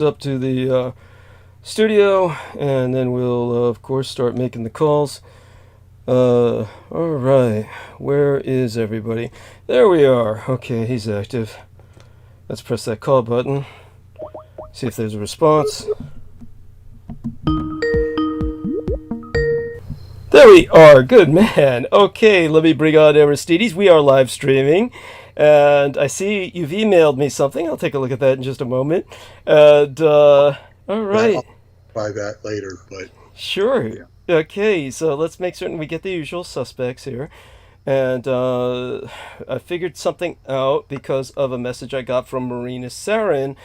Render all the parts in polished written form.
up to the studio, and then we'll, of course, start making the calls. All right. Where is everybody? There we are. Okay, he's active. Let's press that call button. See if there's a response. There we are. Good man. Okay, let me bring on Aristides. We are live streaming. And I see you've emailed me something. I'll take a look at that in just a moment. And, all right. I'll buy that later, but... Sure. Yeah. Okay, so let's make certain we get the usual suspects here. And I figured something out because of a message I got from Marina SEREN.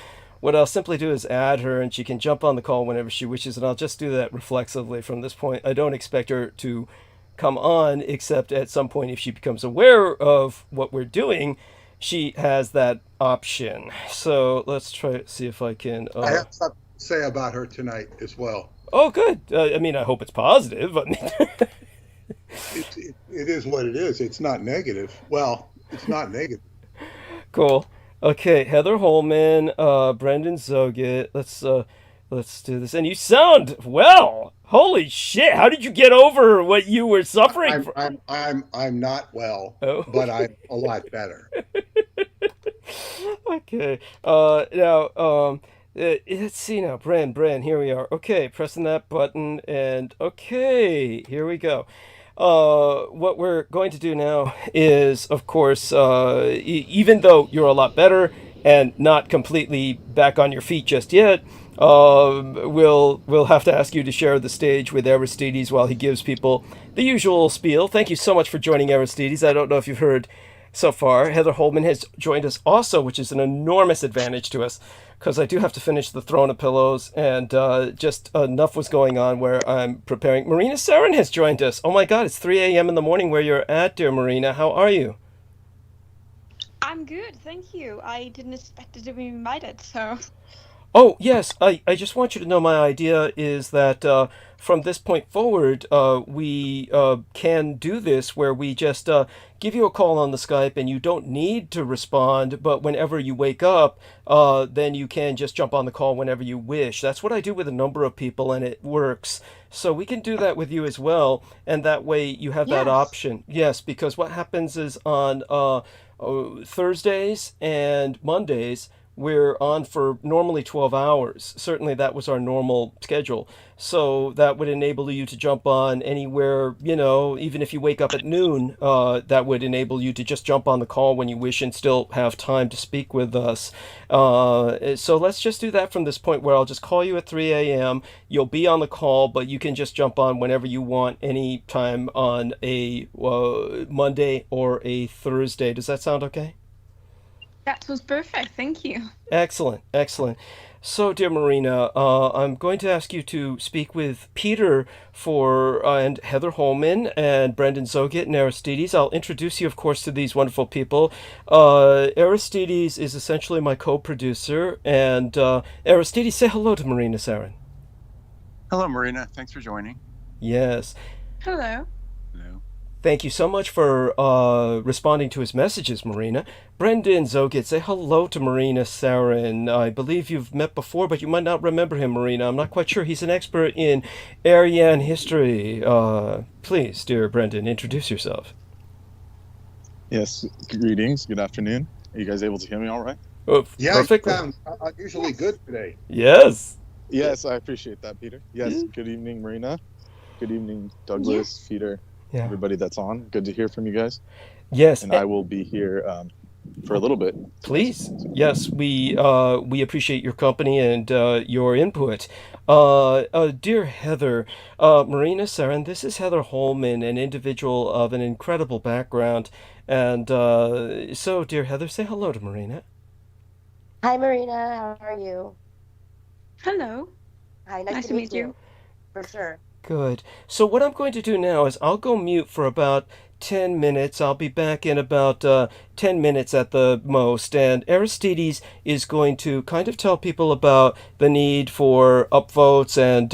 What I'll simply do is add her, and she can jump on the call whenever she wishes, and I'll just do that reflexively from this point. I don't expect her to come on, except at some point if she becomes aware of what we're doing, she has that option. So let's try to see if I can... I have something to say about her tonight as well. Oh, good. I mean, I hope it's positive. But It is what it is. It's not negative. Well, it's not negative. Cool. Okay, Heather Holman, Brendan Zoget. Let's do this. And you sound well. Holy shit! How did you get over what you were suffering from? I'm not well, Oh. but I'm a lot better. Okay. Now, let's see now. Bran, here we are. Okay, pressing that button, and okay, here we go. What we're going to do now is, of course, even though you're a lot better and not completely back on your feet just yet, we'll have to ask you to share the stage with Aristides while he gives people the usual spiel. Thank you so much for joining, Aristides. I don't know if you've heard so far. Heather Holman has joined us also, which is an enormous advantage to us, because I do have to finish the Throne of Pillows, and just enough was going on where I'm preparing. Marina SEREN has joined us. Oh my God, it's 3 a.m. in the morning where you're at, dear Marina. How are you? I'm good, thank you. I didn't expect to be invited, so... Oh, yes, I just want you to know my idea is that from this point forward, we can do this where we just give you a call on the Skype and you don't need to respond, but whenever you wake up, then you can just jump on the call whenever you wish. That's what I do with a number of people, and it works. So we can do that with you as well, and that way you have that Yes. option. Yes, because what happens is on Thursdays and Mondays, we're on for normally 12 hours. Certainly that was our normal schedule. So that would enable you to jump on anywhere, even if you wake up at noon, that would enable you to just jump on the call when you wish and still have time to speak with us. So let's just do that from this point where I'll just call you at 3 a.m. You'll be on the call, but you can just jump on whenever you want, any time on a Monday or a Thursday. Does that sound okay? That was perfect, thank you. Excellent, excellent. So, dear Marina, I'm going to ask you to speak with Peter and Heather Holman and Brendan Zoget and Aristides. I'll introduce you, of course, to these wonderful people. Aristides is essentially my co-producer, and Aristides, say hello to Marina SEREN. Hello, Marina. Thanks for joining. Yes. Hello. Hello. Thank you so much for responding to his messages, Marina. Brendan Zoget, say hello to Marina SEREN. I believe you've met before, but you might not remember him, Marina. I'm not quite sure. He's an expert in Aryan history. Please, dear Brendan, introduce yourself. Yes, greetings. Good afternoon. Are you guys able to hear me all right? Oh, Yeah, perfectly. you sound unusually good today. Yes. Yes, I appreciate that, Peter. Yes, Yeah. good evening, Marina. Good evening, Douglas, Peter, Yeah. everybody that's on. Good to hear from you guys. Yes. And I will be here for a little bit. Please. Yes, we appreciate your company and your input. Dear Heather, Marina SEREN, this is Heather Holman, an individual of an incredible background. And so, dear Heather, say hello to Marina. Hi, Marina. How are you? Hello. Hi, Nice to meet you. For sure. Good. So what I'm going to do now is I'll go mute for about 10 minutes. I'll be back in about 10 minutes at the most. And Aristides is going to kind of tell people about the need for upvotes and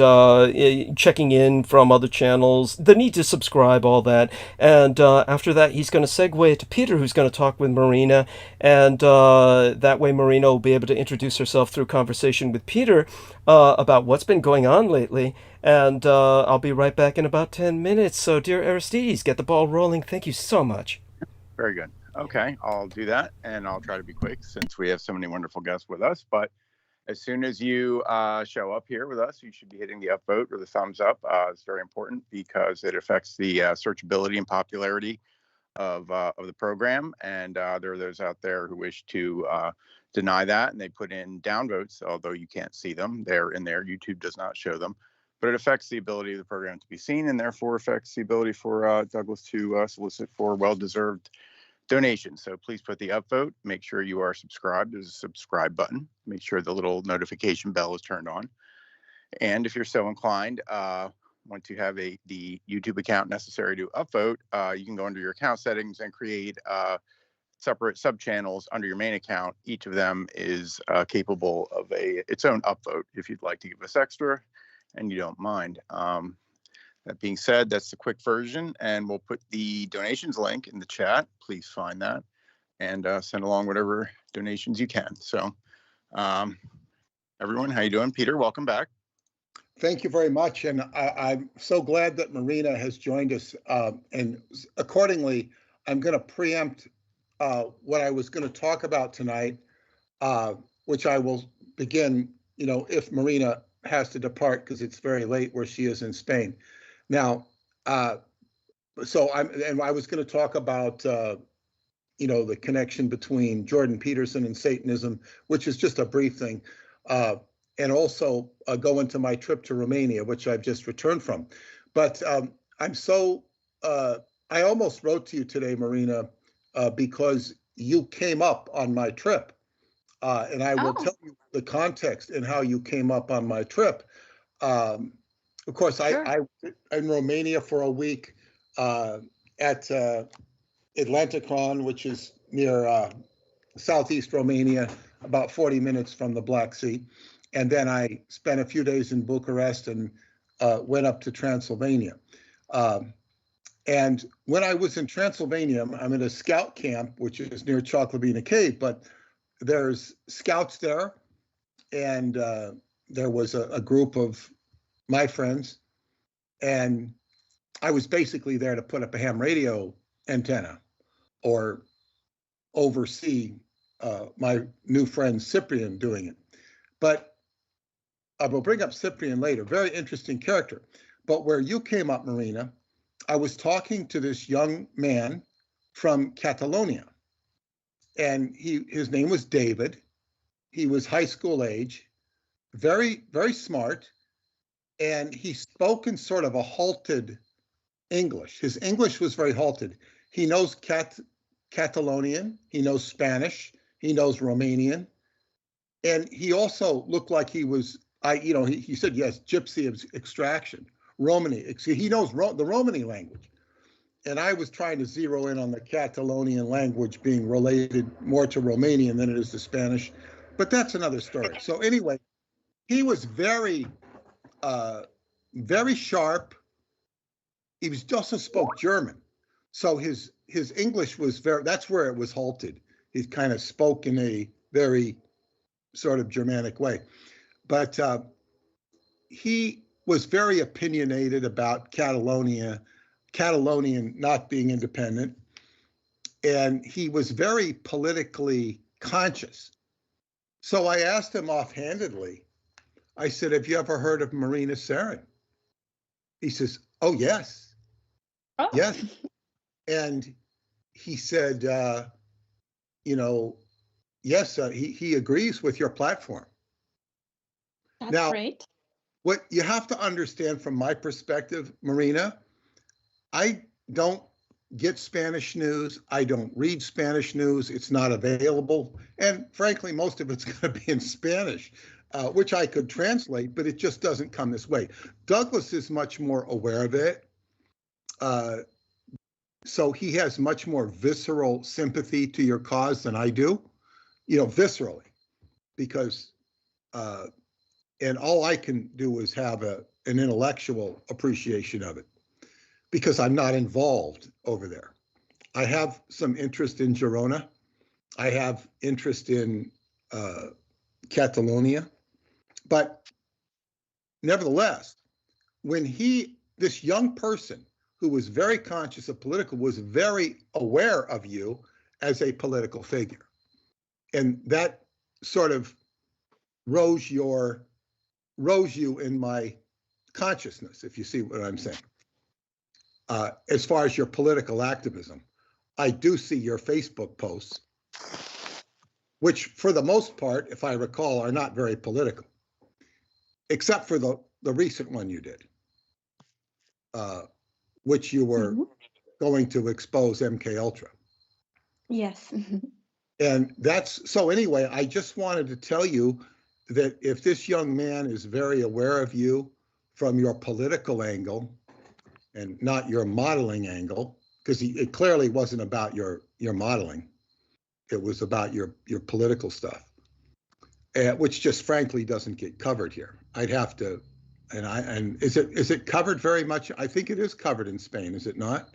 checking in from other channels, the need to subscribe, all that. And after that, he's going to segue to Peter, who's going to talk with Marina. And that way, Marina will be able to introduce herself through conversation with Peter about what's been going on lately. And I'll be right back in about 10 minutes. So, dear Aristides, get the ball rolling. Thank you so much. Very good. Okay, I'll do that, and I'll try to be quick since we have so many wonderful guests with us. But as soon as you show up here with us, you should be hitting the upvote or the thumbs up. It's very important because it affects the searchability and popularity of the program. And there are those out there who wish to deny that, and they put in downvotes, although you can't see them. They're in there. YouTube does not show them. But it affects the ability of the program to be seen, and therefore affects the ability for Douglas to solicit for well-deserved donations. So please put the upvote. Make sure you are subscribed. There's a subscribe button. Make sure the little notification bell is turned on. And if you're so inclined, once you have the YouTube account necessary to upvote, you can go under your account settings and create separate sub-channels under your main account. Each of them is capable of its own upvote if you'd like to give us extra and you don't mind. That being said, that's the quick version, and we'll put the donations link in the chat. Please find that and send along whatever donations you can. So everyone, how you doing? Peter, welcome back. Thank you very much. And I'm so glad that Marina has joined us. And accordingly, I'm going to preempt what I was going to talk about tonight, which I will begin, if Marina has to depart because it's very late where she is in Spain. Now, I was going to talk about, the connection between Jordan Peterson and Satanism, which is just a brief thing, and also go into my trip to Romania, which I've just returned from. But I almost wrote to you today, Marina, because you came up on my trip. And I will tell you the context and how you came up on my trip. Of course, Sure. I in Romania for a week at Atlanticron, which is near southeast Romania, about 40 minutes from the Black Sea. And then I spent a few days in Bucharest and went up to Transylvania. And when I was in Transylvania, I'm in a scout camp, which is near Choclavina Cave, but there's scouts there, and there was a group of my friends, and I was basically there to put up a ham radio antenna or oversee my new friend Cyprian doing it. But I will bring up Cyprian later, very interesting character. But where you came up, Marina, I was talking to this young man from Catalonia. And his name was David. He was high school age, very, very smart. And he spoke in sort of a halted English. His English was very halted. He knows Catalonian, he knows Spanish, he knows Romanian. And he also looked like he was, he said, yes, gypsy extraction, Romani. He knows the Romani language. And I was trying to zero in on the Catalonian language being related more to Romanian than it is to Spanish, but that's another story. So anyway, he was very, very sharp. He also spoke German. So his English was that's where it was halted. He kind of spoke in a very sort of Germanic way. But he was very opinionated about Catalonian not being independent, and he was very politically conscious. So I asked him offhandedly, I said, have you ever heard of Marina SEREN? He says, oh, yes. Oh. Yes. And he said, yes, he agrees with your platform. That's Now, great. what you have to understand from my perspective, Marina, I don't get Spanish news. I don't read Spanish news. It's not available. And frankly, most of it's going to be in Spanish, which I could translate, but it just doesn't come this way. Douglas is much more aware of it. So he has much more visceral sympathy to your cause than I do, you know, viscerally, because, and all I can do is have an intellectual appreciation of it because I'm not involved over there. I have some interest in Girona. I have interest in Catalonia, but nevertheless, when this young person who was very conscious of political, was very aware of you as a political figure. And that sort of rose you in my consciousness, if you see what I'm saying. As far as your political activism, I do see your Facebook posts, which for the most part, if I recall, are not very political, except for the recent one you did, which you were going to expose MK Ultra. Yes. And that's, so anyway, I just wanted to tell you that if this young man is very aware of you from your political angle and not your modeling angle, because it clearly wasn't about your modeling, it was about your political stuff, which just frankly doesn't get covered here. I'd have to, and is it covered very much? I think it is covered in Spain, is it not?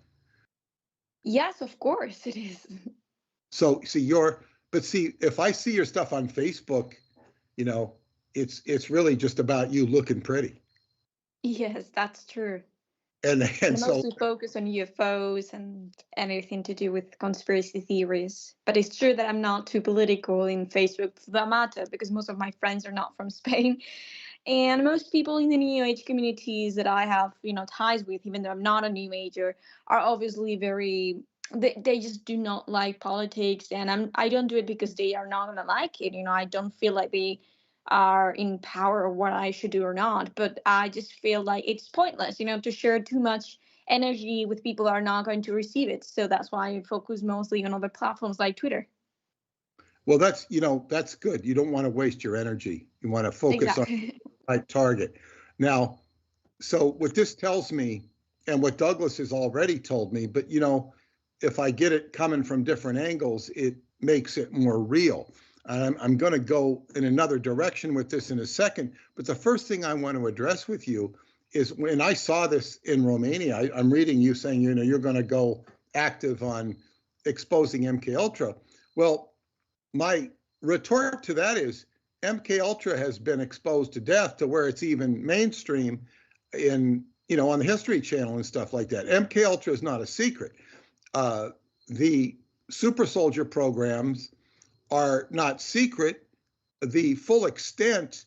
Yes, of course it is. So see but see, if I see your stuff on Facebook, you know, it's really just about you looking pretty. Yes, that's true. And so mostly focus on UFOs and anything to do with conspiracy theories. But it's true that I'm not too political in Facebook for that matter, because most of my friends are not from Spain. And most people in the New Age communities that I have, ties with, even though I'm not a New Ager, are obviously very, they just do not like politics. And I don't do it because they are not going to like it. I don't feel like they are in power of what I should do or not. But I just feel like it's pointless, to share too much energy with people who are not going to receive it. So that's why I focus mostly on other platforms like Twitter. Well, that's good. You don't want to waste your energy. You want to focus on the right target. Now, so what this tells me, and what Douglas has already told me, but if I get it coming from different angles, it makes it more real. I'm going to go in another direction with this in a second, but the first thing I want to address with you is when I saw this in Romania, I'm reading you saying, you're going to go active on exposing MK Ultra. Well, my retort to that is MK Ultra has been exposed to death to where it's even mainstream in, on the History Channel and stuff like that. MK Ultra is not a secret. The super soldier programs are not secret. The full extent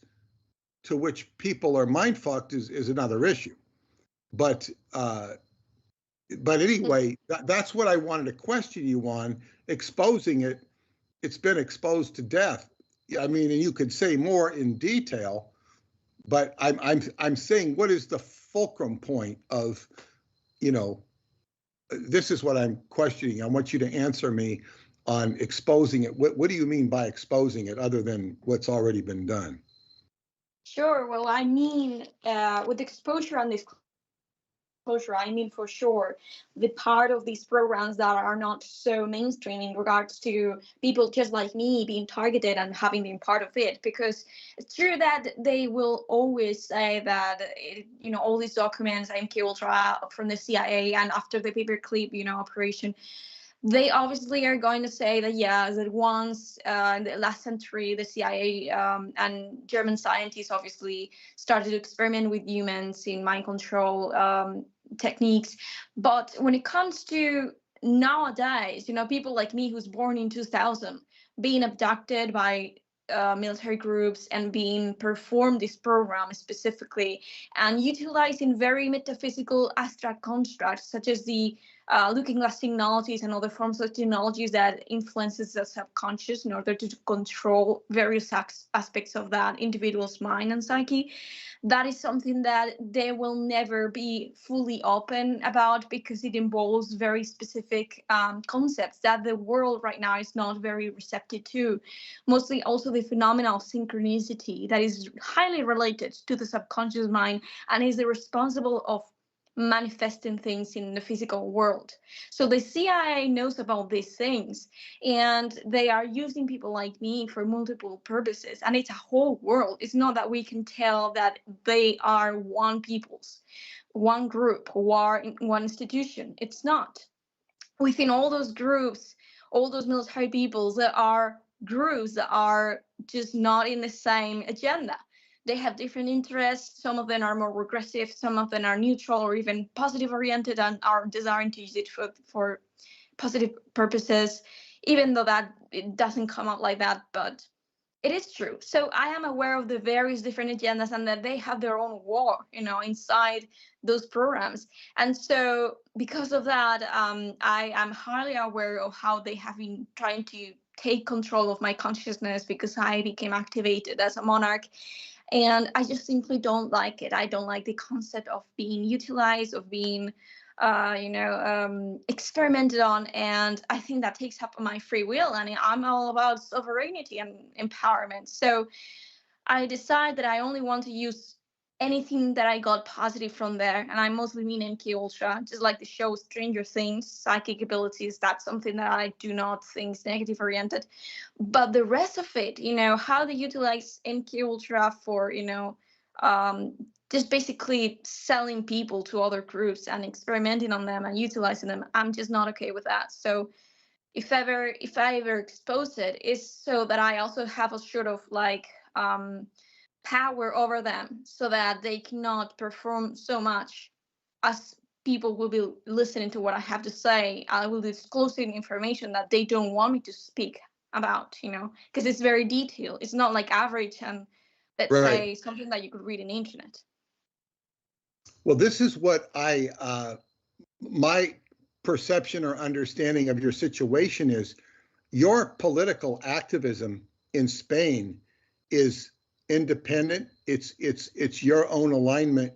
to which people are mindfucked is another issue. But anyway, that's what I wanted to question you on, exposing it. It's been exposed to death. I mean, and you could say more in detail, but I'm saying, what is the fulcrum point of, this is what I'm questioning. I want you to answer me on exposing it. What do you mean by exposing it other than what's already been done? Sure. Well, I mean, with exposure and disclosure, I mean, for sure, the part of these programs that are not so mainstream in regards to people just like me being targeted and having been part of it, because it's true that they will always say that, all these documents, MK Ultra from the CIA and after the paperclip, operation, they obviously are going to say that, that once in the last century, the CIA and German scientists obviously started to experiment with humans in mind control techniques. But when it comes to nowadays, people like me who's born in 2000, being abducted by military groups and being performed this program specifically and utilizing very metaphysical abstract constructs such as the looking glass technologies and other forms of technologies that influences the subconscious in order to control various aspects of that individual's mind and psyche. That is something that they will never be fully open about because it involves very specific concepts that the world right now is not very receptive to. Mostly also the phenomenon of synchronicity that is highly related to the subconscious mind and is the responsible of manifesting things in the physical world. So the CIA knows about these things, and they are using people like me for multiple purposes. And it's a whole world. It's not that we can tell that they are one people's, one group, who are in one institution. It's not. Within all those groups, all those military peoples, there are groups that are just not in the same agenda. They have different interests. Some of them are more regressive, some of them are neutral or even positive oriented and are desiring to use it for positive purposes, even though that it doesn't come out like that, but it is true. So I am aware of the various different agendas and that they have their own war, inside those programs. And so because of that, I am highly aware of how they have been trying to take control of my consciousness because I became activated as a monarch. And I just simply don't like it. I don't like the concept of being utilized, of being, experimented on. And I think that takes up my free will. And I'm all about sovereignty and empowerment. So I decide that I only want to use anything that I got positive from there. And I mostly mean MK Ultra, just like the show Stranger Things, psychic abilities. That's something that I do not think is negative oriented. But the rest of it, how they utilize MK Ultra for, just basically selling people to other groups and experimenting on them and utilizing them, I'm just not okay with that. So if I ever expose it, is so that I also have a sort of like power over them, so that they cannot perform so much as people will be listening to what I have to say. I will be disclosing information that they don't want me to speak about, because it's very detailed. It's not like average and let's say something that you could read in the internet. Well, this is what my perception or understanding of your situation is. Your political activism in Spain is independent. It's your own alignment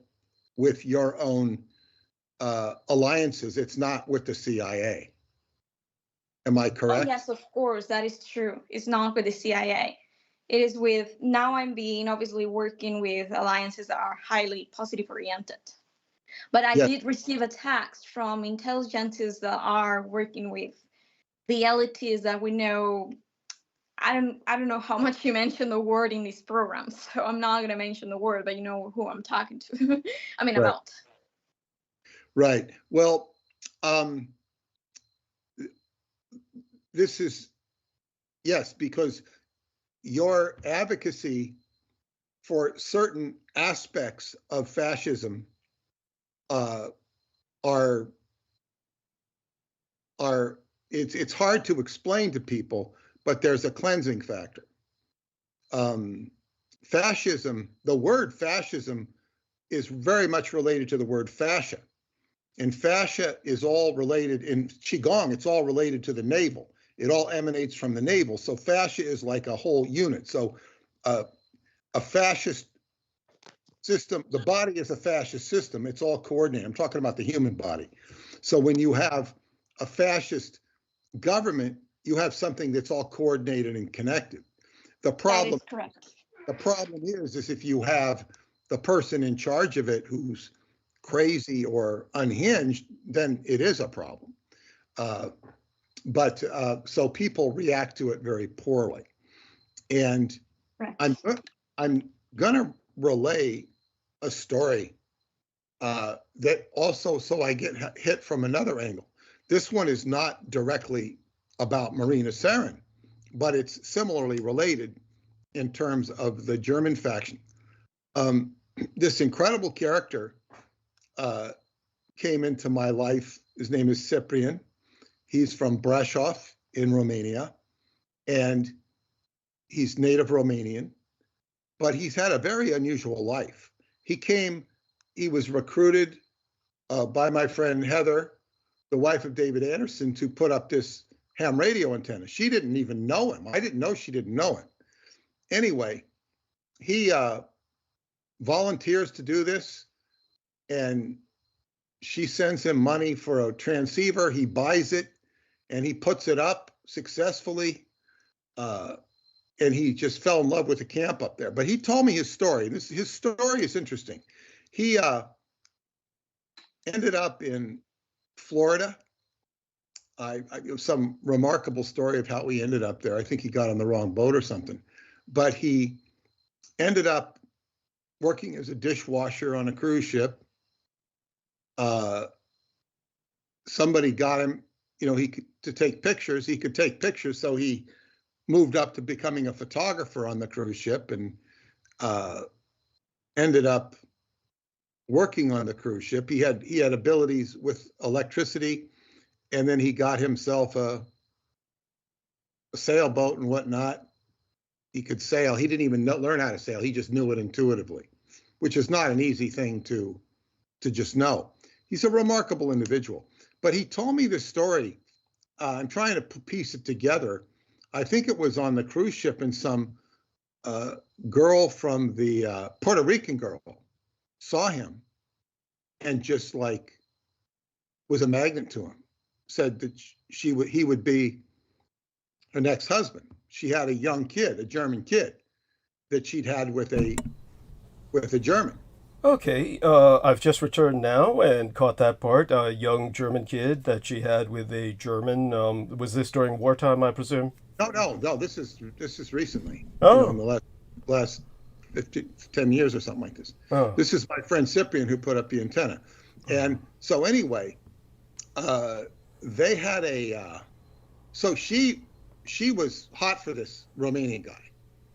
with your own alliances. It's not with the CIA. Am I correct? Oh, yes, of course, that is true. It's not with the CIA. It is with, now I'm being obviously working with alliances that are highly positive oriented. But I did receive attacks from intelligences that are working with the elites that we know. I don't know how much you mentioned the word in these programs, so I'm not going to mention the word, but you know who I'm talking to. About. Right. Well, this is, yes, because your advocacy for certain aspects of fascism it's hard to explain to people, but there's a cleansing factor. Fascism, the word fascism is very much related to the word fascia. And fascia is all related, in Qigong, it's all related to the navel. It all emanates from the navel. So fascia is like a whole unit. So a fascist system, the body is a fascist system. It's all coordinated. I'm talking about the human body. So when you have a fascist government, you have something that's all coordinated and connected. The problem, that is correct. The problem is if you have the person in charge of it who's crazy or unhinged, then it is a problem. So people react to it very poorly. And right. I'm gonna relay a story that also, so I get hit from another angle. This one is not directly about Marina SEREN, but it's similarly related in terms of the German faction. This incredible character came into my life. His name is Cyprian. He's from Brașov in Romania, and he's native Romanian, but he's had a very unusual life. He was recruited by my friend Heather, the wife of David Anderson, to put up this ham radio antenna. She didn't even know him. I didn't know she didn't know him. Anyway, he volunteers to do this, and she sends him money for a transceiver. He buys it, and he puts it up successfully, and he just fell in love with the camp up there. But he told me his story. His story is interesting. He ended up in Florida. It was some remarkable story of how he ended up there. I think he got on the wrong boat or something, but he ended up working as a dishwasher on a cruise ship. Somebody got him, to take pictures. He could take pictures, so he moved up to becoming a photographer on the cruise ship and ended up working on the cruise ship. He had abilities with electricity, and then he got himself a sailboat and whatnot. He could sail. He didn't even learn how to sail. He just knew it intuitively, which is not an easy thing to just know. He's a remarkable individual. But he told me this story. I'm trying to piece it together. I think it was on the cruise ship, and some girl from the Puerto Rican girl saw him and just was a magnet to him. Said that he would be her next husband. She had a young kid, a German kid, that she'd had with a German. Okay, I've just returned now and caught that part. A young German kid that she had with a German. Was this during wartime, I presume? No. This is recently. Oh. In the last 10 years or something like this. Oh. This is my friend Cyprian who put up the antenna. And so anyway, they had so she was hot for this Romanian guy,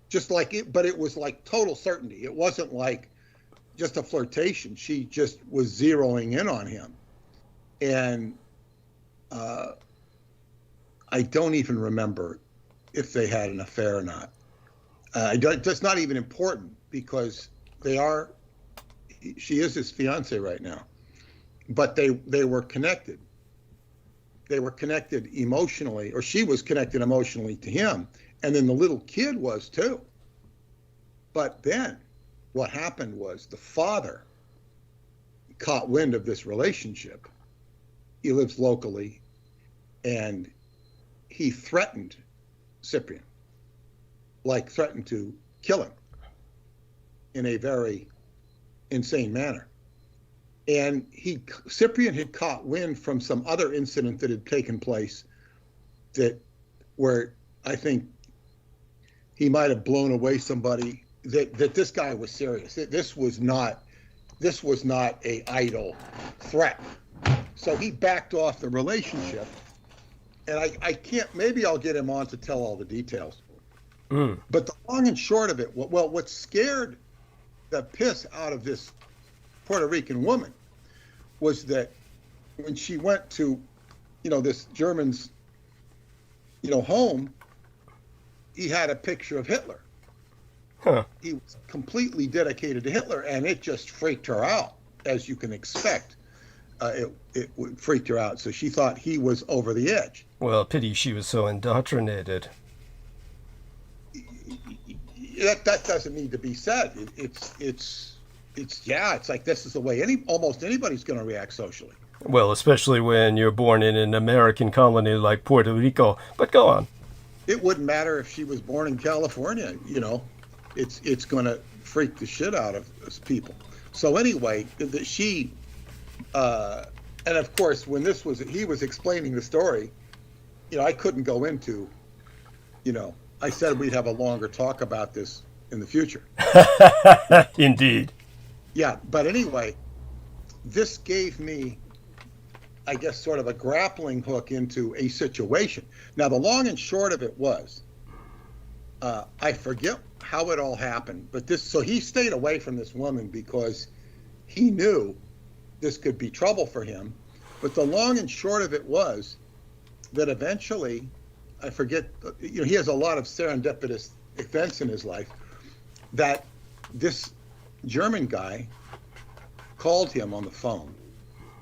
just like it, but it was like total certainty. It wasn't like just a flirtation. She just was zeroing in on him. And I don't even remember if they had an affair or not. That's not even important because she is his fiance right now, but they were connected. They were connected emotionally, or she was connected emotionally to him. And then the little kid was too. But then what happened was the father caught wind of this relationship. He lives locally, and he threatened Cyprian, threatened to kill him in a very insane manner. And Cyprian had caught wind from some other incident that had taken place where I think he might have blown away somebody, that this guy was serious. This was not a idle threat. So he backed off the relationship, and I can't, maybe I'll get him on to tell all the details. But the long and short of it, what scared the piss out of this Puerto Rican woman was that when she went to, this German's, home, he had a picture of Hitler. Huh. He was completely dedicated to Hitler, and it just freaked her out, as you can expect. It freaked her out, so she thought he was over the edge. Well, pity she was so indoctrinated. That doesn't need to be said. It's like this is the way almost anybody's going to react socially. Well, especially when you're born in an American colony like Puerto Rico. But go on. It wouldn't matter if she was born in California. It's going to freak the shit out of people. So anyway, she and of course when he was explaining the story, I couldn't go into, I said we'd have a longer talk about this in the future. Indeed. Yeah, but anyway, this gave me, I guess, sort of a grappling hook into a situation. Now, the long and short of it was, I forget how it all happened, but so he stayed away from this woman because he knew this could be trouble for him. But the long and short of it was that eventually, I forget, he has a lot of serendipitous events in his life, that this German guy called him on the phone.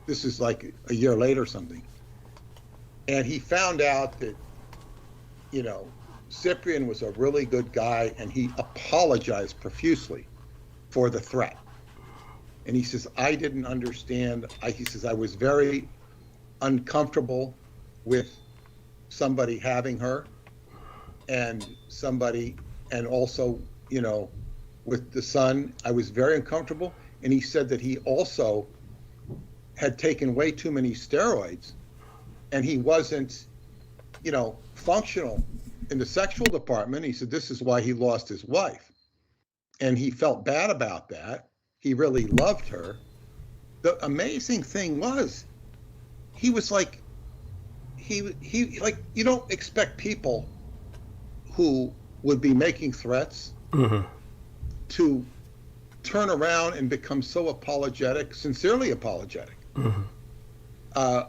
This is like a year later or something. And he found out that, Cyprian was a really good guy, and he apologized profusely for the threat. And he says, I didn't understand. He says, I was very uncomfortable with somebody having her and also, with the son. I was very uncomfortable. And he said that he also had taken way too many steroids, and he wasn't, functional in the sexual department. He said this is why he lost his wife, and he felt bad about that. He really loved her. The amazing thing was, he was like, he like, you don't expect people who would be making threats to turn around and become so apologetic, sincerely apologetic. The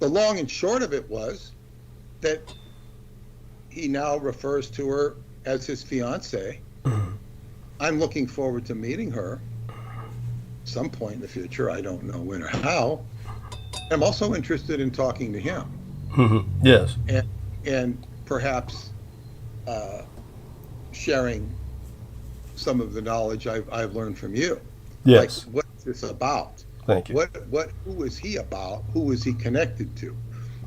long and short of it was that he now refers to her as his fiance. I'm looking forward to meeting her some point in the future. I don't know when or how. I'm also interested in talking to him. Yes. And perhaps sharing some of the knowledge I've learned from you. Yes. Like, what's this about? Thank you. Who is he about? Who is he connected to?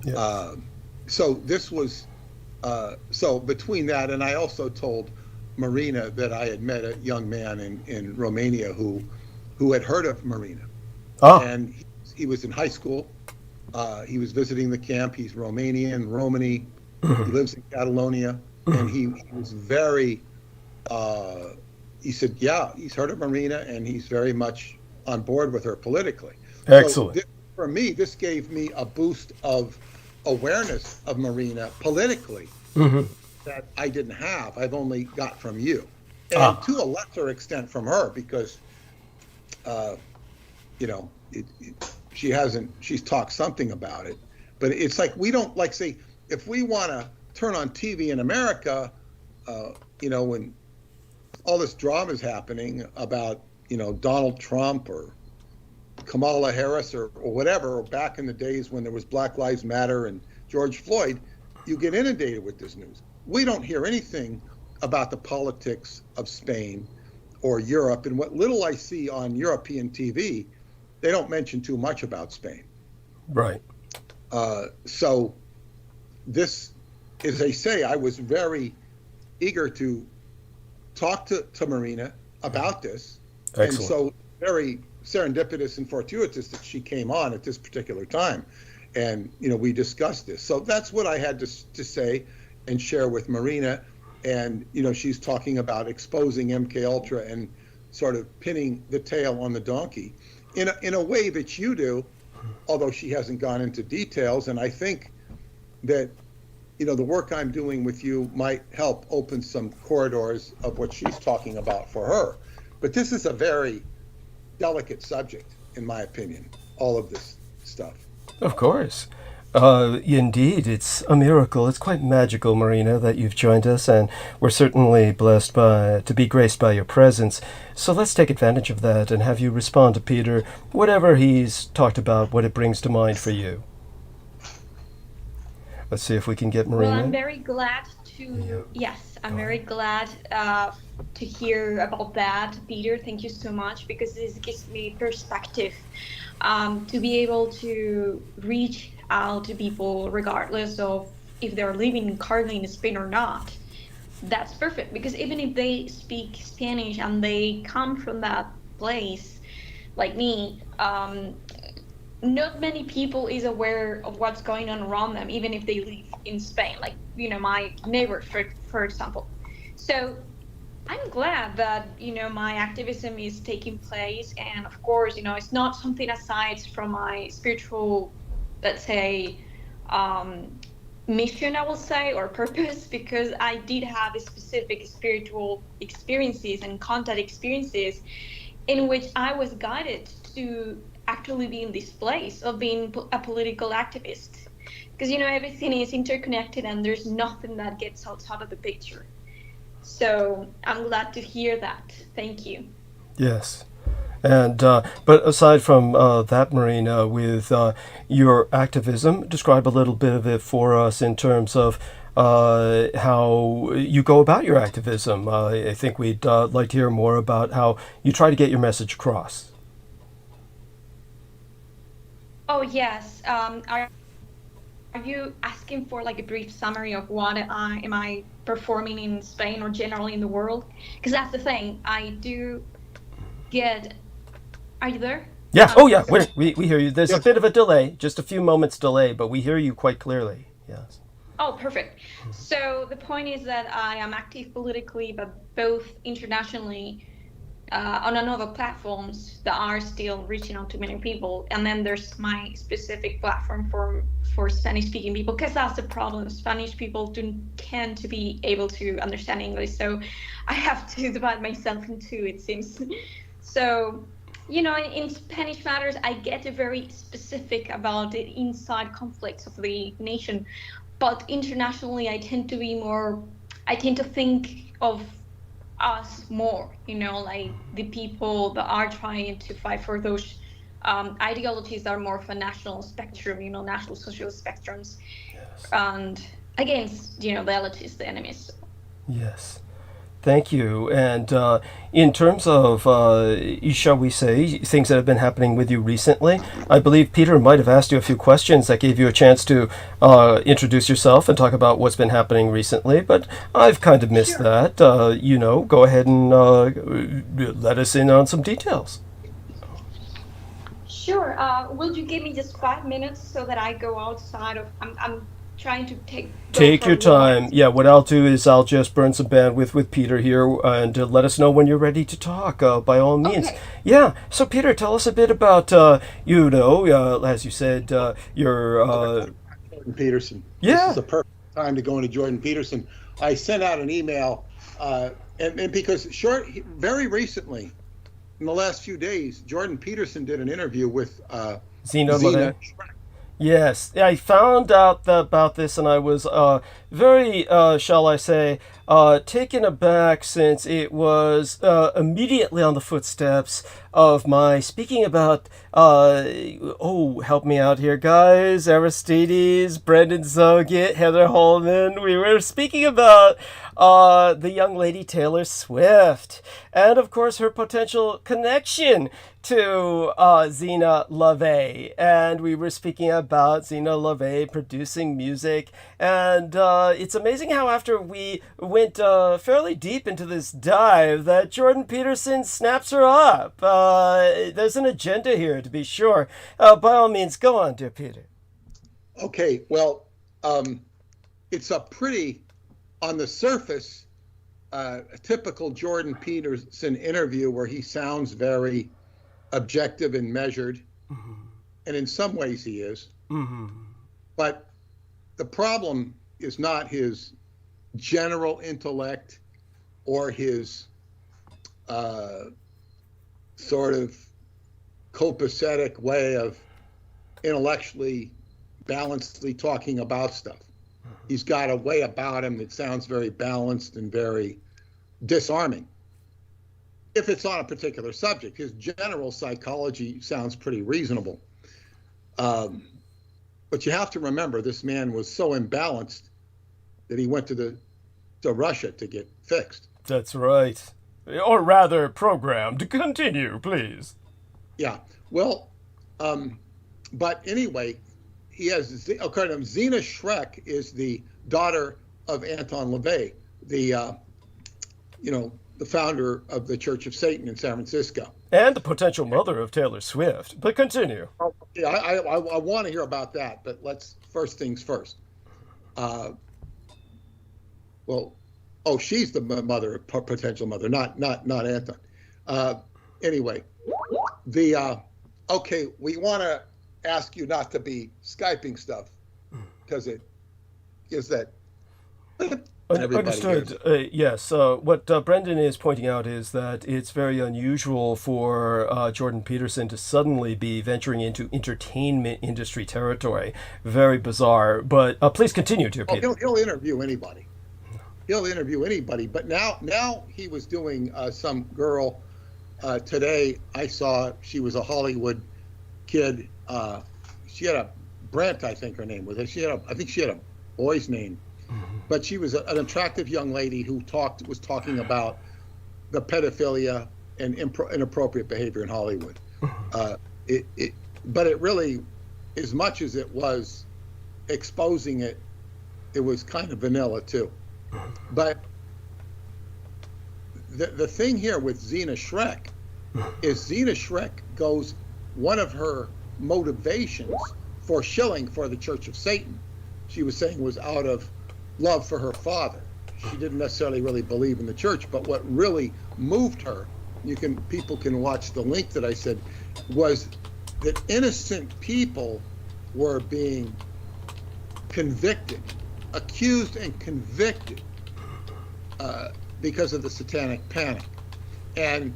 Yes. So this was, so between that, and I also told Marina that I had met a young man in Romania who had heard of Marina. And he was in high school. He was visiting the camp. He's Romanian, Romany. He lives in Catalonia. And he was very, he said, yeah, he's heard of Marina, and he's very much on board with her politically. Excellent. So for me, this gave me a boost of awareness of Marina politically that I didn't have. I've only got from you, and to a lesser extent from her, because she's talked something about it, but it's like, we don't, like, say, if we want to turn on TV in America, when all this drama is happening about, Donald Trump or Kamala Harris or whatever, or back in the days when there was Black Lives Matter and George Floyd, you get inundated with this news. We don't hear anything about the politics of Spain or Europe, and what little I see on European TV, they don't mention too much about Spain. Right. So this, as they say, I was very eager to talk to Marina about this. Excellent. And so very serendipitous and fortuitous that she came on at this particular time. And, we discussed this. So that's what I had to say and share with Marina. And, she's talking about exposing MK Ultra and sort of pinning the tail on the donkey in a way that you do, although she hasn't gone into details. And I think that, the work I'm doing with you might help open some corridors of what she's talking about for her. But this is a very delicate subject, in my opinion, all of this stuff. Of course. Indeed, it's a miracle. It's quite magical, Marina, that you've joined us, and we're certainly blessed to be graced by your presence. So let's take advantage of that and have you respond to Peter, whatever he's talked about, what it brings to mind for you. Let's see if we can get Marina. Well, I'm very glad to, I'm very glad to hear about that, Peter. Thank you so much, because this gives me perspective to be able to reach out to people regardless of if they're living currently in Spain or not. That's perfect, because even if they speak Spanish and they come from that place, like me, not many people is aware of what's going on around them, even if they live in Spain, like, my neighbor, for example. So I'm glad that, my activism is taking place. And of course, it's not something aside from my spiritual, let's say, mission, I will say, or purpose, because I did have a specific spiritual experiences and contact experiences in which I was guided to actually be in this place of being a political activist, because everything is interconnected and there's nothing that gets outside of the picture. So I'm glad to hear that. Thank you. Yes. And but aside from that, Marina, with your activism, describe a little bit of it for us in terms of how you go about your activism. I think we'd like to hear more about how you try to get your message across. Oh, yes. Are you asking for like a brief summary of what am I performing in Spain or generally in the world? Because that's the thing. I do get... Are you there? Yeah. Oh, yeah. We hear you. There's a Yes. bit of a delay, just a few moments delay, but we hear you quite clearly. Yes. Oh, perfect. So the point is that I am active politically, but both internationally on another platforms that are still reaching out to many people. And then there's my specific platform for Spanish-speaking people, because that's the problem. Spanish people tend to be able to understand English, so I have to divide myself in two, it seems. So, in Spanish matters, I get very specific about the inside conflicts of the nation, but internationally, I tend to think of us more, like the people that are trying to fight for those ideologies that are more of a national spectrum, national social spectrums, and against, the elitists, the enemies. Yes. Thank you. And in terms of, shall we say, things that have been happening with you recently, I believe Peter might have asked you a few questions that gave you a chance to introduce yourself and talk about what's been happening recently, but I've kind of missed that. Go ahead and let us in on some details. Sure. Will you give me just 5 minutes so that I go outside of? I'm trying to Take your time. Yeah, what I'll do is I'll just burn some bandwidth with Peter here and let us know when you're ready to talk, by all means. Okay. Yeah, so Peter, tell us a bit about, as you said, your... Jordan Peterson. Yeah. This is a perfect time to go into Jordan Peterson. I sent out an email, and because very recently, in the last few days, Jordan Peterson did an interview with Zena Zena. Yes, I found out about this, and I was very, shall I say, taken aback, since it was immediately on the footsteps of my speaking about, help me out here, guys, Aristides, Brendan Zogit, Heather Holman. We were speaking about the young lady Taylor Swift, and of course her potential connection to Zena LaVey, and we were speaking about Zena LaVey producing music, and it's amazing how after we went fairly deep into this dive that Jordan Peterson snaps her up. There's an agenda here, to be sure. By all means, go on, dear Peter. Okay, well, it's a pretty, on the surface, a typical Jordan Peterson interview where he sounds very objective and measured, and in some ways he is. But the problem is not his general intellect or his sort of copacetic way of intellectually, balancedly talking about stuff. He's got a way about him that sounds very balanced and very disarming. If it's on a particular subject, his general psychology sounds pretty reasonable. But you have to remember, this man was so imbalanced that he went to Russia to get fixed. That's right. Or rather, programmed. Continue, please. Yeah. Well, but anyway, he has, Zena Shrek is the daughter of Anton LaVey, the founder of the Church of Satan in San Francisco. And the potential mother of Taylor Swift. But continue. Yeah, I want to hear about that, but let's, first things first. She's the mother, potential mother, not Anton. Anyway, we want to ask you not to be Skyping stuff, because it is that. Understood. Yes. What Brendan is pointing out is that it's very unusual for Jordan Peterson to suddenly be venturing into entertainment industry territory. Very bizarre. But please continue, dear Peter. He'll interview anybody. But now he was doing some girl today. I saw she was a Hollywood kid. She had a Brent, I think her name was. I think she had a boy's name. But she was an attractive young lady who was talking about the pedophilia and inappropriate behavior in Hollywood. But it really, as much as it was exposing it, it was kind of vanilla too. But the thing here with Zena Shrek is Zena Shrek goes one of her motivations for shilling for the Church of Satan, she was saying, was out of love for her father. She didn't necessarily really believe in the church, but what really moved her, people can watch the link that I said, was that innocent people were being convicted, accused and convicted because of the satanic panic. And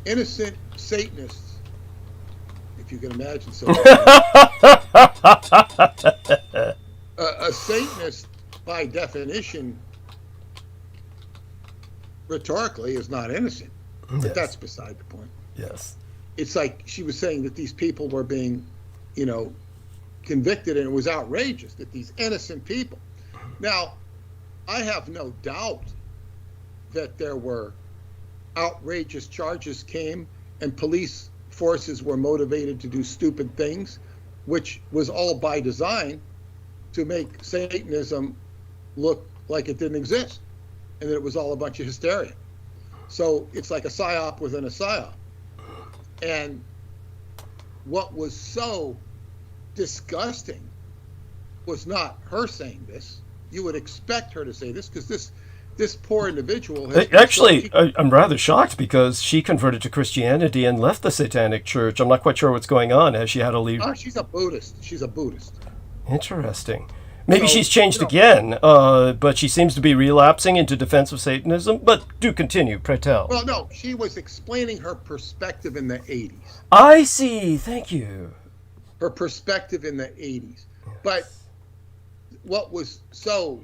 innocent Satanists, if you can imagine so, a Satanist by definition, rhetorically, is not innocent. But Yes. that's beside the point. Yes. It's like she was saying that these people were being, convicted, and it was outrageous that these innocent people. Now, I have no doubt that there were outrageous charges came and police forces were motivated to do stupid things, which was all by design to make Satanism look like it didn't exist and that it was all a bunch of hysteria. So it's like a psyop within a psyop. And what was so disgusting was not her saying this. You would expect her to say this because this poor individual has Actually, I'm rather shocked because she converted to Christianity and left the Satanic Church. I'm not quite sure what's going on. Has she had to leave? Oh, she's a Buddhist. She's a Buddhist. Interesting. Maybe So, she's changed again, but she seems to be relapsing into defense of Satanism. But do continue, pray tell. Well, no, she was explaining her perspective in the 80s. I see. Thank you. Her perspective in the 80s. But what was so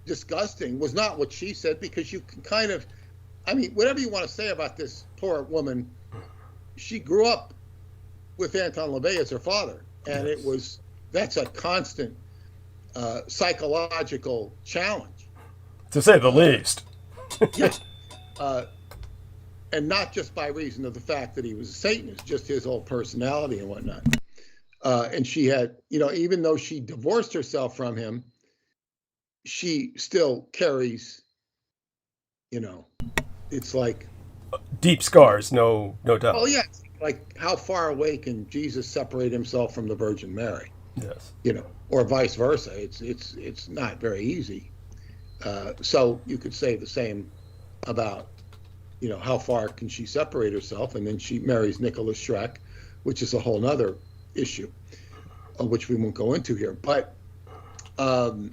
disgusting was not what she said, because you can kind of, whatever you want to say about this poor woman, she grew up with Anton LaVey as her father, and that's a constant psychological challenge, To say the least. yeah, and not just by reason of the fact that he was a Satanist, just his whole personality and whatnot. And she had, even though she divorced herself from him, she still carries, it's like Deep scars, no doubt. oh yeah, like how far away can Jesus separate himself from the Virgin Mary? Yes. Or vice versa. It's not very easy. So you could say the same about, how far can she separate herself? And then she marries Nicholas Schreck, which is a whole nother issue, which we won't go into here. But the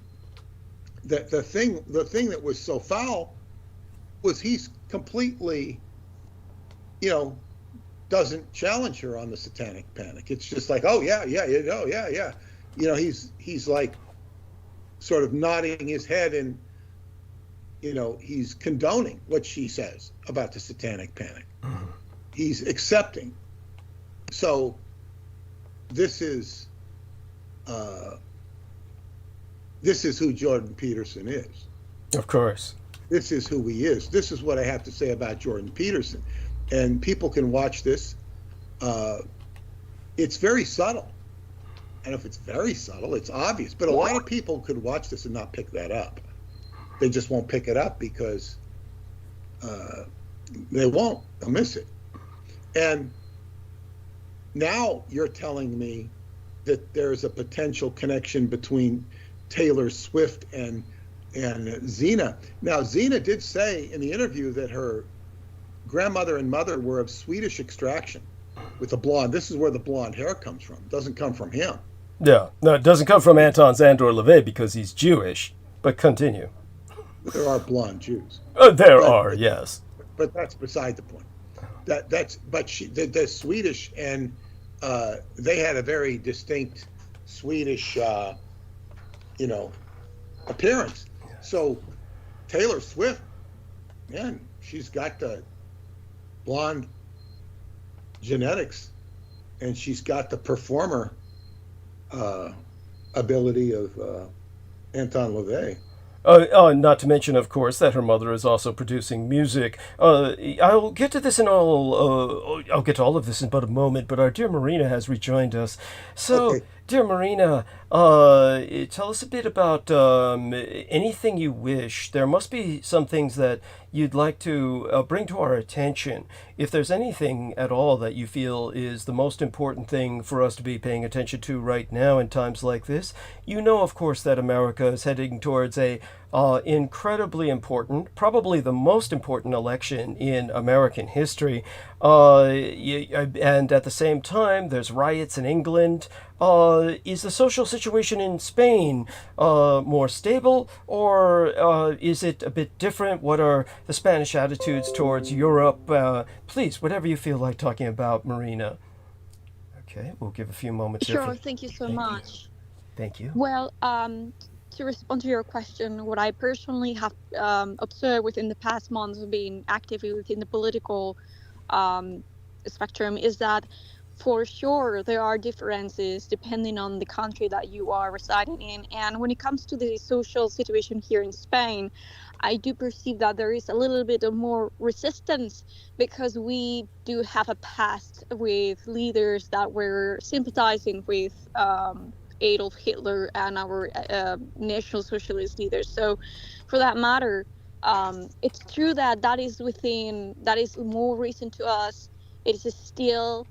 thing that was so foul was he's completely, doesn't challenge her on the satanic panic. It's just like, oh yeah. He's like sort of nodding his head and, he's condoning what she says about the satanic panic. Mm-hmm. He's accepting. So this is who Jordan Peterson is. Of course. This is who he is. This is what I have to say about Jordan Peterson. And people can watch this. It's very subtle. And if it's very subtle, it's obvious. But a lot of people could watch this and not pick that up. They just won't pick it up because they won't. They'll miss it. And now you're telling me that there's a potential connection between Taylor Swift and Zena. Now, Zena did say in the interview that her grandmother and mother were of Swedish extraction with the blonde. This is where the blonde hair comes from. It doesn't come from him. Yeah. No, it doesn't come from Anton Zandor LaVey because he's Jewish. But continue. There are blonde Jews. There are, yes. But that's beside the point. The Swedish, and they had a very distinct Swedish, appearance. So Taylor Swift, man, she's got the blonde genetics, and she's got the performer ability of Anton LaVey. Not to mention, of course, that her mother is also producing music. I'll get to this I'll get to all of this in but a moment, but our dear Marina has rejoined us. So, Okay. Dear Marina, tell us a bit about anything you wish. There must be some things that you'd like to bring to our attention. If there's anything at all that you feel is the most important thing for us to be paying attention to right now in times like this, you know, of course, that America is heading towards a incredibly important, probably the most important election in American history. And at the same time, there's riots in England. Is the social situation in Spain more stable, or is it a bit different? What are the Spanish attitudes towards Europe? Please, whatever you feel like talking about, Marina. Okay, we'll give a few moments here. Sure, thank you so much. Thank you. Well, to respond to your question, what I personally have observed within the past months of being active within the political spectrum is that for sure there are differences depending on the country that you are residing in. And when it comes to the social situation here in Spain, I do perceive that there is a little bit of more resistance because we do have a past with leaders that were sympathizing with Adolf Hitler and our National Socialist leaders. So for that matter, it's true that that is more recent to us. It is still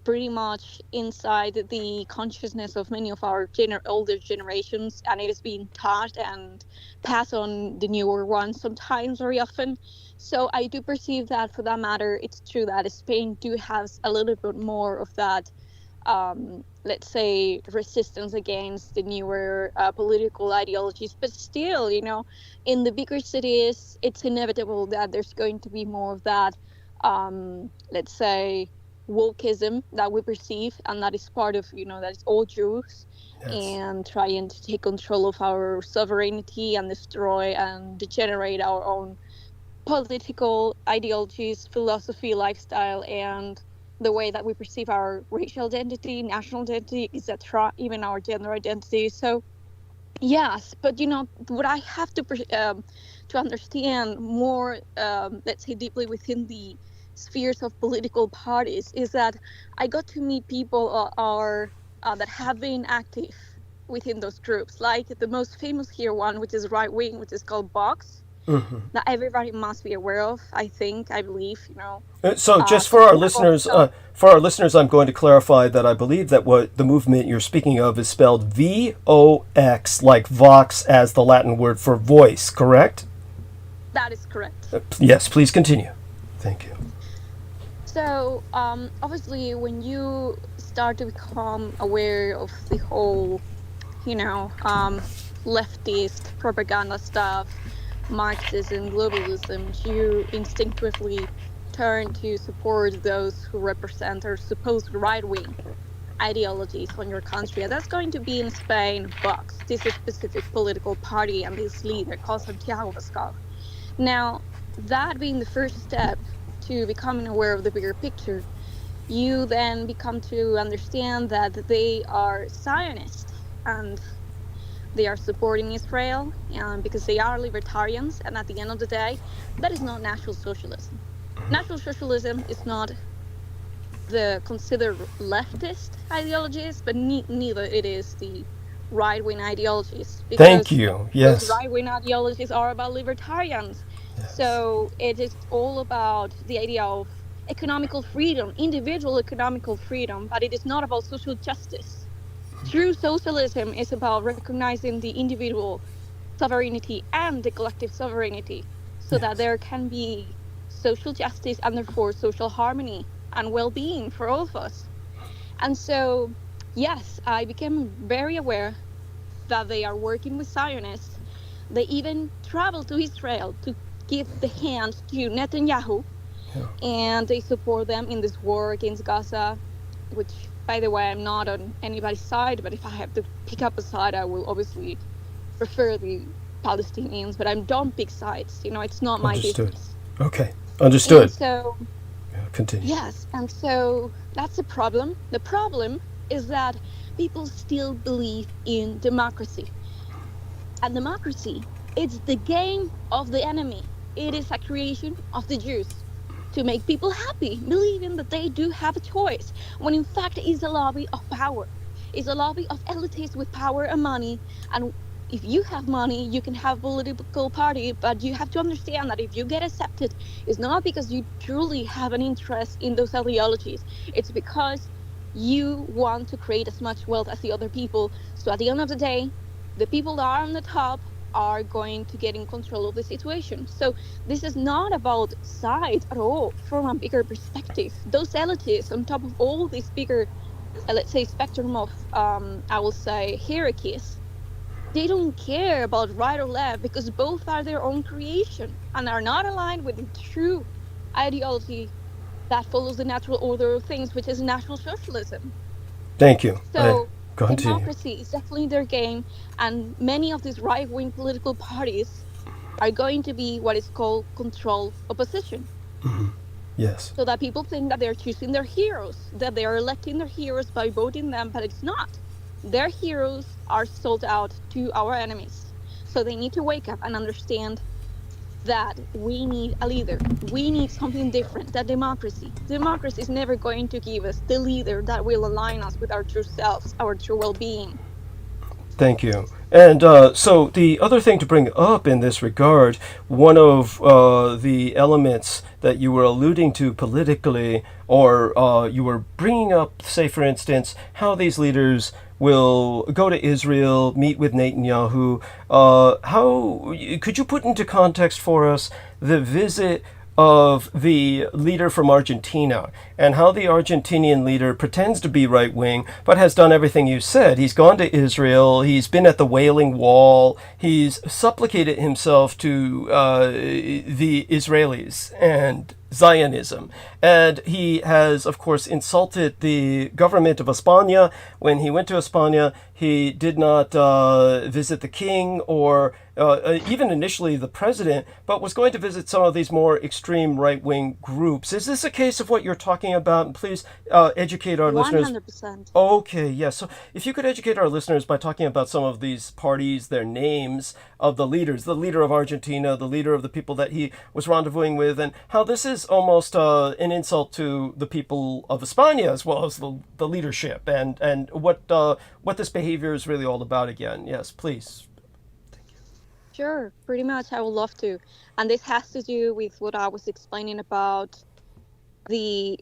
pretty much inside the consciousness of many of our older generations, and it is being taught and passed on the newer ones sometimes, very often. So I do perceive that for that matter, it's true that Spain do have a little bit more of that let's say resistance against the newer political ideologies, but still, you know, in the bigger cities it's inevitable that there's going to be more of that let's say wokeism that we perceive, and that is part of, you know, that is all Jews. Yes. And trying to take control of our sovereignty and destroy and degenerate our own political ideologies, philosophy, lifestyle, and the way that we perceive our racial identity, national identity, etc., even our gender identity. So yes, but you know what I have to understand more, let's say deeply within the spheres of political parties, is that I got to meet people that have been active within those groups, like the most famous here one, which is right wing, which is called Vox. Mm-hmm. That everybody must be aware of, I believe, you know. So just for our listeners, I'm going to clarify that I believe that what the movement you're speaking of is spelled VOX, like Vox as the Latin word for voice, correct? That is correct. Yes, please continue. Thank you. So, obviously, when you start to become aware of the whole, you know, leftist propaganda stuff, Marxism, globalism, you instinctively turn to support those who represent or supposed right-wing ideologies on your country. And that's going to be in Spain, Vox. This is a specific political party and this leader called Santiago Pascal. Now, that being the first step to becoming aware of the bigger picture, you then become to understand that they are Zionists and they are supporting Israel because they are libertarians, and at the end of the day, that is not National Socialism. National Socialism is not the considered leftist ideologies, but neither it is the right-wing ideologies. Thank you. Yes. Those right-wing ideologies are about libertarians. Yes. So it is all about the idea of economical freedom, individual economical freedom, but it is not about social justice. True socialism is about recognizing the individual sovereignty and the collective sovereignty so that there can be social justice and therefore social harmony and well-being for all of us. And so, yes, I became very aware that they are working with Zionists. They even travel to Israel to give the hand to Netanyahu, and they support them in this war against Gaza, which, by the way, I'm not on anybody's side, but if I have to pick up a side, I will obviously prefer the Palestinians, but I don't pick sides. You know, it's not my business. Okay, understood. And so, continue. Yes, and so that's the problem. The problem is that people still believe in democracy. And democracy, it's the game of the enemy. It is a creation of the Jews to make people happy, believing that they do have a choice, when in fact it's a lobby of power. It's a lobby of elites with power and money. And if you have money, you can have political party, but you have to understand that if you get accepted, it's not because you truly have an interest in those ideologies. It's because you want to create as much wealth as the other people. So at the end of the day, the people that are on the top are going to get in control of the situation. So this is not about sides at all from a bigger perspective. Those elites, on top of all these bigger, let's say, spectrum of, I will say, hierarchies, they don't care about right or left because both are their own creation and are not aligned with the true ideology that follows the natural order of things, which is natural socialism. Thank you. So Continue. democracy is definitely their game, and many of these right-wing political parties are going to be what is called control opposition. Yes. So that people think that they're choosing their heroes, that they are electing their heroes by voting them, but it's not. Their heroes are sold out to our enemies. So they need to wake up and understand that we need a leader. We need something different. That democracy is never going to give us the leader that will align us with our true selves, our true well-being. Thank you. And so the other thing to bring up in this regard, one of the elements that you were alluding to politically, or you were bringing up, say, for instance, how these leaders will go to Israel, meet with Netanyahu. How could you put into context for us the visit of the leader from Argentina and how the Argentinian leader pretends to be right wing but has done everything you said? He's gone to Israel, he's been at the Wailing Wall, he's supplicated himself to the Israelis and Zionism. And he has, of course, insulted the government of España. When he went to España, he did not visit the king or even initially the president, but was going to visit some of these more extreme right-wing groups. Is this a case of what you're talking about? And please educate our listeners. 100%. Okay, yes. So if you could educate our listeners by talking about some of these parties, their names of the leaders, the leader of Argentina, the leader of the people that he was rendezvousing with, and how this is almost an insult to the people of España as well as the leadership, and what this behavior is really all about again. Yes, please. Sure, pretty much. I would love to. And this has to do with what I was explaining about the,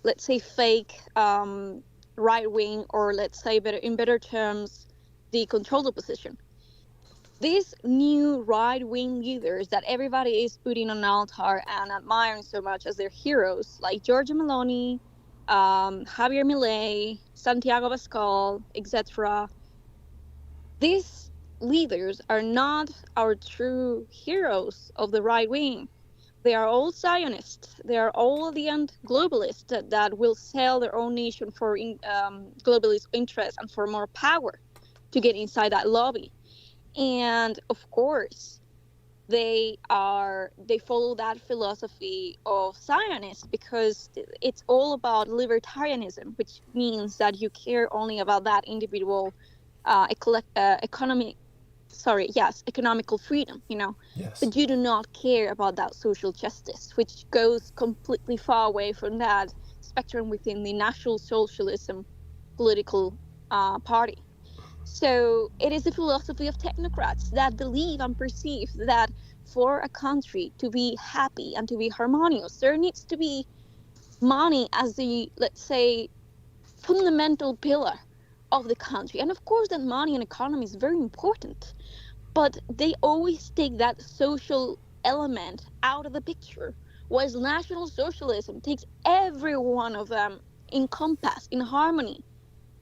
let's say, fake right wing, or let's say, in better terms, the controlled opposition. These new right wing leaders that everybody is putting on an altar and admiring so much as their heroes, like Giorgia Meloni, Javier Milei, Santiago Pascal, etc. These leaders are not our true heroes of the right wing. They are all Zionists. They are all the end globalists that will sell their own nation for globalist interests and for more power to get inside that lobby. And of course, they follow that philosophy of Zionists because it's all about libertarianism, which means that you care only about that individual economical freedom, Yes. but you do not care about that social justice, which goes completely far away from that spectrum within the National Socialism political party. So it is a philosophy of technocrats that believe and perceive that for a country to be happy and to be harmonious, there needs to be money as the, let's say, fundamental pillar of the country. And of course that money and economy is very important, but they always take that social element out of the picture, whereas National Socialism takes every one of them in compass, in harmony,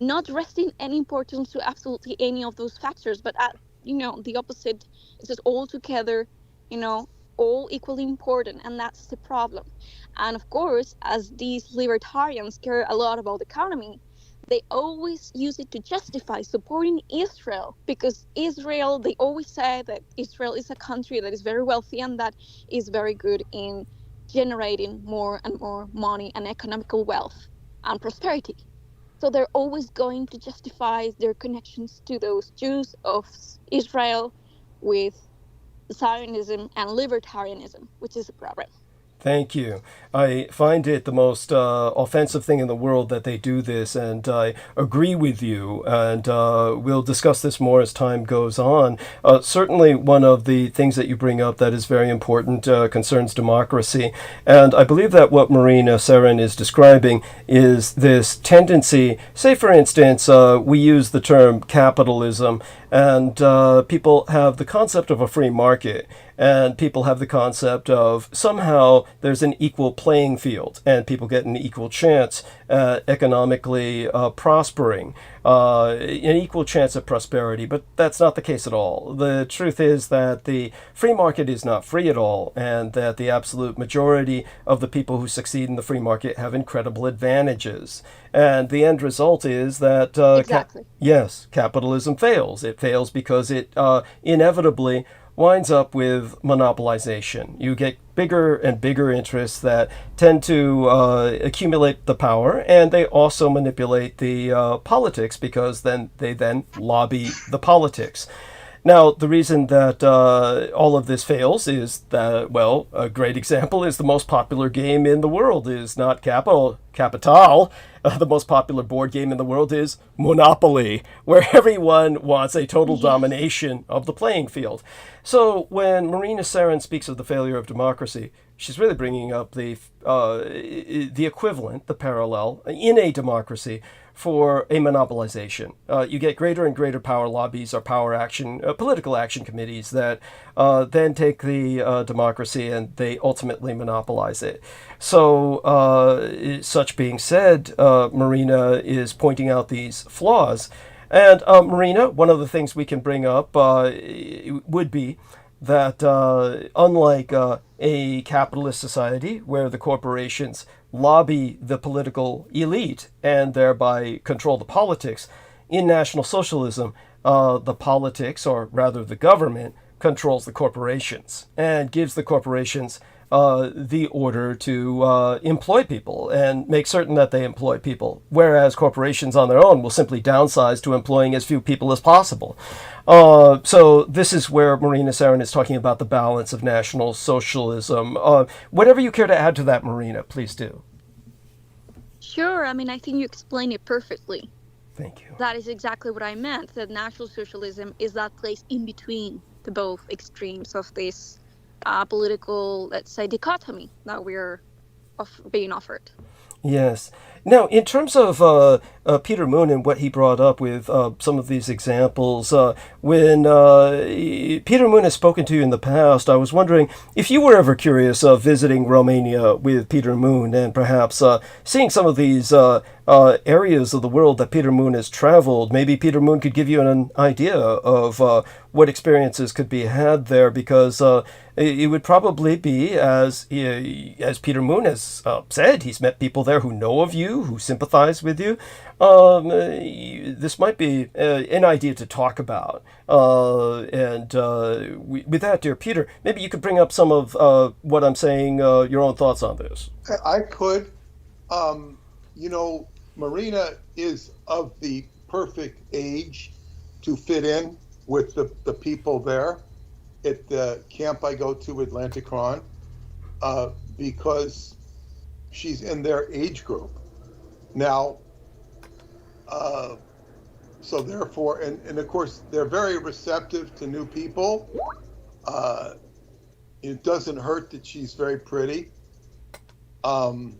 not resting any importance to absolutely any of those factors, but at the opposite. It's just all together, all equally important, and that's the problem. And of course, as these libertarians care a lot about the economy, they always use it to justify supporting Israel, because Israel, they always say that Israel is a country that is very wealthy and that is very good in generating more and more money and economical wealth and prosperity. So they're always going to justify their connections to those Jews of Israel with Zionism and libertarianism, which is a problem. Thank you. I find it the most offensive thing in the world that they do this, and I agree with you. And we'll discuss this more as time goes on. Certainly, one of the things that you bring up that is very important concerns democracy. And I believe that what Marina SEREN is describing is this tendency. Say, for instance, we use the term capitalism, and people have the concept of a free market. And people have the concept of somehow there's an equal playing field and people get an equal chance at economically prospering, an equal chance at prosperity. But that's not the case at all. The truth is that the free market is not free at all, and that the absolute majority of the people who succeed in the free market have incredible advantages. And the end result is that Exactly. yes, capitalism fails. It fails because it inevitably winds up with monopolization. You get bigger and bigger interests that tend to accumulate the power, and they also manipulate the politics because then they lobby the politics. Now, the reason that all of this fails is that, well, a great example is the most popular game in the world is not Capital. The most popular board game in the world is Monopoly, where everyone wants a total domination of the playing field. So when Marina SEREN speaks of the failure of democracy, she's really bringing up the equivalent, the parallel, in a democracy for a monopolization. You get greater and greater power lobbies or power action, political action committees that then take the democracy and they ultimately monopolize it. So, such being said, Marina is pointing out these flaws. And Marina, one of the things we can bring up would be that unlike a capitalist society where the corporations lobby the political elite and thereby control the politics, in National Socialism, the politics, or rather the government, controls the corporations and gives the corporations the order to employ people and make certain that they employ people, whereas corporations on their own will simply downsize to employing as few people as possible. So this is where Marina SEREN is talking about the balance of National Socialism. Whatever you care to add to that, Marina, please do. Sure. I mean, I think you explained it perfectly. Thank you. That is exactly what I meant, that National Socialism is that place in between the both extremes of this political, let's say, dichotomy that we're being offered. Yes. Now, in terms of Peter Moon and what he brought up with some of these examples, when Peter Moon has spoken to you in the past, I was wondering if you were ever curious of visiting Romania with Peter Moon and perhaps seeing some of these areas of the world that Peter Moon has traveled. Maybe Peter Moon could give you an idea of what experiences could be had there, because it would probably be, as Peter Moon has said, he's met people there who know of you, who sympathize with you. This might be an idea to talk about. And with that, dear Peter, maybe you could bring up some of what I'm saying, your own thoughts on this. I could. Marina is of the perfect age to fit in with the people there at the camp I go to, Atlanticron, because she's in their age group. Now, so therefore, and of course, they're very receptive to new people. It doesn't hurt that she's very pretty. And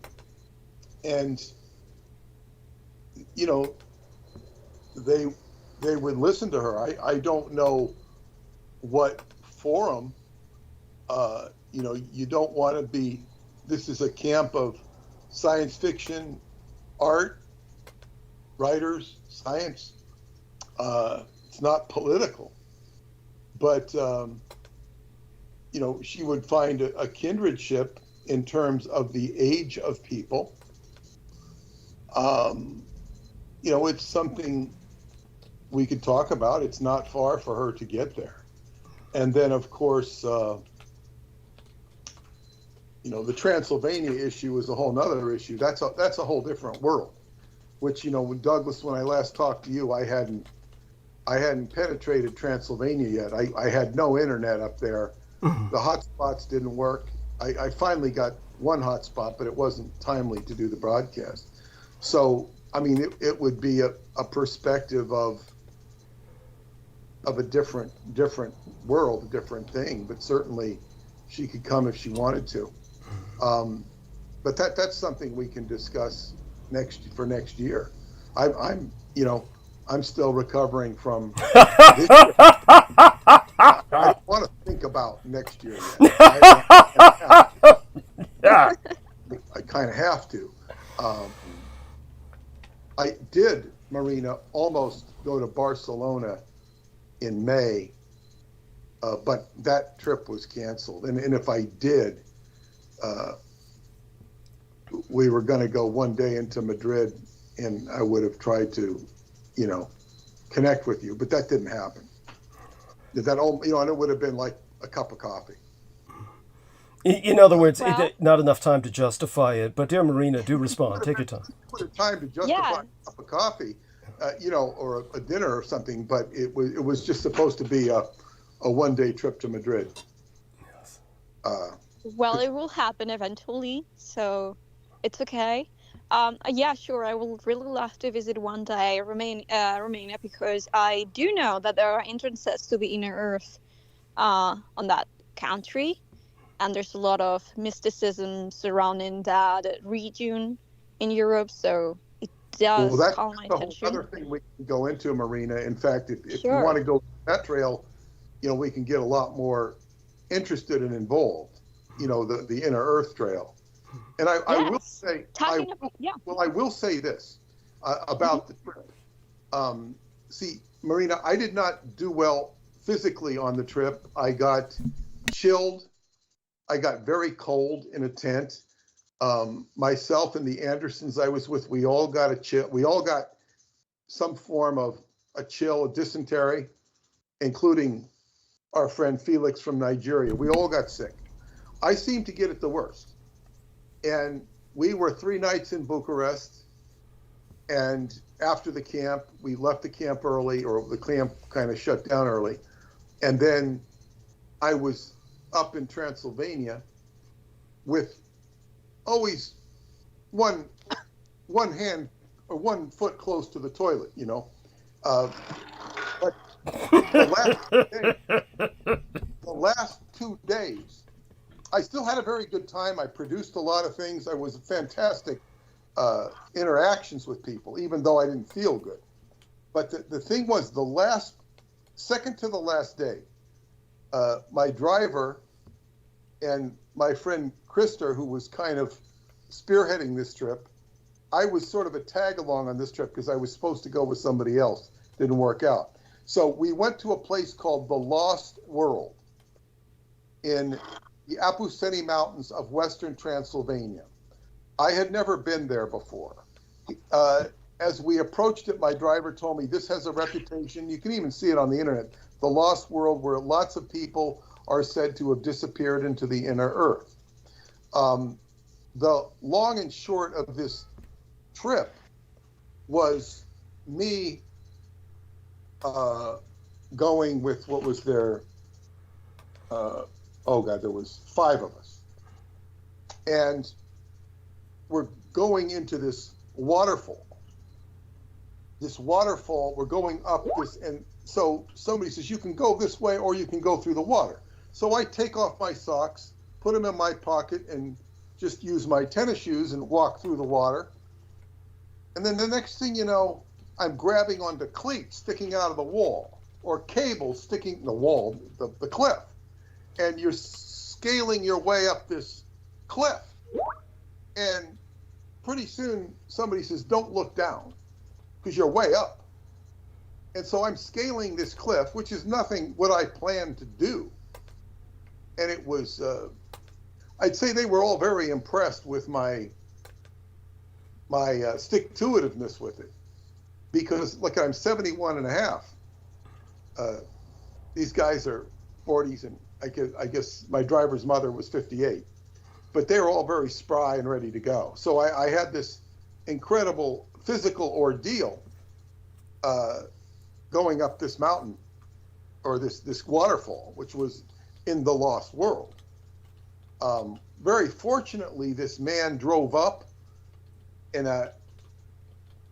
they would listen to her. I don't know what forum. You don't want to be. This is a camp of science fiction, art, writers, science. It's not political, but she would find a kindredship in terms of the age of people. It's something we could talk about. It's not far for her to get there. And then, of course, the Transylvania issue is a whole nother issue. That's a whole different world, which, Douglas, when I last talked to you, I hadn't penetrated Transylvania yet. I had no internet up there. The hotspots didn't work. I finally got one hotspot, but it wasn't timely to do the broadcast. So, I mean, it would be a perspective of a different world, a different thing, but certainly she could come if she wanted to. But that's something we can discuss for next year. I'm still recovering from this year. I don't want to think about next year yet. I kind of have to. I did, Marina, almost go to Barcelona in May, but that trip was canceled. And if I did, we were going to go one day into Madrid, and I would have tried to, connect with you, but that didn't happen. And it would have been like a cup of coffee. In other words, Well, not enough time to justify it. But dear Marina, do respond. Take your time. Would have time to justify a cup of coffee, or a dinner or something, but it was just supposed to be a one-day trip to Madrid. Yes. Well, it will happen eventually, so it's okay. Yeah, sure. I will really love to visit one day Romania, because I do know that there are entrances to the inner earth on that country, and there's a lot of mysticism surrounding that region in Europe. So it does call my attention. Another thing we can go into, Marina. In fact, if you Sure. want to go that trail, we can get a lot more interested and involved. The inner earth trail. And I will say, I will say this about the trip. See, Marina, I did not do well physically on the trip. I got chilled. I got very cold in a tent. Myself and the Andersons I was with, we all got a chill. We all got some form of a chill, a dysentery, including our friend Felix from Nigeria. We all got sick. I seemed to get it the worst. And we were 3 nights in Bucharest. And after the camp, we left the camp early, or the camp kind of shut down early. And then I was up in Transylvania with always one hand or 1 foot close to the toilet, But the last 2 days, I still had a very good time. I produced a lot of things. I was fantastic interactions with people, even though I didn't feel good. But the thing was, second to the last day, my driver and my friend Krister, who was kind of spearheading this trip, I was sort of a tag along on this trip because I was supposed to go with somebody else. Didn't work out. So we went to a place called the Lost World in the Apuseni Mountains of Western Transylvania. I had never been there before. As we approached it, my driver told me this has a reputation. You can even see it on the internet. The Lost World, where lots of people are said to have disappeared into the inner earth. The long and short of this trip was me going with what was there. There was 5 of us. And we're going into this waterfall. We're going up this, and so somebody says, you can go this way or you can go through the water. So I take off my socks, put them in my pocket, and just use my tennis shoes and walk through the water. And then the next thing you know, I'm grabbing onto cleats sticking out of the wall, or cables sticking the wall, the cliff. And you're scaling your way up this cliff. And pretty soon somebody says, don't look down, because you're way up. And so I'm scaling this cliff, which is nothing what I planned to do. And it was, I'd say they were all very impressed with my stick-to-itiveness with it. Because, look, I'm 71 and a half. These guys are 40s, and I guess my driver's mother was 58. But they were all very spry and ready to go. So I had this incredible physical ordeal going up this mountain, or this waterfall, which was in the Lost World. very fortunately, this man drove up in a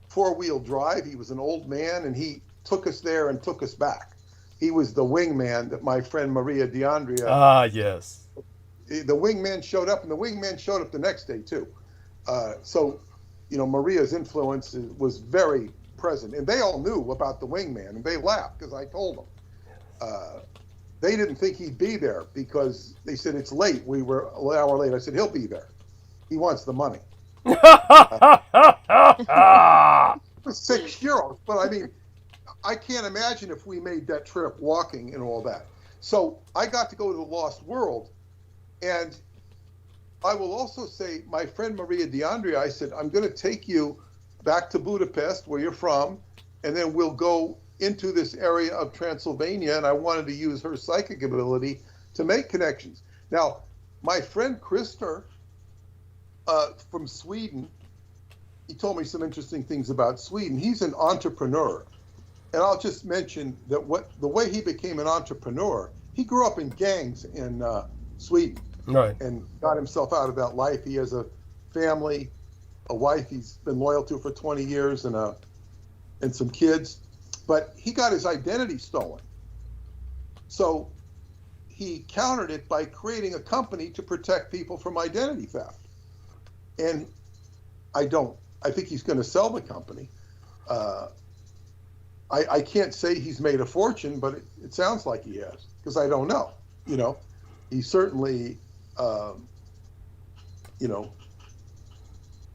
four-wheel drive. He was an old man, and he took us there and took us back. He was the wingman that my friend Maria DeAndrea. Ah, yes. The wingman showed up, and the wingman showed up the next day too. So, Maria's influence was very present, and they all knew about the wingman, and they laughed because I told them. They didn't think he'd be there because they said it's late. We were an hour late. I said he'll be there. He wants the money. €6, but I mean, I can't imagine if we made that trip walking and all that. So I got to go to the Lost World, and I will also say, my friend Maria DeAndrea, I said, I'm going to take you back to Budapest, where you're from, and then we'll go into this area of Transylvania, and I wanted to use her psychic ability to make connections. Now, my friend Christer from Sweden, he told me some interesting things about Sweden. He's an entrepreneur. And I'll just mention that the way he became an entrepreneur, he grew up in gangs in Sweden. Right. And got himself out of that life. He has a family, a wife he's been loyal to for 20 years, and some kids. But he got his identity stolen. So he countered it by creating a company to protect people from identity theft. And I think he's going to sell the company. I can't say he's made a fortune, but it sounds like he has, because I don't know. He certainly,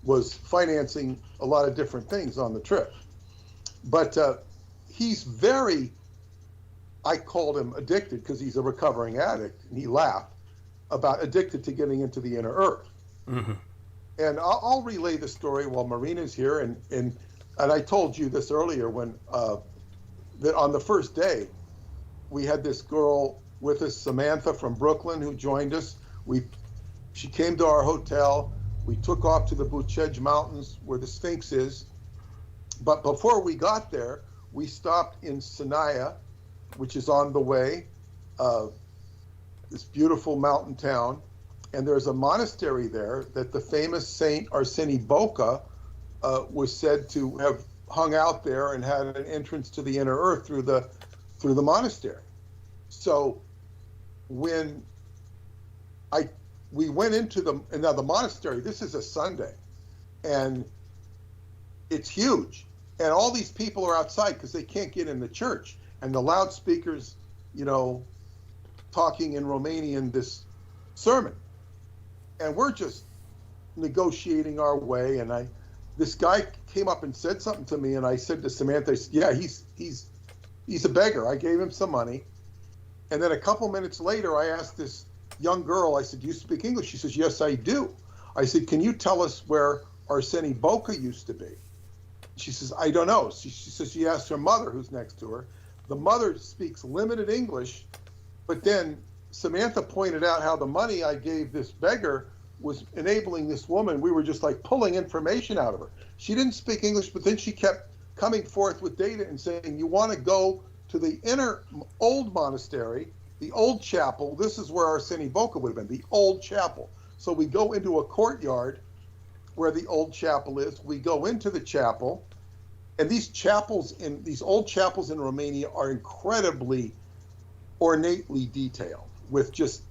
was financing a lot of different things on the trip. But he's I called him addicted because he's a recovering addict, and he laughed about addicted to getting into the inner earth. Mm-hmm. And I'll relay the story while Marina's here. And I told you this earlier when that on the first day, we had this girl with us, Samantha from Brooklyn, who joined us. She came to our hotel. We took off to the Bucej Mountains where the Sphinx is. But before we got there, we stopped in Sinaia, which is on the way, this beautiful mountain town. And there's a monastery there that the famous Saint Arseny Boca was said to have hung out there and had an entrance to the inner earth through the monastery. So when we went into the monastery, this is a Sunday, and it's huge. And all these people are outside because they can't get in the church. And the loudspeakers, talking in Romanian this sermon. And we're just negotiating our way. And this guy came up and said something to me, and I said to Samantha, yeah, he's a beggar. I gave him some money. And then a couple minutes later, I asked this young girl, I said, do you speak English? She says, yes, I do. I said, can you tell us where Arseny Boca used to be? She says, I don't know. She says she asked her mother, who's next to her. The mother speaks limited English, but then Samantha pointed out how the money I gave this beggar was enabling this woman. We were just like pulling information out of her. She didn't speak English, but then she kept coming forth with data and saying, you want to go to the inner old monastery, the old chapel. This is where Arseny Boca would have been, the old chapel. So we go into a courtyard where the old chapel is. We go into the chapel, and these old chapels in Romania are incredibly ornately detailed with just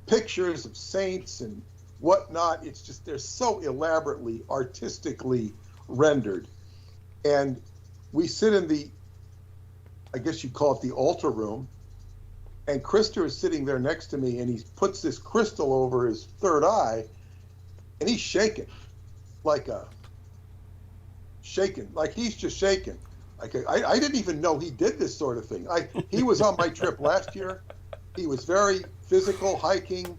pictures of saints and whatnot. It's just, they're so elaborately, artistically rendered. And we sit in I guess you'd call it the altar room, and Christer is sitting there next to me, and he puts this crystal over his third eye, and he's shaking, like he's just shaking. I didn't even know he did this sort of thing. He was on my trip last year. He was very physical, hiking.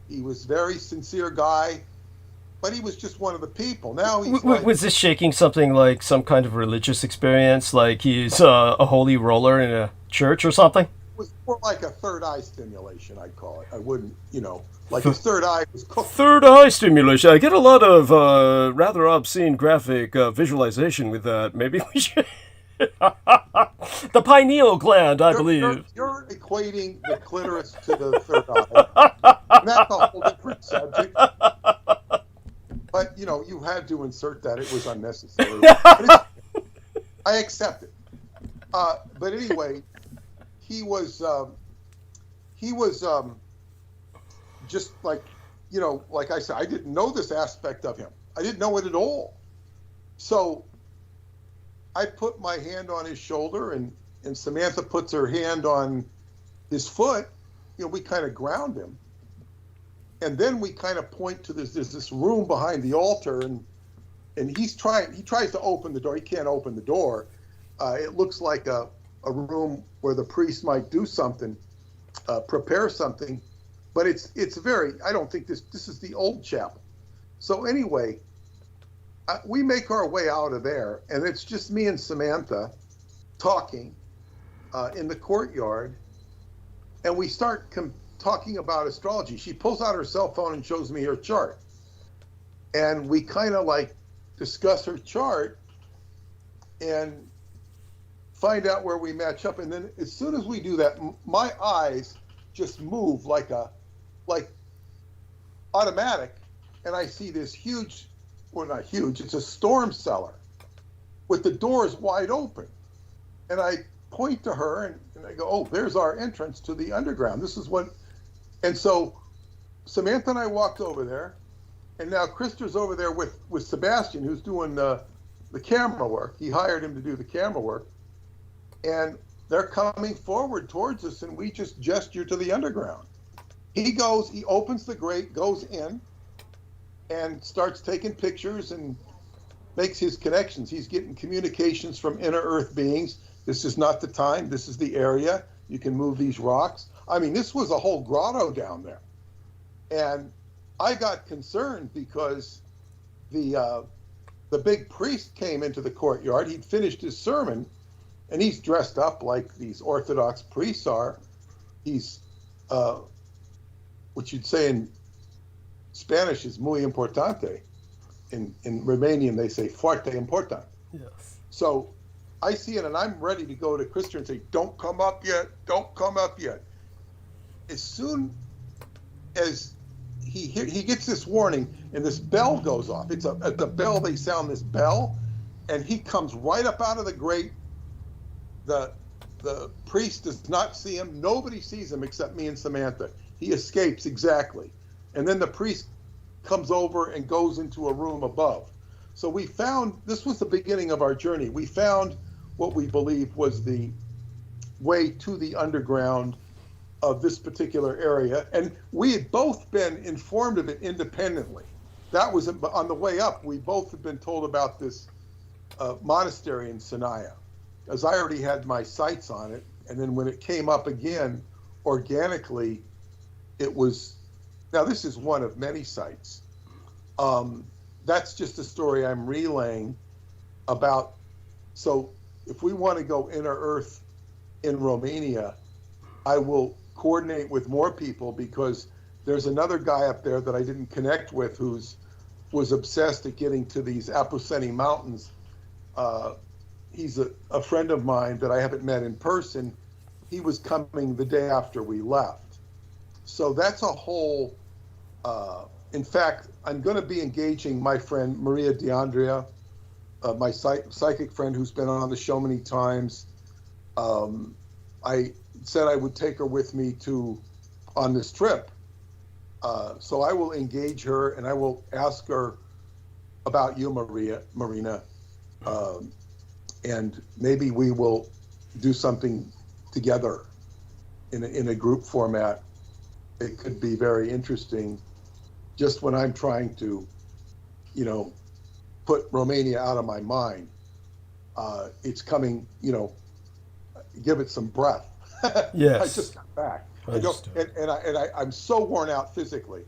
He was very sincere guy, but he was just one of the people. Now he's was this shaking something like some kind of religious experience, like he's a holy roller in a church or something? It was more like a third eye stimulation, I'd call it. I wouldn't, like his third eye was cooked. Third eye stimulation. I get a lot of rather obscene graphic visualization with that. Maybe we should... The pineal gland, I believe. You're equating the clitoris to the third eye. And that's a whole different subject. But, you had to insert that. It was unnecessary. But I accept it. But anyway, he was just like, like I said, I didn't know this aspect of him. I didn't know it at all. So I put my hand on his shoulder, and Samantha puts her hand on his foot. We kind of ground him. And then we kind of point to this room behind the altar, and he tries to open the door. He can't open the door. It looks like a room where the priest might do something, prepare something, but it's very, I don't think this is the old chapel. So anyway, we make our way out of there, and it's just me and Samantha talking in the courtyard, and we start talking about astrology. She pulls out her cell phone and shows me her chart, and we kind of like discuss her chart and find out where we match up. And then as soon as we do that, my eyes just move like automatic, and I see this huge, well, not huge, it's a storm cellar with the doors wide open. And I point to her and I go, oh, there's our entrance to the underground. This is what, and so Samantha and I walked over there, and now Krister's over there with Sebastian, who's doing the camera work. He hired him to do the camera work. And they're coming forward towards us, and we just gesture to the underground. He opens the grate, goes in, and starts taking pictures and makes his connections. He's getting communications from inner earth beings. This is not the time. This is the area. You can move these rocks. I mean, this was a whole grotto down there. And I got concerned because the big priest came into the courtyard. He'd finished his sermon, and he's dressed up like these Orthodox priests are. He's, what you'd say in Spanish is muy importante. In Romanian, they say fuerte important. Yes. So I see it, and I'm ready to go to Krister and say, don't come up yet, don't come up yet. As soon as he gets this warning, and this bell goes off. It's at the bell, they sound this bell, and he comes right up out of the grate. The priest does not see him. Nobody sees him except me and Samantha. He escapes exactly. And then the priest comes over and goes into a room above. So we found, this was the beginning of our journey. We found what we believe was the way to the underground of this particular area. And we had both been informed of it independently. That was on the way up. We both had been told about this monastery in Sanaya, as I already had my sights on it. And then when it came up again, organically, it was, now this is one of many sites. That's just a story I'm relaying about. So if we want to go inner earth in Romania, I will coordinate with more people, because there's another guy up there that I didn't connect with was obsessed at getting to these Apuseni mountains. He's a friend of mine that I haven't met in person. He was coming the day after we left. So that's a whole, in fact, I'm going to be engaging my friend Maria D'Andrea, my psychic friend who's been on the show many times. I said I would take her with me on this trip. So I will engage her, and I will ask her about you, Marina. And maybe we will do something together in a group format. It could be very interesting. Just when I'm trying to, put Romania out of my mind, it's coming, give it some breath. Yes. I just got back. I'm so worn out physically.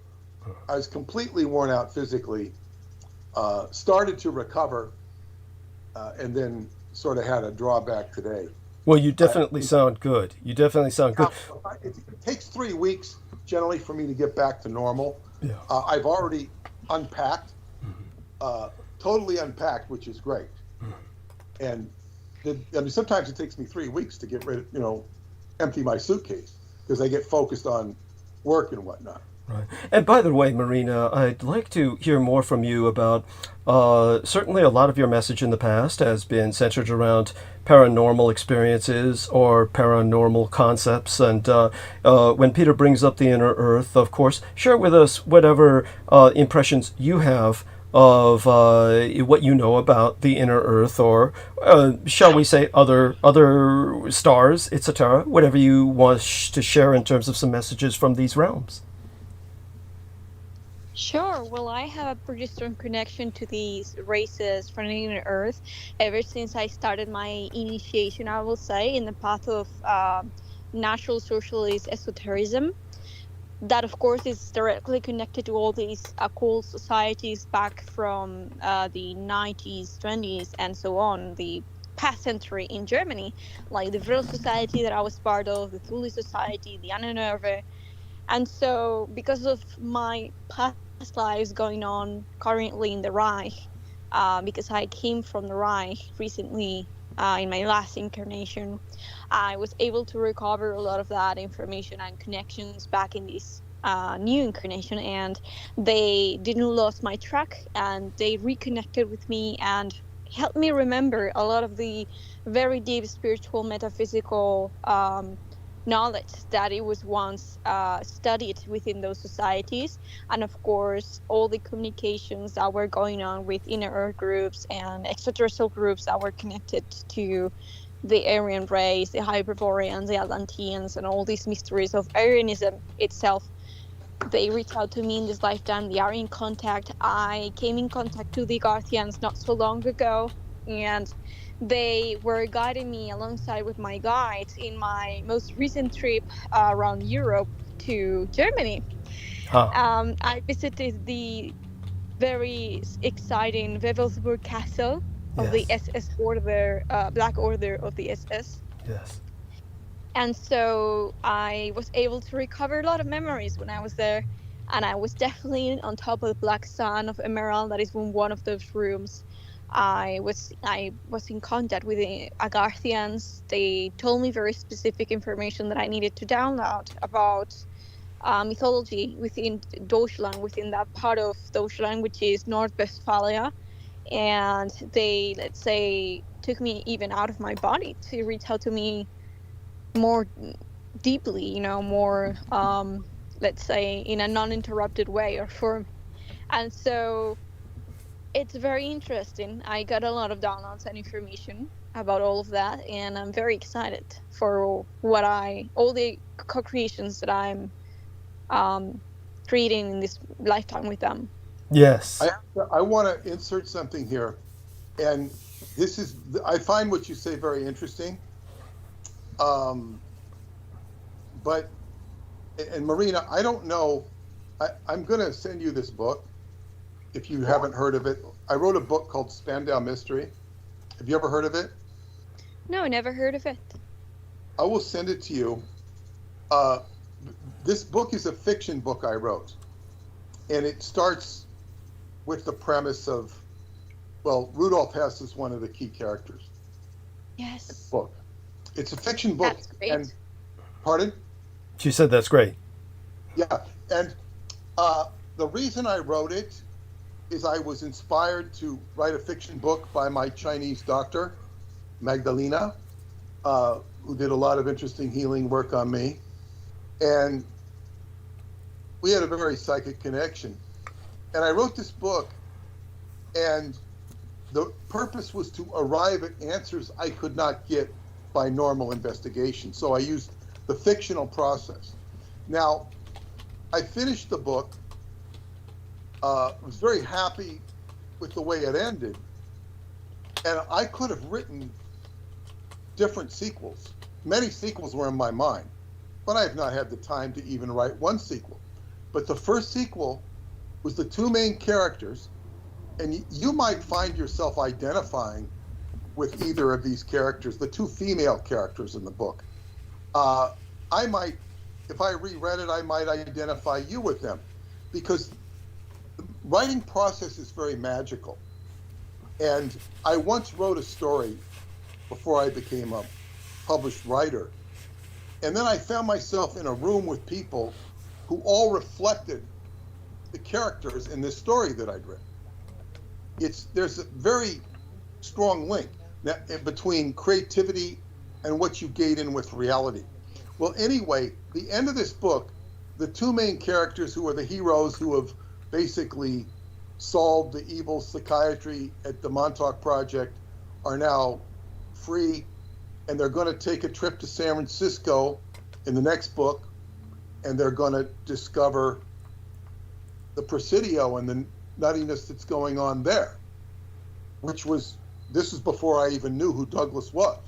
I was completely worn out physically. Started to recover, and then sort of had a drawback today. Well, you definitely sound good. You definitely sound good. It takes 3 weeks generally for me to get back to normal. Yeah. I've already unpacked, totally unpacked, which is great. And sometimes it takes me 3 weeks to get rid of, empty my suitcase because I get focused on work and whatnot. Right. And by the way, Marina, I'd like to hear more from you about certainly a lot of your message in the past has been centered around paranormal experiences or paranormal concepts. And when Peter brings up the inner earth, of course, share with us whatever impressions you have of what you know about the inner earth, or shall we say other stars, etc. Whatever you want to share in terms of some messages from these realms. Sure. Well, I have a pretty strong connection to these races from the inner earth ever since I started my initiation, I will say, in the path of natural socialist esotericism. That, of course, is directly connected to all these occult societies back from the 90s, 20s, and so on, the past century in Germany, like the Vril Society that I was part of, the Thule Society, the Annenerve. And so, because of my past lives going on currently in the Reich, because I came from the Reich recently in my last incarnation, I was able to recover a lot of that information and connections back in this new incarnation, and they didn't lose my track, and they reconnected with me and helped me remember a lot of the very deep spiritual metaphysical knowledge that it was once studied within those societies, and of course all the communications that were going on with inner earth groups and extraterrestrial groups that were connected to the Aryan race, the Hyperboreans, the Atlanteans, and all these mysteries of Aryanism itself. They reached out to me in this lifetime, the Aryan contact. I came in contact to the Garthians not so long ago, and they were guiding me alongside with my guides in my most recent trip around Europe to Germany. Huh. I visited the very exciting Wewelsburg Castle of the Yes. SS Order, Black Order of the SS. Yes. And so I was able to recover a lot of memories when I was there. And I was definitely on top of the Black Sun of Emerald, that is in one of those rooms. I was in contact with the Agarthians. They told me very specific information that I needed to download about mythology within Deutschland, within that part of Deutschland, which is North Westphalia. And they, let's say, took me even out of my body to reach out to me more deeply, more, let's say, in a non-interrupted way or form. And so it's very interesting. I got a lot of downloads and information about all of that, and I'm very excited for all the co-creations that I'm creating in this lifetime with them. Yes. I want to insert something here, and I find what you say very interesting. But Marina, I don't know. I'm going to send you this book if you haven't heard of it. I wrote a book called Spandau Mystery. Have you ever heard of it? No, never heard of it. I will send it to you. This book is a fiction book I wrote, and it starts with the premise of, well, Rudolf Hess is one of the key characters. Yes. Book. It's a fiction book. That's great. And, pardon? She said that's great. Yeah, and the reason I wrote it is I was inspired to write a fiction book by my Chinese doctor, Magdalena, who did a lot of interesting healing work on me. And we had a very psychic connection. And I wrote this book, and the purpose was to arrive at answers I could not get by normal investigation. So I used the fictional process. Now, I finished the book, was very happy with the way it ended, and I could have written different sequels. Many sequels were in my mind, but I have not had the time to even write one sequel. But the first sequel was the two main characters, and you might find yourself identifying with either of these characters, the two female characters in the book. I might, if I reread it, I might identify you with them, because the writing process is very magical. And I once wrote a story before I became a published writer, And then I found myself in a room with people who all reflected the characters in this story that I'd written. There's a very strong link between creativity and what you gate in with reality. Well, anyway, the end of this book, the two main characters who are the heroes who have basically solved the evil psychiatry at the Montauk Project are now free, and they're going to take a trip to San Francisco in the next book, and they're going to discover the Presidio and the nuttiness that's going on there, this is before I even knew who Douglas was.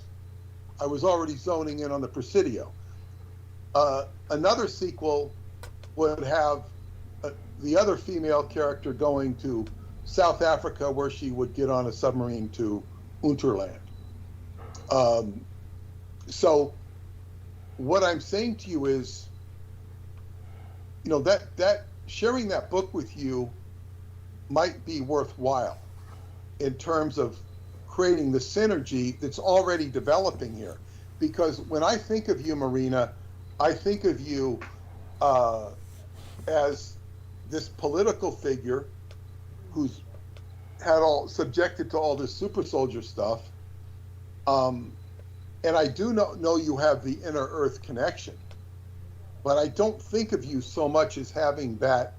I was already zoning in on the Presidio. Another sequel would have the other female character going to South Africa, where she would get on a submarine to Unterland. So what I'm saying to you is, that sharing that book with you might be worthwhile in terms of creating the synergy that's already developing here. Because when I think of you, Marina, I think of you as this political figure who's subjected to all this super soldier stuff. And I do know you have the inner earth connection, but I don't think of you so much as having that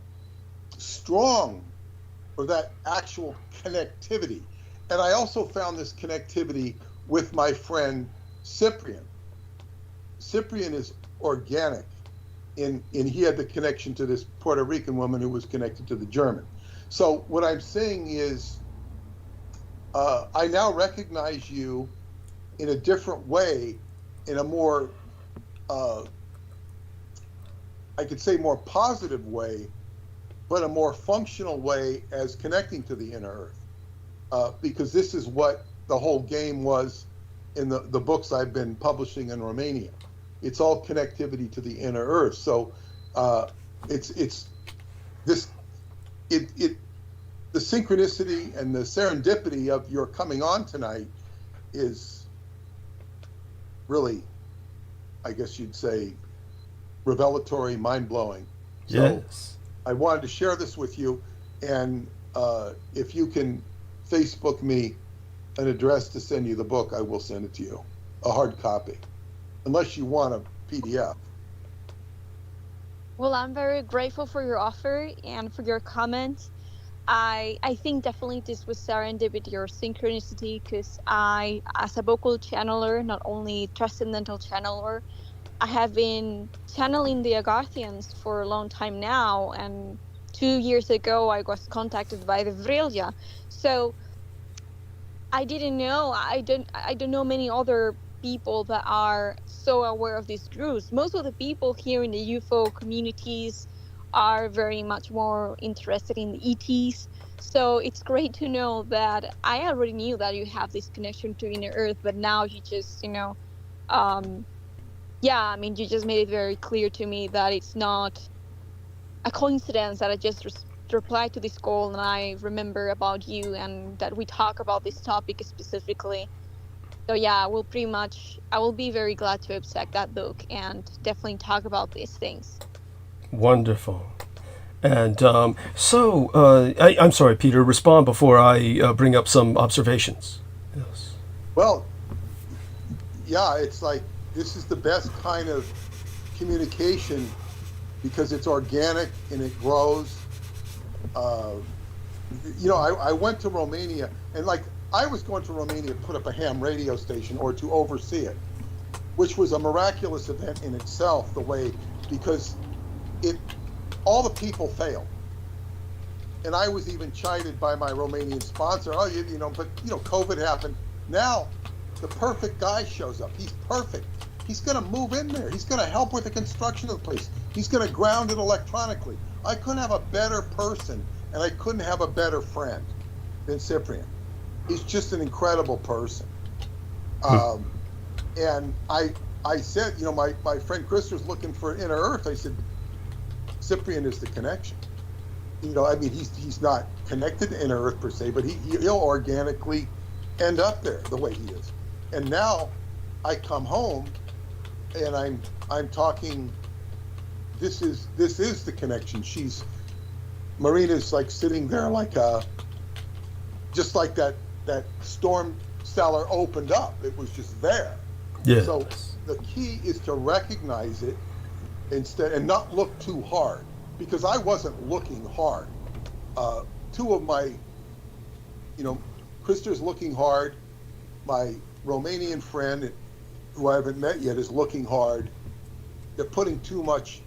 strong or that actual connectivity. And I also found this connectivity with my friend Cyprian. Cyprian is organic in he had the connection to this Puerto Rican woman who was connected to the German. So what I'm saying is, I now recognize you in a different way, in a more, I could say more positive way, but a more functional way as connecting to the inner earth. Because this is what the whole game was in the books I've been publishing in Romania. It's all connectivity to the inner earth. So the synchronicity and the serendipity of your coming on tonight is really, I guess you'd say, revelatory, mind-blowing. Yes. So I wanted to share this with you, and if you can Facebook me an address to send you the book, I will send it to you, a hard copy, unless you want a PDF. Well, I'm very grateful for your offer and for your comments. I think definitely this was serendipity or synchronicity, because I, as a vocal channeler, not only transcendental channeler, I have been channeling the Agarthians for a long time now, and 2 years ago I was contacted by the Vrelja. So I didn't know, I don't know many other people that are so aware of these groups. Most of the people here in the UFO communities are very much more interested in the ETs. So it's great to know that I already knew that you have this connection to inner earth, but now you just, you just made it very clear to me that it's not a coincidence that I just replied to this call and I remember about you and that we talk about this topic specifically. So yeah, I will be very glad to accept that book and definitely talk about these things. Wonderful. And I'm sorry, Peter, respond before I bring up some observations. Yes. Well, yeah, it's like, this is the best kind of communication because it's organic and it grows. I went to Romania, and I was going to Romania to put up a ham radio station or to oversee it, which was a miraculous event in itself, because all the people failed. And I was even chided by my Romanian sponsor, but COVID happened. Now the perfect guy shows up. He's perfect. He's going to move in there. He's going to help with the construction of the place. He's going to ground it electronically. I couldn't have a better person, and I couldn't have a better friend than Cyprian. He's just an incredible person. And I said, my friend Chris was looking for inner earth. I said, Cyprian is the connection. He's not connected to inner earth per se, but he'll organically end up there the way he is. And now I come home and I'm talking. This is the connection. Marina's like sitting there like just like that storm cellar opened up. It was just there. Yes. So the key is to recognize it instead and not look too hard, because I wasn't looking hard. Two of my, Krista's looking hard. My Romanian friend, who I haven't met yet, is looking hard. They're putting too much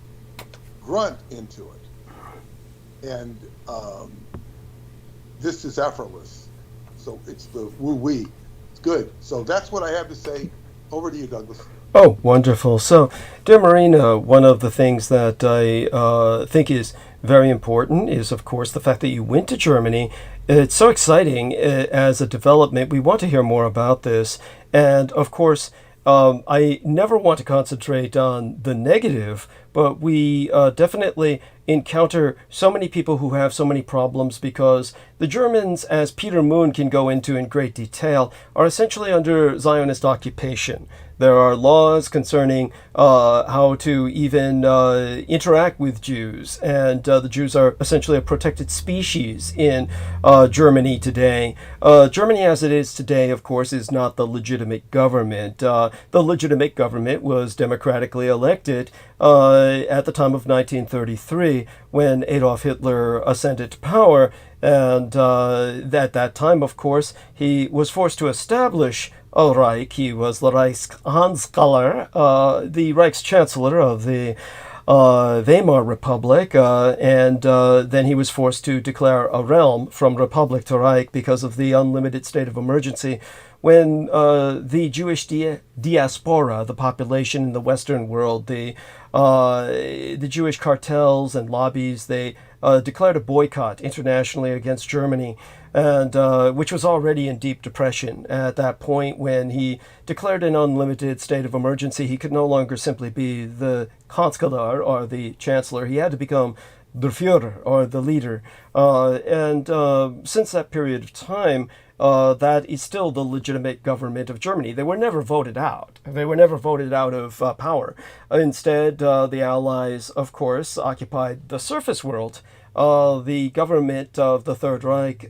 grunt into it. And this is effortless. So it's the woo-wee. It's good. So that's what I have to say. Over to you, Douglas. Oh, wonderful. So, dear Marina, one of the things that I think is very important is, of course, the fact that you went to Germany. It's so exciting as a development. We want to hear more about this. And, of course, I never want to concentrate on the negative, but we definitely encounter so many people who have so many problems because the Germans, as Peter Moon can go into in great detail, are essentially under Zionist occupation. There are laws concerning how to even interact with Jews, and the Jews are essentially a protected species in Germany today. Germany as it is today, of course, is not the legitimate government. The legitimate government was democratically elected at the time of 1933 when Adolf Hitler ascended to power, and at that time, of course, he was forced to establish a Reich. He was the Reichskanzler, the Reichschancellor of the Weimar Republic, and then he was forced to declare a realm from Republic to Reich because of the unlimited state of emergency when the Jewish diaspora, the population in the Western world, the Jewish cartels and lobbies, they declared a boycott internationally against Germany, and which was already in deep depression at that point. When he declared an unlimited state of emergency, he could no longer simply be the Kanzler or the Chancellor. He had to become the Führer or the leader. And since that period of time, that is still the legitimate government of Germany. They were never voted out. They were never voted out of power. Instead, the Allies, of course, occupied the surface world. The government of the Third Reich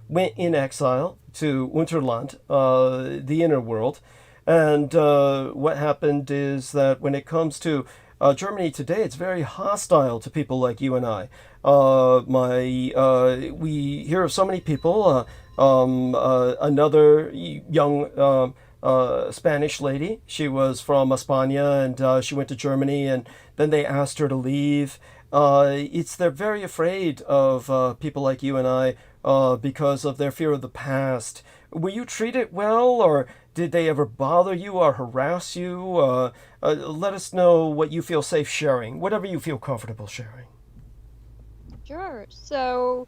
went in exile to Unterland, the inner world. And what happened is that when it comes to Germany today, it's very hostile to people like you and I. We hear of so many people. Another young Spanish lady. She was from España, and she went to Germany, and then they asked her to leave. They're very afraid of people like you and I because of their fear of the past. Were you treated well, or did they ever bother you or harass you? Let us know what you feel safe sharing, whatever you feel comfortable sharing. Sure. So,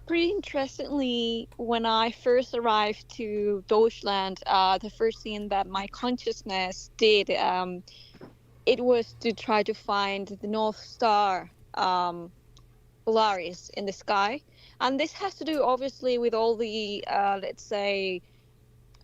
pretty interestingly, when I first arrived to Deutschland, the first thing that my consciousness did, it was to try to find the North Star, Polaris in the sky. And this has to do, obviously, with all the, let's say,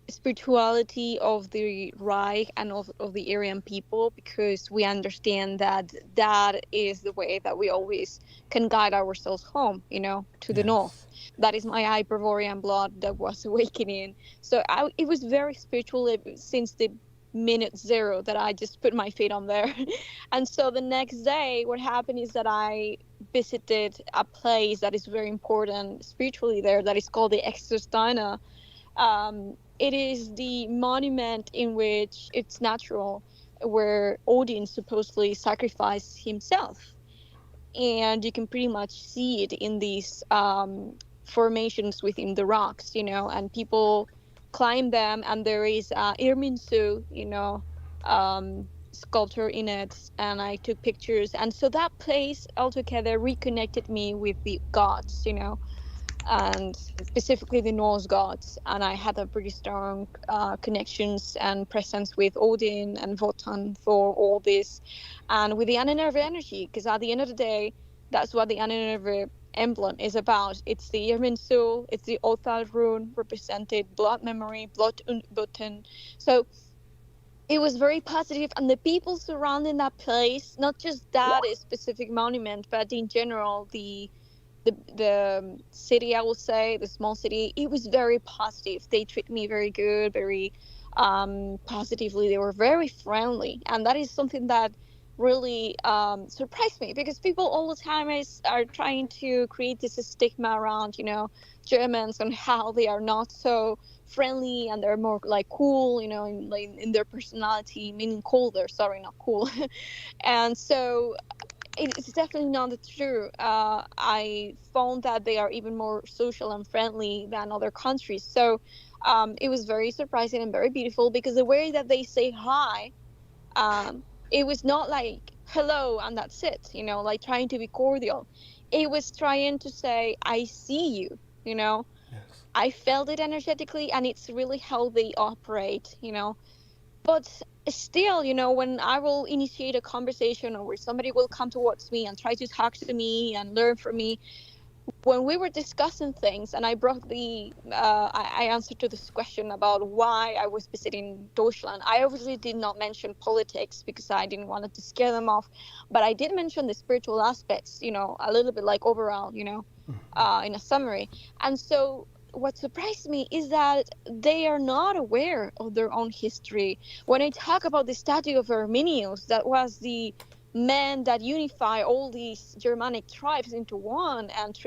spirituality of the Reich and of the Aryan people, because we understand that that is the way that we always can guide ourselves home, to the north. That is my Hyperborean blood that was awakening. So it was very spiritual since the minute zero that I just put my feet on there. And so the next day, what happened is that I visited a place that is very important spiritually there, that is called the Extersteiner. It is the monument in which it's natural, where Odin supposedly sacrificed himself. And you can pretty much see it in these formations within the rocks, and people climb them, and there is Irminsul, sculpture in it, and I took pictures. And so that place altogether reconnected me with the gods, and specifically the Norse gods, and I had a pretty strong connections and presence with Odin and Wotan, Thor, all this, and with the Annenerve energy, because at the end of the day, that's what the Annenerve emblem is about. It's the Irminsul, it's the Othal rune, represented blood memory, blood Unbuten. So it was very positive, and the people surrounding that place, not just that specific monument, but in general, the city, I will say, the small city, it was very positive. They treat me very good, very positively. They were very friendly, and that is something that really surprised me, because people all the time are trying to create this stigma around, Germans, and how they are not so friendly, and they're more like cool, in their personality, meaning colder, sorry, not cool. And so it's definitely not true. I found that they are even more social and friendly than other countries. So it was very surprising and very beautiful, because the way that they say hi, um, it was not like hello and that's it, like trying to be cordial. It was trying to say, I see you, you know. Yes. I felt it energetically, and it's really how they operate, but still, when I will initiate a conversation, or where somebody will come towards me and try to talk to me and learn from me, when we were discussing things, and I brought I answered to this question about why I was visiting Deutschland. I obviously did not mention politics, because I didn't want to scare them off, but I did mention the spiritual aspects, a little bit, like overall, in a summary. And so what surprised me is that they are not aware of their own history. When I talk about the statue of Arminius, that was the man that unified all these Germanic tribes into one, and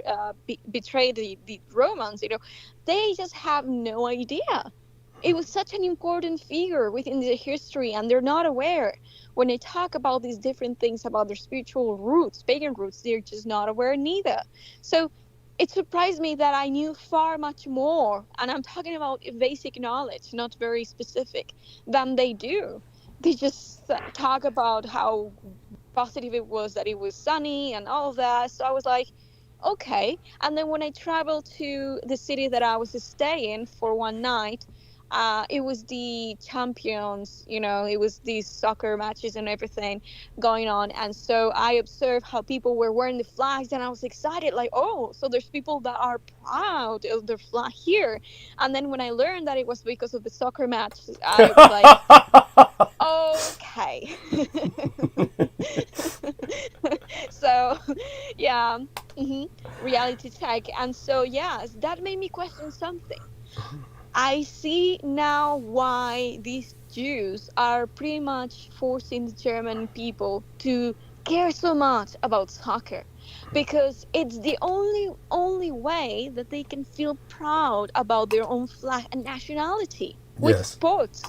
betrayed the Romans, they just have no idea. It was such an important figure within the history, and they're not aware. When they talk about these different things about their spiritual roots, pagan roots, they're just not aware neither. So it surprised me that I knew far much more, and I'm talking about basic knowledge, not very specific, than they do. They just talk about how positive it was, that it was sunny and all of that. So I was like, okay. And then when I traveled to the city that I was staying for one night, it was the champions, it was these soccer matches and everything going on. And so I observed how people were wearing the flags, and I was excited, like, oh, so there's people that are proud of their flag here. And then when I learned that it was because of the soccer match, I was like, okay. So yeah, hmm reality check. And so yes, that made me question something. I see now why these Jews are pretty much forcing the German people to care so much about soccer, because it's the only way that they can feel proud about their own flag and nationality with Yes. sports.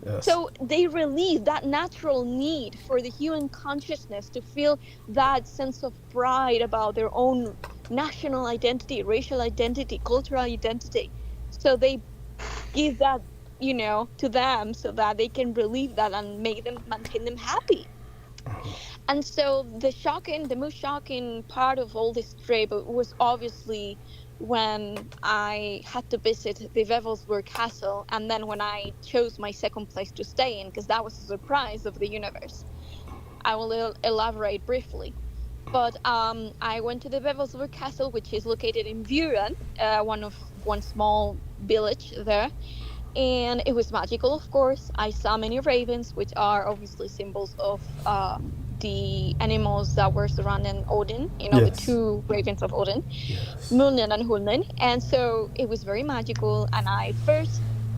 Yes. So they relieve that natural need for the human consciousness to feel that sense of pride about their own national identity, racial identity, cultural identity. So they give that, to them, so that they can relieve that and maintain them happy. And so the most shocking part of all this trip was obviously when I had to visit the Wewelsburg Castle, and then when I chose my second place to stay in, because that was a surprise of the universe. I will elaborate briefly. But I went to the Wewelsburg Castle, which is located in Buren, one small village there, and it was magical, of course. I saw many ravens, which are obviously symbols of the animals that were surrounding Odin, the Yes. two ravens of Odin, Yes. Mulnen and Hulnen. And so it was very magical. And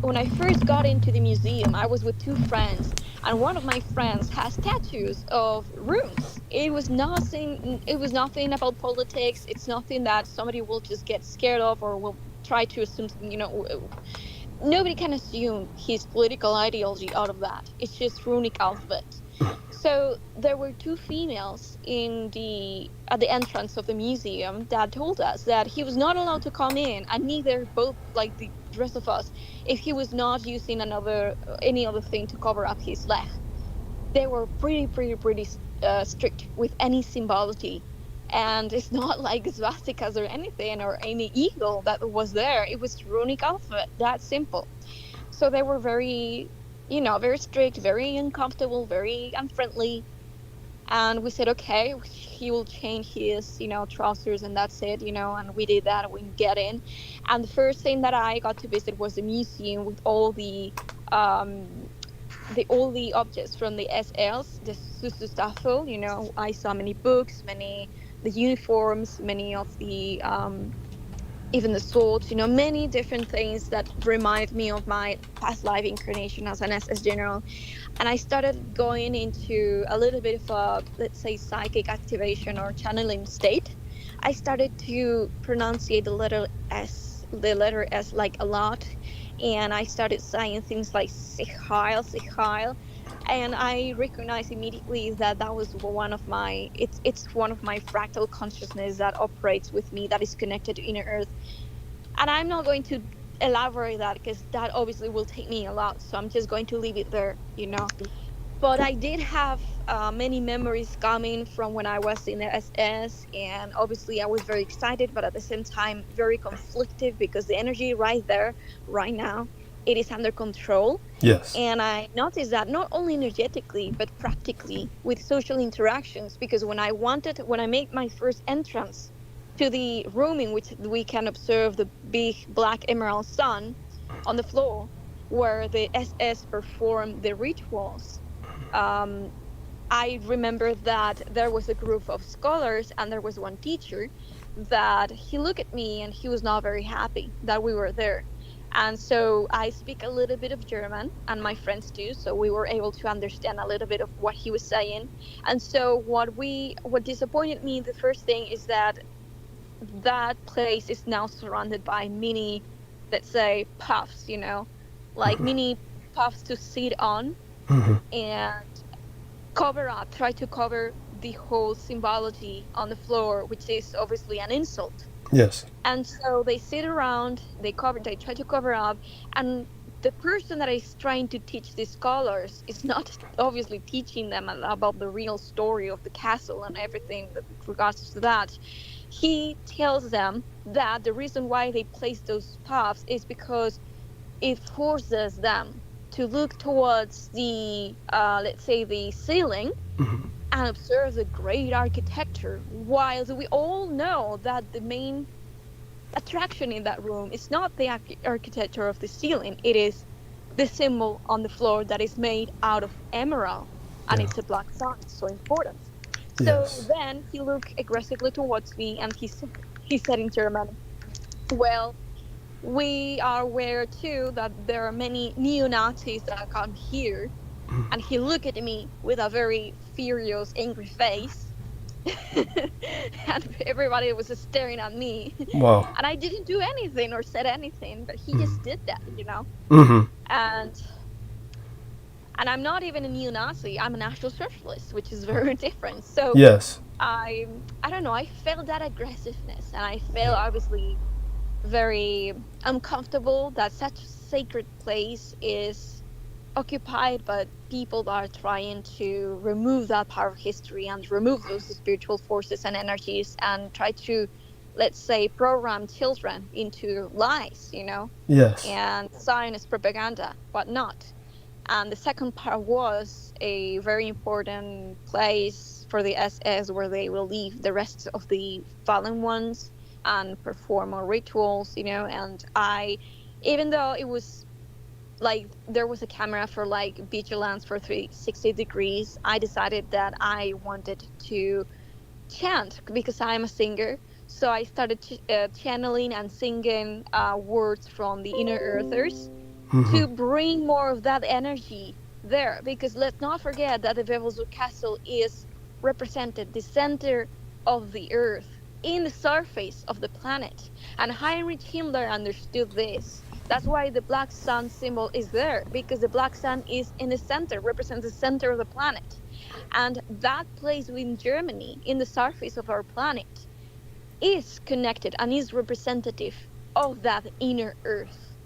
when I first got into the museum, I was with two friends, and one of my friends has tattoos of runes. It was nothing about politics. It's nothing that somebody will just get scared of, or will try to assume, nobody can assume his political ideology out of that. It's just runic alphabet. So there were two females at the entrance of the museum that told us that he was not allowed to come in, and neither both, like the rest of us, if he was not using any other thing to cover up his leg. They were pretty strict with any symbology. And it's not like swastikas or anything, or any eagle that was there. It was runic alphabet, that simple. So they were very, very strict, very uncomfortable, very unfriendly. And we said, okay, he will change his, trousers, and that's it, and we did that. We get in. And the first thing that I got to visit was a museum with all the um, all the objects from the SLs, the Sustaffel, I saw many books, the uniforms, many of the even the swords, many different things that remind me of my past life incarnation as an SS general. And I started going into a little bit of a, let's say, psychic activation or channeling state. I started to pronunciate the letter S like a lot, and I started saying things like Sichheil, Sichheil, and I recognized immediately that that was one of my it's one of my fractal consciousness that operates with me, that is connected to inner earth. And I'm not going to elaborate that because that obviously will take me a lot, so I'm just going to leave it there. But I did have many memories coming from when I was in the SS, and obviously I was very excited, but at the same time very conflicted, because the energy right there, right now, it is under control. Yes. And I noticed that not only energetically, but practically with social interactions, because when I made my first entrance to the room in which we can observe the big black emerald sun on the floor, where the SS perform the rituals, um, I remember that there was a group of scholars and there was one teacher that he looked at me and he was not very happy that we were there. And so I speak a little bit of German, and my friends do, so we were able to understand a little bit of what he was saying. And so what disappointed me, the first thing, is that place is now surrounded by mini, let's say, puffs, like mini puffs to sit on, and try to cover the whole symbology on the floor, which is obviously an insult. Yes. And so they sit around, they try to cover up, and the person that is trying to teach the scholars is not obviously teaching them about the real story of the castle and everything with regards to that. He tells them that the reason why they place those puffs is because it forces them to look towards the, let's say, the ceiling and observe the great architecture, while we all know that the main attraction in that room is not the architecture of the ceiling, it is the symbol on the floor that is made out of emerald, and it's a black sun. It's so important. So then he looked aggressively towards me, and he said in German, well, we are aware too that there are many neo-Nazis that come here. And he looked at me with a very furious, angry face. And everybody was staring at me. Wow. And I didn't do anything or said anything, but he just did that, And I'm not even a neo-Nazi. I'm a National Socialist, which is very different. So yes. I don't know. I felt that aggressiveness, and I felt obviously very uncomfortable that such a sacred place is occupied by people that are trying to remove that part of history and remove those spiritual forces and energies and try to, let's say, program children into lies, Yes. and Zionist propaganda, whatnot. And the second part was a very important place for the SS where they will leave the rest of the fallen ones and perform more rituals, and even though it was like there was a camera for like vigilance for 360 degrees, I decided that I wanted to chant because I'm a singer. So I started channeling and singing words from the inner earthers to bring more of that energy there, because let's not forget that the Wewelsburg Castle is represented the center of the earth in the surface of the planet, and Heinrich Himmler understood this. That's why the black sun symbol is there, because the black sun is in the center, represents the center of the planet. And that place within Germany, in the surface of our planet, is connected and is representative of that inner earth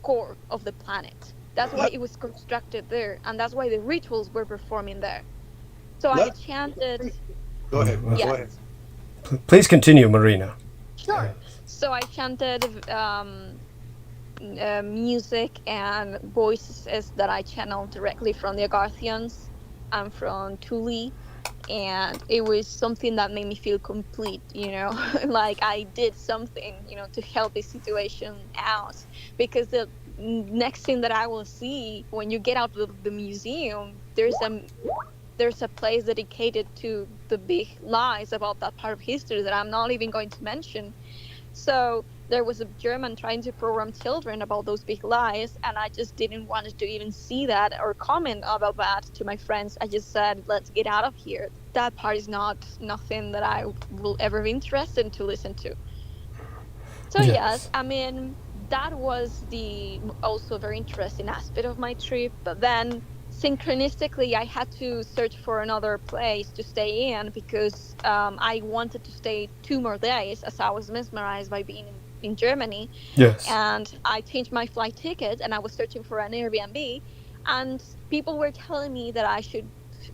core of the planet. That's why it was constructed there, and that's why the rituals were performing there. So I chanted. Go ahead. Yes. Go ahead. Please continue, Marina. Sure. So I chanted music and voices that I channeled directly from the Agarthians and from Thule, and it was something that made me feel complete, like I did something, to help the situation out, because next thing that I will see when you get out of the museum, there's a place dedicated to the big lies about that part of history that I'm not even going to mention. So there was a German trying to program children about those big lies, and I just didn't want to even see that or comment about that to my friends. I just said, let's get out of here. That part is nothing that I will ever be interested to listen to. So yes, I mean, that was the also very interesting aspect of my trip. But then synchronistically, I had to search for another place to stay in because I wanted to stay 2 more days as I was mesmerized by being in Germany. Yes. And I changed my flight ticket and I was searching for an Airbnb. And people were telling me that I should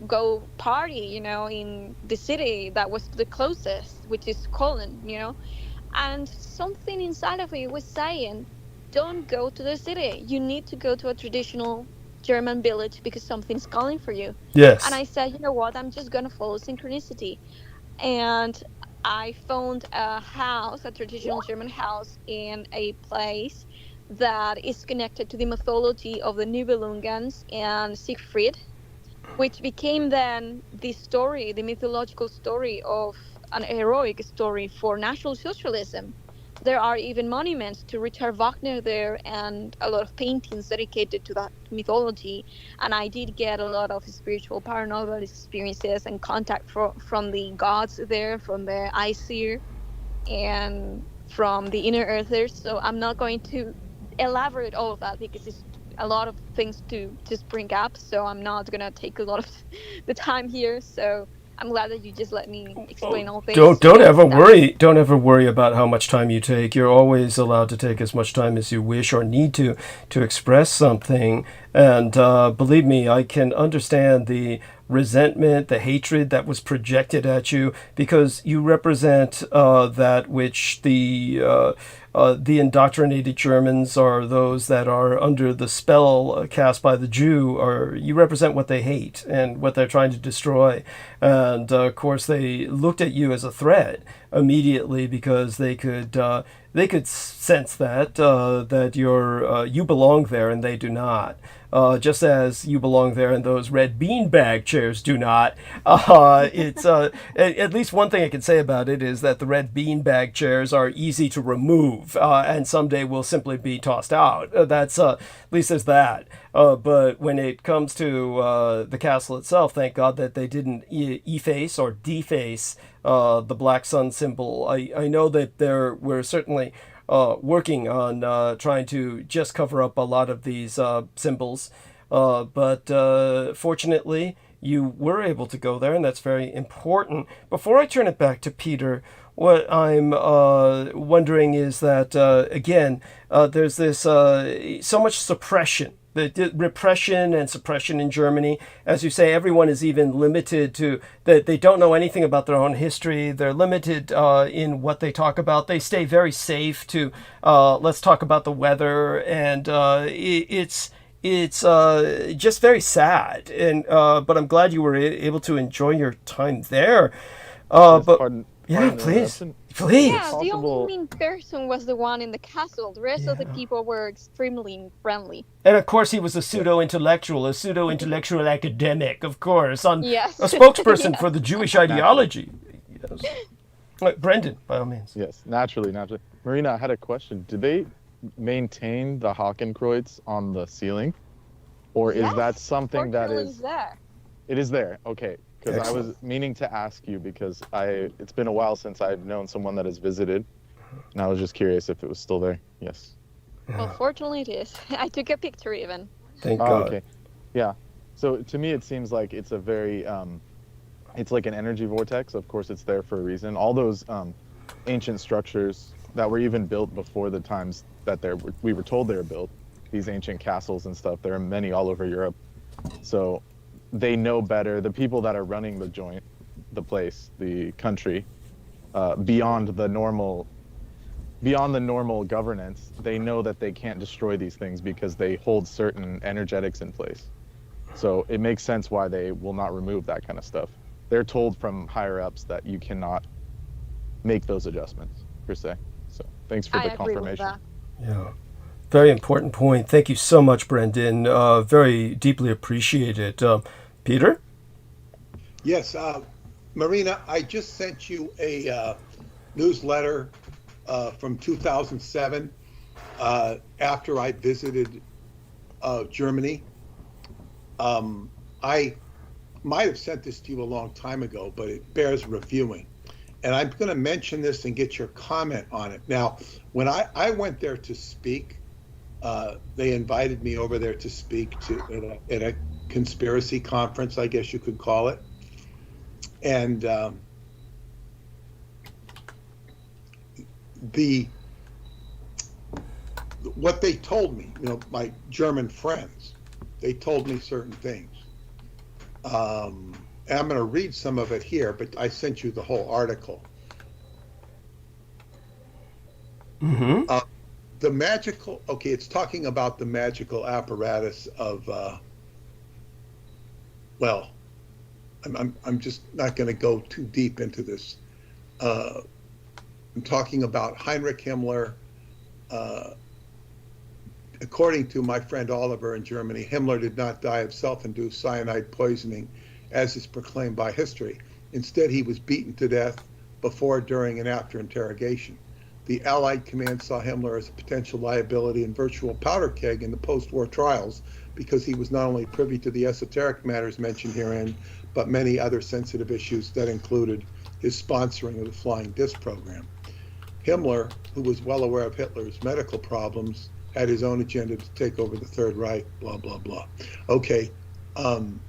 go party, in the city that was the closest, which is Cologne. And something inside of me was saying, don't go to the city. You need to go to a traditional German village because something's calling for you. Yes. And I said, you know what? I'm just going to follow synchronicity. And I found a traditional German house in a place that is connected to the mythology of the Nibelungans and Siegfried, which became then the mythological story of an heroic story for National Socialism. There are even monuments to Richard Wagner there and a lot of paintings dedicated to that mythology. And I did get a lot of spiritual paranormal experiences and contact from the gods there, from the Aesir and from the Inner Earthers. So I'm not going to elaborate all of that because it's a lot of things to just bring up, so I'm not gonna take a lot of the time here. So I'm glad that you just let me explain all this. Don't ever worry. Don't ever worry about how much time you take. You're always allowed to take as much time as you wish or need to express something. And believe me, I can understand the resentment, the hatred that was projected at you because you represent that which the indoctrinated Germans are those that are under the spell cast by the Jew, or you represent what they hate and what they're trying to destroy. And of course, they looked at you as a threat immediately because they could sense that you belong there and they do not. Just as you belong there and those red beanbag chairs do not. It's at least one thing I can say about it is that the red beanbag chairs are easy to remove and someday will simply be tossed out. That's at least there's that. But when it comes to the castle itself, thank God that they didn't efface or deface the black sun symbol. I know that we're certainly working on trying to just cover up a lot of these symbols. But fortunately, you were able to go there, and that's very important. Before I turn it back to Peter, what I'm wondering is that, again, there's this so much suppression. The repression and suppression in Germany, as you say, everyone is even limited to that. They don't know anything about their own history. They're limited in what they talk about. They stay very safe to let's talk about the weather, and it's just very sad. And but I'm glad you were able to enjoy your time there. Pardon please. Please. Yeah, the only mean person was the one in the castle. The rest of the people were extremely friendly. And of course, he was a pseudo-intellectual academic, of course, a spokesperson for the Jewish ideology. Yes. Brendan, by all means. Yes, naturally. Marina, I had a question. Do they maintain the Hakenkreuz on the ceiling? Or is that something that is... there. It is there, okay. Because I was meaning to ask you because it's been a while since I've known someone that has visited, and I was just curious if it was still there. Yes. Well, fortunately it is. I took a picture even. Thank God. Okay. Yeah. So to me it seems like it's a very, it's like an energy vortex. Of course it's there for a reason. All those ancient structures that were even built before the times that we were told they were built, these ancient castles and stuff, there are many all over Europe. So they know better, the people that are running the place, the country, beyond the normal governance, they know that they can't destroy these things because they hold certain energetics in place. So it makes sense why they will not remove that kind of stuff. They're told from higher ups that you cannot make those adjustments, per se. So thanks for the confirmation. Agree with that. Yeah. Very important point. Thank you so much, Brendan. Very deeply appreciated. Peter? Yes, Marina, I just sent you a newsletter from 2007 after I visited Germany. I might have sent this to you a long time ago, but it bears reviewing. And I'm going to mention this and get your comment on it. Now, when I went there to speak, they invited me over there to speak at a conspiracy conference, I guess you could call it. And what they told me, my German friends, they told me certain things. And I'm going to read some of it here, but I sent you the whole article. Mm-hmm. It's talking about the magical apparatus of, I'm just not going to go too deep into this. I'm talking about Heinrich Himmler. According to my friend Oliver in Germany, Himmler did not die of self-induced cyanide poisoning, as is proclaimed by history. Instead, he was beaten to death before, during, and after interrogation. The Allied command saw Himmler as a potential liability and virtual powder keg in the post-war trials because he was not only privy to the esoteric matters mentioned herein, but many other sensitive issues that included his sponsoring of the flying disc program. Himmler, who was well aware of Hitler's medical problems, had his own agenda to take over the Third Reich, blah, blah, blah. Okay, I'm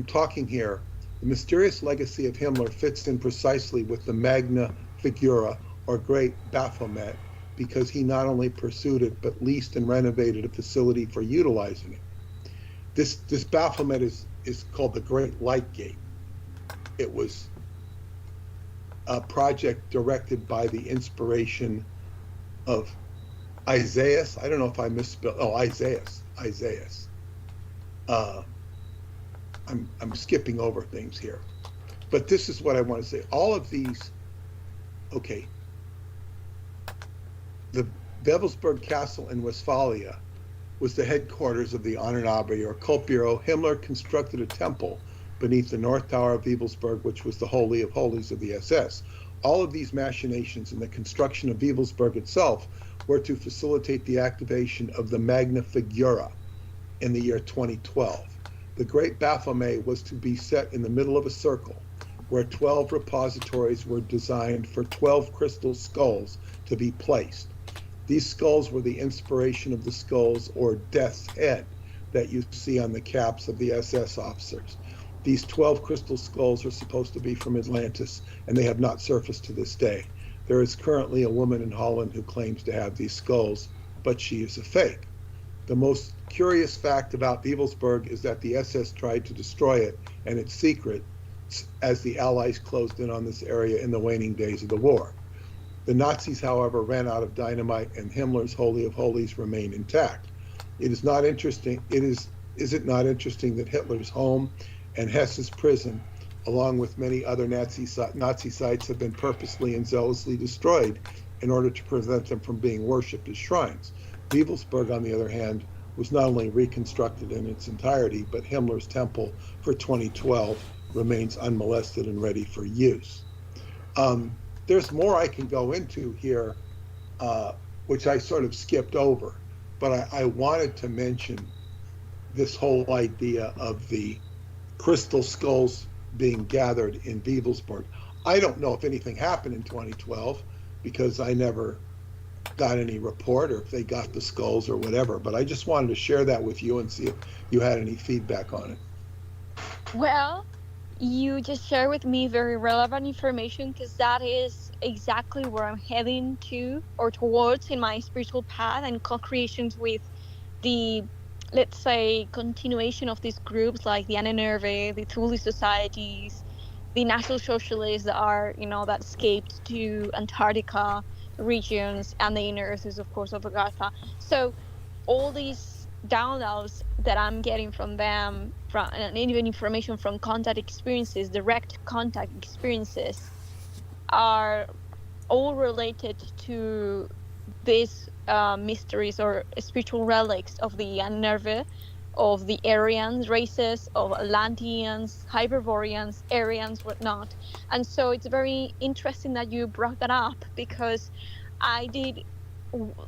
talking here. The mysterious legacy of Himmler fits in precisely with the Magna Figura, or Great Baphomet, because he not only pursued it, but leased and renovated a facility for utilizing it. This Baphomet is called the Great Light Gate. It was a project directed by the inspiration of Isaiah. I don't know if I misspelled. Oh, Isaiah. I'm skipping over things here, but this is what I want to say. All of these, okay. The Wewelsburg Castle in Westphalia was the headquarters of the Anunnaki or Cult Bureau. Himmler constructed a temple beneath the North Tower of Wewelsburg, which was the Holy of Holies of the SS. All of these machinations and the construction of Wewelsburg itself were to facilitate the activation of the Magna Figura in the year 2012. The Great Baphomet was to be set in the middle of a circle where 12 repositories were designed for 12 crystal skulls to be placed. These skulls were the inspiration of the skulls or death's head that you see on the caps of the SS officers. These 12 crystal skulls are supposed to be from Atlantis, and they have not surfaced to this day. There is currently a woman in Holland who claims to have these skulls, but she is a fake. The most curious fact about Wewelsburg is that the SS tried to destroy it and its secret as the Allies closed in on this area in the waning days of the war. The Nazis, however, ran out of dynamite, and Himmler's Holy of Holies remained intact. Is it not interesting that Hitler's home and Hesse's prison, along with many other Nazi sites, have been purposely and zealously destroyed in order to prevent them from being worshipped as shrines? Wewelsburg, on the other hand, was not only reconstructed in its entirety, but Himmler's temple for 2012 remains unmolested and ready for use. There's more I can go into here, which I sort of skipped over, but I wanted to mention this whole idea of the crystal skulls being gathered in Wewelsburg. I don't know if anything happened in 2012 because I never got any report or if they got the skulls or whatever, but I just wanted to share that with you and see if you had any feedback on it. Well, you just shared with me very relevant information because that is exactly where I'm heading to or towards in my spiritual path and co-creations with the, let's say, continuation of these groups like the Anunnaki, the Thule societies, the National Socialists that are, that escaped to Antarctica regions, and the inner earth is, of course, of Agatha. So all these downloads that I'm getting from them, and even information from contact experiences, direct contact experiences, are all related to these mysteries or spiritual relics of the Nerve, of the Aryan races, of Atlanteans, Hyperboreans, Aryans, whatnot. And so it's very interesting that you brought that up, because I did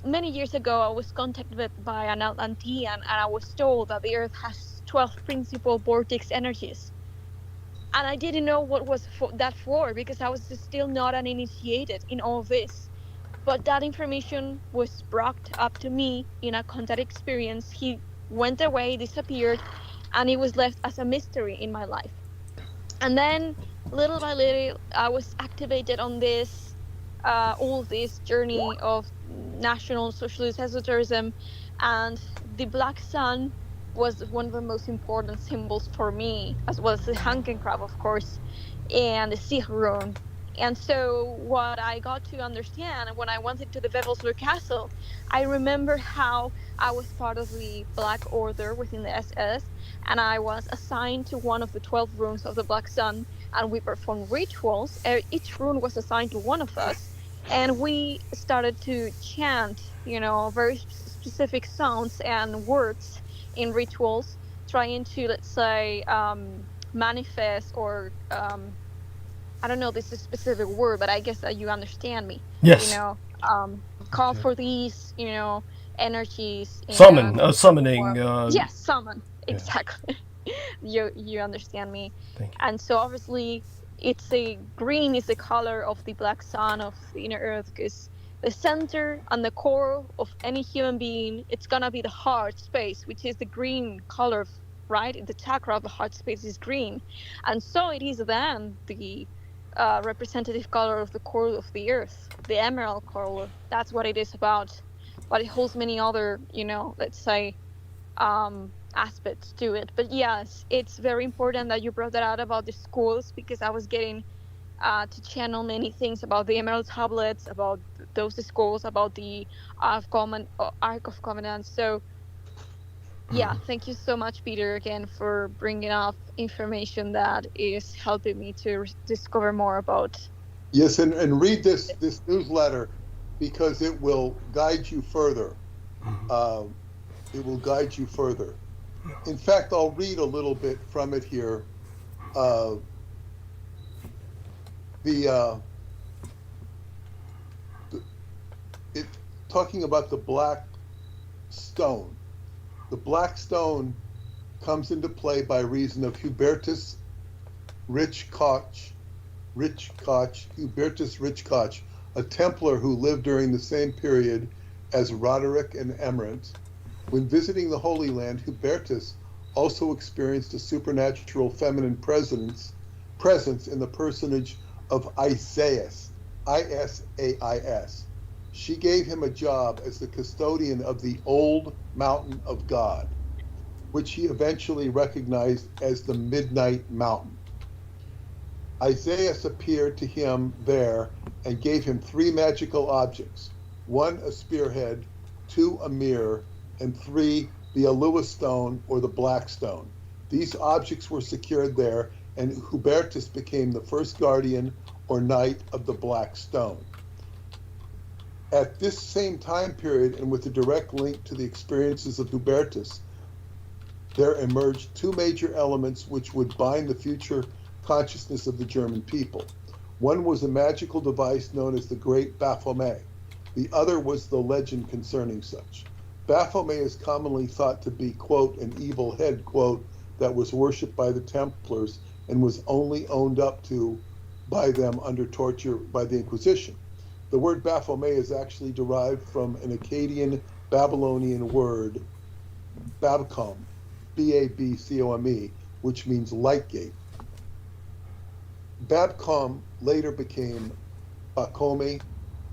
many years ago. I was contacted by an Atlantean, and I was told that the Earth has 12 principal vortex energies. And I didn't know what was that for, because I was still not an initiated in all of this. But that information was brought up to me in a contact experience. He went away, disappeared, and it was left as a mystery in my life. And then, little by little, I was activated on this, all this journey of National Socialist esotericism, and the black sun was one of the most important symbols for me, as well as the Hankenkreuz, of course, and the Sigrun. And so, what I got to understand when I went into the Wewelsburg Castle, I remember how I was part of the Black Order within the SS, and I was assigned to one of the 12 runes of the Black Sun, and we performed rituals. Each rune was assigned to one of us, and we started to chant, very specific sounds and words in rituals, trying to, let's say, manifest or I don't know this is a specific word, but I guess that you understand me. Yes. Call for these, energies Summon, in summoning. form. Yes, summon. Yeah. Exactly. You understand me. Thank you. And so obviously, it's a green is the color of the black sun of the inner earth, because the center and the core of any human being, it's gonna be the heart space, which is the green color, right? The chakra of the heart space is green, and so it is then the representative color of the core of the earth, the emerald color. That's what it is about, but it holds many other, let's say, aspects to it. But yes, it's very important that you brought that out about the schools, because I was getting to channel many things about the emerald tablets, about those schools, about the Ark of Covenant. So yeah, thank you so much, Peter, again, for bringing up information that is helping me to discover more about. Yes, and read this newsletter, because it will guide you further. It will guide you further. In fact, I'll read a little bit from it here. Talking about the black stone. The black stone comes into play by reason of Hubertus Richkoch, a Templar who lived during the same period as Roderick and Emmerich. When visiting the Holy Land, Hubertus also experienced a supernatural feminine presence in the personage of Isaias, Isais. She gave him a job as the custodian of the old mountain of God, which he eventually recognized as the Midnight Mountain. Isaias appeared to him there and gave him 3 magical objects: 1, a spearhead; 2, a mirror; and 3, the aliãs stone, or the black stone. These objects were secured there, and Hubertus became the first guardian or knight of the black stone. At this same time period, and with a direct link to the experiences of Hubertus, there emerged 2 major elements which would bind the future consciousness of the German people. One was a magical device known as the Great Baphomet. The other was the legend concerning such. Baphomet is commonly thought to be, quote, an evil head, quote, that was worshipped by the Templars and was only owned up to by them under torture by the Inquisition. The word Baphomet is actually derived from an Akkadian Babylonian word, Babcom, Babcome, which means light gate. Babcom later became Bacome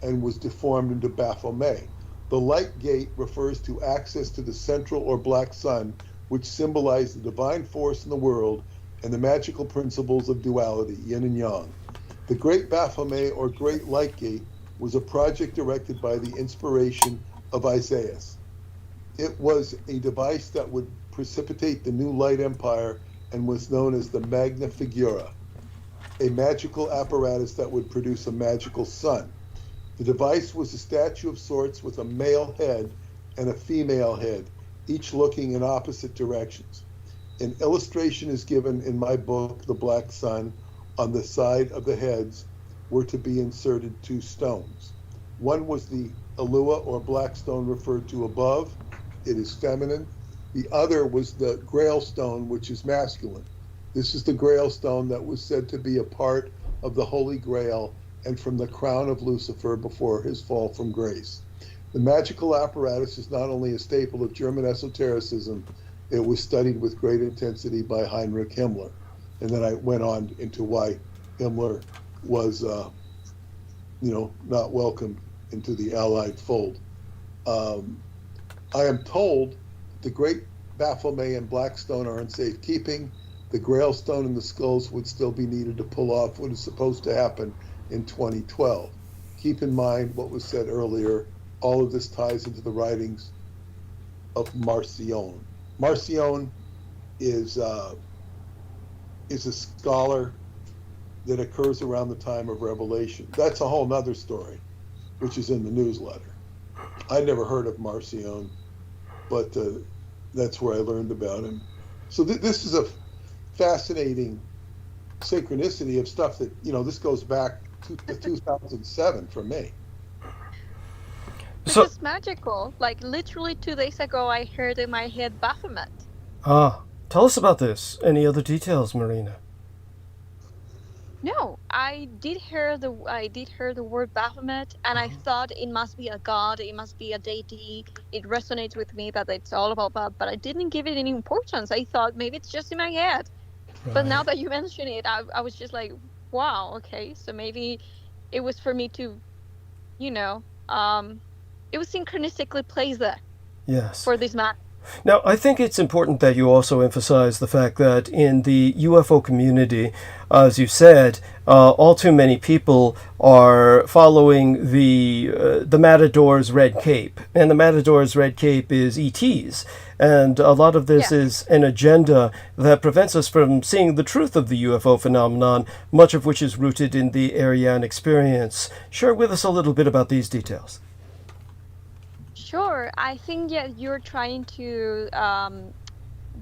and was deformed into Baphomet. The light gate refers to access to the central or black sun, which symbolize the divine force in the world and the magical principles of duality, yin and yang. The Great Baphomet, or Great Light Gate, was a project directed by the inspiration of Isaias. It was a device that would precipitate the new light empire and was known as the Magna Figura, a magical apparatus that would produce a magical sun. The device was a statue of sorts with a male head and a female head, each looking in opposite directions. An illustration is given in my book, The Black Sun. On the side of the heads were to be inserted two stones. One was the aliã or black stone referred to above. It is feminine. The other was the grail stone, which is masculine. This is the grail stone that was said to be a part of the Holy Grail and from the crown of Lucifer before his fall from grace. The magical apparatus is not only a staple of German esotericism, it was studied with great intensity by Heinrich Himmler. And then I went on into why Himmler was, not welcomed into the Allied fold. I am told the great Baphomet and Blackstone are in safekeeping. The Grail stone and the skulls would still be needed to pull off what is supposed to happen in 2012. Keep in mind what was said earlier. All of this ties into the writings of Marcion. Marcion is a scholar that occurs around the time of Revelation. That's a whole nother story, which is in the newsletter. I never heard of Marcion, but that's where I learned about him. So this is a fascinating synchronicity of stuff that, this goes back to 2007 for me. This So, is magical. Like literally 2 days ago, I heard in my head Baphomet. tell us about this. Any other details, Marina? No, I did hear the word Baphomet, and I thought it must be a god, it must be a deity. It resonates with me that it's all about that, but I didn't give it any importance. I thought maybe it's just in my head. But now that you mention it, I was just like, wow, okay, so maybe it was for me to, it was synchronistically placed there Yes. for this man. Now, I think it's important that you also emphasize the fact that in the UFO community, as you said, all too many people are following the Matador's red cape, and the Matador's red cape is ETs, and a lot of this is an agenda that prevents us from seeing the truth of the UFO phenomenon, much of which is rooted in the Aryan experience. Share with us a little bit about these details. Sure, I think you're trying to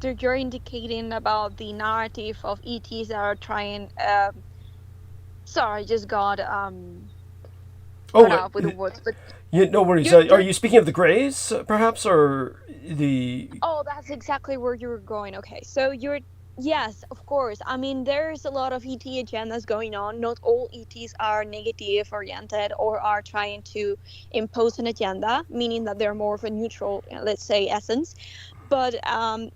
you're indicating about the narrative of ETs that are trying. Sorry, I just got cut off with the words, but no worries. you're Are you speaking of the Greys, perhaps, or the? Oh, that's exactly where you were going. Okay, so yes, of course. I mean, there's a lot of ET agendas going on. Not all ETs are negative oriented or are trying to impose an agenda, meaning that they're more of a neutral, let's say, essence. But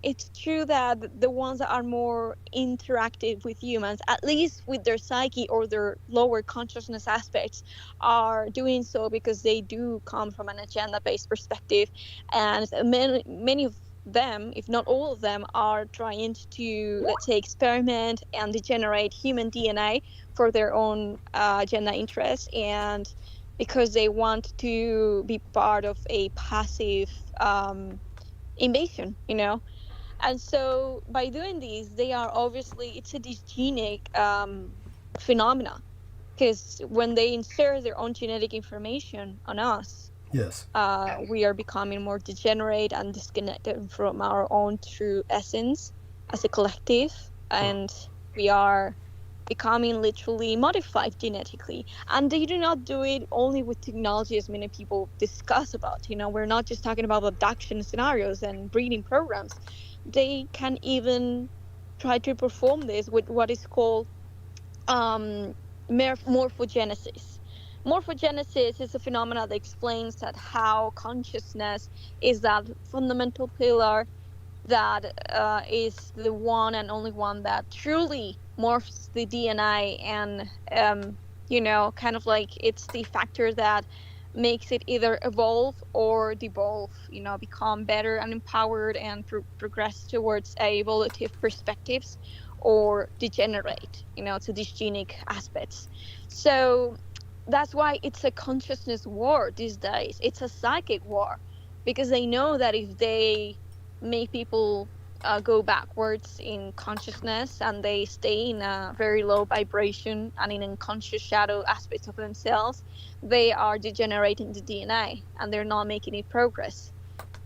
it's true that the ones that are more interactive with humans, at least with their psyche or their lower consciousness aspects, are doing so because they do come from an agenda-based perspective. And many of them, if not all of them, are trying to, let's say, experiment and degenerate human DNA for their own agenda interests, and because they want to be part of a passive invasion, and so by doing this, they are obviously, it's a dysgenic phenomena, because when they insert their own genetic information on us, Yes. we are becoming more degenerate and disconnected from our own true essence as a collective, and we are becoming literally modified genetically. And they do not do it only with technology, as many people discuss about. We're not just talking about abduction scenarios and breeding programs. They can even try to perform this with what is called morphogenesis. Morphogenesis is a phenomenon that explains that how consciousness is that fundamental pillar that is the one and only one that truly morphs the DNA, and kind of like it's the factor that makes it either evolve or devolve, become better and empowered and progress towards evolutive perspectives, or degenerate, to dysgenic aspects. So that's why it's a consciousness war these days. It's a psychic war, because they know that if they make people go backwards in consciousness, and they stay in a very low vibration and in unconscious shadow aspects of themselves, they are degenerating the DNA and they're not making it progress.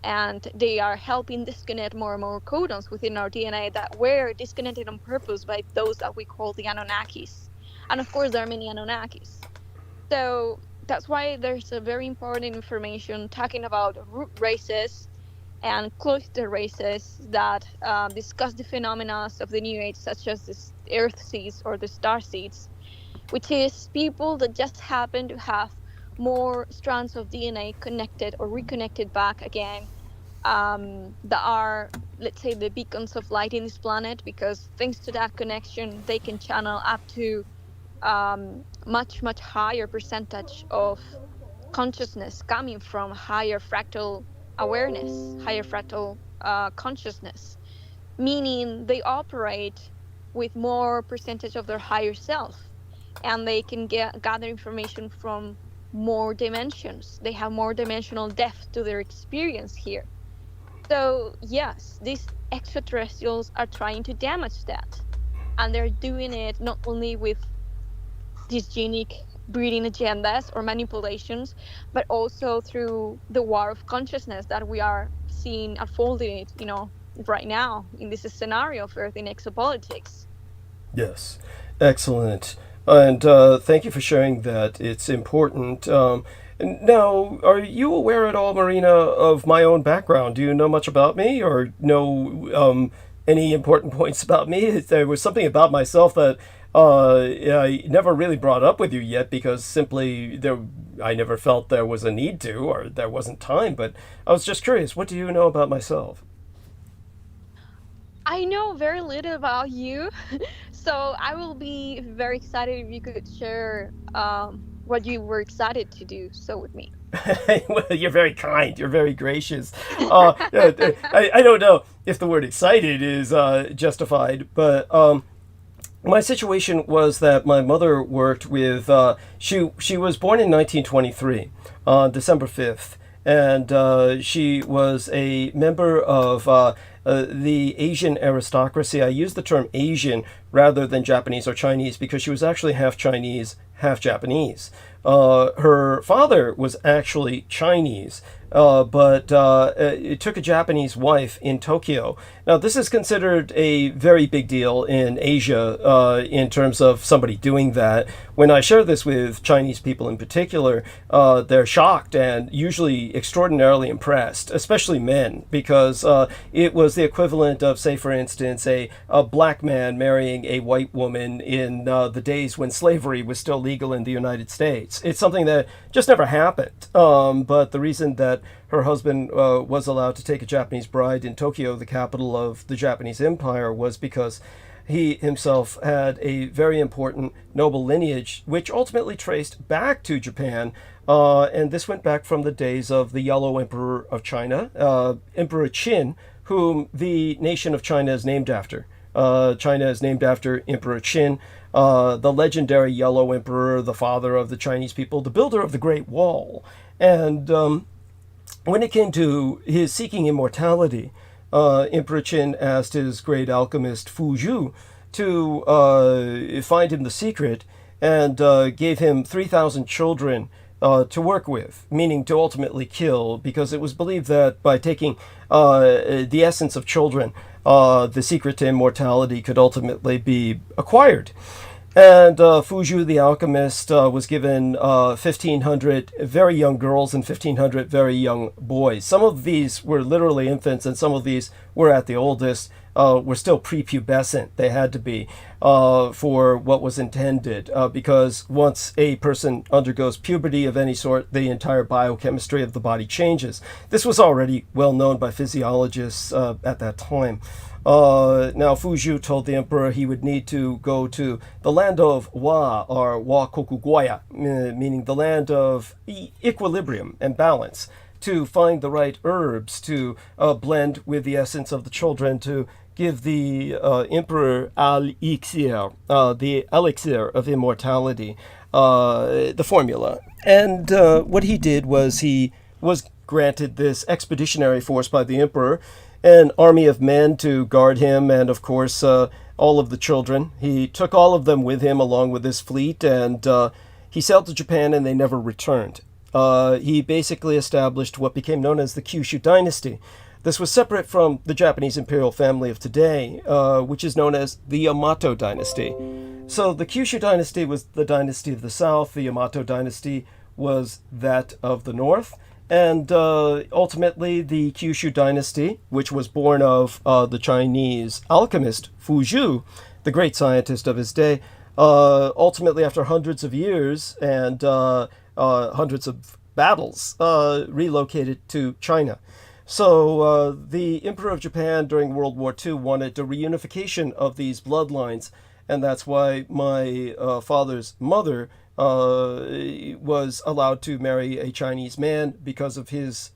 And they are helping disconnect more and more codons within our DNA that were disconnected on purpose by those that we call the Anunnakis. And of course, there are many Anunnakis. So that's why there's a very important information talking about root races and cloister races that discuss the phenomena of the New Age, such as the Earth seeds or the star seeds, which is people that just happen to have more strands of DNA connected or reconnected back again, that are, let's say, the beacons of light in this planet, because thanks to that connection, they can channel up to much, much higher percentage of consciousness coming from higher fractal awareness, higher fractal consciousness, meaning they operate with more percentage of their higher self, and they can gather information from more dimensions. They have more dimensional depth to their experience here. So yes, these extraterrestrials are trying to damage that, and they're doing it not only with these unique breeding agendas or manipulations, but also through the war of consciousness that we are seeing unfolding, right now in this scenario of Earth in exopolitics. Yes, excellent. And thank you for sharing that. It's important. Now, are you aware at all, Marina, of my own background? Do you know much about me, or know any important points about me? There was something about myself that I never really brought up with you yet, because simply I never felt there was a need to, or there wasn't time. But I was just curious, what do you know about myself? I know very little about you, so I will be very excited if you could share what you were excited to do so with me. Well, you're very kind. You're very gracious. I don't know if the word excited is justified, but my situation was that my mother worked with. She was born in 1923, on December 5th, and she was a member of the Asian aristocracy. I use the term Asian rather than Japanese or Chinese because she was actually half Chinese, half Japanese. Her father was actually Chinese, but it took a Japanese wife in Tokyo. Now, this is considered a very big deal in Asia in terms of somebody doing that. When I share this with Chinese people in particular, they're shocked and usually extraordinarily impressed, especially men, because it was the equivalent of, say, for instance, a black man marrying a white woman in the days when slavery was still legal in the United States. It's something that just never happened. But the reason that her husband was allowed to take a Japanese bride in Tokyo, the capital of the Japanese Empire, was because he himself had a very important noble lineage, which ultimately traced back to Japan. And this went back from the days of the Yellow Emperor of China, Emperor Qin, whom the nation of China is named after. China is named after Emperor Qin, the legendary Yellow Emperor, the father of the Chinese people, the builder of the Great Wall. And when it came to his seeking immortality, Emperor Qin asked his great alchemist Fu Zhu to find him the secret, and gave him 3,000 children to work with, meaning to ultimately kill, because it was believed that by taking the essence of children, the secret to immortality could ultimately be acquired. And Fu Zhu, the alchemist, was given 1,500 very young girls and 1,500 very young boys. Some of these were literally infants, and some of these were, at the oldest, were still prepubescent. They had to be for what was intended, because once a person undergoes puberty of any sort, the entire biochemistry of the body changes. This was already well known by physiologists at that time. Now, Fu Zhu told the emperor he would need to go to the land of Wa, or Wa Kokugoya, meaning the land of equilibrium and balance, to find the right herbs to blend with the essence of the children to give the emperor elixir, the elixir of immortality, the formula. And what he did was he was granted this expeditionary force by the emperor, an army of men to guard him, and of course, all of the children. He took all of them with him along with his fleet, and he sailed to Japan, and they never returned. He basically established what became known as the Kyushu dynasty. This was separate from the Japanese imperial family of today, which is known as the Yamato dynasty. So the Kyushu dynasty was the dynasty of the south, the Yamato dynasty was that of the north, and ultimately the Kyushu dynasty, which was born of the Chinese alchemist Fu Zhu, the great scientist of his day, ultimately after hundreds of years and hundreds of battles, relocated to China. So the Emperor of Japan during World War II wanted a reunification of these bloodlines, and that's why my father's mother was allowed to marry a Chinese man because of his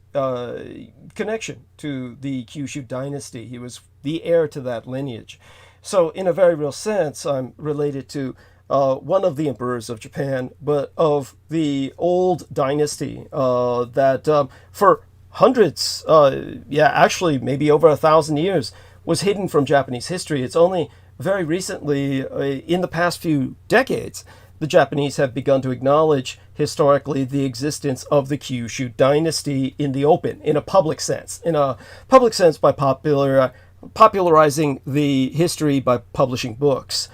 connection to the Kyushu dynasty. He was the heir to that lineage. So in a very real sense, I'm related to one of the emperors of Japan, but of the old dynasty that for hundreds, actually maybe over 1,000 years, was hidden from Japanese history. It's only very recently, in the past few decades, the Japanese have begun to acknowledge historically the existence of the Kyushu dynasty in the open, in a public sense. In a public sense by popularizing the history by publishing books.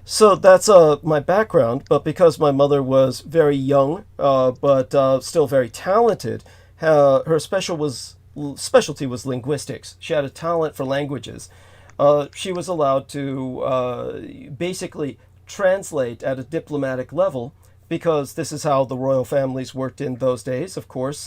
So that's my background, but because my mother was very young, but still very talented, her specialty was linguistics. She had a talent for languages. She was allowed to basically translate at a diplomatic level, because this is how the royal families worked in those days. Of course,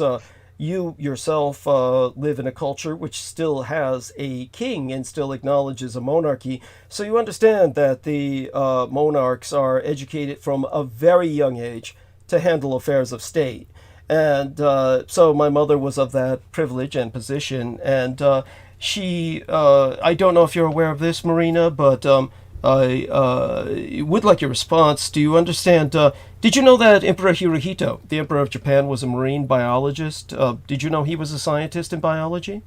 you yourself live in a culture which still has a king and still acknowledges a monarchy, so you understand that the monarchs are educated from a very young age to handle affairs of state. And so my mother was of that privilege and position, and she, I don't know if you're aware of this, Marina, but I would like your response. Do you understand, did you know that Emperor Hirohito, the Emperor of Japan, was a marine biologist? Did you know he was a scientist in biology?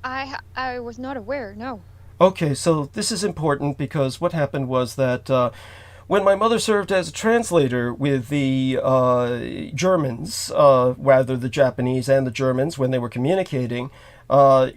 I was not aware, no. Okay, so this is important because what happened was that when my mother served as a translator with the Germans, rather the Japanese and the Germans, when they were communicating,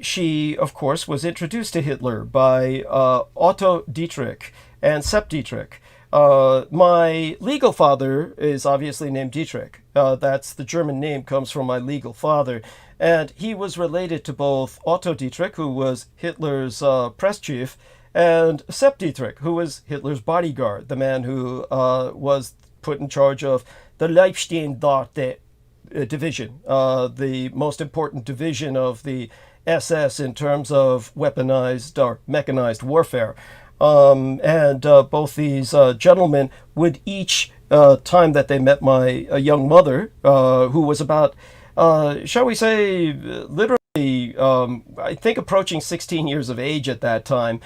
she, of course, was introduced to Hitler by Otto Dietrich and Sepp Dietrich. My legal father is obviously named Dietrich. That's the German name, comes from my legal father. And he was related to both Otto Dietrich, who was Hitler's press chief, and Sepp Dietrich, who was Hitler's bodyguard, the man who was put in charge of the Leibstandarte division, the most important division of the SS in terms of weaponized or mechanized warfare. And both these gentlemen would each time that they met my young mother, who was about, shall we say, literally, I think approaching 16 years of age at that time.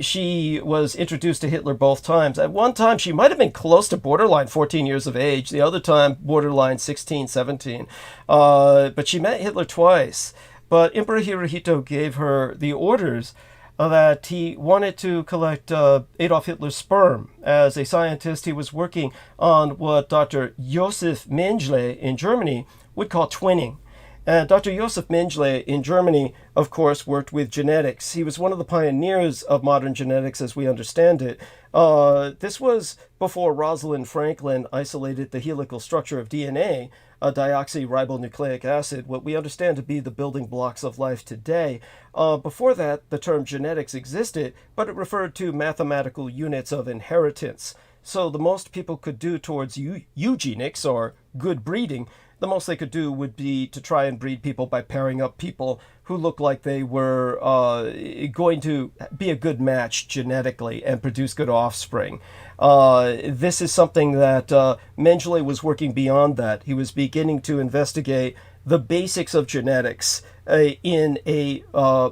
She was introduced to Hitler both times. At one time, she might have been close to borderline 14 years of age. The other time, borderline 16, 17. But she met Hitler twice. But Emperor Hirohito gave her the orders that he wanted to collect Adolf Hitler's sperm. As a scientist, he was working on what Dr. Josef Mengele in Germany would call twinning. And Dr. Josef Mengele in Germany, of course, worked with genetics. He was one of the pioneers of modern genetics as we understand it. This was before Rosalind Franklin isolated the helical structure of DNA, a deoxyribonucleic acid, what we understand to be the building blocks of life today. Before that, the term genetics existed, but it referred to mathematical units of inheritance. So the most people could do towards eugenics, or good breeding, the most they could do would be to try and breed people by pairing up people who looked like they were going to be a good match genetically and produce good offspring. This is something that Mengele was working beyond that. He was beginning to investigate the basics of genetics in a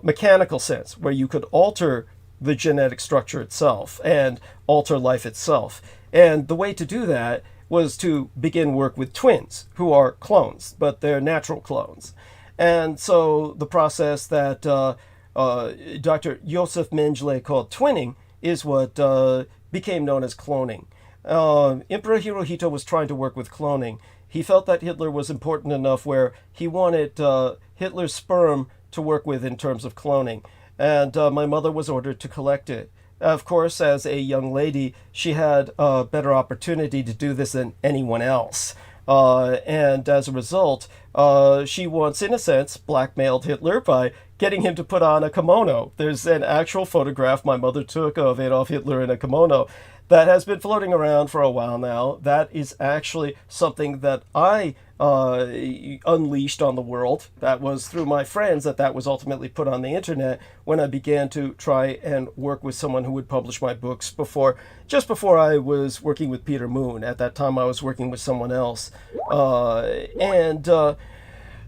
mechanical sense, where you could alter the genetic structure itself and alter life itself. And the way to do that was to begin work with twins, who are clones, but they're natural clones. And so the process that Dr. Josef Mengele called twinning is what became known as cloning. Emperor Hirohito was trying to work with cloning. He felt that Hitler was important enough where he wanted Hitler's sperm to work with in terms of cloning. And my mother was ordered to collect it. Of course, as a young lady, she had a better opportunity to do this than anyone else. And as a result, she once, in a sense, blackmailed Hitler by getting him to put on a kimono. There's an actual photograph my mother took of Adolf Hitler in a kimono that has been floating around for a while now. That is actually something that I unleashed on the world. That was through my friends that was ultimately put on the internet when I began to try and work with someone who would publish my books just before I was working with Peter Moon. At that time I was working with someone else.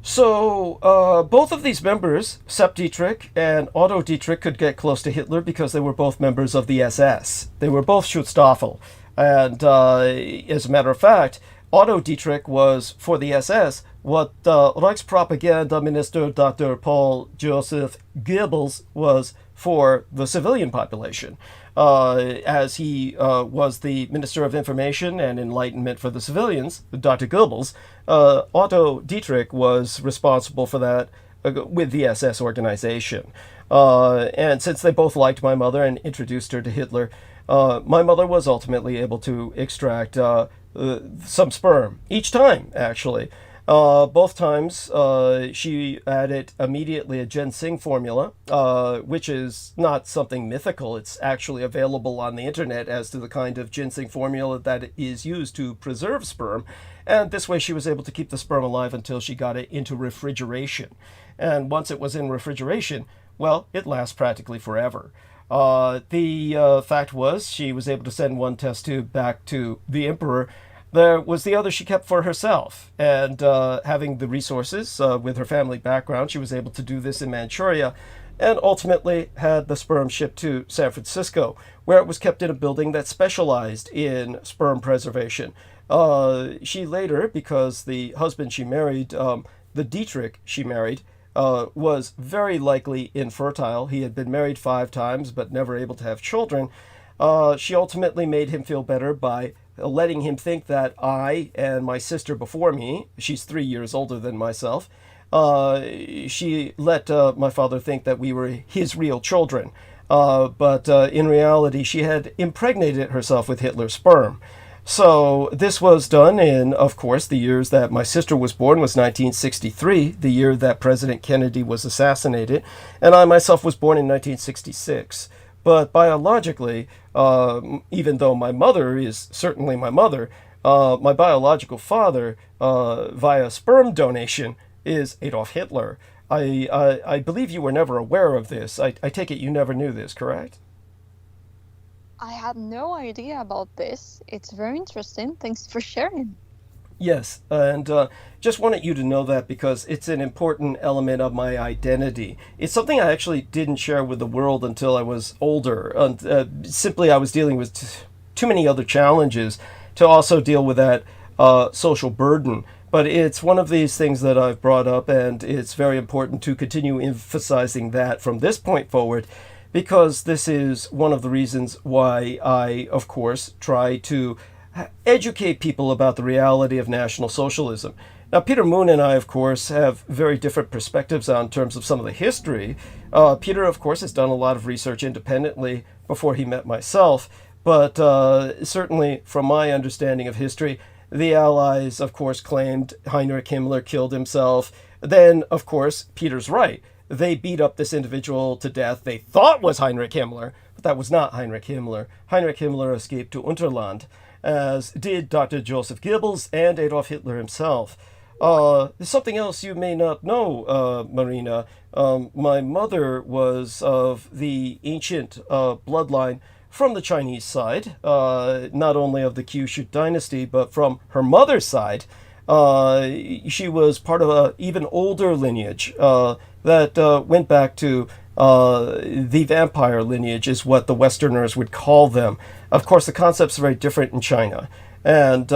So both of these members, Sepp Dietrich and Otto Dietrich, could get close to Hitler because they were both members of the SS. They were both Schutzstaffel. And as a matter of fact, Otto Dietrich was, for the SS, what Reichspropaganda Minister Dr. Paul Joseph Goebbels was for the civilian population. As he was the Minister of Information and Enlightenment for the civilians, Dr. Goebbels, Otto Dietrich was responsible for that with the SS organization. And since they both liked my mother and introduced her to Hitler, my mother was ultimately able to extract some sperm, each time, actually. Both times she added immediately a ginseng formula, which is not something mythical. It's actually available on the internet as to the kind of ginseng formula that is used to preserve sperm. And this way she was able to keep the sperm alive until she got it into refrigeration. And once it was in refrigeration, well, it lasts practically forever. The fact was she was able to send one test tube back to the emperor. There was the other she kept for herself, and having the resources with her family background, she was able to do this in Manchuria, and ultimately had the sperm shipped to San Francisco, where it was kept in a building that specialized in sperm preservation. She later, because the husband she married, the Dietrich she married, was very likely infertile. He had been married 5 times, but never able to have children. She ultimately made him feel better by letting him think that I and my sister before me, she's 3 years older than myself, she let my father think that we were his real children. But in reality, she had impregnated herself with Hitler's sperm. So this was done in, of course, the years that my sister was born was 1963, the year that President Kennedy was assassinated, and I myself was born in 1966. But biologically, even though my mother is certainly my mother, my biological father, via sperm donation, is Adolf Hitler. I believe you were never aware of this. I take it you never knew this, correct? I had no idea about this. It's very interesting. Thanks for sharing. Yes, and just wanted you to know that because it's an important element of my identity. It's something I actually didn't share with the world until I was older. And simply, I was dealing with too many other challenges to also deal with that social burden. But it's one of these things that I've brought up, and it's very important to continue emphasizing that from this point forward, because this is one of the reasons why I, of course, try to educate people about the reality of National Socialism. Now, Peter Moon and I, of course, have very different perspectives on terms of some of the history. Peter, of course, has done a lot of research independently before he met myself, but certainly from my understanding of history, the Allies, of course, claimed Heinrich Himmler killed himself. Then, of course, Peter's right. They beat up this individual to death they thought was Heinrich Himmler, but that was not Heinrich Himmler. Heinrich Himmler escaped to Unterland, as did Dr. Joseph Goebbels and Adolf Hitler himself. There's something else you may not know, Marina. My mother was of the ancient bloodline from the Chinese side, not only of the Kyushu dynasty, but from her mother's side. She was part of an even older lineage that went back to the vampire lineage, is what the Westerners would call them. Of course, the concept's very different in China. And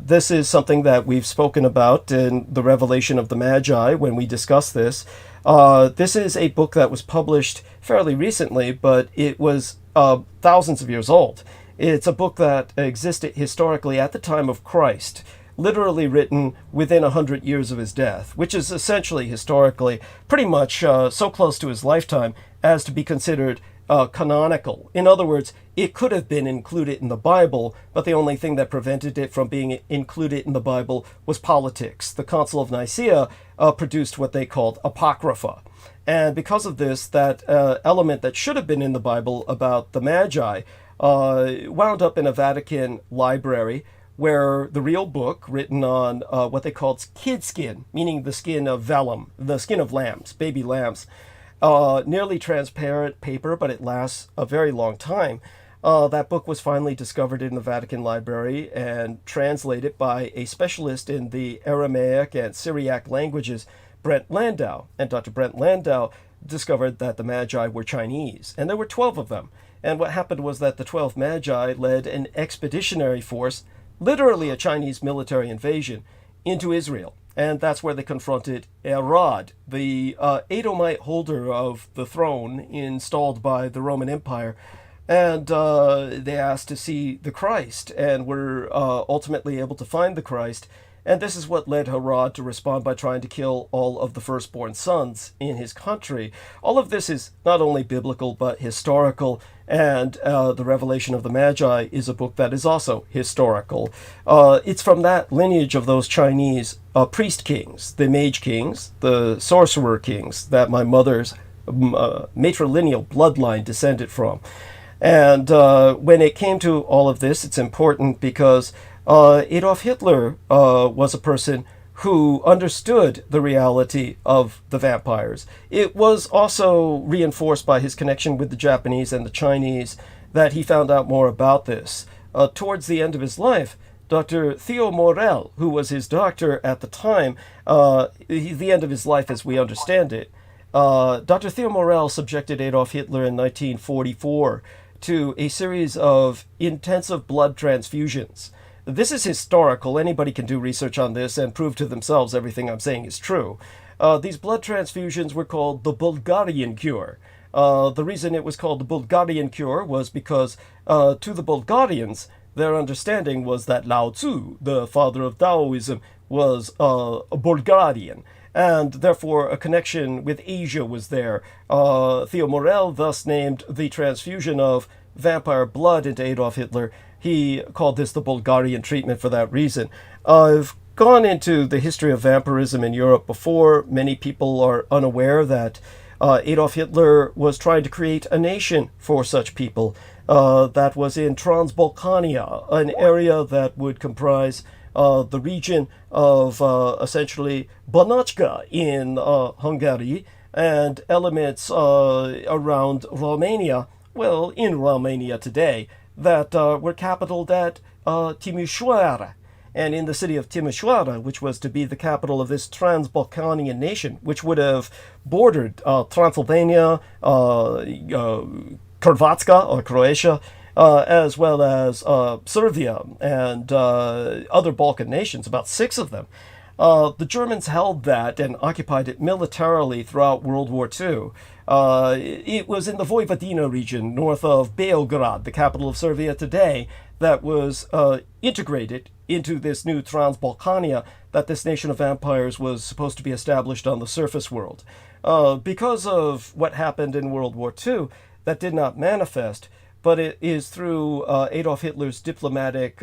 this is something that we've spoken about in the Revelation of the Magi when we discussed this. This is a book that was published fairly recently, but it was thousands of years old. It's a book that existed historically at the time of Christ, literally written within 100 years of his death, which is essentially historically pretty much so close to his lifetime as to be considered canonical. In other words, it could have been included in the Bible, but the only thing that prevented it from being included in the Bible was politics. The Council of Nicaea produced what they called Apocrypha. And because of this, that element that should have been in the Bible about the Magi wound up in a Vatican library, where the real book, written on what they called kid skin, meaning the skin of vellum, the skin of lambs, baby lambs, nearly transparent paper, but it lasts a very long time. That book was finally discovered in the Vatican Library and translated by a specialist in the Aramaic and Syriac languages, Brent Landau. And Dr. Brent Landau discovered that the Magi were Chinese, and there were 12 of them. And what happened was that the 12 Magi led an expeditionary force, literally a Chinese military invasion, into Israel. And that's where they confronted Herod, the Edomite holder of the throne installed by the Roman Empire. And they asked to see the Christ, and were ultimately able to find the Christ. And this is what led Herod to respond by trying to kill all of the firstborn sons in his country. All of this is not only biblical, but historical. And the Revelation of the Magi is a book that is also historical. It's from that lineage of those Chinese priest kings, the mage kings, the sorcerer kings, that my mother's matrilineal bloodline descended from. And when it came to all of this, it's important because Adolf Hitler was a person who understood the reality of the vampires. It was also reinforced by his connection with the Japanese and the Chinese that he found out more about this. Towards the end of his life, Dr. Theo Morel, who was his doctor at the time, the end of his life as we understand it, Dr. Theo Morel subjected Adolf Hitler in 1944 to a series of intensive blood transfusions. This is historical. Anybody can do research on this and prove to themselves everything I'm saying is true. These blood transfusions were called the Bulgarian cure. The reason it was called the Bulgarian cure was because to the Bulgarians, their understanding was that Lao Tzu, the father of Taoism, was a Bulgarian, and therefore a connection with Asia was there. Theo Morel thus named the transfusion of vampire blood into Adolf Hitler. He called this the Bulgarian treatment for that reason. I've gone into the history of vampirism in Europe before. Many people are unaware that Adolf Hitler was trying to create a nation for such people. That was in Transylvania, an area that would comprise the region of essentially Banachka in Hungary, and elements around Romania, well, in Romania today, that were capitaled at Timișoara. And in the city of Timișoara, which was to be the capital of this Transbalkanian nation, which would have bordered Transylvania, Hrvatska or Croatia, as well as Serbia and other Balkan nations, about 6 of them. The Germans held that and occupied it militarily throughout World War II. It was in the Vojvodina region, north of Beograd, the capital of Serbia today, that was integrated into this new Transbalkania, that this nation of vampires was supposed to be established on the surface world. Because of what happened in World War II, that did not manifest, but it is through Adolf Hitler's diplomatic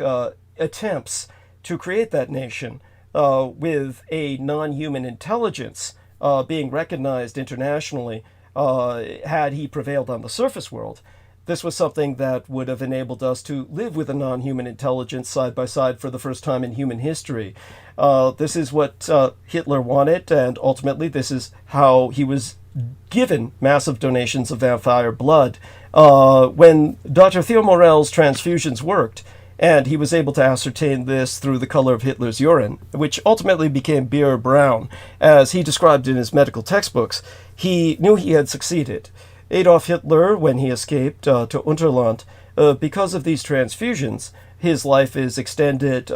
attempts to create that nation with a non-human intelligence being recognized internationally, had he prevailed on the surface world. This was something that would have enabled us to live with a non-human intelligence side by side for the first time in human history. This is what Hitler wanted, and ultimately this is how he was given massive donations of vampire blood. When Dr. Theo Morel's transfusions worked, and he was able to ascertain this through the color of Hitler's urine, which ultimately became beer brown, as he described in his medical textbooks, he knew he had succeeded. Adolf Hitler, when he escaped to Unterland, because of these transfusions, his life is extended,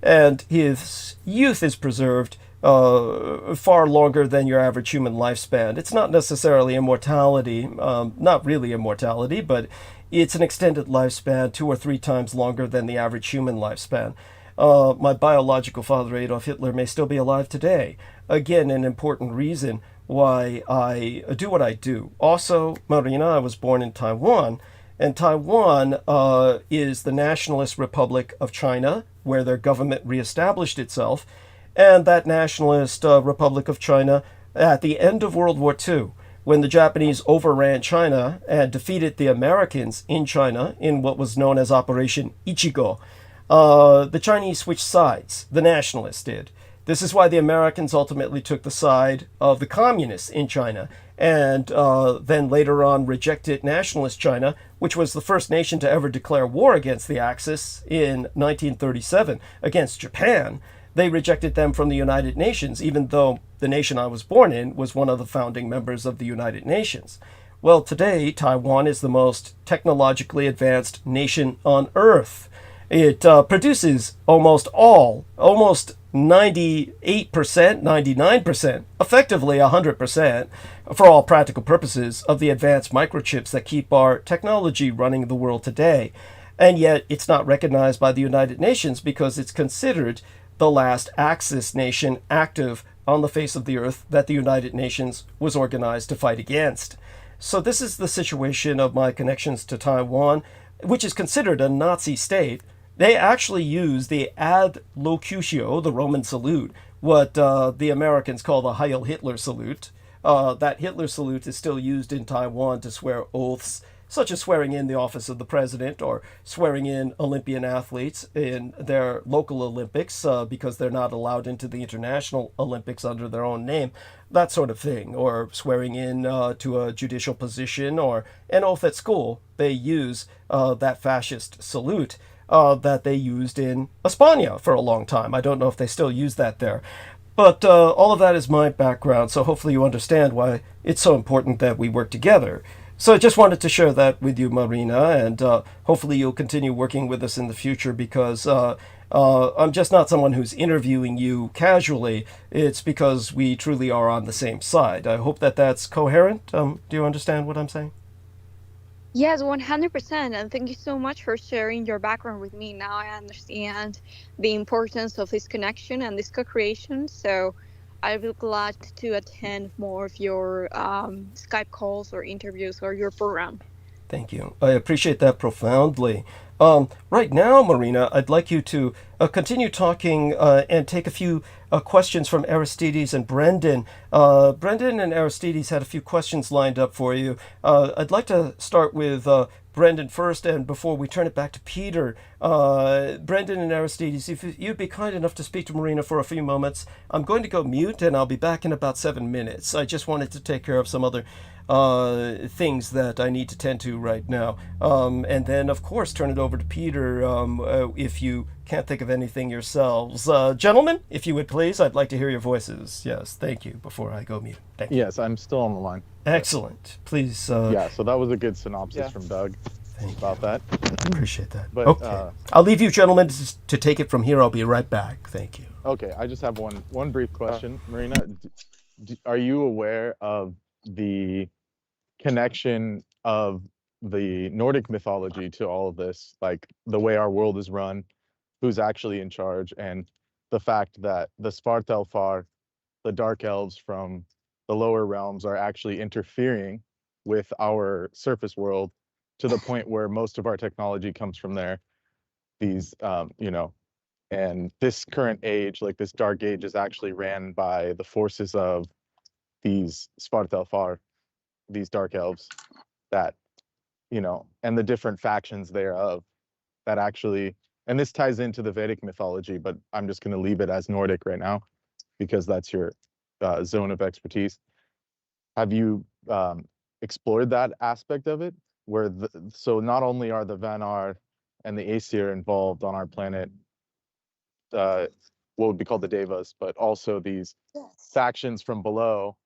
and his youth is preserved far longer than your average human lifespan. It's not necessarily immortality, not really immortality, but it's an extended lifespan 2 or 3 times longer than the average human lifespan. My biological father, Adolf Hitler, may still be alive today. Again, an important reason why I do what I do. Also, Marina, I was born in Taiwan, and Taiwan is the Nationalist Republic of China, where their government reestablished itself. And that Nationalist Republic of China, at the end of World War II, when the Japanese overran China and defeated the Americans in China in what was known as Operation Ichigo, the Chinese switched sides. The nationalists did. This is why the Americans ultimately took the side of the communists in China, and then later on rejected nationalist China, which was the first nation to ever declare war against the Axis in 1937 against Japan. They rejected them from the United Nations, even though the nation I was born in was one of the founding members of the United Nations. Well, today, Taiwan is the most technologically advanced nation on Earth. It produces almost 98%, 99%, effectively 100%, for all practical purposes, of the advanced microchips that keep our technology running the world today. And yet, it's not recognized by the United Nations because it's considered the last Axis nation active on the face of the earth that the United Nations was organized to fight against. So this is the situation of my connections to Taiwan, which is considered a Nazi state. They actually use the ad locutio, the Roman salute, what the Americans call the Heil Hitler salute. That Hitler salute is still used in Taiwan to swear oaths, such as swearing in the office of the president or swearing in Olympian athletes in their local Olympics because they're not allowed into the International Olympics under their own name, that sort of thing, or swearing in to a judicial position or an oath at school. They use that fascist salute that they used in España for a long time. I don't know if they still use that there. But all of that is my background, so hopefully you understand why it's so important that we work together. So I just wanted to share that with you, Marina, and hopefully you'll continue working with us in the future because I'm just not someone who's interviewing you casually. It's because we truly are on the same side. I hope that that's coherent. Do you understand what I'm saying? Yes, 100%. And thank you so much for sharing your background with me. Now I understand the importance of this connection and this co-creation. So I'll be glad to attend more of your Skype calls or interviews or your program. Thank you. I appreciate that profoundly. Right now, Marina, I'd like you to continue talking and take a few questions from Aristides and Brendan. Brendan and Aristides had a few questions lined up for you. I'd like to start with Brendan first, and before we turn it back to Peter, Brendan and Aristides, if you'd be kind enough to speak to Marina for a few moments, I'm going to go mute and I'll be back in about 7 minutes. I just wanted to take care of some other things that I need to tend to right now. And then, of course, turn it over to Peter if you can't think of anything yourselves. Gentlemen, if you would please, I'd like to hear your voices. Yes, thank you, before I go mute. Thank you. Yes, I'm still on the line. Excellent. Please. Yeah, so that was a good synopsis from Doug about that. Appreciate that. But, okay. I'll leave you gentlemen to take it from here. I'll be right back. Thank you. Okay, I just have one brief question. Marina, are you aware of the connection of the Nordic mythology to all of this, like the way our world is run, who's actually in charge, and the fact that the Svartalfar, the dark elves from the lower realms, are actually interfering with our surface world to the point where most of our technology comes from there. These, and this current age, like this dark age, is actually ran by the forces of these Svartalfar, these dark elves, that, and the different factions thereof that actually, and this ties into the Vedic mythology, but I'm just going to leave it as Nordic right now because that's your zone of expertise. Have you explored that aspect of it, where so not only are the Vanar and the Aesir involved on our planet, what would be called the Devas, but also these factions from below,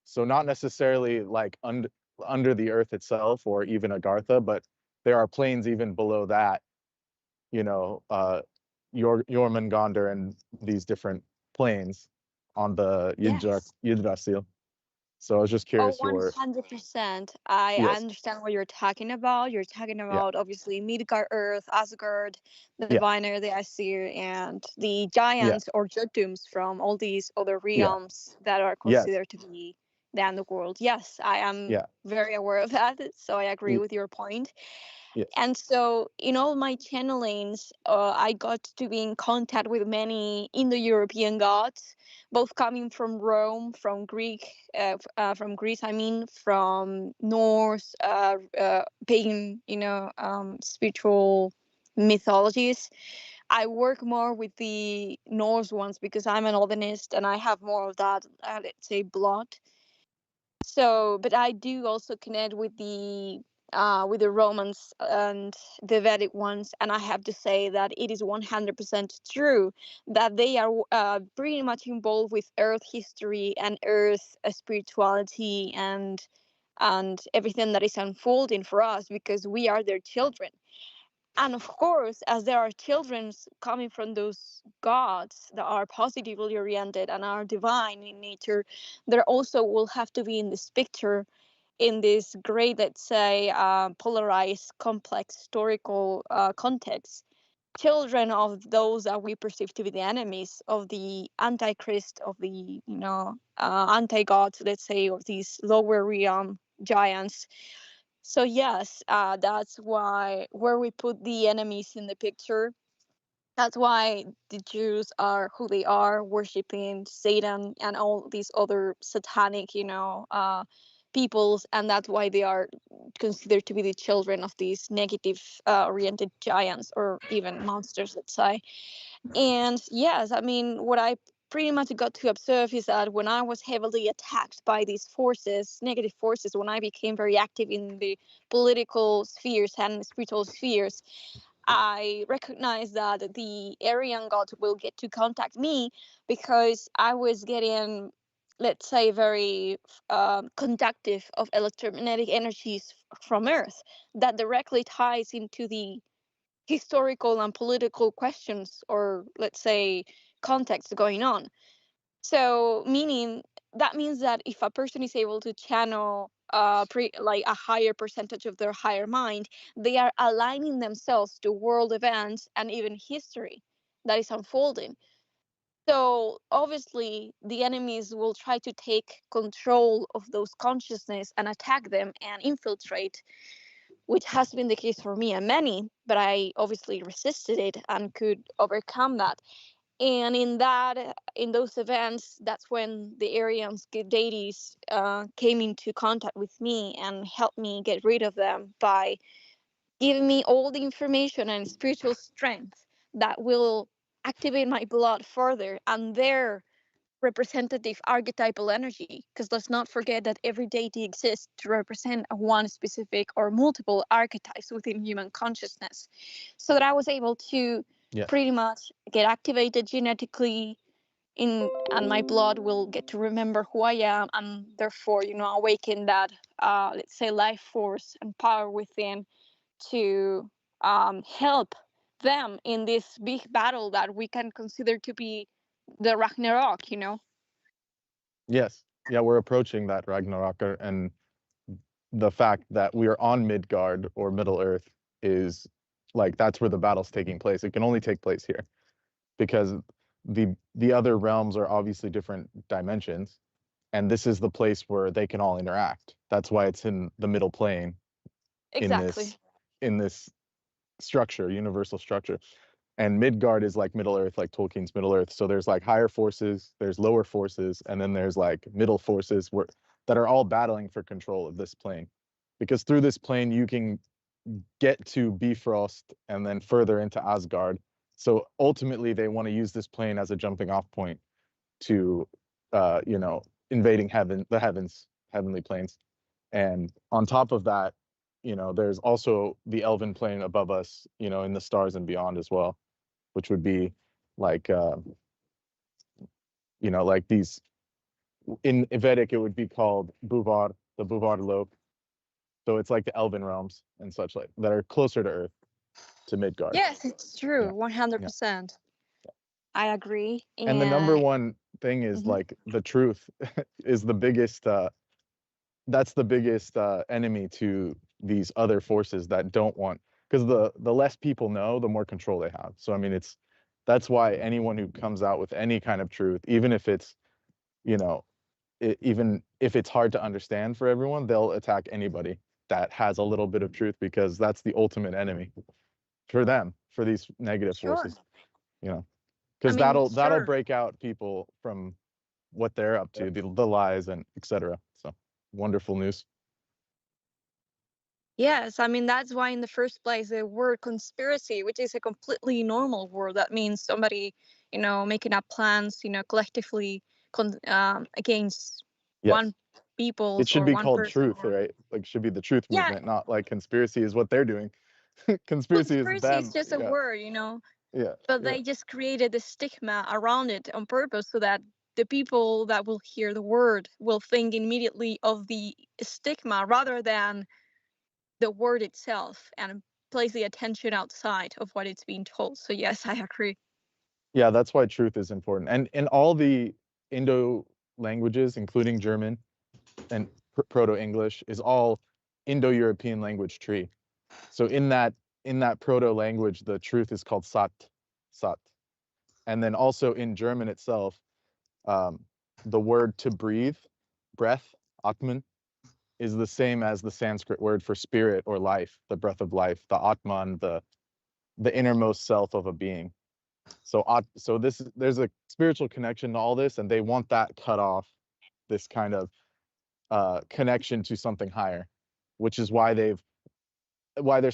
so not necessarily like under the earth itself or even Agartha, but there are planes even below that Jormungandr and these different planes on the Yes. Yggdrasil. So I was just Oh, curious your 100%. I yes, understand what you're talking about. You're talking yeah, about obviously Midgard, Earth, Asgard, the yeah, Diviner, the Aesir, and the yeah, giants or Jotuns from all these other yeah, realms that are yes, considered to be the underworld. Yes, I am yeah, very aware of that. So I agree y- with your point. yes, And so, in all my channelings, I got to be in contact with many Indo-European gods, both coming from Rome, from from Greece. I mean, from Norse, pagan, spiritual mythologies. I work more with the Norse ones because I'm an Odinist and I have more of that, let's say, blood. So, but I do also connect with the Romans and the Vedic ones, and I have to say that it is 100% true that they are pretty much involved with Earth history and Earth spirituality and everything that is unfolding for us because we are their children. And of course, as there are children coming from those gods that are positively oriented and are divine in nature, there also will have to be in this picture, in this great, let's say, polarized, complex historical context, children of those that we perceive to be the enemies of the antichrist, of the anti-gods, let's say, of these lower realm giants. So yes, that's why where we put the enemies in the picture. That's why the Jews are who they are, worshiping Satan and all these other satanic, peoples, and that's why they are considered to be the children of these negative oriented giants or even monsters, let's say. And yes, I mean, what I pretty much got to observe is that when I was heavily attacked by these forces, negative forces, when I became very active in the political spheres and spiritual spheres, I recognized that the Aryan gods will get to contact me because I was getting, let's say, very conductive of electromagnetic energies from Earth that directly ties into the historical and political questions or let's say context going on. So meaning that means that if a person is able to channel like a higher percentage of their higher mind, they are aligning themselves to world events and even history that is unfolding. So obviously the enemies will try to take control of those consciousness and attack them and infiltrate, which has been the case for me and many, but I obviously resisted it and could overcome that. And in those events, that's when the Aryans, deities, came into contact with me and helped me get rid of them by giving me all the information and spiritual strength that will activate my blood further and their representative archetypal energy, because let's not forget that every deity exists to represent one specific or multiple archetypes within human consciousness, so that I was able to yes, pretty much get activated genetically in, and my blood will get to remember who I am, and therefore awaken that let's say life force and power within to help them in this big battle that we can consider to be the Ragnarok. yes, yeah. We're approaching that Ragnarok, and the fact that we are on Midgard or Middle Earth is like that's where the battle's taking place. It can only take place here because the other realms are obviously different dimensions, and this is the place where they can all interact. That's why it's in the middle plane in Exactly. this structure, universal structure. And Midgard is like Middle Earth, like Tolkien's Middle Earth. So there's like higher forces, there's lower forces, and then there's like middle forces that are all battling for control of this plane. Because through this plane, you can get to Bifrost and then further into Asgard. So ultimately, they want to use this plane as a jumping off point to, invading the heavens, heavenly planes. And on top of that, there's also the elven plane above us, in the stars and beyond as well, which would be like, like these in Vedic, it would be called Buvar, the Buvar Lok. So it's like the elven realms and such like that are closer to Earth. to Midgard. Yes, it's true. Yeah. 100%. I agree. And the number one thing is Mhm. like the truth is the biggest that's the biggest enemy to these other forces that don't want, because the less people know, the more control they have. So I mean, that's why anyone who comes out with any kind of truth, even if it's, you know, even if it's hard to understand for everyone, they'll attack anybody that has a little bit of truth, because that's the ultimate enemy for them, for these negative Sure. forces, you know, because mean, that'll sure. break out people from what they're up to, the lies and etc. So wonderful news. Yes, I mean, that's why in the first place the word conspiracy, which is a completely normal word, that means somebody, making up plans, collectively against Yes. one people's It should or be one called person. truth, right? Like, it should be the truth Yeah. movement, not like conspiracy is what they're doing. Conspiracy is Conspiracy them. is just a word, Yeah. but yeah. they just created the stigma around it on purpose so that the people that will hear the word will think immediately of the stigma rather than the word itself, and place the attention outside of what it's being told. So yes, I agree. Yeah, that's why truth is important. And in all the Indo languages, including German and Proto-English, is all Indo-European language tree. So in that proto-language, the truth is called sat. And then also in German itself, the word to breathe, breath, atmen, is the same as the Sanskrit word for spirit or life, the breath of life, the atman, the innermost self of a being. So there's a spiritual connection to all this, and they want that cut off, this kind of connection to something higher, which is why there's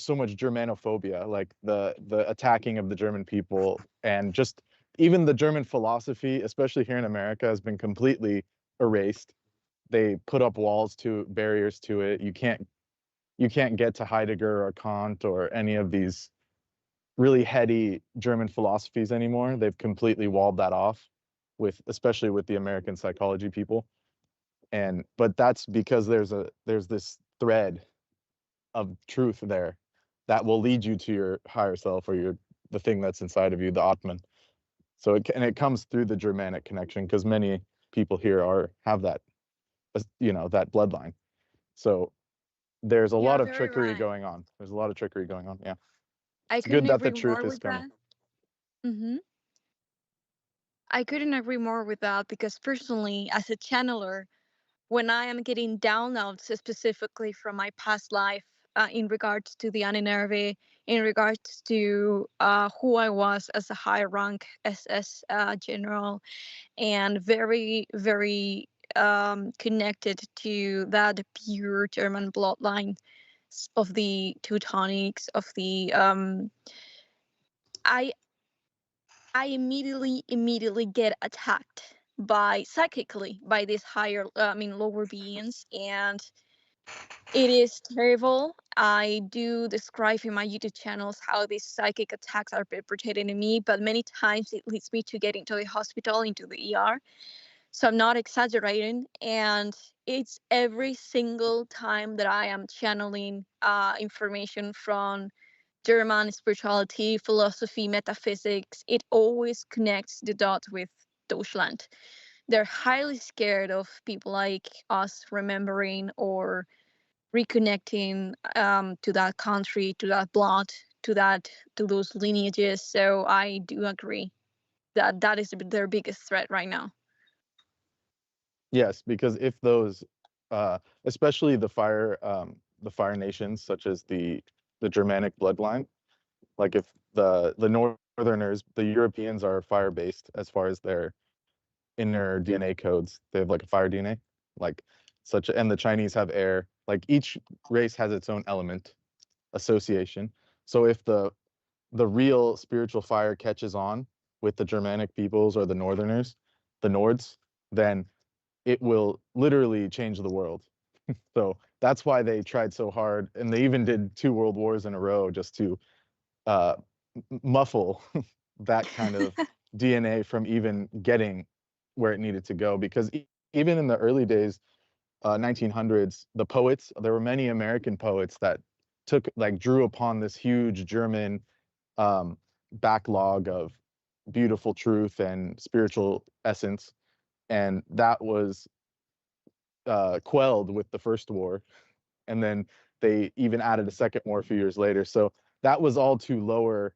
so much Germanophobia, like the attacking of the German people, and just even the German philosophy, especially here in America, has been completely erased. They put up barriers to it. You can't get to Heidegger or Kant or any of these really heady German philosophies anymore. They've completely walled that off, especially with the American psychology people. But that's because there's this thread of truth there that will lead you to your higher self, or the thing that's inside of you, the Atman. So it comes through the Germanic connection, because many people here have that, that bloodline. So there's a lot of trickery going on. There's a lot of trickery going on. Yeah. I It's good couldn't that the agree truth more is with coming. that. I couldn't agree more with that, because personally, as a channeler, when I am getting downloads specifically from my past life, in regards to the Aninnerve, in regards to who I was as a high rank SS general, and very, very connected to that pure German bloodline of the Teutonics, of the I immediately get attacked psychically by these lower beings, and it is terrible. I do describe in my YouTube channels how these psychic attacks are perpetrated in me, but many times it leads me to get into the hospital, into the ER. So I'm not exaggerating, and it's every single time that I am channeling information from German spirituality, philosophy, metaphysics, it always connects the dots with Deutschland. They're highly scared of people like us remembering or reconnecting to that country, to that blood, to those lineages. So I do agree that is their biggest threat right now. Yes, because if those, especially the fire nations, such as the Germanic bloodline, like if the Northerners, the Europeans are fire based as far as their inner DNA codes. They have like a fire DNA, like and the Chinese have air. Like each race has its own element association. So if the real spiritual fire catches on with the Germanic peoples or the Northerners, the Nords, then it will literally change the world. So that's why they tried so hard, and they even did 2 world wars in a row just to muffle that kind of DNA from even getting where it needed to go. Because even in the early days, 1900s, there were many American poets that drew upon this huge German backlog of beautiful truth and spiritual essence, and that was quelled with the first war, and then they even added a second war a few years later. So that was all to lower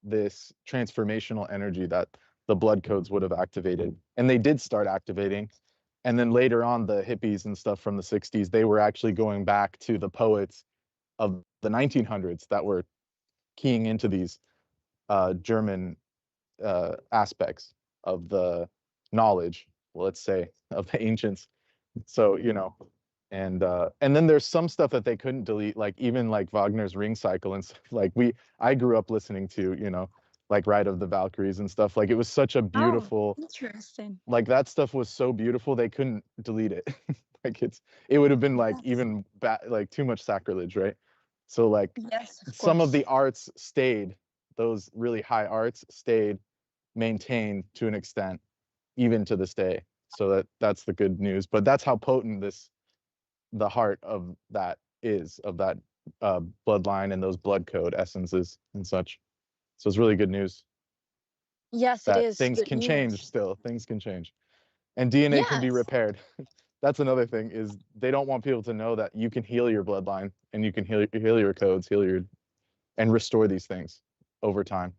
this transformational energy that the blood codes would have activated, and they did start activating. And then later on, the hippies and stuff from the 60s, they were actually going back to the poets of the 1900s that were keying into these German aspects of the knowledge, let's say, of the ancients. So, and then there's some stuff that they couldn't delete, like even like Wagner's Ring Cycle and stuff. Like I grew up listening to, like Ride of the Valkyries and stuff. Like it was such a beautiful, Interesting. like that stuff was so beautiful they couldn't delete it. Like it would have been like even like too much sacrilege, right? So like Yes, of some of course. the arts stayed, those really high arts stayed maintained to an extent, even to this day. So that's the good news. But that's how potent the heart of that is, of that bloodline and those blood code essences and such. So it's really good news Yes, it that is things good can change news. still. Things can change. And DNA can be Yes. repaired. That's another thing, is they don't want people to know that you can heal your bloodline and you can heal your codes, and restore these things over time.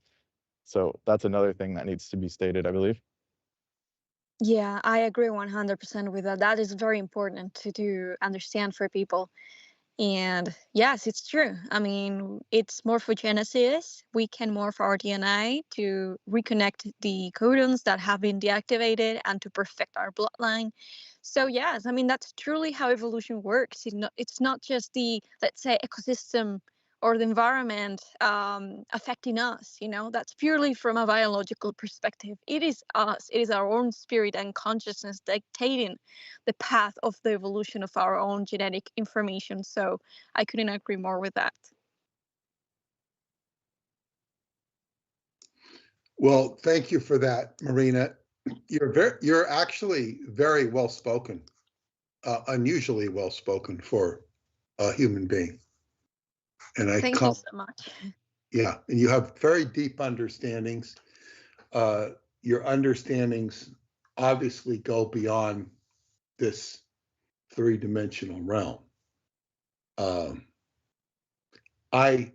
So that's another thing that needs to be stated, I believe. Yeah, I agree 100% with that. That is very important to understand for people. And yes, it's true. I mean, it's morphogenesis. We can morph our DNA to reconnect the codons that have been deactivated and to perfect our bloodline. So yes, I mean, that's truly how evolution works. It's not just the, let's say, ecosystem or the environment affecting us. That's purely from a biological perspective. It is us. It is our own spirit and consciousness dictating the path of the evolution of our own genetic information. So I couldn't agree more with that. Well, thank you for that, Marina. You're actually very well spoken, unusually well spoken for a human being. And Thank you so much. Yeah, and you have very deep understandings. Your understandings obviously go beyond this three-dimensional realm. I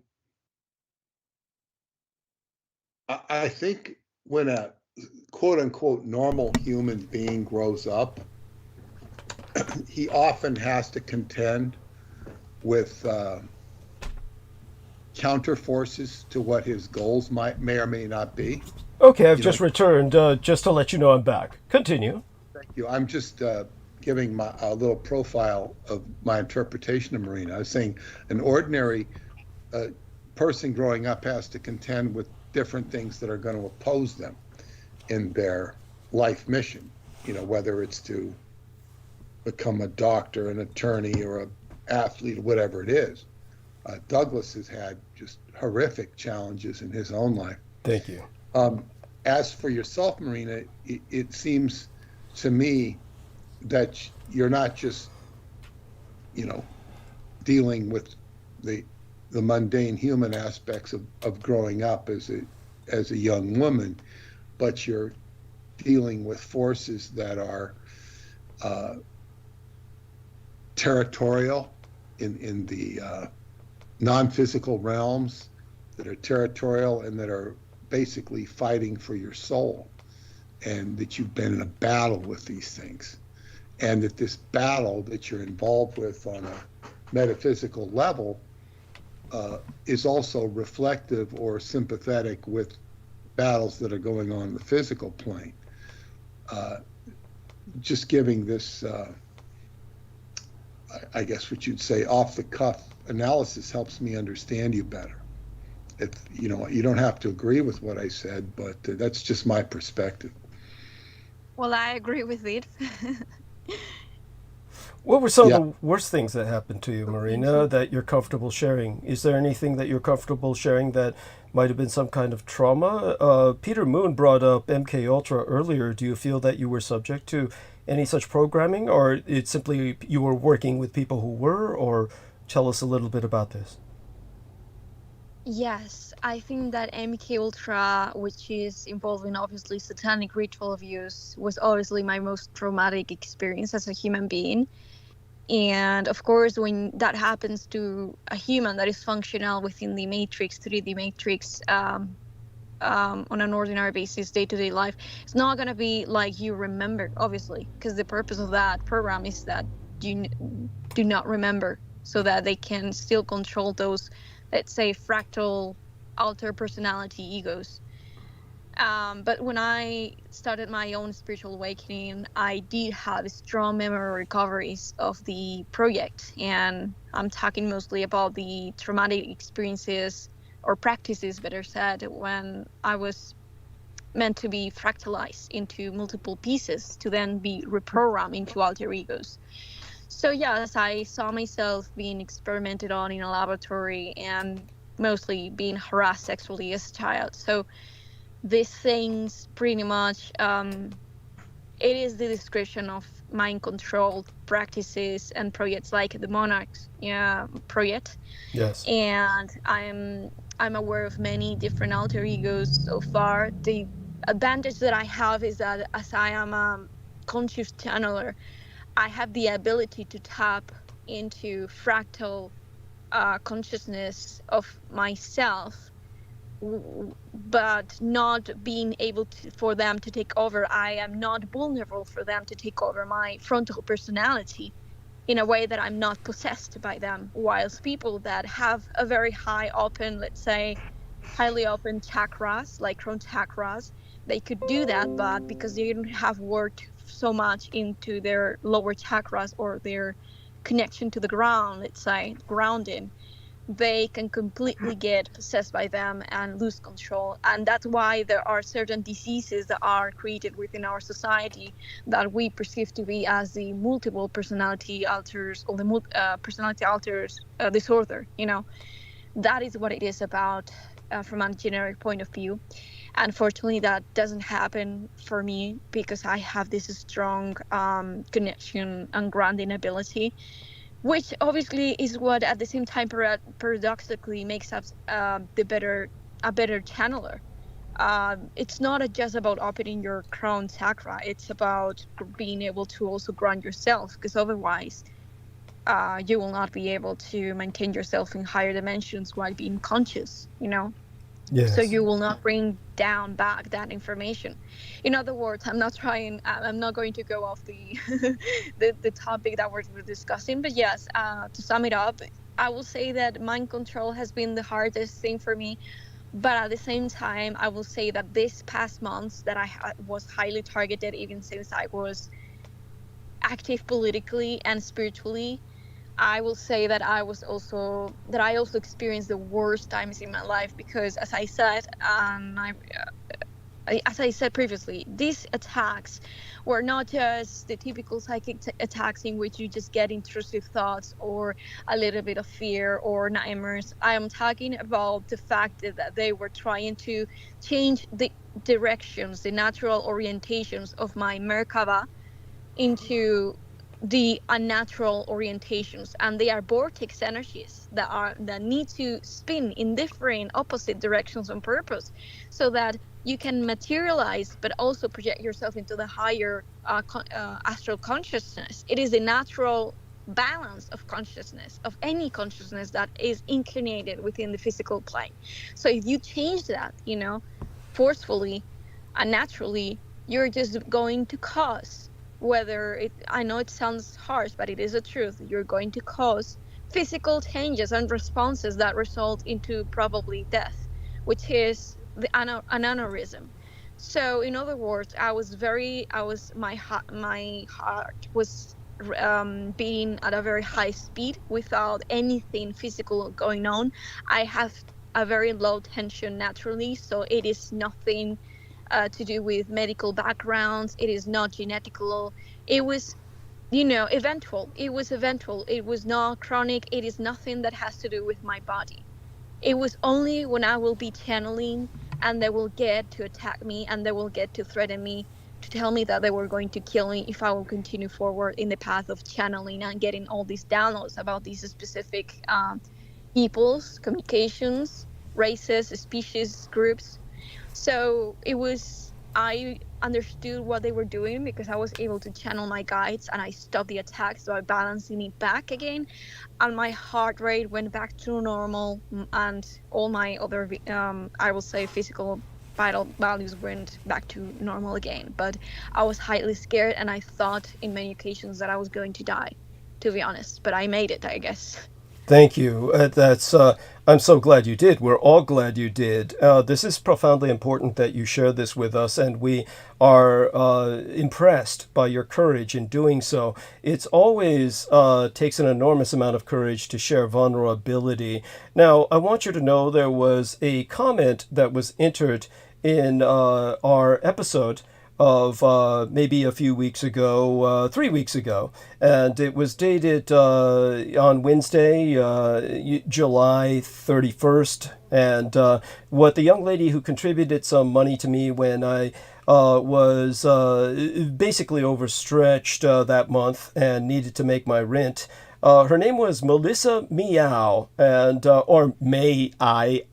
think when a quote unquote normal human being grows up, he often has to contend with counter forces to what his goals may or may not be. Okay, I've just returned, just to let you know I'm back. Continue. Thank you. I'm just giving a little profile of my interpretation of Marina. I was saying an ordinary person growing up has to contend with different things that are going to oppose them in their life mission, whether it's to become a doctor, an attorney, or an athlete, or whatever it is. Douglas has had just horrific challenges in his own life. Thank you. As for yourself, Marina, it seems to me that you're not just, dealing with the mundane human aspects of growing up as a young woman, but you're dealing with forces that are territorial in the non-physical realms, that are territorial and that are basically fighting for your soul, and that you've been in a battle with these things, and that this battle that you're involved with on a metaphysical level is also reflective or sympathetic with battles that are going on in the physical plane. Just giving this, I guess what you'd say, off-the-cuff analysis helps me understand you better. If you don't have to agree with what I said, but that's just my perspective. Well, I agree with it. What were some of the worst things that happened to you, Marina, that you're comfortable sharing? Is there anything that you're comfortable sharing that might have been some kind of trauma? Peter Moon brought up MK Ultra earlier. Do you feel that you were subject to any such programming, or it's simply you were working with people who were, or tell us a little bit about this? Yes, I think that MK Ultra, which is involving obviously satanic ritual abuse, was obviously my most traumatic experience as a human being. And of course, when that happens to a human that is functional within the matrix, 3D matrix, on an ordinary basis, day-to-day life, it's not going to be like you remember, obviously, because the purpose of that program is that you do not remember, so that they can still control those, let's say, fractal alter personality egos. But when I started my own spiritual awakening, I did have strong memory recoveries of the project. And I'm talking mostly about the traumatic experiences or practices, better said, when I was meant to be fractalized into multiple pieces to then be reprogrammed into alter egos. So, yes, I saw myself being experimented on in a laboratory and mostly being harassed sexually as a child. So, these things pretty much it is the description of mind control practices and projects like the monarchs project. Yes. And I'm aware of many different alter egos so far. The advantage that I have is that as I am a conscious channeler, I have the ability to tap into fractal consciousness of myself, but not being able to, for them to take over. I am not vulnerable for them to take over my frontal personality in a way that I'm not possessed by them. Whilst people that have a very high open, let's say, highly open chakras, like crown chakras, they could do that, but because they don't have worked so much into their lower chakras or their connection to the ground, let's say, grounding, they can completely get possessed by them and lose control. And that's why there are certain diseases that are created within our society that we perceive to be as the multiple personality alters or the personality alters disorder. That is what it is about from a generic point of view. Unfortunately, that doesn't happen for me because I have this strong connection and grounding ability, which obviously is what at the same time paradoxically makes us a better channeler. It's not just about opening your crown chakra, it's about being able to also ground yourself, because otherwise you will not be able to maintain yourself in higher dimensions while being conscious. So Yes. you will not bring down back that information. In other words, I'm not going to go off the the topic that we're discussing, but yes, to sum it up, I will say that mind control has been the hardest thing for me. But at the same time, I will say that this past months that I was highly targeted, even since I was active politically and spiritually, I will say that I also experienced the worst times in my life, because as I said, as I said previously, these attacks were not just the typical psychic attacks in which you just get intrusive thoughts or a little bit of fear or nightmares. I am talking about the fact that they were trying to change the directions, the natural orientations of my Merkaba into the unnatural orientations, and they are vortex energies that need to spin in different opposite directions on purpose, so that you can materialize but also project yourself into the higher astral consciousness. It is the natural balance of consciousness, of any consciousness that is incarnated within the physical plane. So if you change that, forcefully, unnaturally, you're just going to cause, I know it sounds harsh, but it is the truth. You're going to cause physical changes and responses that result into probably death, which is an aneurysm. So, in other words, my heart was beating at a very high speed without anything physical going on. I have a very low tension naturally, so it is nothing to do with medical backgrounds. It is not genetical. It was, eventual. It was eventual. It was not chronic. It is nothing that has to do with my body. It was only when I will be channeling and they will get to attack me and they will get to threaten me to tell me that they were going to kill me if I will continue forward in the path of channeling and getting all these downloads about these specific people's communications races, species, groups. So I understood what they were doing because I was able to channel my guides and I stopped the attacks by balancing it back again. And my heart rate went back to normal, and all my other, I will say, physical vital values went back to normal again. But I was highly scared and I thought in many occasions that I was going to die, to be honest. But I made it, I guess. Thank you. I'm so glad you did. We're all glad you did. This is profoundly important that you share this with us, and we are impressed by your courage in doing so. It's always takes an enormous amount of courage to share vulnerability. Now, I want you to know there was a comment that was entered in our episode of maybe a few weeks ago, 3 weeks ago, and it was dated on Wednesday, July 31st. And what the young lady who contributed some money to me when I was basically overstretched that month and needed to make my rent. Her name was Melissa Meow, and or Maio,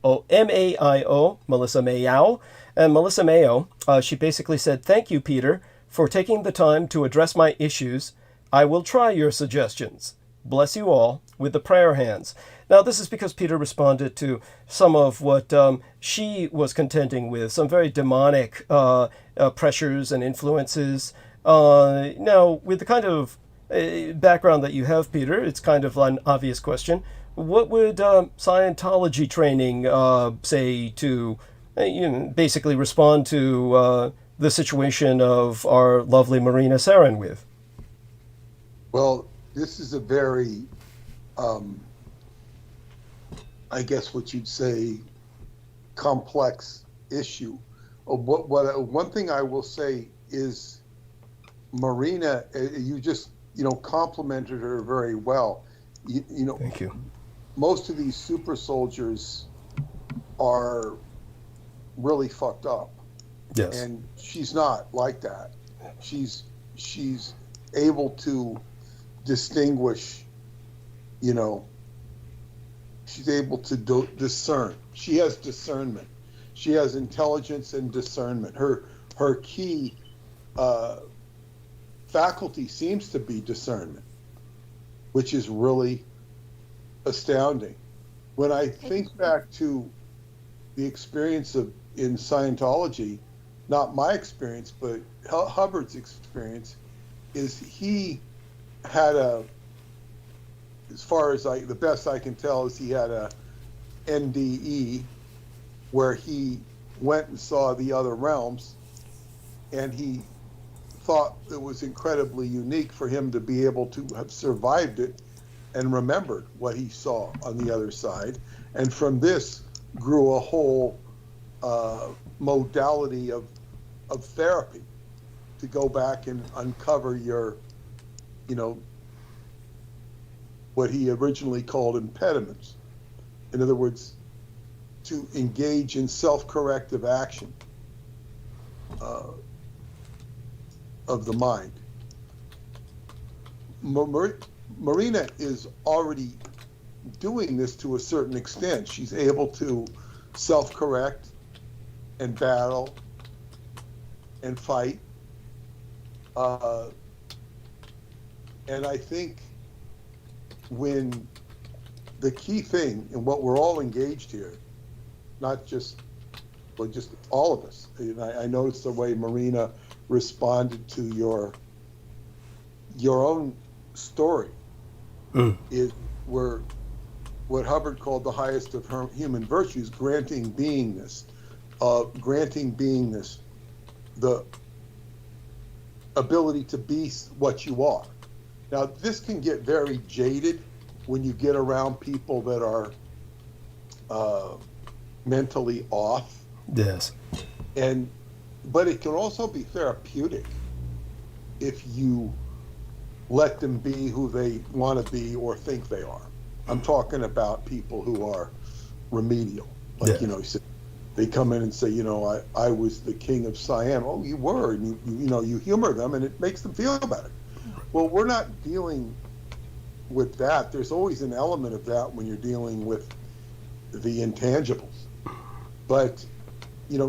Maio, Melissa Meow. And Melissa Mayo, she basically said, "Thank you, Peter, for taking the time to address my issues. I will try your suggestions. Bless you all with the prayer hands." Now, this is because Peter responded to some of what she was contending with, some very demonic pressures and influences. Now, with the kind of background that you have, Peter, it's kind of an obvious question. What would Scientology training say to basically respond to the situation of our lovely Marina SEREN with? Well, this is a very, I guess what you'd say, complex issue. One thing I will say is Marina, you just, complimented her very well. Thank you. Most of these super soldiers are really fucked up. Yes. And she's not like that. She's able to distinguish, she's able to discern. She has discernment. She has intelligence and discernment. Her key faculty seems to be discernment, which is really astounding. When I think back to the experience in Scientology, not my experience, but Hubbard's experience, is he had as far as the best I can tell, is he had a NDE where he went and saw the other realms, and he thought it was incredibly unique for him to be able to have survived it and remembered what he saw on the other side. And from this grew a whole modality of therapy to go back and uncover your, what he originally called impediments. In other words, to engage in self-corrective action of the mind. Marina is already doing this to a certain extent. She's able to self-correct and battle and fight. And I think when the key thing, and what we're all engaged here, not just, but just all of us, and I noticed the way Marina responded to your own story, is we're what Hubbard called the highest of human virtues, granting beingness the ability to be what you are. Now, this can get very jaded when you get around people that are mentally off. Yes. But it can also be therapeutic if you let them be who they want to be or think they are. I'm talking about people who are remedial. Like, Yeah. they come in and say, I was the king of Siam. Oh, you were. And you humor them and it makes them feel better. Well, we're not dealing with that. There's always an element of that when you're dealing with the intangibles. But,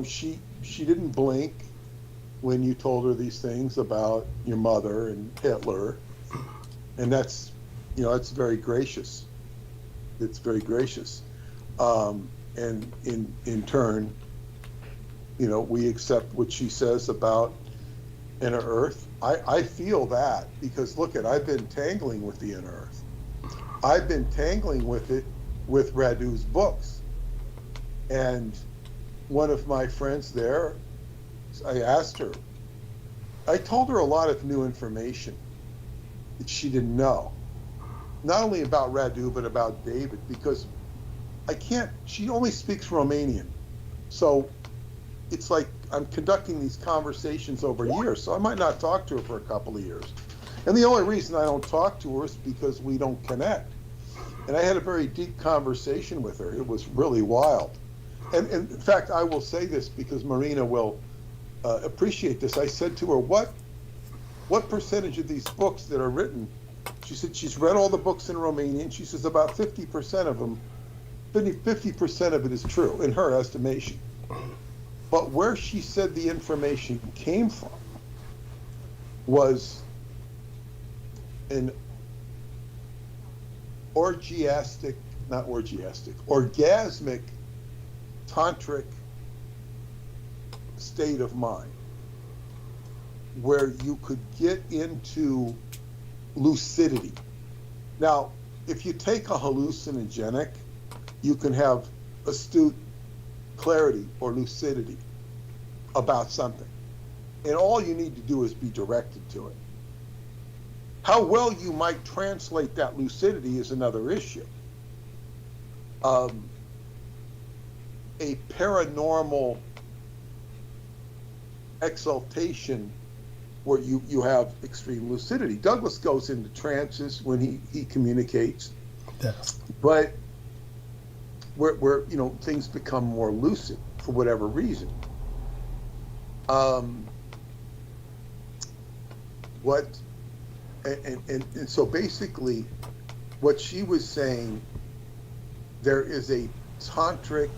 she didn't blink when you told her these things about your mother and Hitler. And that's, it's very gracious. It's very gracious. And in turn, we accept what she says about inner earth. I feel that because I've been tangling with the inner earth. I've been tangling with it with Radu's books. And one of my friends there, I asked her, I told her a lot of new information that she didn't know. Not only about Radu, but about David, because she only speaks Romanian. So it's like I'm conducting these conversations over years, so I might not talk to her for a couple of years. And the only reason I don't talk to her is because we don't connect. And I had a very deep conversation with her. It was really wild. And in fact, I will say this because Marina will appreciate this. I said to her, what percentage of these books that are written? She said she's read all the books in Romanian. She says about 50% of them, 50% of it is true in her estimation. But where she said the information came from was an orgasmic tantric state of mind where you could get into lucidity. Now, if you take a hallucinogenic, you can have astute clarity or lucidity about something. And all you need to do is be directed to it. How well you might translate that lucidity is another issue. A paranormal exaltation where you have extreme lucidity. Douglas goes into trances when he communicates. Yes. But where things become more lucid for whatever reason. And so basically what she was saying, there is a tantric,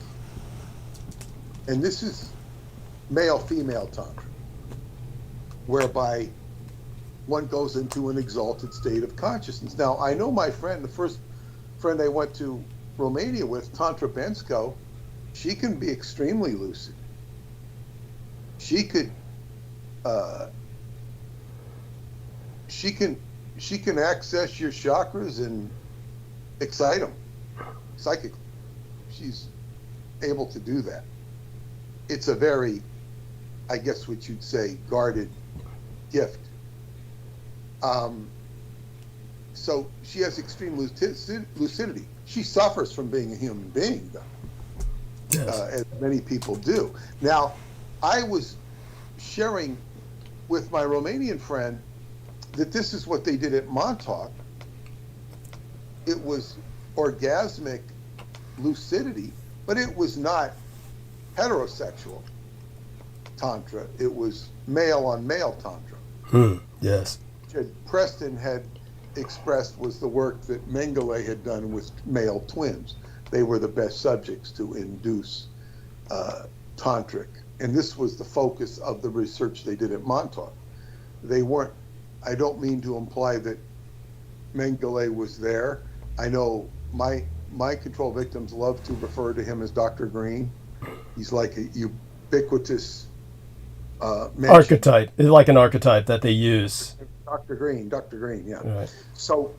and this is male-female tantra, whereby one goes into an exalted state of consciousness. Now, I know my friend, the first friend I went to Romania with, Tantra Bensko, she can be extremely lucid. She could, she can access your chakras and excite them psychically. She's able to do that. It's a very, I guess what you'd say, guarded gift. So she has extreme lucidity. She suffers from being a human being, though, Yes. as many people do. Now, I was sharing with my Romanian friend that this is what they did at Montauk. It was orgasmic lucidity, but it was not heterosexual tantra. It was male on male tantra. Yes. Which Preston had expressed was the work that Mengele had done with male twins. They were the best subjects to induce tantric. And this was the focus of the research they did at Montauk. They weren't, I don't mean to imply that Mengele was there. I know my control victims love to refer to him as Dr. Green. He's like a ubiquitous archetype. It's like an archetype that they use. Dr. Green, yeah. Right. So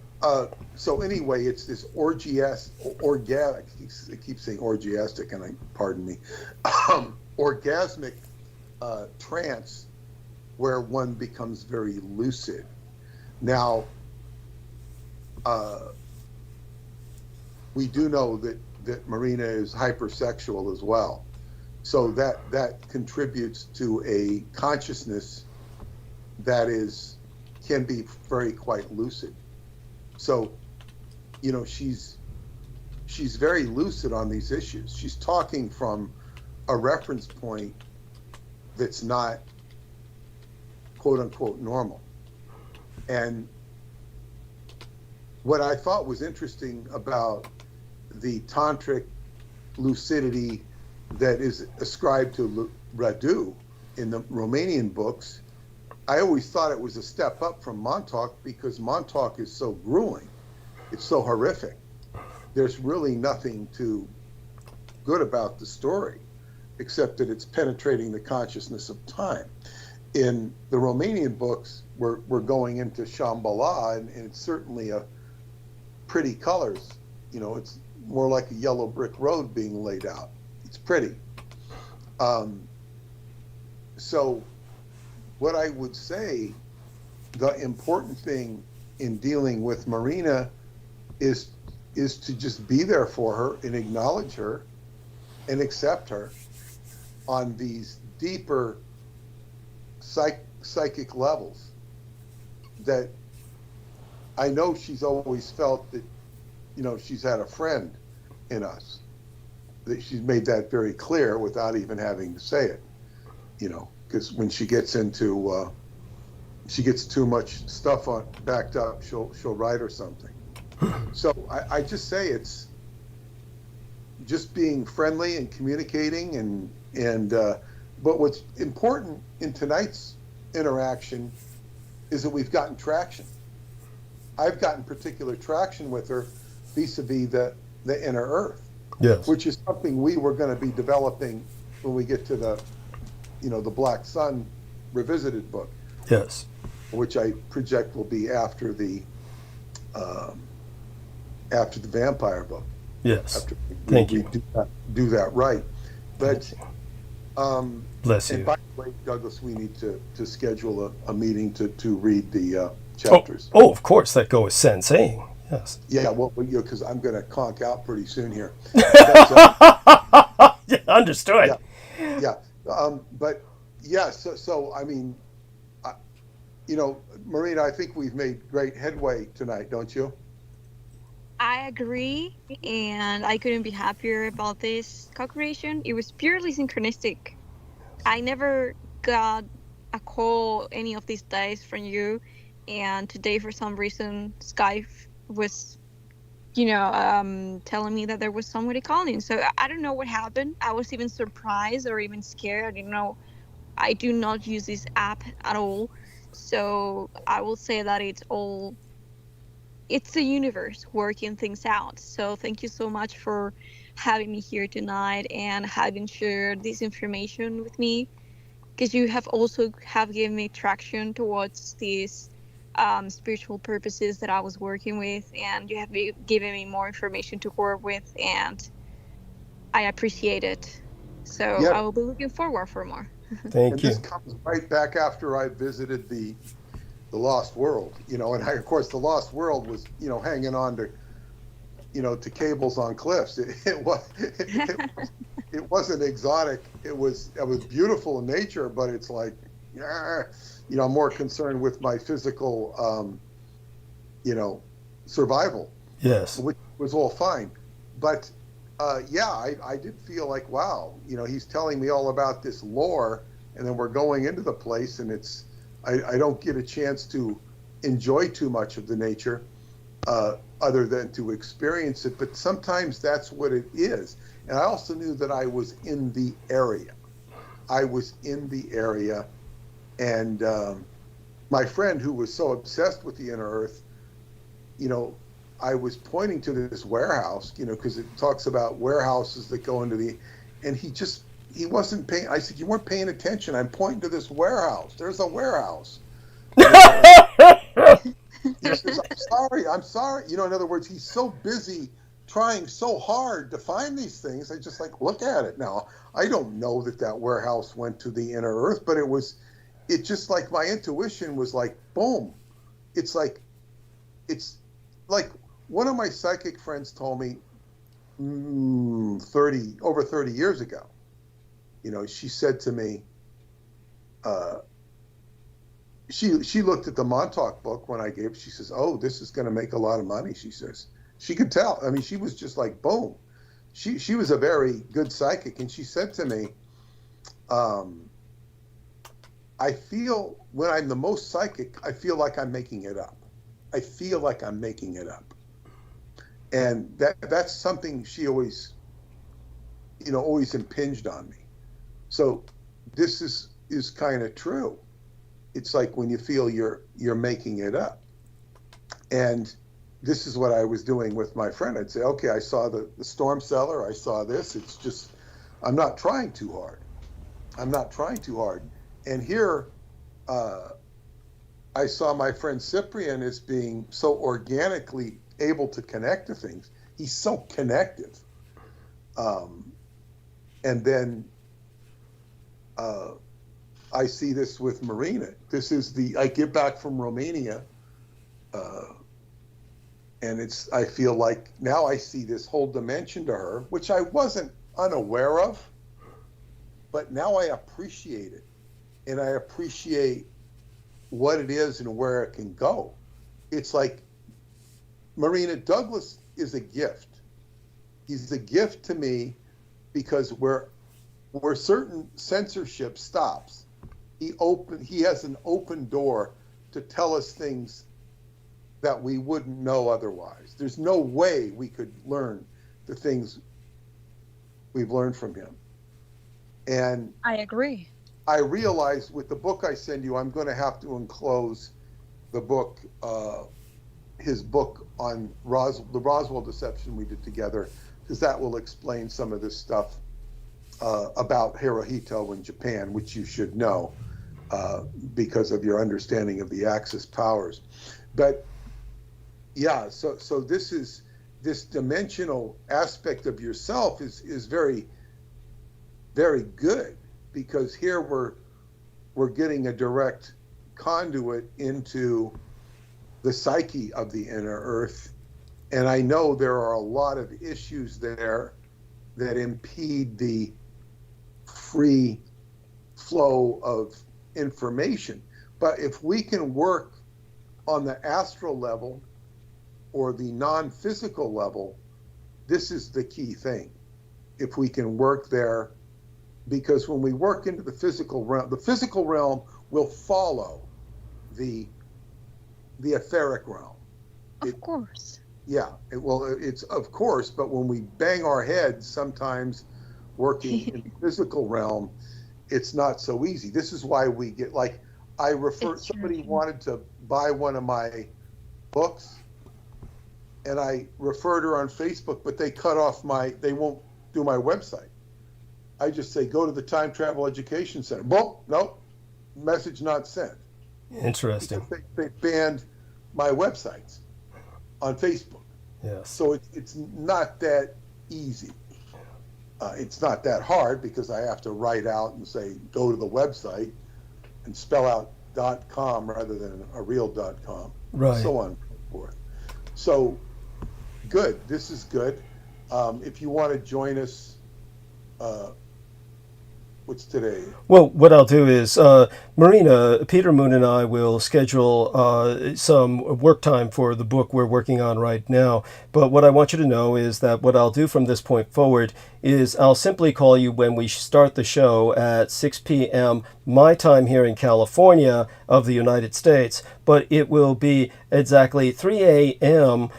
anyway, it's this orgasmic, I keep saying orgiastic, and pardon me, orgasmic trance where one becomes very lucid. Now, we do know that Marina is hypersexual as well. So that contributes to a consciousness that can be quite lucid. So, she's very lucid on these issues. She's talking from a reference point that's not quote unquote normal. And what I thought was interesting about the tantric lucidity that is ascribed to Radu in the Romanian books, I always thought it was a step up from Montauk because Montauk is so grueling. It's so horrific. There's really nothing too good about the story, except that it's penetrating the consciousness of time. In the Romanian books, we're going into Shambhala, and it's certainly a pretty colors. You know, it's more like a yellow brick road being laid out. It's pretty. So what I would say, the important thing in dealing with Marina is to just be there for her and acknowledge her and accept her on these deeper psychic levels that I know she's always felt that, you know, she's had a friend in us, that she's made that very clear without even having to say it, you know, because when she gets into, she gets too much stuff backed up, she'll write or something. So I just say it's just being friendly and communicating and but what's important in tonight's interaction is that we've gotten traction. I've gotten particular traction with her vis-a-vis the inner earth, Yes. which is something we were going to be developing when we get to the, you know, the Black Sun Revisited book. Yes. Which I project will be after the vampire book. Yes. After Thank we you. do that right. But Bless you. and by the way, Douglas, we need to schedule a meeting to read the chapters. Oh, of course, that goes without saying. Yes. Yeah, well, because I'm going to conk out pretty soon here. But, Yeah, understood. yeah. But yeah, so I mean, you know, Marina, I think we've made great headway tonight, don't you? I agree, and I couldn't be happier about this co-creation. It was purely synchronistic. I never got a call any of these days from you, and today for some reason Skype was, you know, telling me that there was somebody calling. So I don't know what happened. I was even surprised or even scared. I didn't know. I do not use this app at all. So I will say that it's the universe working things out. So thank you so much for having me here tonight and having shared this information with me, because you have given me traction towards these spiritual purposes that I was working with, and you have given me more information to work with, and I appreciate it. So Yeah. I will be looking forward for more. Thank And you. this comes right back after I visited the Lost World, you know, and of course the Lost World was, you know, hanging on to, you know, to cables on cliffs. It wasn't exotic. It was beautiful in nature, but it's like, you know, I'm more concerned with my physical, you know, survival. Yes. Which was all fine, but yeah, I did feel like, wow, you know, he's telling me all about this lore, and then we're going into the place, and it's. I don't get a chance to enjoy too much of the nature other than to experience it, but sometimes that's what it is. And I also knew that I was in the area. And my friend who was so obsessed with the inner earth, you know, I was pointing to this warehouse, you know, because it talks about warehouses that go into the, and he wasn't paying. I said, you weren't paying attention. I'm pointing to this warehouse. There's a warehouse. He says, I'm sorry. You know, in other words, he's so busy trying so hard to find these things. I just like, look at it now. I don't know that warehouse went to the inner earth, but it just like my intuition was like, boom. It's like one of my psychic friends told me over 30 years ago. You know, she said to me, she looked at the Montauk book when I gave. She says, "Oh, this is going to make a lot of money." She says she could tell. I mean, she was just like, boom. She was a very good psychic, and she said to me, "I feel when I'm the most psychic, I feel like I'm making it up. I feel like I'm making it up," and that's something she always. always impinged on me. So this is kind of true. It's like when you feel you're making it up. And this is what I was doing with my friend. I'd say, okay, I saw the storm cellar. I saw this. It's just, I'm not trying too hard. I'm not trying too hard. And here, I saw my friend Cyprian as being so organically able to connect to things. He's so connective. And then I see this with Marina. I get back from Romania, and I feel like now I see this whole dimension to her, which I wasn't unaware of, but now I appreciate it. And I appreciate what it is and where it can go. It's like Marina, Douglas is a gift. He's a gift to me because where certain censorship stops, he has an open door to tell us things that we wouldn't know otherwise. There's no way we could learn the things we've learned from him. And I agree. I realized with the book I send you, I'm going to have to enclose the book, his book on the Roswell deception we did together, because that will explain some of this stuff about Hirohito in Japan, which you should know because of your understanding of the Axis powers. But yeah, so this dimensional aspect of yourself is very, very good, because here we're getting a direct conduit into the psyche of the inner earth. And I know there are a lot of issues there that impede the free flow of information. But if we can work on the astral level or the non-physical level, this is the key thing. If we can work there, because when we work into the physical realm will follow the etheric realm. Of course. Yeah, it's of course, but when we bang our heads sometimes working in the physical realm, it's not so easy. This is why we get, like, somebody wanted to buy one of my books, and I referred her on Facebook, but they cut off they won't do my website. I just say, go to the Time Travel Education Center. Boom, nope, message not sent. Interesting. They banned my websites on Facebook. Yes. So it's not that easy. It's not that hard, because I have to write out and say, go to the website and spell out .com rather than a real .com. Right. So on and so forth. So good. This is good. If you want to join us, what's today? Well, what I'll do is, Marina, Peter Moon and I will schedule some work time for the book we're working on right now. But what I want you to know is that what I'll do from this point forward is I'll simply call you when we start the show at 6 p.m. my time here in California of the United States, but it will be exactly 3 a.m.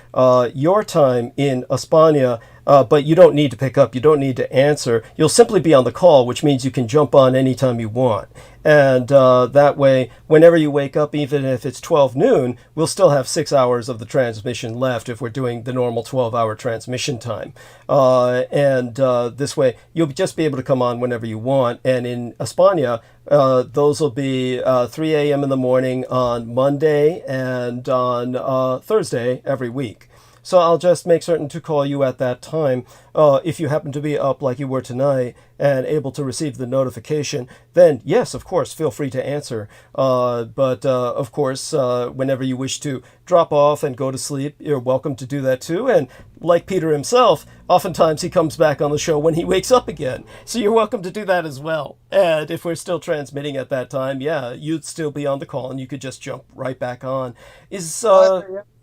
Your time in España. But you don't need to pick up. You don't need to answer. You'll simply be on the call, which means you can jump on anytime you want. And that way, whenever you wake up, even if it's 12 noon, we'll still have 6 hours of the transmission left if we're doing the normal 12-hour transmission time. And this way, you'll just be able to come on whenever you want. And in España, those will be 3 a.m. in the morning on Monday and on Thursday every week. So I'll just make certain to call you at that time. If you happen to be up like you were tonight and able to receive the notification, then yes, of course, feel free to answer. But of course, whenever you wish to drop off and go to sleep, you're welcome to do that too. And like Peter himself, oftentimes he comes back on the show when he wakes up again. So you're welcome to do that as well. And if we're still transmitting at that time, yeah, you'd still be on the call and you could just jump right back on.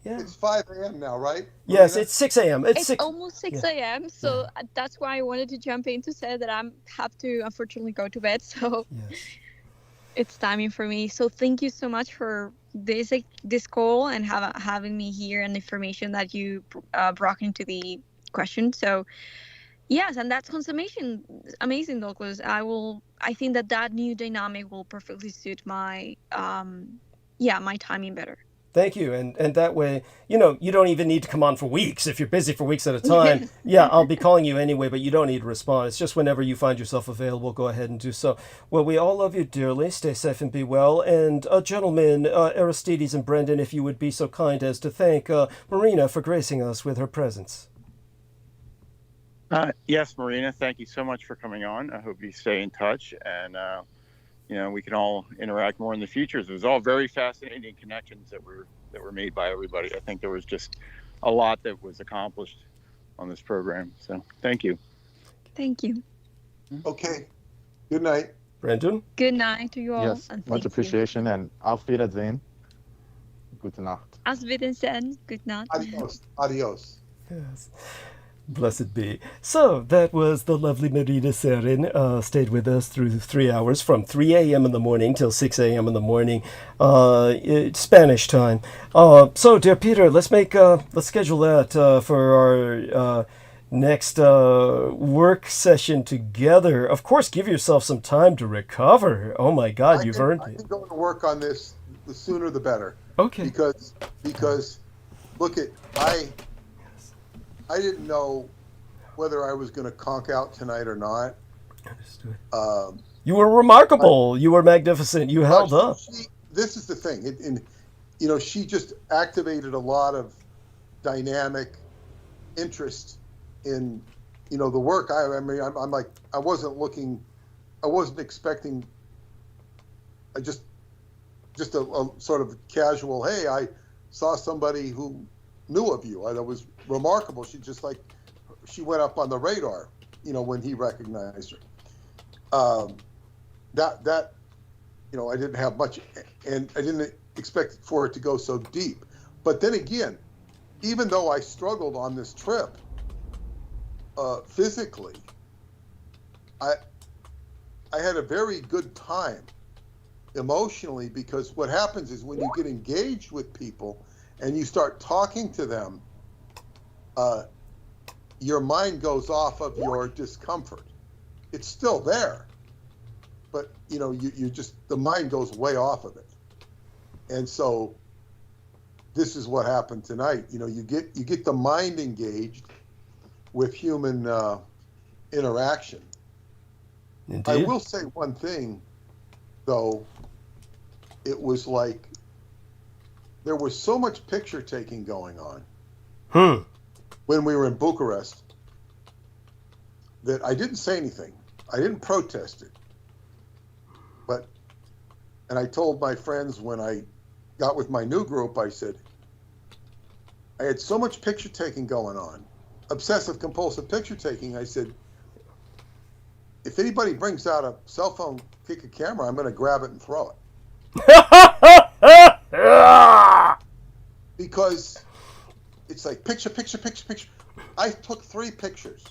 Yeah. It's 5 a.m. now, right? Yes, it's 6 a.m. It's almost 6 a.m. So that's why I wanted to jump in to say that I have to unfortunately go to bed. So it's timing for me. So thank you so much for this call and having me here and the information that you brought into the question. So Yes, and that's consummation. Amazing, Douglas. I think that new dynamic will perfectly suit my my timing better. Thank you. And that way, you don't even need to come on for weeks. If you're busy for weeks at a time, yeah, I'll be calling you anyway, but you don't need to respond. It's just whenever you find yourself available, go ahead and do so. Well, we all love you dearly. Stay safe and be well. And gentlemen, Aristides and Brendan, if you would be so kind as to thank Marina for gracing us with her presence. Yes, Marina, thank you so much for coming on. I hope you stay in touch, and we can all interact more in the future. It was all very fascinating connections that were made by everybody. I think there was just a lot that was accomplished on this program. So thank you. Thank you. Okay. Good night. Brendan? Good night to you all. Yes, much appreciation, and auf Wiedersehen. Gute Nacht. Auf Wiedersehen. Good night. Adios. Adios. Yes. Blessed be. So that was the lovely Marina SEREN. Stayed with us through 3 hours from 3 a.m. in the morning till 6 a.m. in the morning, Spanish time. So, dear Peter, let's schedule that for our next work session together. Of course, give yourself some time to recover. Oh my God, you've earned it. I can go to work on this. The sooner the better. Okay. Because look at I didn't know whether I was going to conk out tonight or not. Understood. You were remarkable. You were magnificent. You held up. This is the thing. She just activated a lot of dynamic interest in, the work. I'm like, I wasn't expecting just a sort of casual, hey, I saw somebody who knew of you. That was remarkable. She went up on the radar, when he recognized her. That I didn't have much, and I didn't expect for it to go so deep. But then again, even though I struggled on this trip physically, I had a very good time emotionally, because what happens is when you get engaged with people and you start talking to them, your mind goes off of your discomfort. It's still there, but the mind goes way off of it. And so this is what happened tonight. You get the mind engaged with human interaction. Indeed. I will say one thing, though. It was like there was so much picture taking going on when we were in Bucharest that I didn't say anything. I didn't protest it. And I told my friends when I got with my new group, I said, I had so much picture taking going on, obsessive compulsive picture taking. I said, if anybody brings out a cell phone, kick a camera, I'm going to grab it and throw it. Because it's like picture. I took 3 pictures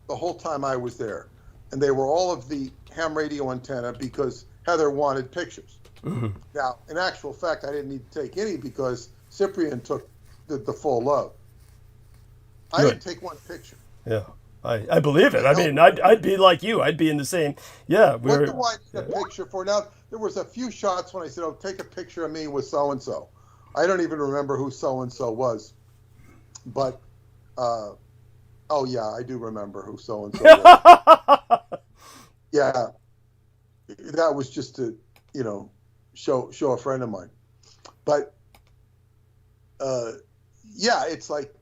the whole time I was there, and they were all of the ham radio antenna because Heather wanted pictures. Mm-hmm. Now, in actual fact, I didn't need to take any because Cyprian took the full load. I didn't take 1 picture. Yeah. I believe it. I mean, I'd be like you. I'd be in the same. Yeah. What do I need a picture for? Now, there was a few shots when I said, take a picture of me with so-and-so. I don't even remember who so-and-so was. But, yeah, I do remember who so-and-so was. Yeah. That was just to, show a friend of mine. But, it's like,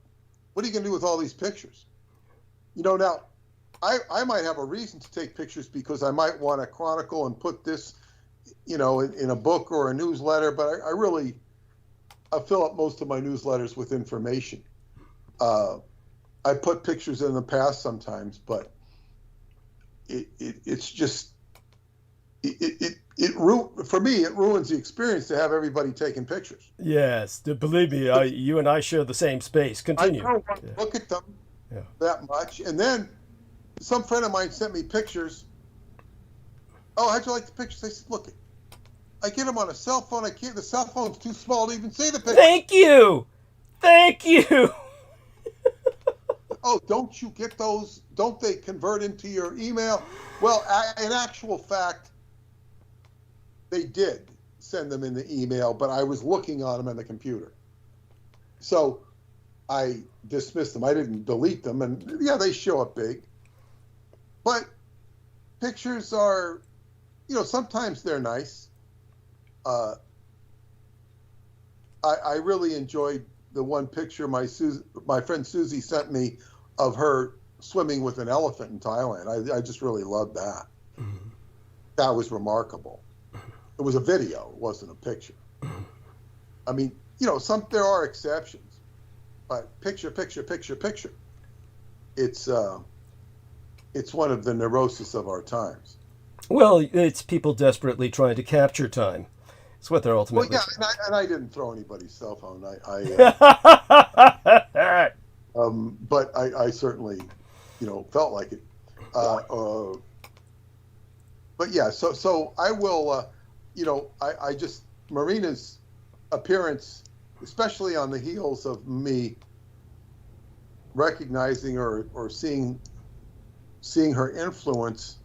what are you going to do with all these pictures? Now, I might have a reason to take pictures because I might want to chronicle and put this, in a book or a newsletter, but I fill up most of my newsletters with information. I put pictures in the past sometimes, but it's just, for me, it ruins the experience to have everybody taking pictures. Yes, believe me, you and I share the same space. Continue. I don't want to look at them that much. And then some friend of mine sent me pictures. Oh, how'd you like the pictures? I said, look, I get them on a cell phone. I can't. The cell phone's too small to even see the picture. Thank you. oh, don't you get those? Don't they convert into your email? Well, in actual fact, they did send them in the email, but I was looking on them on the computer. So I dismissed them. I didn't delete them. And yeah, they show up big. But pictures are, sometimes they're nice. I really enjoyed the one picture my friend Susie sent me of her swimming with an elephant in Thailand. I just really loved that. Mm-hmm. That was remarkable. It was a video, it wasn't a picture. Mm-hmm. I mean, there are exceptions, but picture. It's one of the neurosis of our times. Well, it's people desperately trying to capture time. It's what they're ultimately. Well, yeah, and I didn't throw anybody's cell phone. But I certainly, felt like it. But yeah, so I will, I just, Marina's appearance, especially on the heels of me recognizing or seeing her influence,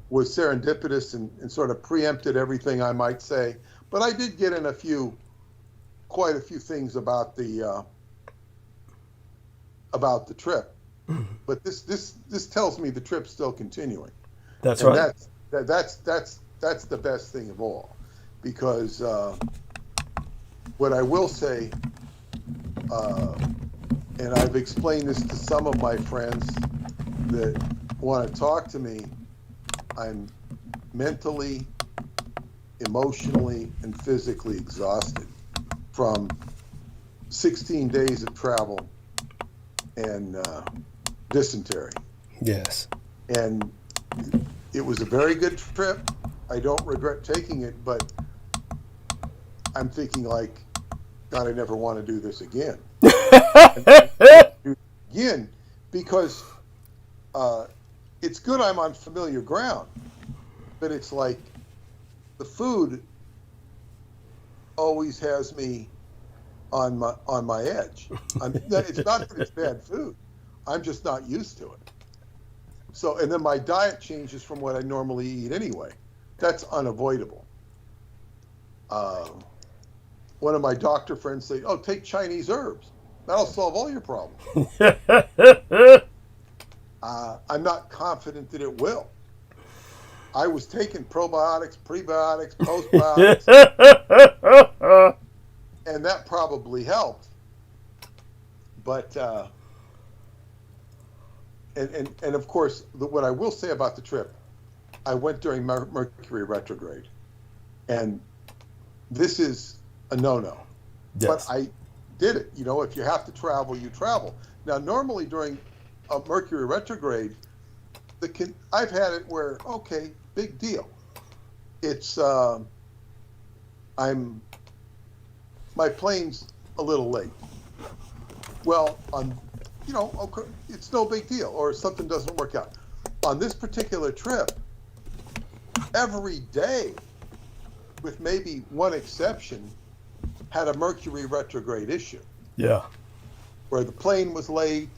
was serendipitous and sort of preempted everything I might say. But I did get in quite a few things about the trip. But this tells me the trip's still continuing. That's and right. That's the best thing of all, because what I will say, and I've explained this to some of my friends that want to talk to me, I'm mentally, emotionally, and physically exhausted from 16 days of travel and dysentery. Yes. And it was a very good trip. I don't regret taking it, but I'm thinking like, God, I never want to do this again. Because it's good I'm on familiar ground, but it's like the food always has me on my edge. It's not that it's bad food. I'm just not used to it. So, and then my diet changes from what I normally eat anyway. That's unavoidable. One of my doctor friends say, "Oh, take Chinese herbs. That'll solve all your problems." I'm not confident that it will. I was taking probiotics, prebiotics, postbiotics, and that probably helped. But and of course, what I will say about the trip, I went during Mercury retrograde, and this is a no-no. Yes. But I did it. If you have to travel, you travel. Now, normally during a Mercury retrograde, I've had it where, okay, big deal. It's my plane's a little late. Well, okay, it's no big deal, or something doesn't work out. On this particular trip, every day, with maybe one exception, had a Mercury retrograde issue. Yeah. Where the plane was late,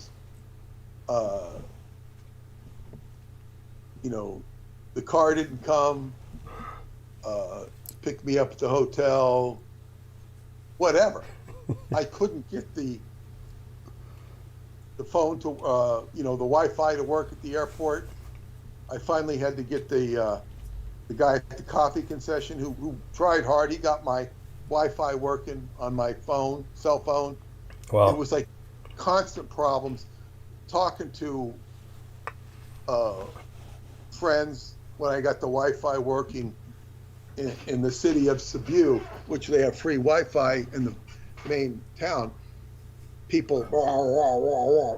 the car didn't come to pick me up at the hotel, whatever. I couldn't get the phone to, the Wi-Fi to work at the airport. I finally had to get the guy at the coffee concession who tried hard. He got my Wi-Fi working on my cell phone. Wow. It was like constant problems. Talking to friends when I got the Wi-Fi working in the city of Cebu, which they have free Wi-Fi in the main town. People,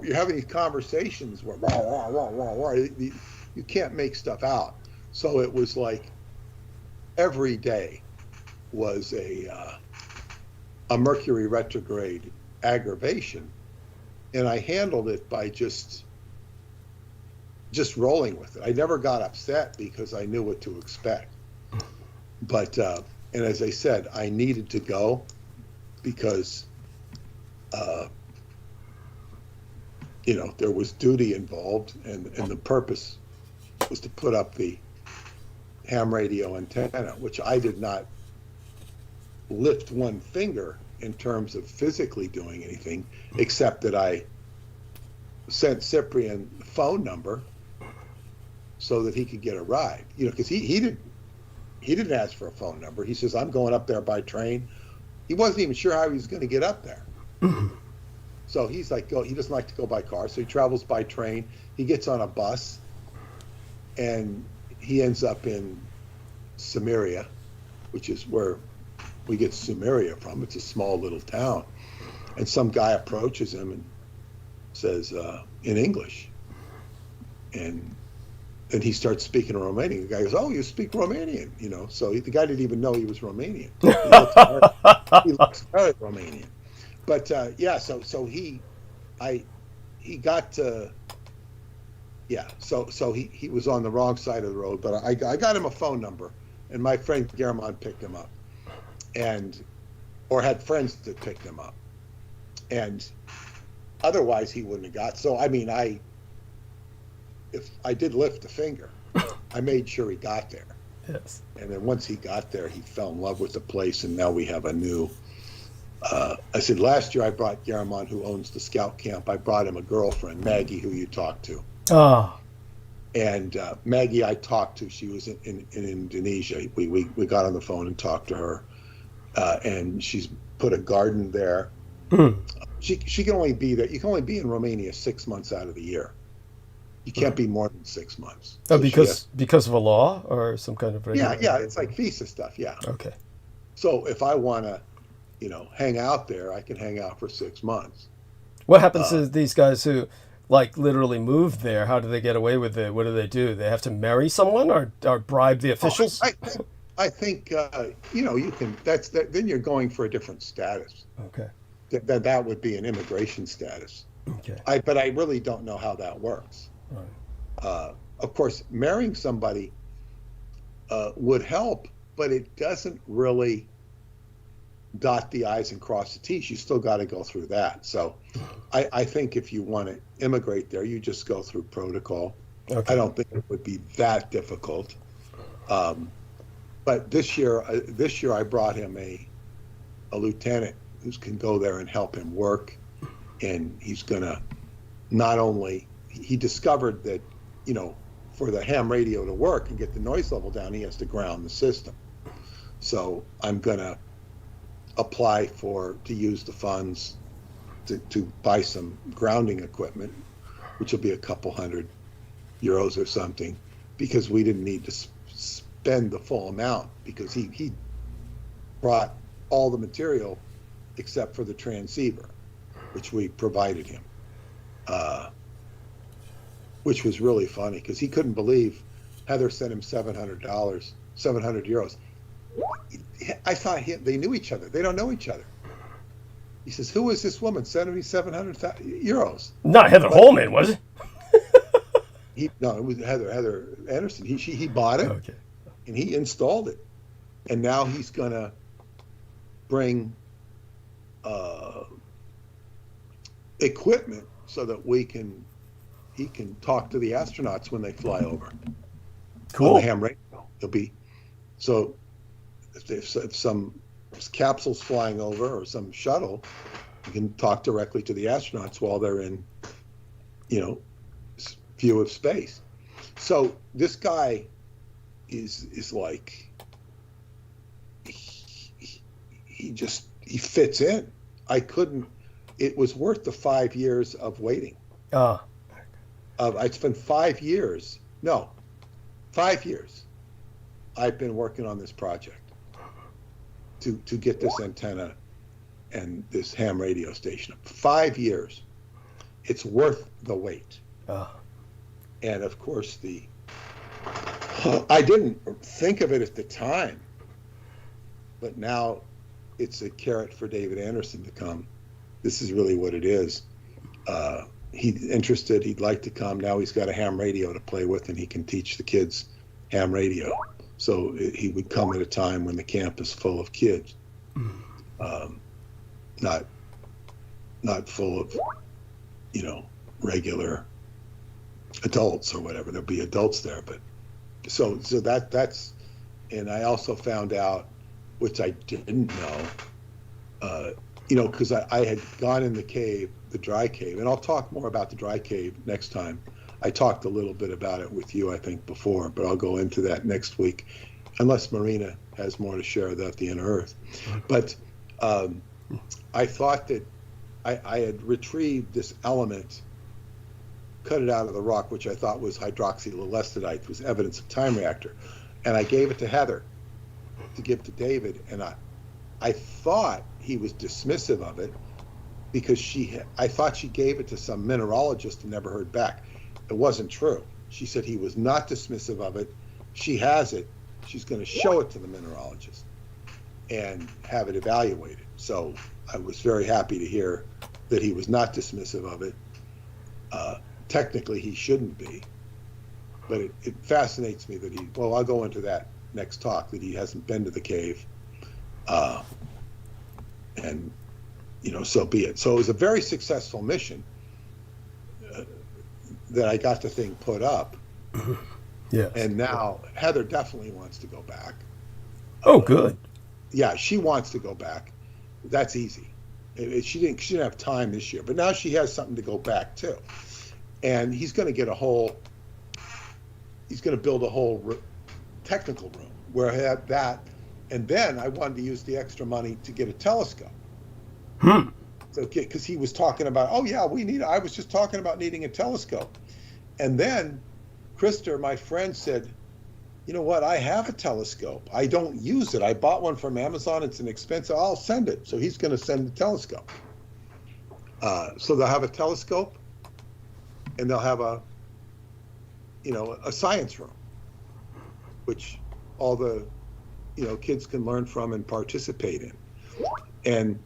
you're having these conversations where you can't make stuff out. So it was like every day was a Mercury retrograde aggravation, and I handled it by just rolling with it. I never got upset because I knew what to expect. But and as I said, I needed to go because there was duty involved, and the purpose was to put up the ham radio antenna, which I did not lift one finger in terms of physically doing anything, except that I sent Cyprian the phone number so that he could get a ride. Because he didn't ask for a phone number. He says, I'm going up there by train. He wasn't even sure how he was going to get up there. So he's like, he doesn't like to go by car, so he travels by train. He gets on a bus, and he ends up in Samaria, which is where we get Sumeria from. It's a small little town. And some guy approaches him and says, in English. And then he starts speaking Romanian. The guy goes, oh, you speak Romanian, So the guy didn't even know he was Romanian. He looks very Romanian. But so he got to, so he was on the wrong side of the road. But I got him a phone number, and my friend German picked him up, or had friends that picked him up, and otherwise he wouldn't have got. So if I did lift a finger, I made sure he got there. Yes. And then once he got there, he fell in love with the place, and now we have a new. I said last year I brought German, who owns the scout camp. I brought him a girlfriend, Maggie, who you talked to. Oh. And Maggie, I talked to. She was in Indonesia. We got on the phone and talked to her, and she's put a garden there. She can only be there. You can only be in Romania 6 months out of the year. You can't be more than 6 months. Oh, So because of a law or some kind of regulation? yeah, it's like visa stuff. Yeah. Okay. So if I want to, hang out there, I can hang out for 6 months. What happens to these guys who, literally moved there? How do they get away with it? What do? They have to marry someone or bribe the officials? I think you can. Then you're going for a different status. Okay. That would be an immigration status. Okay. But I really don't know how that works. Right. Of course, marrying somebody would help, but it doesn't really dot the I's and cross the T's. You still got to go through that. So I think if you want to immigrate there, you just go through protocol. Okay. I don't think it would be that difficult. But this year I brought him a lieutenant who can go there and help him work. And he's going to he discovered that, for the ham radio to work and get the noise level down, he has to ground the system. So I'm going to apply to use the funds to buy some grounding equipment, which will be a couple €100 or something, because we didn't need to spend the full amount, because he brought all the material except for the transceiver, which we provided him, which was really funny because he couldn't believe Heather sent him €700. I thought they knew each other. They don't know each other. He says, "Who is this woman sending me €700?" Not Heather Holman, was it? No, it was Heather Anderson. He bought it, okay, and he installed it, and now he's gonna bring equipment so that he can talk to the astronauts when they fly over. Cool. On the ham radio. It'll be so if some capsule's flying over or some shuttle, you can talk directly to the astronauts while they're in, view of space. So this guy is like he fits in. It was worth the 5 years of waiting. I spent 5 years. No, 5 years. I've been working on this project to get this antenna and this ham radio station up. 5 years. It's worth the wait. And of course, I didn't think of it at the time, but now it's a carrot for David Anderson to come. This is really what it is. He's interested. He'd like to come. Now he's got a ham radio to play with, and he can teach the kids ham radio. So he would come at a time when the camp is full of kids, not full of, regular adults or whatever. There'll be adults there, but so that's, and I also found out, which I didn't know, because I had gone in the cave, the dry cave, and I'll talk more about the dry cave next time. I talked a little bit about it with you, I think, before, but I'll go into that next week, unless Marina has more to share about the inner earth. But I thought that I had retrieved this element, cut it out of the rock, which I thought was hydroxylolestadite, was evidence of time reactor. And I gave it to Heather to give to David, and I thought he was dismissive of it because I thought she gave it to some mineralogist and never heard back. It wasn't true. She said he was not dismissive of it. She has it. She's going to show it to the mineralogist and have it evaluated. So I was very happy to hear that he was not dismissive of it. Technically, he shouldn't be, but it fascinates me that I'll go into that next talk, that he hasn't been to the cave, and so be it. So it was a very successful mission that I got the thing put up. Yeah. And now Heather definitely wants to go back. Oh, good. Yeah, she wants to go back. That's easy. She didn't have time this year, but now she has something to go back to. And he's going to build a whole technical room where I had that. And then I wanted to use the extra money to get a telescope. So, because he was talking about, I was just talking about needing a telescope. And then Krister, my friend, said, you know what, I have a telescope. I don't use it. I bought one from Amazon. It's an expensive. I'll send it. So he's going to send the telescope. So they'll have a telescope, and they'll have a science room, which all the, kids can learn from and participate in. And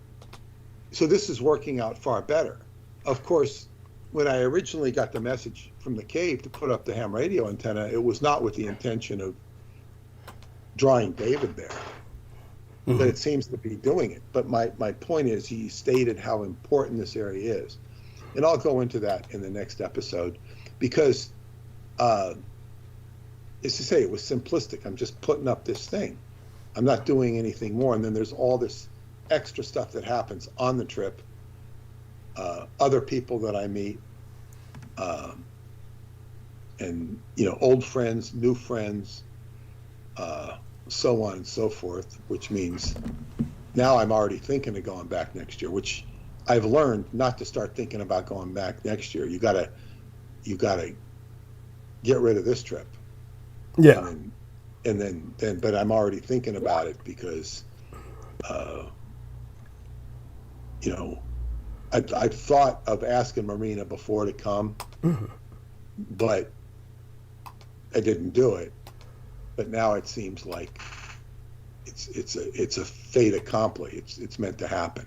so this is working out far better. Of course, when I originally got the message from the cave to put up the ham radio antenna, it was not with the intention of drawing David there, but it seems to be doing it. But my point is, he stated how important this area is. And I'll go into that in the next episode, because as to say, it was simplistic. I'm just putting up this thing. I'm not doing anything more. And then there's all this extra stuff that happens on the trip, other people that I meet, and old friends, new friends, so on and so forth, which means now I'm already thinking of going back next year, which I've learned not to start thinking about going back next year. You gotta get rid of this trip. Yeah. And then, but I'm already thinking about it because, I've thought of asking Marina before to come, but I didn't do it. But now it seems like it's a fait accompli. It's meant to happen.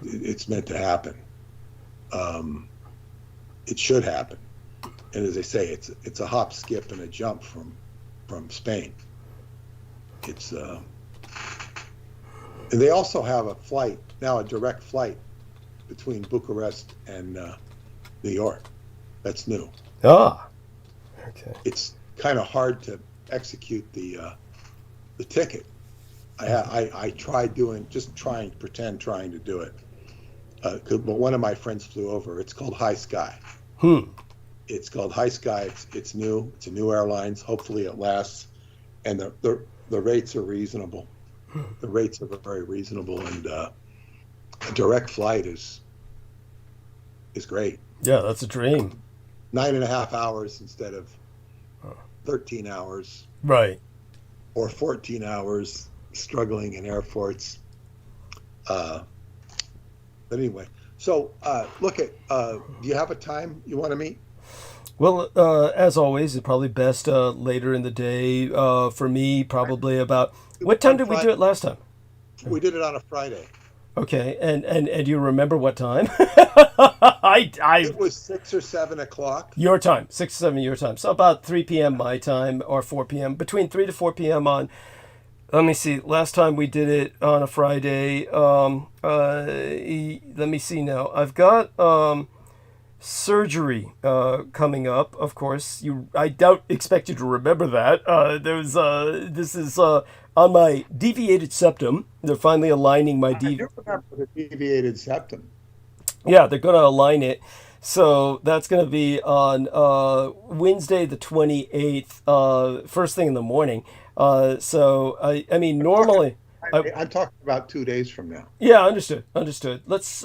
It's meant to happen. It should happen. And as I say, it's a hop, skip, and a jump from Spain. It's and they also have a flight now, a direct flight between Bucharest and New York. That's new. Ah, okay. It's kind of hard to execute the ticket. I tried trying to do it. But one of my friends flew over. It's called High Sky. It's called High Sky. It's new. It's a new airlines. Hopefully it lasts, and the rates are reasonable. The rates are very reasonable, and a direct flight is great. Yeah, that's a dream. 9.5 hours instead of 13 hours. Right. Or 14 hours struggling in airports. But anyway, so look at, do you have a time you want to meet? Well, as always, it's probably best later in the day. For me, probably about, what time did we do it last time? We did it on a Friday. Okay, and you remember what time? It was 6 or 7 o'clock. Your time, 6 or 7 your time. So about 3 p.m. my time, or 4 p.m. Between 3 to 4 p.m. on Let me see. Last time we did it on a Friday. Let me see now. I've got surgery coming up. Of course, I don't expect you to remember that. This is on my deviated septum. They're finally aligning my I do remember the deviated septum. Yeah, they're going to align it. So that's going to be on Wednesday the 28th, first thing in the morning. So I mean, normally I'm talking about 2 days from now. yeah, understood. Let's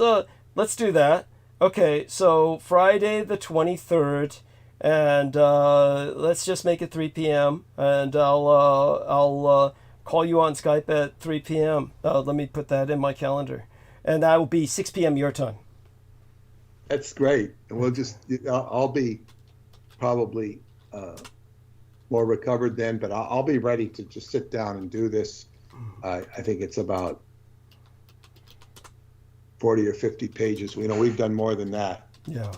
do that. Okay, so Friday the 23rd, and let's just make it 3 p.m. and I'll call you on Skype at 3 p.m. Let me put that in my calendar, and that will be 6 p.m. your time. That's great. And I'll be probably more recovered then, but I'll be ready to just sit down and do this. I think it's about 40 or 50 pages. We've done more than that. Yeah.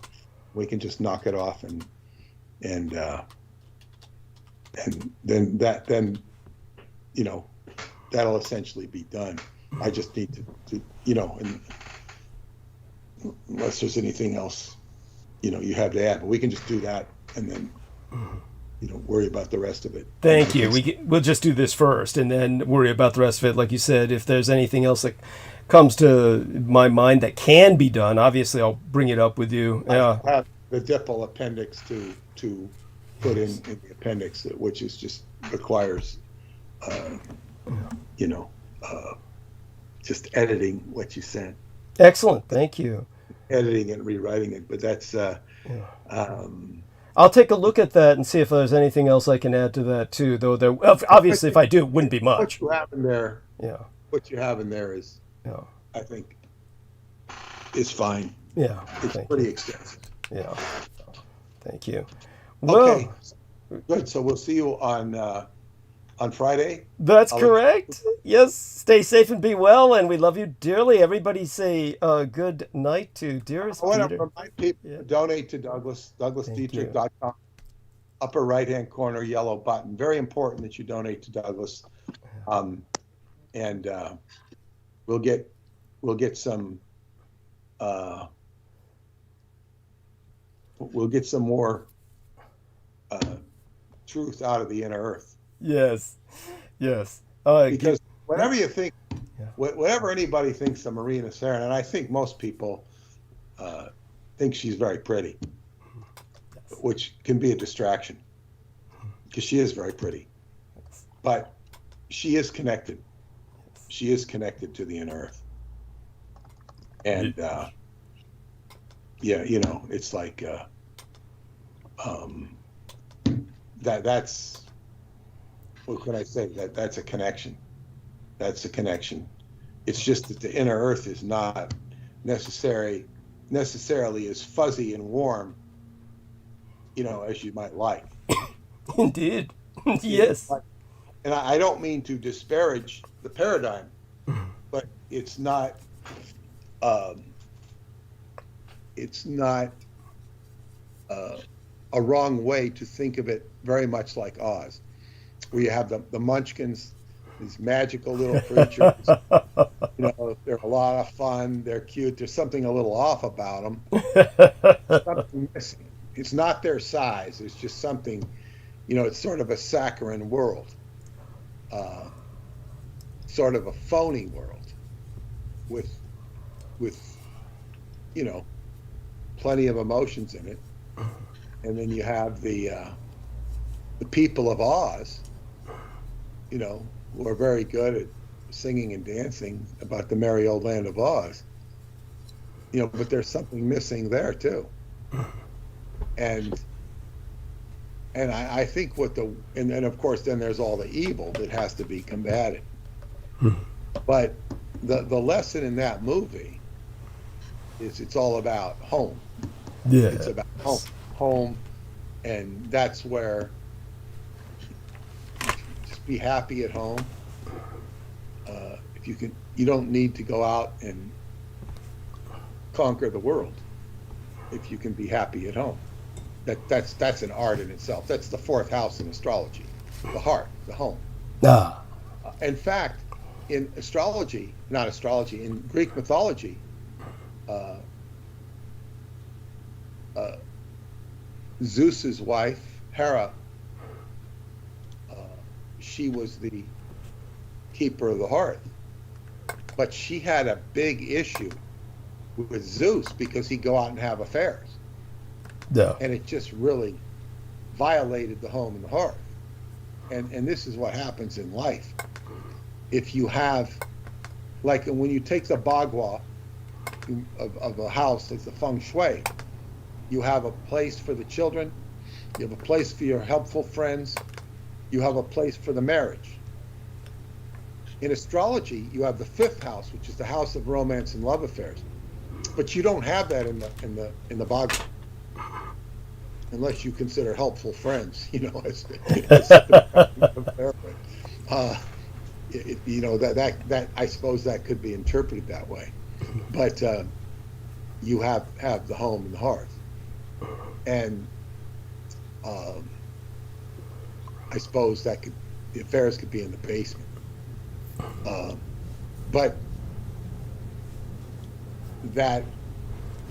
We can just knock it off and then that'll essentially be done. I just need to and unless there's anything else, you have to add, but we can just do that and then, worry about the rest of it. Thank you. We'll just do this first and then worry about the rest of it. Like you said, if there's anything else that comes to my mind that can be done, obviously I'll bring it up with you. I have the dipple appendix to put in the appendix, which is just requires, just editing what you sent. Excellent. Thank you. Editing and rewriting it, but that's I'll take a look at that and see if there's anything else I can add to that too. Though there, obviously, if I do, it wouldn't be much. What you have in there, What you have in there is, I think, fine. Yeah, it's pretty extensive. Yeah, thank you. Okay, good. So we'll see you on Friday. That's correct. Yes. Stay safe and be well, and we love you dearly. Everybody say good night to dearest Peter. I want to remind people to donate to Douglas, douglasdietrich.com. Upper right-hand corner, yellow button. Very important that you donate to Douglas. And we'll get some more truth out of the inner earth. Yes. Because whatever you think, whatever anybody thinks of Marina SEREN, and I think most people think she's very pretty, which can be a distraction because she is very pretty, but she is connected. She is connected to the inner earth, and it's like that's. What can I say? That's a connection. That's a connection. It's just that the inner earth is not necessarily as fuzzy and warm, as you might like. Indeed. Yes. And I don't mean to disparage the paradigm, but it's not a wrong way to think of it, very much like Oz. Where you have the munchkins, these magical little creatures. They're a lot of fun. They're cute. There's something a little off about them. Something missing. It's not their size. It's just something, it's sort of a saccharine world, sort of a phony world, with plenty of emotions in it. And then you have the people of Oz, who are very good at singing and dancing about the merry old land of Oz, but there's something missing there too. And I think and then of course then there's all the evil that has to be combated. But the lesson in that movie is it's all about home. Yeah. It's about home, and that's where just be happy at home. If you can, you don't need to go out and conquer the world. If you can be happy at home, that's an art in itself. That's the fourth house in astrology, the heart, the home. In fact, in astrology, not astrology, in Greek mythology, Zeus's wife, Hera, she was the keeper of the hearth. But she had a big issue with Zeus because he'd go out and have affairs. Yeah. And it just really violated the home and the hearth. And this is what happens in life. If you have, like when you take the bagua of a house, like the feng shui, you have a place for the children, you have a place for your helpful friends, you have a place for the marriage. In astrology, you have the fifth house, which is the house of romance and love affairs. But you don't have that in the bagua, unless you consider helpful friends, you know, as you know, that I suppose that could be interpreted that way. But you have the home and the hearth, and I suppose that the affairs could be in the basement. But that,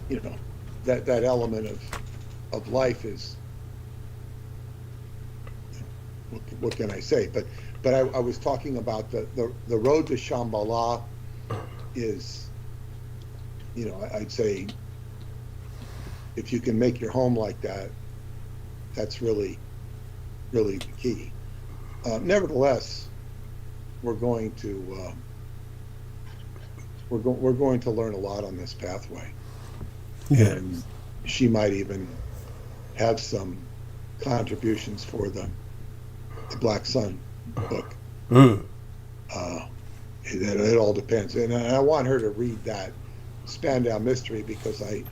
you know, that element of life is, what can I say? But I was talking about the road to Shambhala is, you know, I'd say if you can make your home like that, that's really, really the key. Nevertheless, we're going to learn a lot on this pathway. Yeah. And she might even have some contributions for the Black Sun book. It all depends, and I want her to read that Spandau Mystery, because I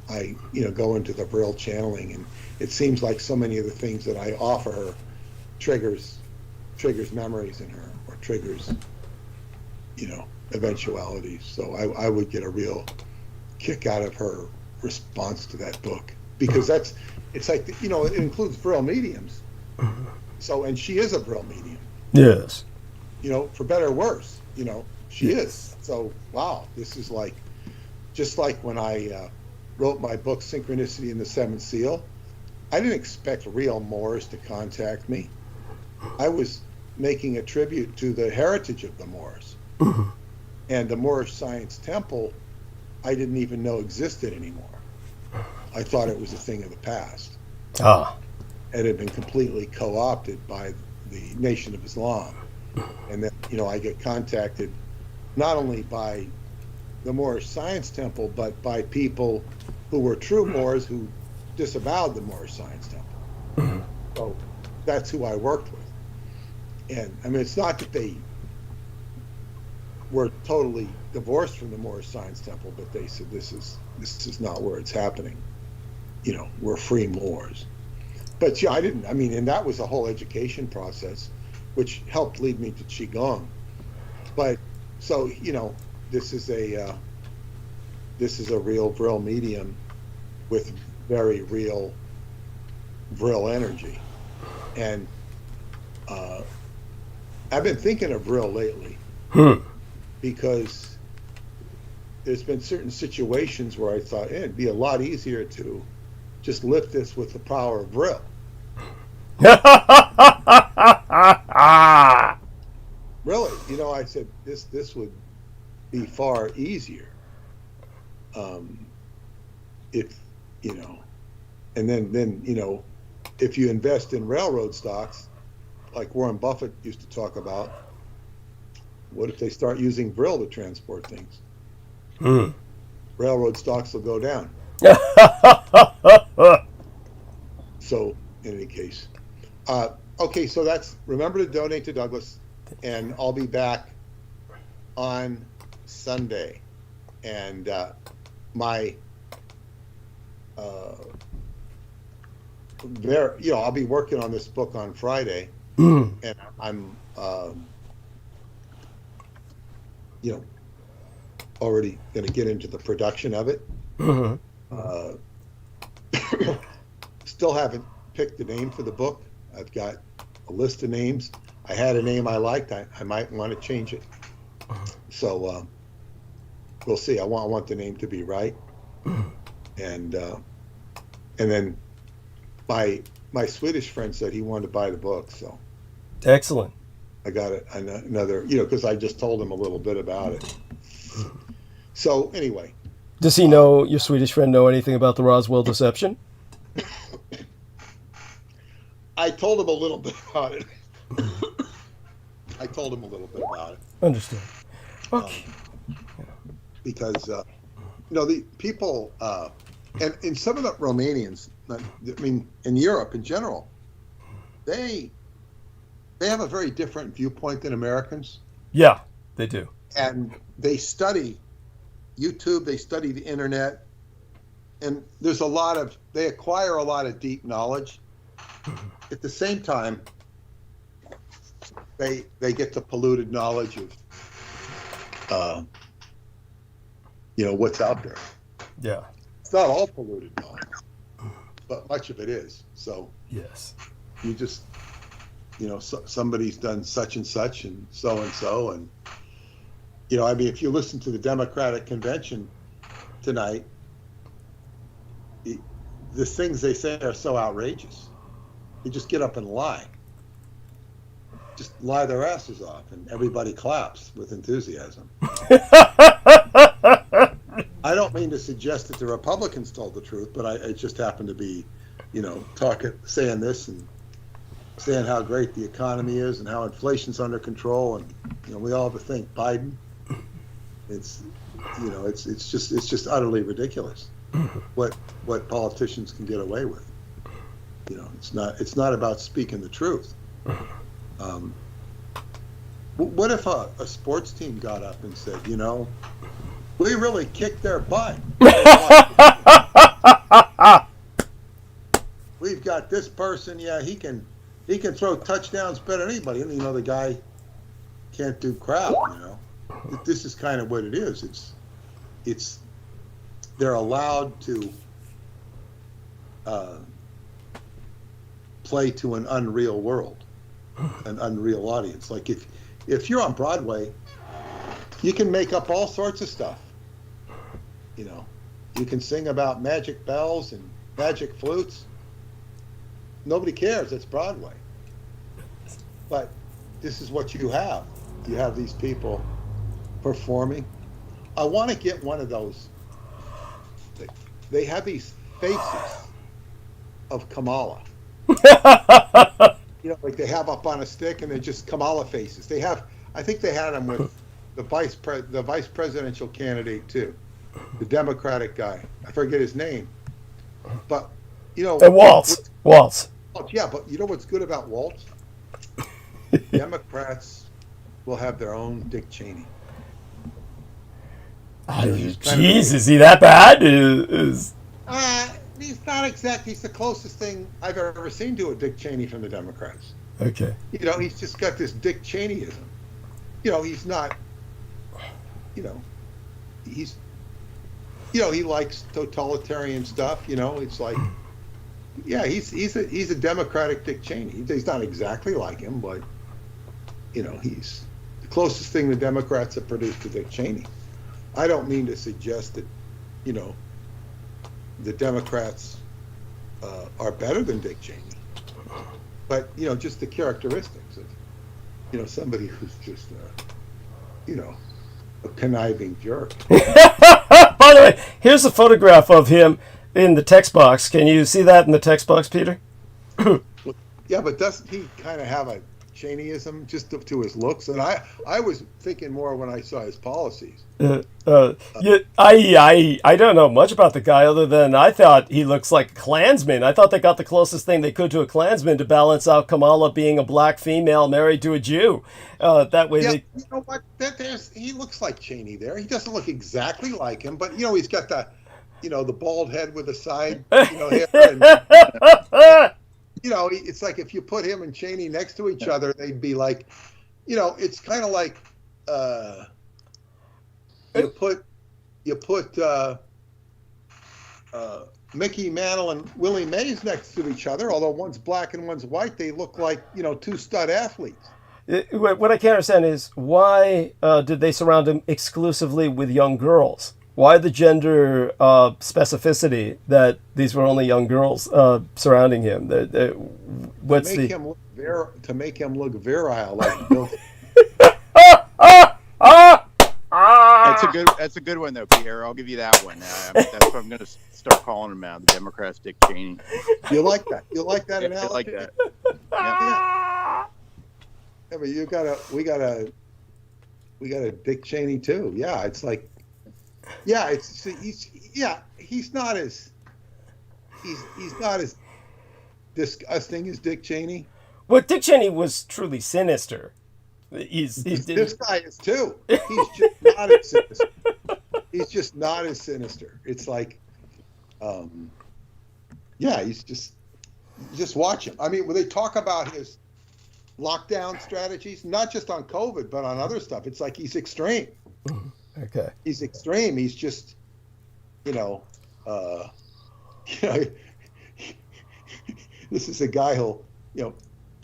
you know, go into the Vril channeling, and it seems like so many of the things that I offer her triggers memories in her, or triggers, you know, eventualities. So I would get a real kick out of her response to that book, because it's like, you know, it includes Vril mediums. So, and she is a Vril medium. Yes. You know, for better or worse, you know, she is. So, wow, this is like, just like when I wrote my book, Synchronicity and the Seventh Seal, I didn't expect real Moors to contact me. I was making a tribute to the heritage of the Moors. And the Moorish Science Temple, I didn't even know existed anymore. I thought it was a thing of the past. It had been completely co-opted by the Nation of Islam. And then, you know, I get contacted not only by the Moorish Science Temple, but by people who were true Moors who disavowed the Moorish Science Temple. So that's who I worked with. And I mean, it's not that they were totally divorced from the Moorish Science Temple, but they said this is not where it's happening. You know, we're free Moors. But yeah, I mean, and that was a whole education process, which helped lead me to Qigong. But so, you know, this is a real Vril medium with very real Vril energy. And I've been thinking of Vril lately, because there's been certain situations where I thought it'd be a lot easier to just lift this with the power of Vril. Really, you know, I said this would be far easier if, you know, and then you know, if you invest in railroad stocks, like Warren Buffett used to talk about, what if they start using Vril to transport things? Railroad stocks will go down. So, in any case, okay. So remember to donate to Douglas, and I'll be back on Sunday, and my you know, I'll be working on this book on Friday, and I'm you know, already going to get into the production of it. Still haven't picked a name for the book. I've got a list of names. I had a name I liked. I might want to change it. So we'll see. I want the name to be right. And then my Swedish friend said he wanted to buy the book. So Excellent. I got another, because I just told him a little bit about it. So anyway. Does he know, your Swedish friend, know anything about the Roswell deception? I told him a little bit about it. Understood. Okay. Because, the people, and in some of the Romanians, I mean, in Europe in general, they have a very different viewpoint than Americans. Yeah, they do. And they study YouTube, they study the internet, and they acquire a lot of deep knowledge. At the same time, they get the polluted knowledge of, what's out there. Yeah. It's not all polluted knowledge, but much of it is. So yes, you just, somebody's done such and such and so, and I mean, if you listen to the Democratic convention tonight, the things they say are so outrageous. They just get up and lie. Just lie their asses off, and everybody claps with enthusiasm. I don't mean to suggest that the Republicans told the truth, but I just happen to be, saying this and saying how great the economy is and how inflation's under control, and we all have to think Biden. It's just utterly ridiculous what politicians can get away with. It's not about speaking the truth. What if a sports team got up and said, we really kicked their butt. We've got this person, he can throw touchdowns better than anybody. And the guy can't do crap, This is kind of what it is. It's they're allowed to play to an unreal world, an unreal audience. Like if you're on Broadway, you can make up all sorts of stuff. You can sing about magic bells and magic flutes. Nobody cares. It's Broadway. But this is what you have. You have these people performing. I want to get one of those. They have these faces of Kamala. Like they have up on a stick, and they're just Kamala faces. I think they had them with the vice presidential candidate too, the Democratic guy. I forget his name, but Waltz. Yeah, but you know what's good about Waltz? Democrats will have their own Dick Cheney. Jeez, is he that bad? He's not exactly. He's the closest thing I've ever seen to a Dick Cheney from the Democrats. Okay. He's just got this Dick Cheneyism. He's not. He's. He likes totalitarian stuff. It's like. Yeah, he's a Democratic Dick Cheney. He's not exactly like him, but he's the closest thing the Democrats have produced to Dick Cheney. I don't mean to suggest that the Democrats are better than Dick Cheney, but just the characteristics of somebody who's just a conniving jerk. By the way, here's a photograph of him in the text box. Can you see that in the text box, Peter? Yeah, but doesn't he kind of have a Cheneyism just to his looks? And I was thinking more when I saw his policies. I don't know much about the guy other than I thought he looks like a Klansman. I thought they got the closest thing they could to a Klansman to balance out Kamala being a black female married to a Jew. That way, you know what? He looks like Cheney there. He doesn't look exactly like him, but he's got the bald head with the side hair. And, it's like if you put him and Cheney next to each other, they'd be like, it's kind of like you put Mickey Mantle and Willie Mays next to each other. Although one's black and one's white, they look like two stud athletes. What I can't understand is why did they surround him exclusively with young girls? Why the gender specificity that these were only young girls surrounding him? What's to make him look virile, like Bill. That's a good one though, Pierre. I'll give you that one. That's what I'm going to start calling him now. The Democrats, Dick Cheney. You like that? You like that I analogy? like that. Yeah, but we got a Dick Cheney too. Yeah, it's like, yeah, he's not as disgusting as Dick Cheney. Well, Dick Cheney was truly sinister. This guy is too. He's just not as sinister. He's just not as sinister. It's like, yeah, he's just watch him. I mean, when they talk about his lockdown strategies, not just on COVID, but on other stuff, it's like he's extreme. Okay. He's extreme. He's just, this is a guy who'll, to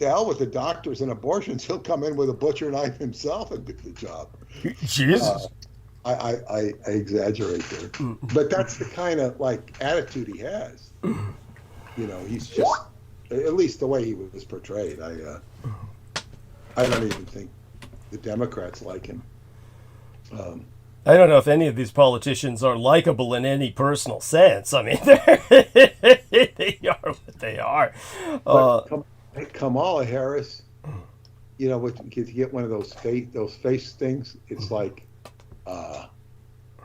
hell with the doctors and abortions, he'll come in with a butcher knife himself and do the job. Jesus. I exaggerate there, but that's the kind of like attitude he has. He's just, at least the way he was portrayed. I don't even think the Democrats like him. I don't know if any of these politicians are likable in any personal sense. I mean, they are what they are. Kamala Harris, to get one of those face things, it's like,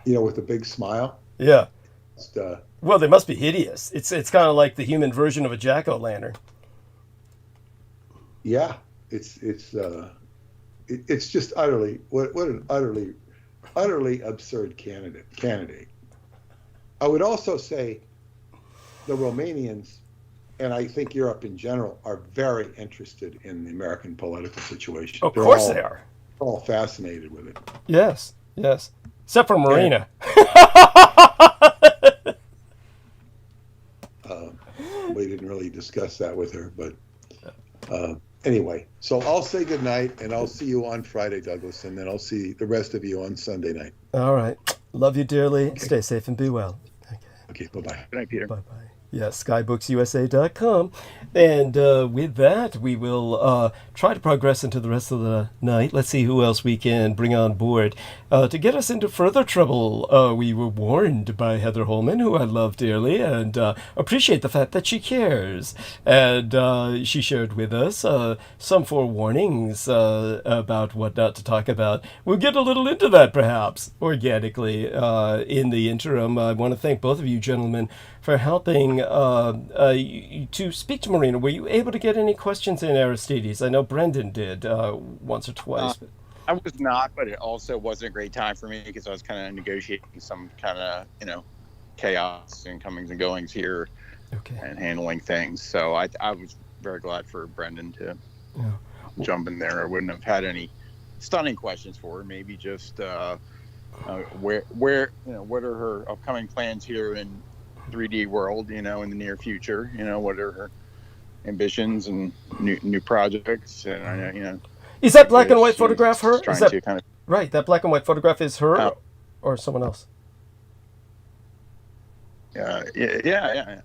with a big smile. Yeah. Just, well, they must be hideous. It's kind of like the human version of a jack-o'-lantern. Yeah, it's just utterly what an utterly absurd candidate. I would also say the Romanians, and I think Europe in general, are very interested in the American political situation. Of course they are. They're all fascinated with it. Yes. Except for Marina. We didn't really discuss that with her, but anyway. So I'll say goodnight, and I'll see you on Friday, Douglas, and then I'll see the rest of you on Sunday night. All right. Love you dearly. Okay. Stay safe and be well. Okay, bye-bye. Good night, Peter. Bye-bye. Yes, skybooksusa.com. And with that, we will try to progress into the rest of the night. Let's see who else we can bring on board. To get us into further trouble, we were warned by Heather Holman, who I love dearly and appreciate the fact that she cares. And she shared with us some forewarnings about what not to talk about. We'll get a little into that, perhaps, organically in the interim. I want to thank both of you gentlemen for helping to speak to Marina. Were you able to get any questions in, Aristides? I know Brendan did once or twice. I was not, but it also wasn't a great time for me because I was kind of negotiating some kind of, chaos and comings and goings here and handling things. So I was very glad for Brendan to jump in there. I wouldn't have had any stunning questions for her. Maybe just where what are her upcoming plans here in 3D world, in the near future, what are her ambitions and new projects, and is that black and white photograph her? Is that right? That black and white photograph is her or someone else? Yeah.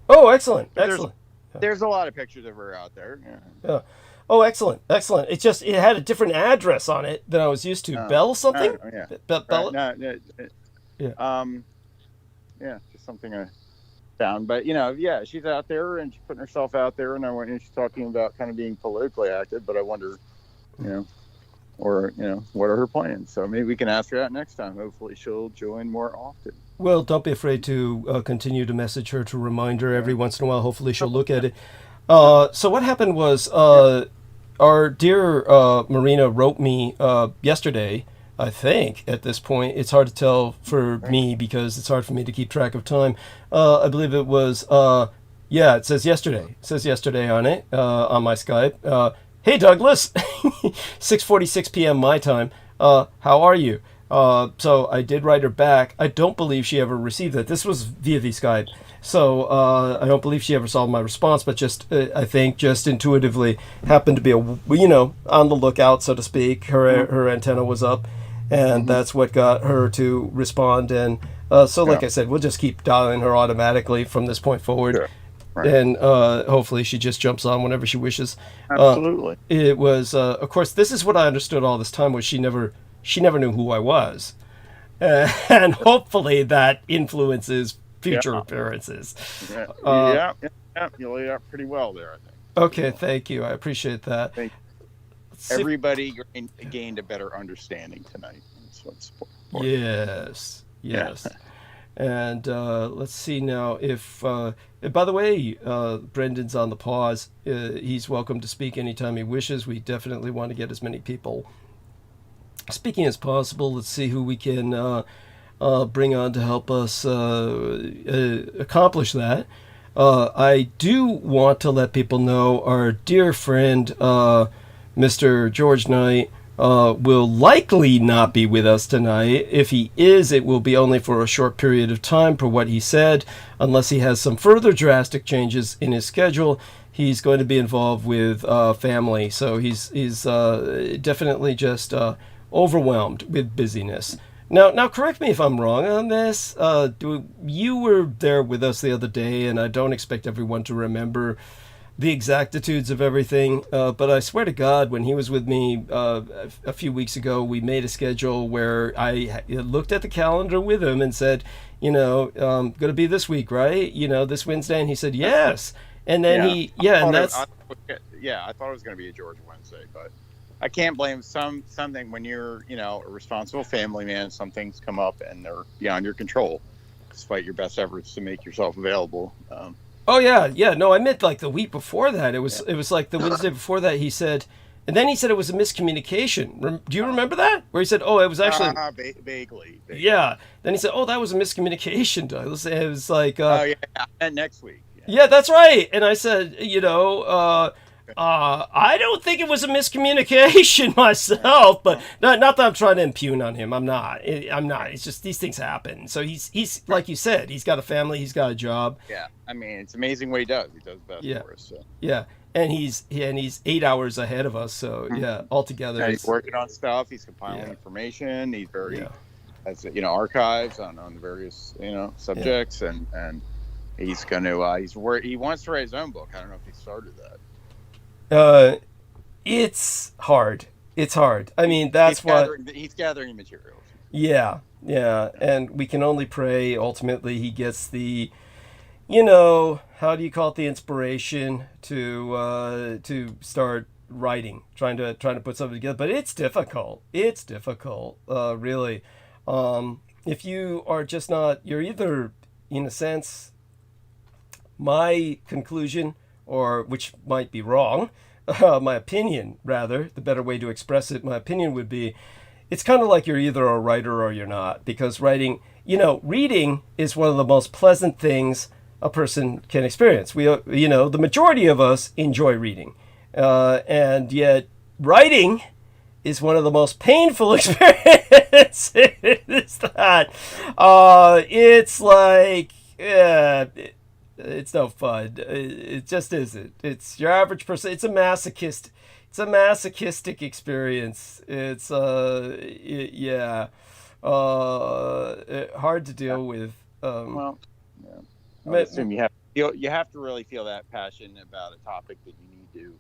Oh, excellent. There's a lot of pictures of her out there. Yeah. Oh, excellent. It had a different address on it than I was used to. Bell something? Bell. Yeah, just something I found. But, she's out there and she's putting herself out there, and she's talking about kind of being politically active, but I wonder, what are her plans? So maybe we can ask her that next time. Hopefully she'll join more often. Well, don't be afraid to continue to message her to remind her every once in a while. Hopefully she'll look at it. So what happened was our dear Marina wrote me yesterday. I think at this point, it's hard to tell for me because it's hard for me to keep track of time. I believe it was, it says yesterday. It says yesterday on it, on my Skype. Hey, Douglas, 6:46 p.m. my time. How are you? So I did write her back. I don't believe she ever received it. This was via Skype. So I don't believe she ever saw my response, but just I think just intuitively happened to be on the lookout, so to speak. Her antenna was up, and that's what got her to respond. And so, like I said, we'll just keep dialing her automatically from this point forward. Sure. Right. And hopefully she just jumps on whenever she wishes. Absolutely. It was, of course, this is what I understood all this time was she never knew who I was, and hopefully that influences future appearances. Yeah, you laid out pretty well there, I think. Okay, thank you. I appreciate that. Everybody gained a better understanding tonight. That's what's important. Yes. And let's see now if, by the way, Brendan's on the pause. He's welcome to speak anytime he wishes. We definitely want to get as many people speaking as possible. Let's see who we can bring on to help us accomplish that. I do want to let people know our dear friend, Mr. George Knight, will likely not be with us tonight. If he is, it will be only for a short period of time per what he said, unless he has some further drastic changes in his schedule. He's going to be involved with family, so he's definitely just overwhelmed with busyness. Now, correct me if I'm wrong on this. You were there with us the other day, and I don't expect everyone to remember the exactitudes of everything, but I swear to God, when he was with me a few weeks ago, we made a schedule where I looked at the calendar with him and said, going to be this week, right? This Wednesday, and he said yes. And then I thought it was going to be a George Wednesday, but I can't blame something when you're, a responsible family man. Some things come up and they're beyond your control, despite your best efforts to make yourself available. Oh yeah. No, I meant like the week before that. It was like the Wednesday before that. He said, and then he said it was a miscommunication. Do you remember that? Where he said, "Oh, it was actually vaguely." Yeah. Then he said, "Oh, that was a miscommunication, Douglas." It was like, and next week. Yeah, that's right. And I said, I don't think it was a miscommunication myself, but not that I'm trying to impugn on him. I'm not. It's just these things happen. So he's like you said, he's got a family, he's got a job. Yeah, I mean, it's amazing what he does. He does best for us. So. Yeah, and he's 8 hours ahead of us. So yeah, altogether, he's working on stuff. He's compiling information. He's very, has archives on the various subjects, and he's going to he wants to write his own book. I don't know if he started that. It's hard. I mean, that's why he's gathering materials. Yeah, and we can only pray ultimately he gets the, how do you call it, the inspiration to start writing, trying to put something together. But it's difficult. Really. If you are just not, you're either, in a sense, my conclusion, or which might be wrong, my opinion, rather, the better way to express it, my opinion would be, it's kind of like you're either a writer or you're not, because writing, reading is one of the most pleasant things a person can experience. We, the majority of us enjoy reading, and yet writing is one of the most painful experiences. It's like, it's no fun. It just isn't. It's your average person. It's a masochistic experience. It's hard to deal with. I assume you have to really feel that passion about a topic that you need to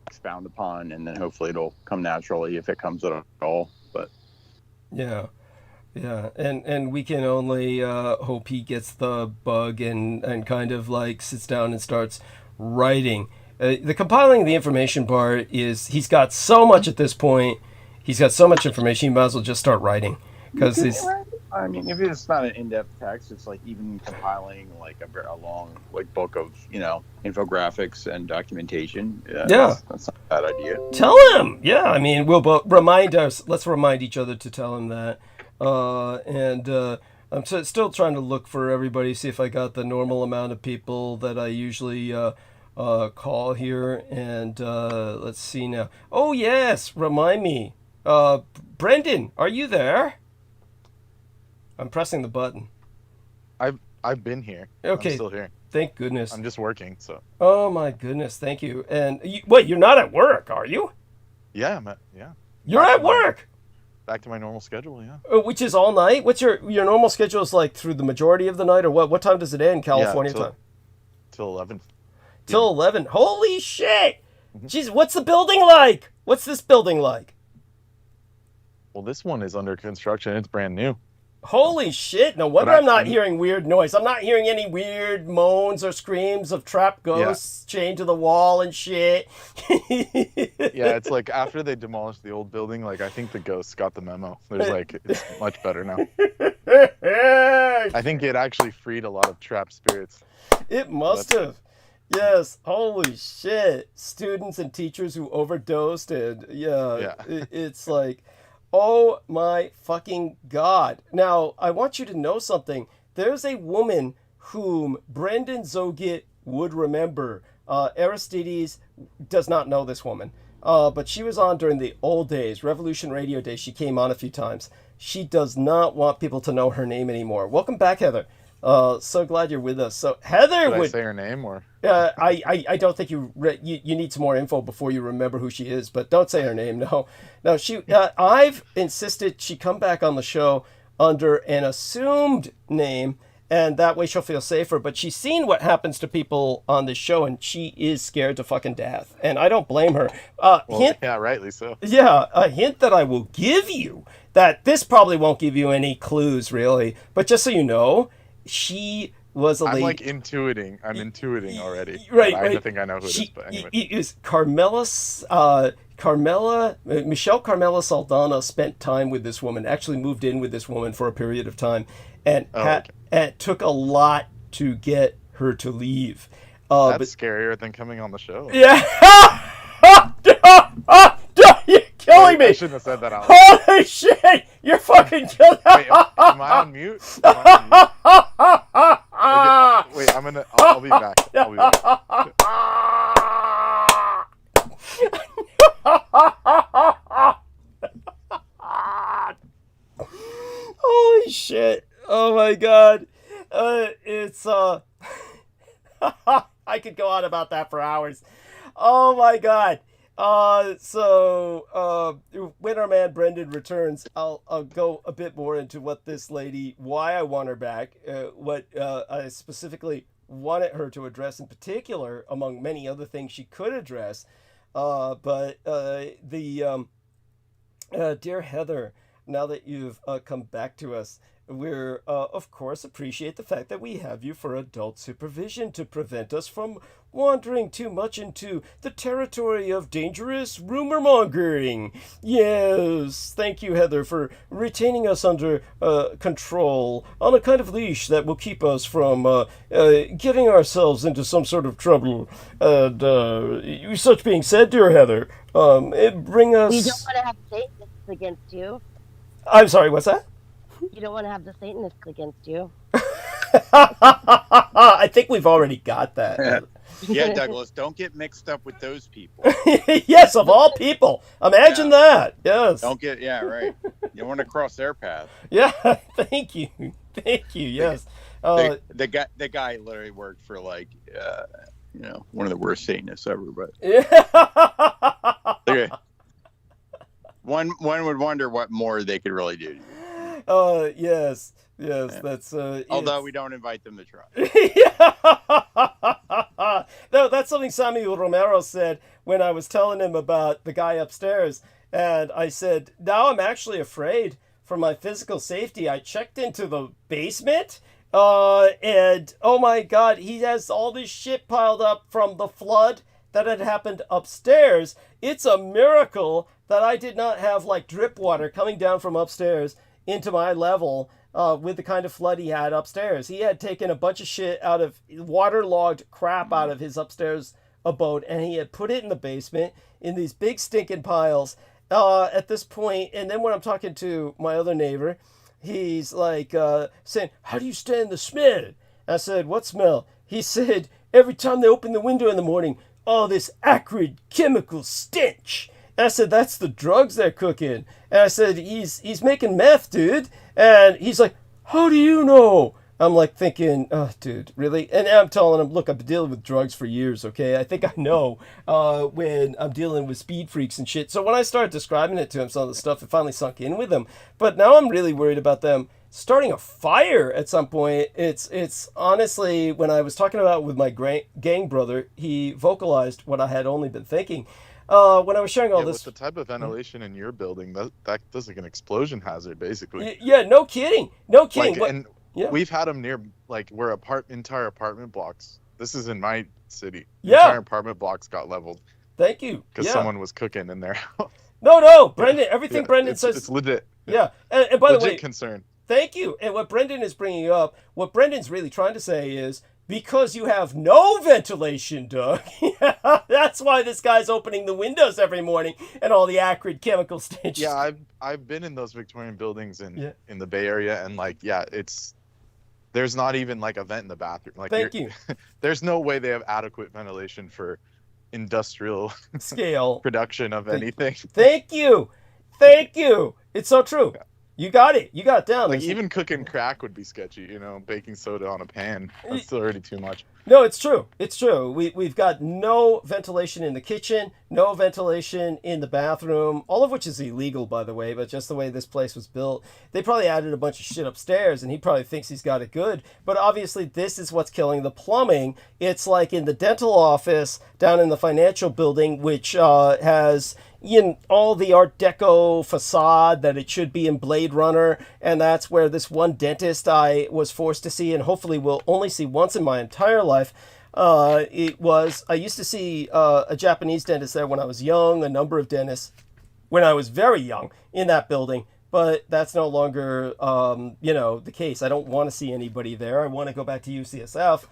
expound upon, and then hopefully it'll come naturally if it comes at all. But yeah, and we can only hope he gets the bug and kind of like sits down and starts writing. The compiling the information part is, he's got so much at this point. He's got so much information, he might as well just start writing. Because I mean, if it's not an in-depth text, it's like even compiling like a long book of infographics and documentation. That's not a bad idea. Tell him, I mean, we'll both let's remind each other to tell him that. I'm still trying to look for everybody, see if I got the normal amount of people that I usually call here. And let's see now. Oh yes, remind me. Brendan, are you there? I'm pressing the button. I've been here. Okay. I'm still here. Thank goodness. I'm just working, so. Oh my goodness, thank you. And wait, you're not at work, are you? Yeah, You're at work. Back to my normal schedule, yeah. Which is all night. What's your normal schedule? Is like through the majority of the night, or what? What time does it end, California time? Till 11. Till 11. Holy shit! Jeez, what's the building like? What's this building like? Well, this one is under construction. It's brand new. Holy shit! No wonder I'm not hearing weird noise. I'm not hearing any weird moans or screams of trapped ghosts chained to the wall and shit. Yeah, it's like after they demolished the old building, like I think the ghosts got the memo. There's like, it's much better now. I think it actually freed a lot of trapped spirits. It must have. Yes. Holy shit. Students and teachers who overdosed and it's like, oh my fucking God. Now, I want you to know something. There's a woman whom Brendan Zogit would remember. Aristides does not know this woman. But she was on during the old days, Revolution Radio days. She came on a few times. She does not want people to know her name anymore. Welcome back, Heather. So glad you're with us. So Heather would I say her name or? I don't think you need some more info before you remember who she is, but don't say her name. No, she. I've insisted she come back on the show under an assumed name, and that way she'll feel safer. But she's seen what happens to people on this show, and she is scared to fucking death, and I don't blame her. Yeah, rightly so. Yeah, a hint that I will give you that this probably won't give you any clues really, but just so you know. She was a lady. I'm like intuiting. I'm intuiting already. Right. I think I know who it is, but anyway. It is Michelle Carmela Saldana spent time with this woman, actually moved in with this woman for a period of time, and it took a lot to get her to leave. That's scarier than coming on the show. Yeah. You're killing me. I shouldn't have said that out loud. Holy shit! You're fucking killing me. Wait, am I on mute? Wait, I'll be back. Holy shit. Oh my God. It's I could go on about that for hours. Oh my God. When our man Brendan returns, I'll go a bit more into what this lady, why I want her back, what I specifically wanted her to address in particular, among many other things she could address. Dear Heather, now that you've come back to us, we're, of course, appreciate the fact that we have you for adult supervision to prevent us from wandering too much into the territory of dangerous rumor mongering. Yes, thank you, Heather, for retaining us under control on a kind of leash that will keep us from getting ourselves into some sort of trouble. And such being said, dear Heather, bring us... You don't want to have Satanists against you. I'm sorry, what's that? You don't want to have the Satanists against you. I think we've already got that. Yeah, Douglas, don't get mixed up with those people. Yes, of all people. Imagine that. Yes. Don't get, right. You don't want to cross their path. Yeah, thank you. Yes. The guy literally worked for like, one of the worst Satanists ever, but. Okay. One would wonder what more they could really do. Yes, yeah. That's. Although we don't invite them to try. No, that's something Samuel Romero said when I was telling him about the guy upstairs, and I said, "Now I'm actually afraid for my physical safety." I checked into the basement, and oh my God, he has all this shit piled up from the flood that had happened upstairs. It's a miracle that I did not have like drip water coming down from upstairs into my level with the kind of flood he had upstairs. He had taken a bunch of shit out of waterlogged crap out of his upstairs abode, and he had put it in the basement in these big stinking piles at this point. And then when I'm talking to my other neighbor, he's like saying, "How do you stand the smell?" I said, "What smell?" He said, "Every time they open the window in the morning, all this acrid chemical stench." And I said, "That's the drugs they're cooking." And I said, he's making meth, dude. And he's like, how do you know? I'm like thinking, oh, dude, really? And I'm telling him, look, I've been dealing with drugs for years, okay? I think I know when I'm dealing with speed freaks and shit. So when I started describing it to him, some of the stuff, it finally sunk in with him. But now I'm really worried about them starting a fire at some point. It's honestly, when I was talking about it with my gang brother, he vocalized what I had only been thinking. When I was sharing all this, with the type of ventilation in your building, that's like an explosion hazard, basically. Yeah, no kidding, no kidding. Like, and yeah. we've had them near, like, where entire apartment blocks. This is in my city. Yeah. Entire apartment blocks got leveled. Thank you. Because someone was cooking in there. No, Brendan. Everything Brendan says. It's legit. Yeah, and by the way, concern. Thank you. And what Brendan is bringing up, what Brendan's really trying to say is, because you have no ventilation, Doug, that's why this guy's opening the windows every morning and all the acrid chemical stench. Yeah, I've been in those Victorian buildings in the Bay Area, and like, there's not even like a vent in the bathroom. Like, thank you. There's no way they have adequate ventilation for industrial scale production of anything. Thank you. It's so true. Yeah. You got it down. Like, even cooking crack would be sketchy, baking soda on a pan. That's still already too much. No, it's true. We've got no ventilation in the kitchen, no ventilation in the bathroom, all of which is illegal, by the way, but just the way this place was built. They probably added a bunch of shit upstairs, and he probably thinks he's got it good. But obviously, this is what's killing the plumbing. It's like in the dental office down in the financial building, which has all the Art Deco facade that it should be in Blade Runner, and that's where this one dentist I was forced to see, and hopefully will only see once in my entire life. I used to see a Japanese dentist there when I was young, a number of dentists when I was very young in that building, but that's no longer, the case. I don't want to see anybody there. I want to go back to UCSF.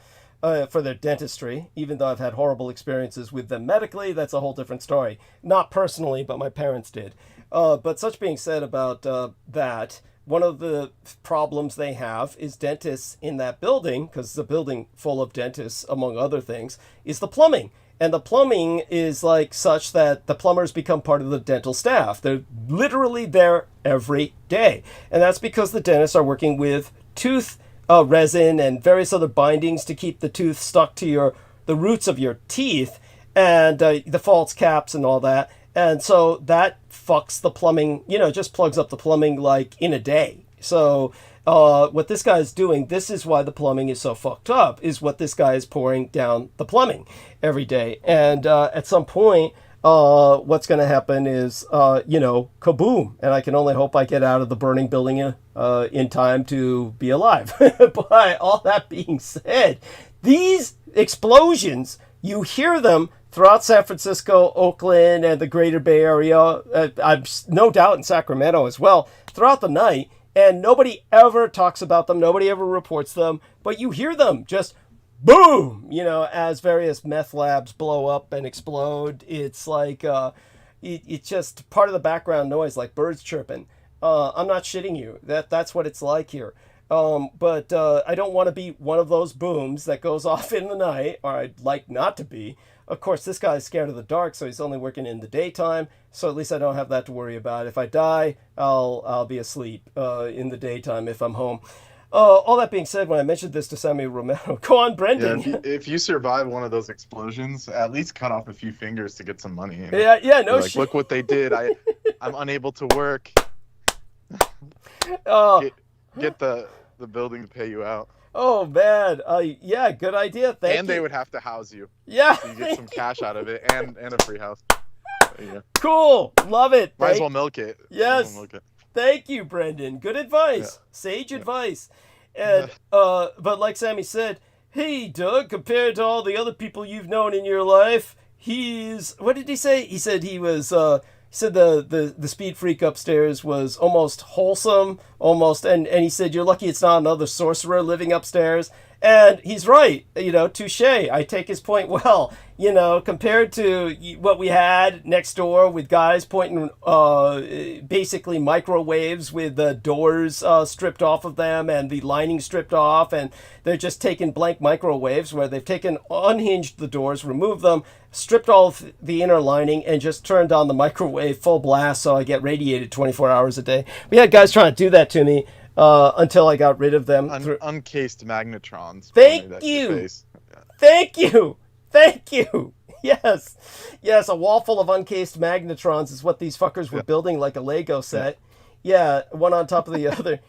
For their dentistry, even though I've had horrible experiences with them medically. That's a whole different story. Not personally, but my parents did. But such being said about that, one of the problems they have is dentists in that building, because it's a building full of dentists, among other things, is the plumbing. And the plumbing is like such that the plumbers become part of the dental staff. They're literally there every day. And that's because the dentists are working with tooth resin and various other bindings to keep the tooth stuck to the roots of your teeth, and the false caps and all that. And so that fucks the plumbing, just plugs up the plumbing like in a day. So what this guy is doing, this is why the plumbing is so fucked up, is what this guy is pouring down the plumbing every day. And at some point, what's going to happen is, kaboom. And I can only hope I get out of the burning building in time to be alive. But all that being said, these explosions, you hear them throughout San Francisco, Oakland, and the greater Bay Area. I'm no doubt in Sacramento as well, throughout the night. And nobody ever talks about them. Nobody ever reports them. But you hear them just boom, as various meth labs blow up and explode. It's like, it's just part of the background noise, like birds chirping. I'm not shitting you. That's what it's like here. But I don't want to be one of those booms that goes off in the night, or I'd like not to be. Of course, this guy's scared of the dark, so he's only working in the daytime. So at least I don't have that to worry about. If I die, I'll be asleep in the daytime if I'm home. All that being said, when I mentioned this to Sammy Romero, go on, Brendan. Yeah, if you survive one of those explosions, at least cut off a few fingers to get some money. Yeah, no shit. Look what they did. I'm unable to work. Get the building to pay you out. Oh man, yeah, good idea. Thank you. And they would have to house you. Yeah, so you get some cash out of it, and a free house. Cool, love it. Might as well milk it. Yes. Thank you, Brendan. Good advice. Yeah. Sage advice. And but like Sammy said, hey Doug, compared to all the other people you've known in your life, what did he say? He said he said the speed freak upstairs was almost wholesome, and he said you're lucky it's not another sorcerer living upstairs. And he's right, touche. I take his point well. Compared to what we had next door with guys pointing basically microwaves with the doors stripped off of them and the lining stripped off, and they're just taking blank microwaves where they've unhinged the doors, removed them, stripped all of the inner lining, and just turned on the microwave full blast so I get radiated 24 hours a day. We had guys trying to do that to me until I got rid of them. Uncased magnetrons. Thank you. Thank you. Thank you. Yes. Yes, a wall full of uncased magnetrons is what these fuckers were building like a Lego set. Yeah, one on top of the other.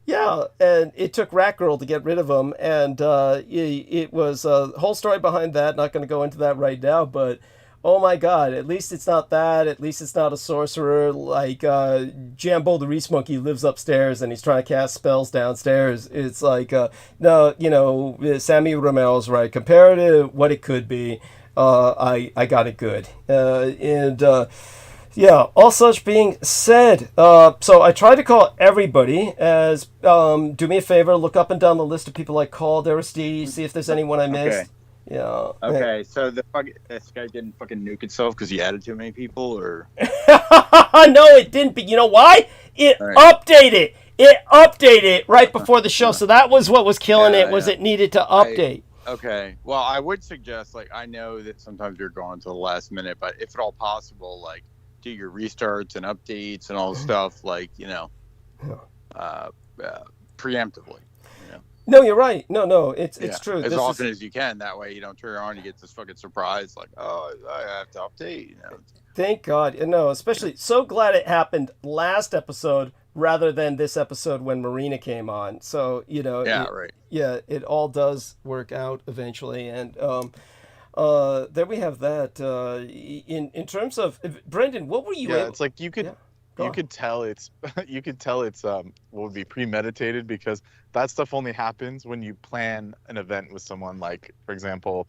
Yeah, and it took Rat Girl to get rid of them, and it was a whole story behind that. Not going to go into that right now, but oh my god, at least it's not that. At least it's not a sorcerer like Jambo the Reese Monkey lives upstairs and he's trying to cast spells downstairs. It's like, no, you know, Sammy Romel's right. Compared to what it could be, I got it good. Yeah, all such being said, so I tried to call everybody as, do me a favor, look up and down the list of people I called, Aristide, see if there's anyone I missed. Okay. Yeah. Okay, so this guy didn't fucking nuke itself because he added too many people, or? No, it didn't, but you know why? It updated. It updated right before the show, so that was what was killing it, was it needed to update. Okay, well, I would suggest, like, I know that sometimes you're going to the last minute, but if at all possible, like, do your restarts and updates and all the stuff, like, you know, preemptively. No, you're right. No, it's true. As often as you can. That way you don't turn on, you get this fucking surprise, like, oh, I have to update. You know? Thank God. No, especially so glad it happened last episode rather than this episode when Marina came on. So, you know, it all does work out eventually. And there we have that. In terms of Brendan, what were you? It's like you could tell it's what would be premeditated, because that stuff only happens when you plan an event with someone, like, for example,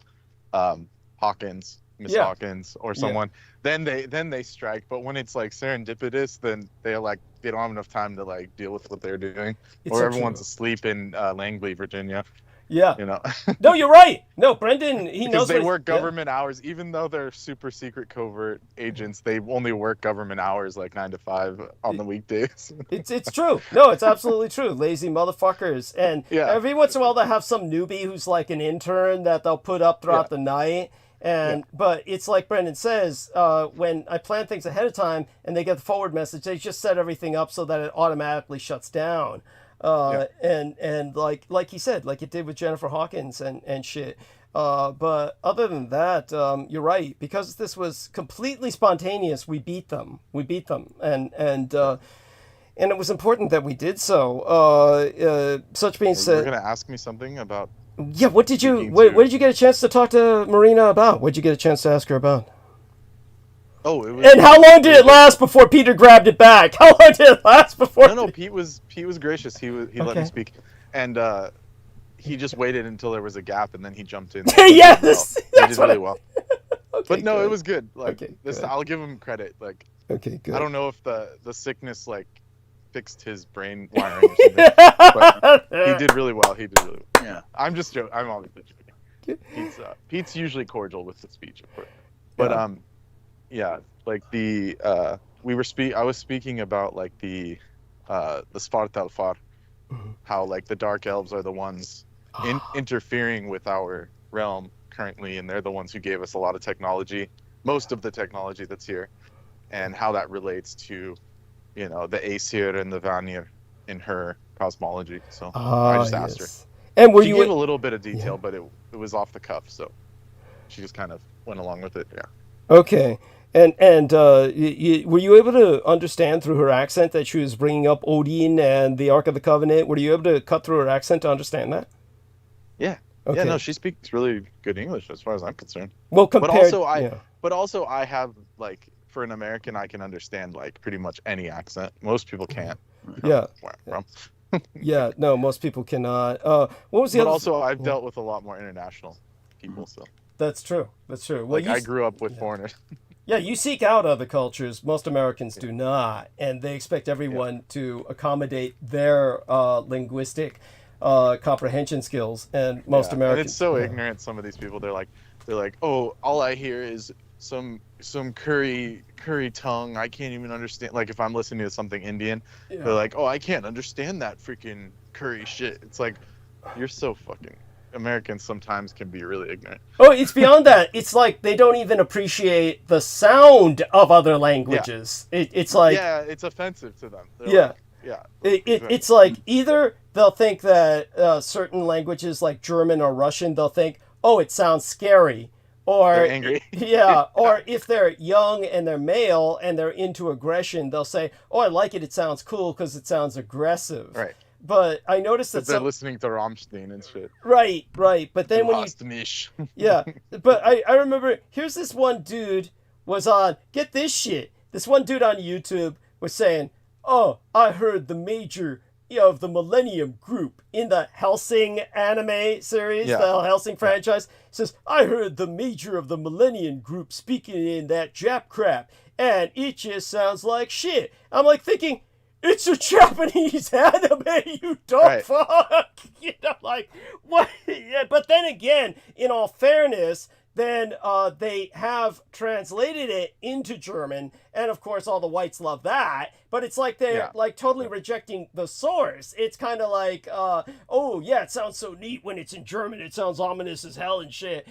Hawkins, Miss Hawkins, or someone. Then they strike. But when it's like serendipitous, then they don't have enough time to like deal with what they're doing, or everyone's asleep in Langley, Virginia. Yeah. You know. No, you're right. No, Brendan, he knows. Because they work government hours, even though they're super secret covert agents. They only work government hours, like 9 to 5 on the weekdays. It's true. No, it's absolutely true. Lazy motherfuckers. And every once in a while they have some newbie who's like an intern that they'll put up throughout the night. But it's like Brendan says, when I plan things ahead of time and they get the forward message, they just set everything up so that it automatically shuts down. And like he said, like it did with Jennifer Hawkins and shit. But other than that, you're right. Because this was completely spontaneous, we beat them. And it was important that we did so. Such being said, you're gonna ask me something about. Yeah, what did you get a chance to talk to Marina about? What did you get a chance to ask her about? Oh, it was. And how long did it last before Peter grabbed it back? How long did it last before? No, Pete was gracious. He let me speak, and he just waited until there was a gap, and then he jumped in. Yes, he did really well. Okay, but no, good. It was good. Like good. I'll give him credit. Like, okay, good. I don't know if the sickness like fixed his brain wiring or something, but he did really well. Yeah, I'm just joking. I'm obviously joking. Pete's usually cordial with the speech, of course, but like I was speaking about like the Svartalfar, how like the Dark Elves are the ones interfering with our realm currently, and they're the ones who gave us a lot of technology, most of the technology that's here, and how that relates to, you know, the Aesir and the Vanir in her cosmology. So I just asked her. And she gave a little bit of detail, but it was off the cuff, so she just kind of went along with it. Yeah. Okay. And were you able to understand through her accent that she was bringing up Odin and the Ark of the Covenant? Were you able to cut through her accent to understand that? Yeah. Okay. Yeah, no, she speaks really good English as far as I'm concerned. Well, but also I have, like, for an American, I can understand like pretty much any accent. Most people can't. Yeah. Yeah, no, most people cannot. What was the other? But also, I've dealt with a lot more international people, so. That's true. Well, like, I grew up with foreigners. Yeah, you seek out other cultures. Most Americans do not, and they expect everyone to accommodate their linguistic comprehension skills. And most Americans. And it's so ignorant. Some of these people, they're like, oh, all I hear is some curry tongue. I can't even understand. Like, if I'm listening to something Indian, they're like, oh, I can't understand that freaking curry shit. It's like, you're so fucking. Americans sometimes can be really ignorant. Oh, it's beyond that. It's like they don't even appreciate the sound of other languages. It's like, it's offensive to them. They're Yeah. It's like either they'll think that certain languages like German or Russian, they'll think, oh, it sounds scary. Or They're angry. Yeah. Or if they're young and they're male and they're into aggression, they'll say, oh, I like it. It sounds cool because it sounds aggressive. Right. But I noticed that they're listening to Rammstein and shit. Right. But then when yeah. But I remember, here's this one dude was on, get this shit. This one dude on YouTube was saying, oh, I heard the major of the Millennium Group in the Helsing anime series, the Helsing franchise, says, I heard the major of the Millennium Group speaking in that Jap crap, and it just sounds like shit. I'm like thinking, it's a Japanese anime, you dumb fuck. You know, like, what? Yeah, but then again, in all fairness, then they have translated it into German, and of course all the whites love that, but it's like they're like totally rejecting the source. It's kind of like, oh yeah, it sounds so neat when it's in German, it sounds ominous as hell and shit.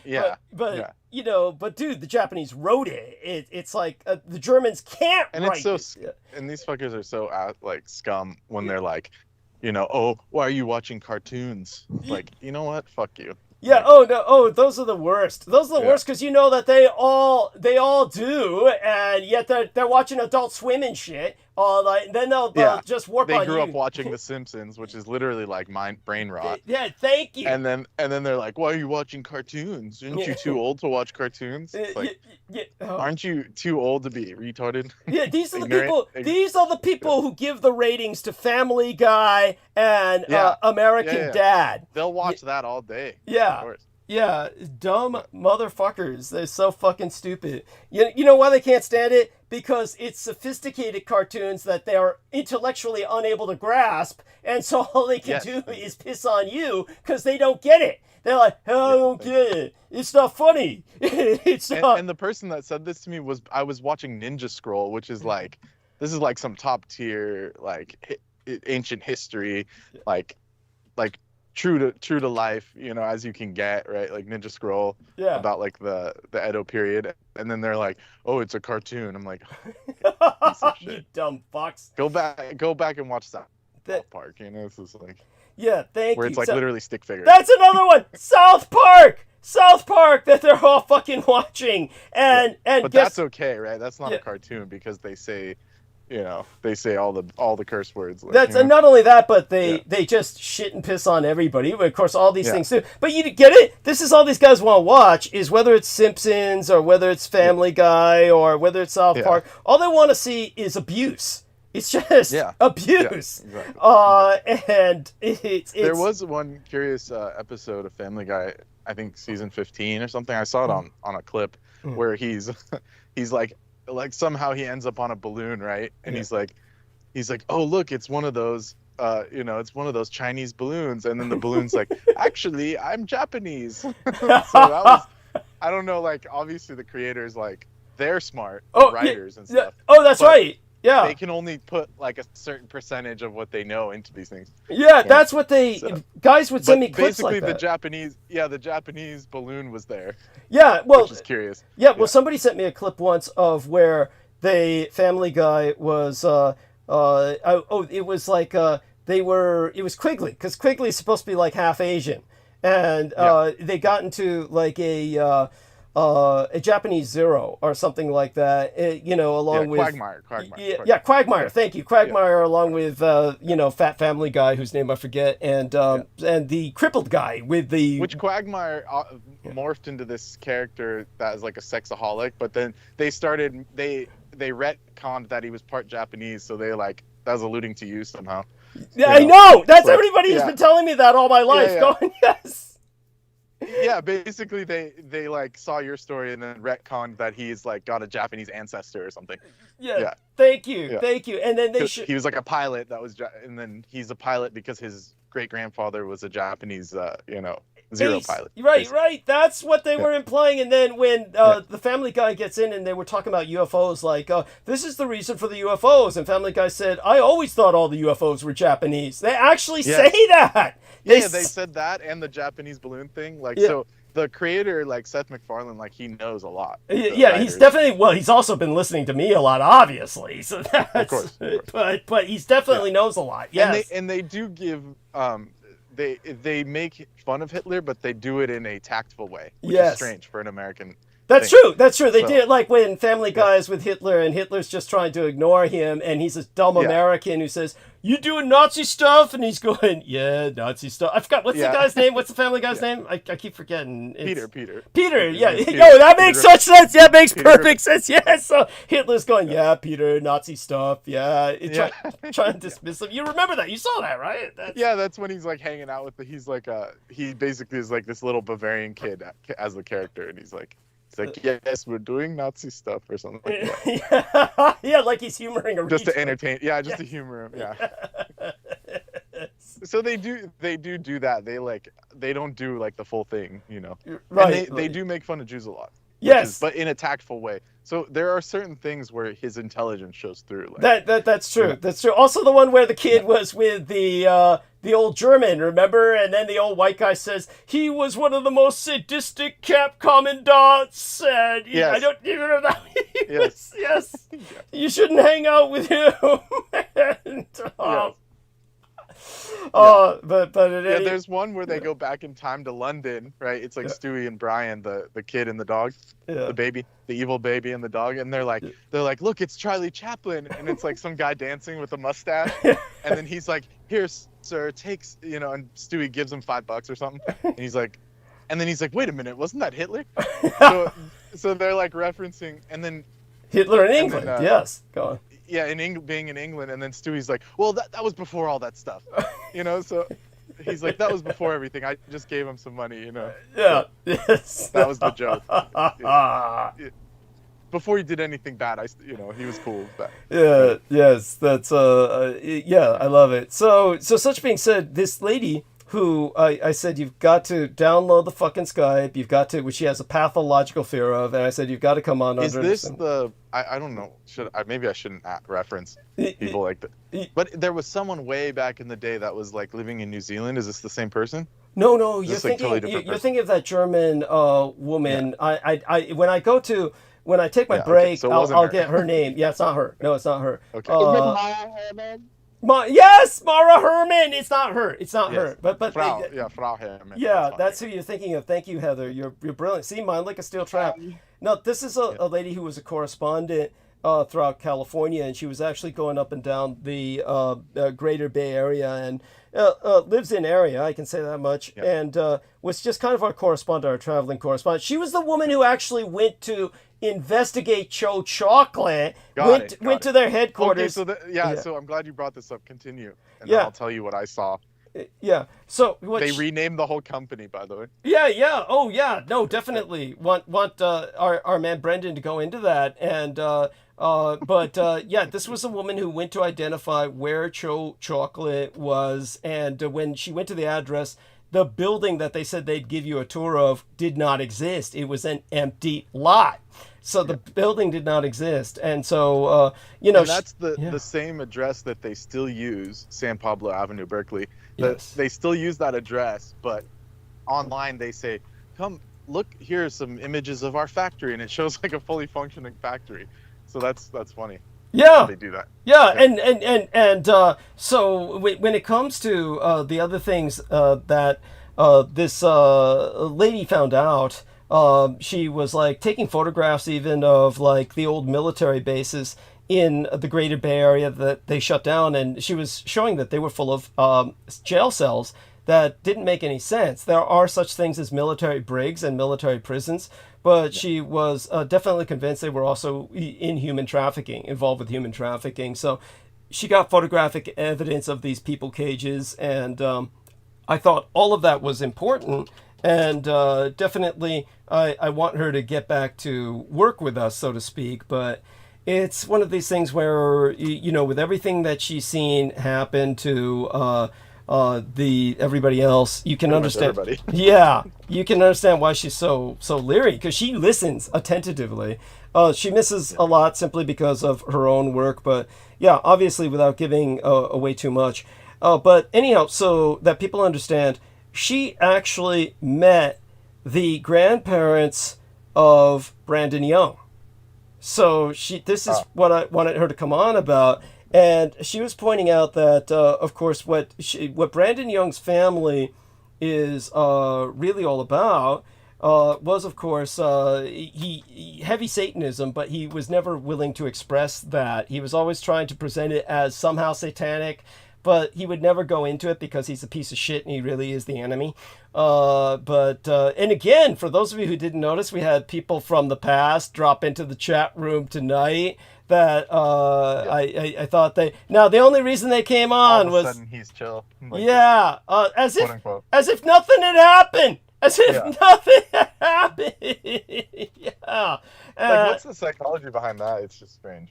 But you know, but dude, the Japanese wrote it. It's like the Germans can't and write it's so it. And these fuckers are so like scum when they're like, you know, oh, why are you watching cartoons? Like, you know what? Fuck you. Yeah. Oh no. Oh, those are the worst. Those are the worst because you know that they all do, and yet they're watching Adult Swim and shit. Then they'll just warp on you. They grew up watching The Simpsons, which is literally like brain rot. Yeah. Thank you. And then they're like, why are you watching cartoons? Aren't you too old to watch cartoons? It's like, aren't you too old to be retarded? Yeah. These are the people. These are the people who give the ratings to Family Guy and American Dad. They'll watch that all day. Yeah. Of course. Yeah, dumb motherfuckers. They're so fucking stupid. You know why they can't stand it? Because it's sophisticated cartoons that they are intellectually unable to grasp, and so all they can do is piss on you because they don't get it. They're like, oh, I don't get it. It's not funny. It's not. And the person that said this to me I was watching Ninja Scroll, which is like, this is like some top tier, like ancient history, like true to life, you know, as you can get, right? Like Ninja Scroll about like the Edo period, and then they're like, oh, it's a cartoon. I'm like, piece of shit. You dumb fucks. Go back and watch South Park. You know, it's just like where it's like literally stick figures. That's another one. South Park that they're all fucking watching, and but that's okay, right? That's not a cartoon because they say. You know, they say all the curse words. Like, that's and not only that, but they just shit and piss on everybody. Of course, all these things too. But you get it. This is all these guys want to watch is whether it's Simpsons or whether it's Family Guy or whether it's South Park. All they want to see is abuse. It's just abuse. Yeah, exactly. And it's there was one curious episode of Family Guy. I think season 15 or something. I saw it on a clip where he's like somehow he ends up on a balloon, right? And he's like, oh look, it's one of those, it's one of those Chinese balloons. And then the balloon's like, actually, I'm Japanese. So that was, I don't know, like obviously the creators, like they're smart, writers and stuff. Oh, that's right. Yeah. They can only put like a certain percentage of what they know into these things. Yeah, that's what guys would send me clips like that. The Japanese balloon was there. Yeah, well, which is curious. Yeah, well, somebody sent me a clip once of where Family Guy was. It was like it was Quigley because Quigley's supposed to be like half Asian, and they got into like a Japanese Zero or something like that, along with Quagmire. Quagmire. Thank you, Quagmire, along with Fat Family Guy, whose name I forget, and the crippled guy with the which Quagmire morphed into this character that is like a sexaholic, but then they retconned that he was part Japanese, so that was alluding to you somehow. Yeah, I know. That's everybody's been telling me that all my life. Going yes. Yeah, basically they like saw your story and then retconned that he's like got a Japanese ancestor or something. Yeah. Thank you. And then he was like a pilot and then he's a pilot because his great grandfather was a Japanese Zero pilot. Right. That's what they were implying. And then when the Family Guy gets in and they were talking about UFOs, like, this is the reason for the UFOs. And Family Guy said, I always thought all the UFOs were Japanese. They actually say that. They said that and the Japanese balloon thing. Like, so the creator, like Seth MacFarlane, like he knows a lot. Yeah, he's definitely, well, he's also been listening to me a lot, obviously. So that's, of course. But he's definitely knows a lot. Yes. And they do give they make fun of Hitler, but they do it in a tactful way, which is strange for an American. That's true. That's true. They did, like when Family Guy is with Hitler and Hitler's just trying to ignore him, and he's a dumb American who says, "You doing Nazi stuff?" And he's going, "Yeah, Nazi stuff." I forgot what's the guy's name. What's the Family Guy's name? I keep forgetting. It's... Peter. Yeah. Peter. No, that makes such sense. Yeah, it makes perfect sense. Yeah. So Hitler's going, "Yeah, Peter, Nazi stuff. Yeah." Trying to dismiss him. You remember that? You saw that, right? That's when he's like hanging out with he's like he basically is like this little Bavarian kid as the character, and he's like, yes, we're doing Nazi stuff or something like that. Yeah, like he's humoring a just to entertain. Yeah, just to humor him. Yeah. So they do that. They don't do like the full thing, you know. Right. And they do make fun of Jews a lot. Yes. But in a tactful way. So there are certain things where his intelligence shows through. Like, that's true. Yeah. That's true. Also the one where the kid was with the old German, remember? And then the old white guy says he was one of the most sadistic camp commandants. And I don't even know that. Yes. You shouldn't hang out with him. And, there's one where they go back in time to London, right? It's like Stewie and Brian, the kid and the dog, the baby, the evil baby and the dog, and they're like, look, it's Charlie Chaplin, and it's like some guy dancing with a mustache, and then he's like, here, sir, takes, you know, and Stewie gives him $5 or something, and he's like, wait a minute, wasn't that Hitler? so they're like referencing, and then Hitler in England, yes, go on. Yeah, being in England, and then Stewie's like, well, that was before all that stuff, you know. So he's like, that was before everything. I just gave him some money, you know. Yeah, yes. That was the joke. Before he did anything bad, he was cool. But, yes, that's I love it. So such being said, this lady who I said you've got to download the fucking Skype, you've got to, which she has a pathological fear of, and I said you've got to come on. Is this I don't know. Maybe I shouldn't reference people like that. But there was someone way back in the day that was like living in New Zealand. Is this the same person? No. You're thinking of that German woman. Yeah. When I take my break, so I'll get her name. Yeah, it's not her. No, it's not her. Okay. Is it Mara Herman? Yes, Mara Herman. It's not her. It's not her. But Frau Herman. Yeah, that's who you're thinking of. Thank you, Heather. You're brilliant. See, mine like a steel trap. No, this is a lady who was a correspondent throughout California, and she was actually going up and down the Greater Bay Area and lives in area. I can say that much. Yep. And was just kind of our correspondent, our traveling correspondent. She was the woman who actually went to investigate Cho Chocolate, went to their headquarters. Okay, so I'm glad you brought this up. Continue, and then I'll tell you what I saw. Yeah. So they renamed the whole company, by the way. Yeah. Oh, yeah. No, definitely want our man Brendan to go into that, and this was a woman who went to identify where Cho Chocolate was, and when she went to the address, the building that they said they'd give you a tour of did not exist. It was an empty lot. So the building did not exist. And so, And that's the same address that they still use, San Pablo Avenue, Berkeley. Yes. They still use that address, but online they say, come look, here are some images of our factory. And it shows like a fully functioning factory. So that's funny. Yeah, they do that. Yeah, so when it comes to the other things that this lady found out, she was like taking photographs even of like the old military bases in the Greater Bay Area that they shut down, and she was showing that they were full of jail cells that didn't make any sense. There are such things as military brigs and military prisons, but she was definitely convinced they were also involved with human trafficking. So she got photographic evidence of these people cages, and I thought all of that was important. And definitely I want her to get back to work with us, so to speak. But it's one of these things where, with everything that she's seen happen to everybody else, you can understand. Yeah, you can understand why she's so leery, because she listens attentively. She misses a lot simply because of her own work, but yeah, obviously without giving away too much. But anyhow, so that people understand, she actually met the grandparents of Brandon Young. So this is what I wanted her to come on about. And she was pointing out that, of course, what Brandon Young's family is really all about was, of course, he heavy Satanism, but he was never willing to express that. He was always trying to present it as somehow satanic, but he would never go into it because he's a piece of shit and he really is the enemy. And again, for those of you who didn't notice, we had people from the past drop into the chat room tonight that I thought now the only reason they came on was sudden he's chill. As if unquote. As if nothing had happened. As if nothing had happened. Yeah. What's the psychology behind that? It's just strange.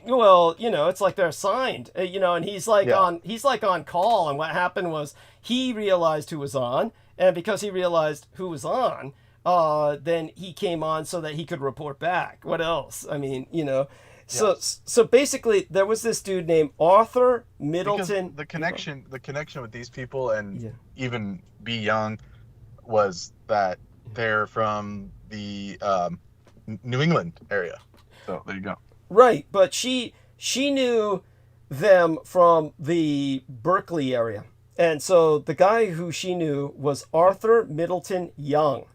Well, it's like they're assigned, and he's like on call. And what happened was he realized who was on, and because he realized who was on, then he came on so that he could report back. What else? I mean, So basically, there was this dude named Arthur Middleton. Because the connection with these people and even B. Young was that they're from the New England area. So there you go. Right, but she knew them from the Berkeley area. And so the guy who she knew was Arthur Middleton Young.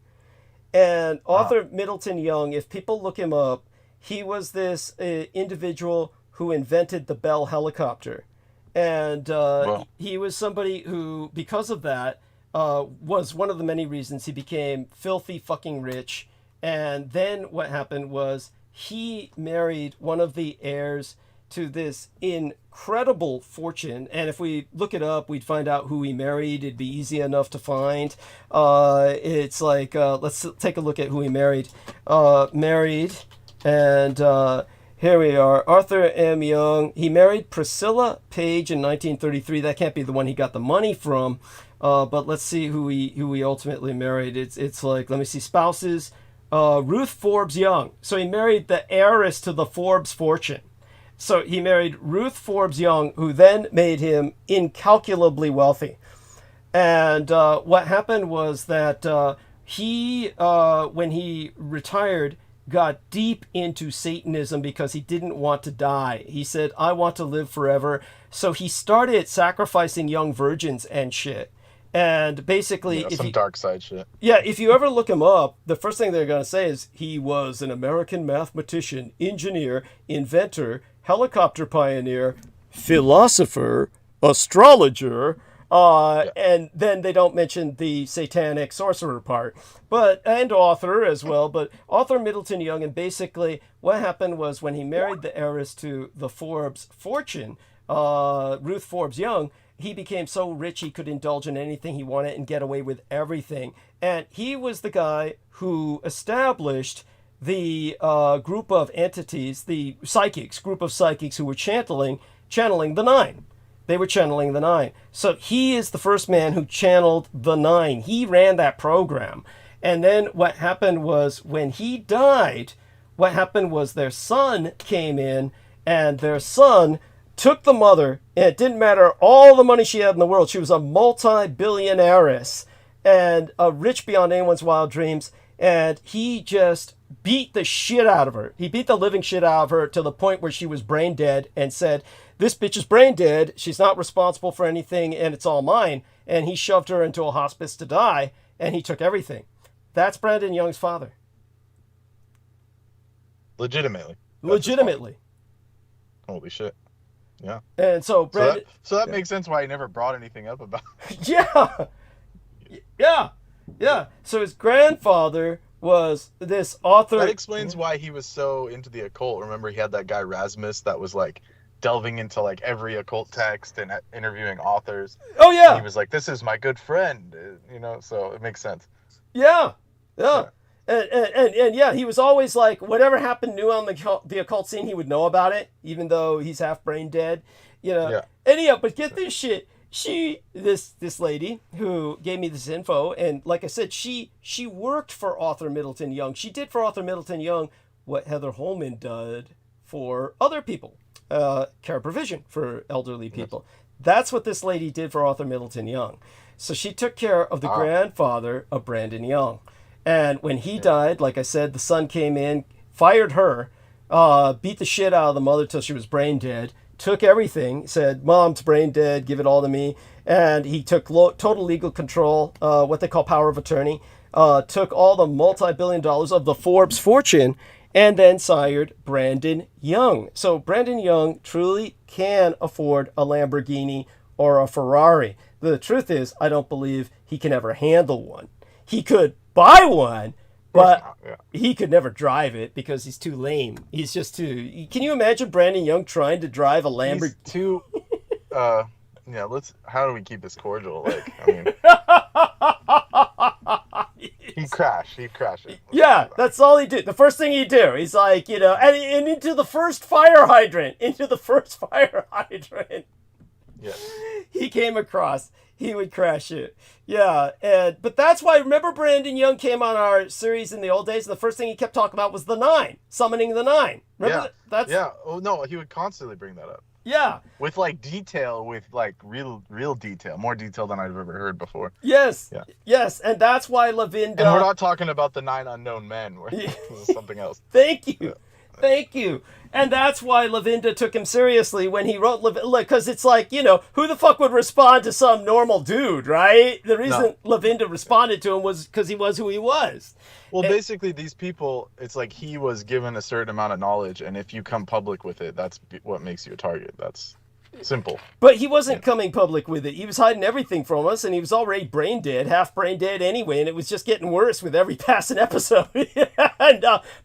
And Arthur Middleton Young, if people look him up, he was this individual who invented the Bell helicopter. And he was somebody who, because of that, was one of the many reasons he became filthy fucking rich. And then what happened was he married one of the heirs to this incredible fortune. And if we look it up, we'd find out who he married. It'd be easy enough to find. It's like, let's take a look at who he married. And here we are. Arthur M. Young. He married Priscilla Page in 1933. That can't be the one he got the money from. But let's see who he ultimately married. It's like, let me see, spouses. Ruth Forbes Young. So he married the heiress to the Forbes fortune. So he married Ruth Forbes Young, who then made him incalculably wealthy. And what happened was that he, when he retired, got deep into Satanism because he didn't want to die. He said, I want to live forever. So he started sacrificing young virgins and shit. And basically, some dark side shit. Yeah, if you ever look him up, the first thing they're going to say is he was an American mathematician, engineer, inventor, helicopter pioneer, philosopher, astrologer, and then they don't mention the satanic sorcerer part, and author as well. But Arthur Middleton Young, and basically what happened was when he married the heiress to the Forbes fortune, Ruth Forbes Young, he became so rich he could indulge in anything he wanted and get away with everything. And he was the guy who established the group of entities, the group of psychics who were channeling the Nine. They were channeling the Nine. So he is the first man who channeled the Nine. He ran that program. And then what happened was when he died, what happened was their son came in, and their son took the mother, and it didn't matter all the money she had in the world. She was a multi-billionaireess and rich beyond anyone's wild dreams. And he just beat the shit out of her. He beat the living shit out of her to the point where she was brain dead and said, this bitch is brain dead. She's not responsible for anything and it's all mine. And he shoved her into a hospice to die and he took everything. That's Brandon Young's father. Legitimately. Holy shit. Yeah. And so Brandon... So that makes sense why he never brought anything up about it. Yeah. So his grandfather was this author... That explains why he was so into the occult. Remember, he had that guy Rasmus that was like delving into like every occult text and interviewing authors. Oh, yeah. And he was like, this is my good friend, so it makes sense. Yeah. And yeah, he was always like, whatever happened new on the occult scene, he would know about it, even though he's half brain dead, Yeah. And but get this shit. This lady who gave me this info, and like I said, she worked for Arthur Middleton Young. She did for Arthur Middleton Young what Heather Holman did for other people, care provision for elderly people. That's what this lady did for Arthur Middleton Young. So she took care of the grandfather of Brandon Young. And when he died, like I said, the son came in, fired her, beat the shit out of the mother till she was brain dead, took everything, said, Mom's brain dead, give it all to me. And he took total legal control, what they call power of attorney, took all the multi-billion dollars of the Forbes fortune, and then sired Brandon Young. So Brandon Young truly can afford a Lamborghini or a Ferrari. The truth is, I don't believe he can ever handle one. He could buy one, but he could never drive it because he's too lame. He's just too... Can you imagine Brandon Young trying to drive a Lamborghini? He's too... how do we keep this cordial? Like, I mean... He'd crash it. Yeah, that's all he did. The first thing he'd do, he's like, and into the first fire hydrant. Yes. He came across, he would crash it. Yeah, but that's why, remember Brandon Young came on our series in the old days, and the first thing he kept talking about was the Nine, summoning the Nine. Remember that? Yeah. Oh, no, he would constantly bring that up. Yeah. With like detail, with like real detail, more detail than I've ever heard before. Yes. Yeah. Yes, and that's why Lavinda... And we're not talking about the 9 unknown men. This is something else. Thank you. Thank you. And that's why Lavinda took him seriously when he wrote because it's like, who the fuck would respond to some normal dude, right? The reason Lavinda responded to him was because he was who he was. Well, basically, these people, it's like he was given a certain amount of knowledge, and if you come public with it, that's what makes you a target. That's simple. But he wasn't coming public with it. He was hiding everything from us, and he was already brain dead, half brain dead anyway, and it was just getting worse with every passing episode.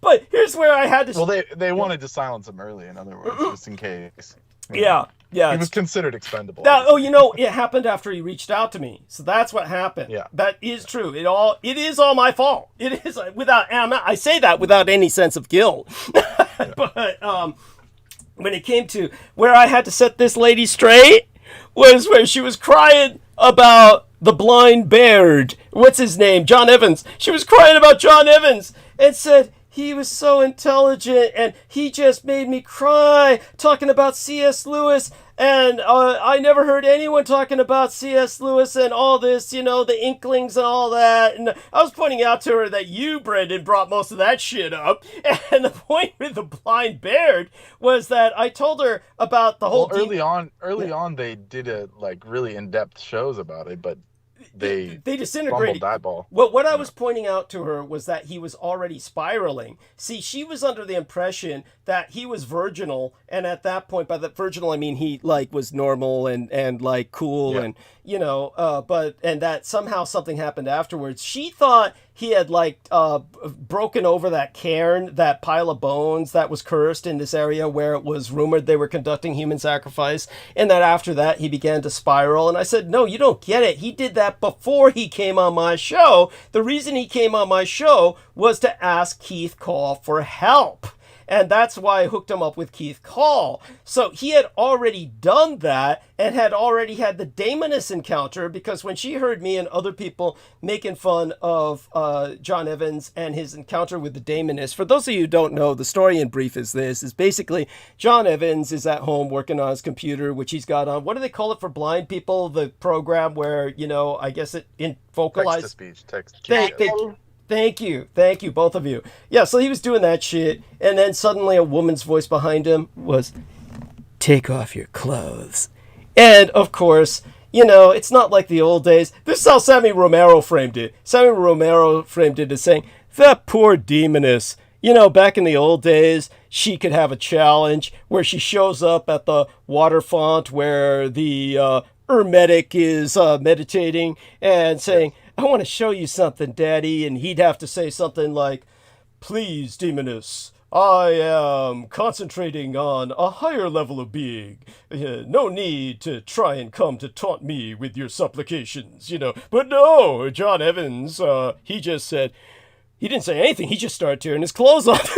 But here's where I had to... Well, they wanted to silence him early, in other words, just in case. Yeah. He was considered expendable. Now, it happened after he reached out to me. So that's what happened. Yeah. That is true. It is all my fault. It is I say that without any sense of guilt. But when it came to where I had to set this lady straight was where she was crying about the blind beard. What's his name? John Evans. She was crying about John Evans and said, he was so intelligent, and he just made me cry, talking about C.S. Lewis, and I never heard anyone talking about C.S. Lewis and all this, the Inklings and all that, and I was pointing out to her that you, Brendan, brought most of that shit up, and the point with the blind beard was that I told her about the whole... Well, early on, they did really in-depth shows about it, but they disintegrated that ball. What I was pointing out to her was that he was already spiraling. See, she was under the impression that he was virginal, and at that point, by the virginal I mean he was normal and cool and and that somehow something happened afterwards. She thought he had broken over that cairn, that pile of bones that was cursed in this area where it was rumored they were conducting human sacrifice, and that after that he began to spiral. And I said, no, you don't get it. He did that before he came on my show. The reason he came on my show was to ask Keith Call for help. And that's why I hooked him up with Keith Call. So he had already done that and had already had the Daemoness encounter, because when she heard me and other people making fun of John Evans and his encounter with the Daemoness, for those of you who don't know, the story in brief is basically John Evans is at home working on his computer, which he's got on, what do they call it for blind people? The program where, I guess it focalized. Text-to-speech. Thank you, both of you. Yeah, so he was doing that shit, and then suddenly a woman's voice behind him was, take off your clothes. And, of course, it's not like the old days. This is how Sammy Romero framed it. Sammy Romero framed it as saying, that poor demoness. Back in the old days, she could have a challenge where she shows up at the water font where the hermetic is meditating and saying, I want to show you something, Daddy. And he'd have to say something like, please, demoness, I am concentrating on a higher level of being. No need to try and come to taunt me with your supplications, But no, John Evans, he just said, he didn't say anything. He just started tearing his clothes off.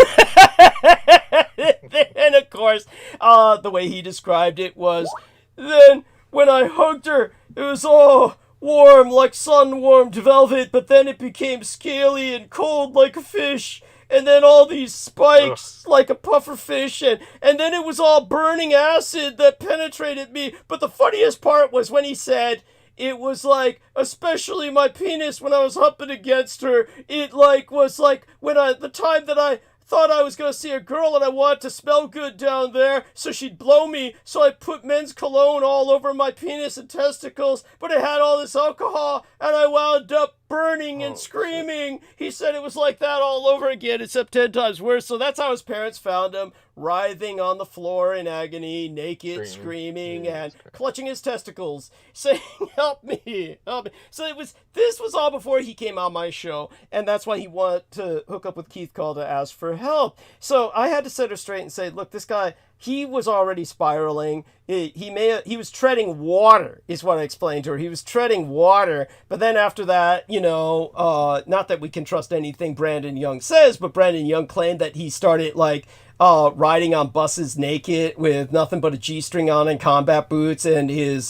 And of course, the way he described it was, then when I hugged her, it was all warm like sun-warmed velvet, but then it became scaly and cold like a fish, and then all these spikes like a puffer fish, and then it was all burning acid that penetrated me. But the funniest part was when he said, it was like, especially my penis when I was humping against her, it like was like when the time that I thought I was going to see a girl and I wanted to smell good down there, so she'd blow me, so I put men's cologne all over my penis and testicles, but it had all this alcohol, and I wound up burning and screaming. He said it was like that all over again, except 10 times worse. So that's how his parents found him, writhing on the floor in agony, naked, screaming, and clutching his testicles, saying, help me, help me. So this was all before he came on my show, and that's why he wanted to hook up with Keith Call to ask for help. So I had to set her straight and say, look, this guy, he was already spiraling. He was treading water, is what I explained to her. He was treading water, but then after that, not that we can trust anything Brandon Young says, but Brandon Young claimed that he started like riding on buses naked with nothing but a G-string on and combat boots and his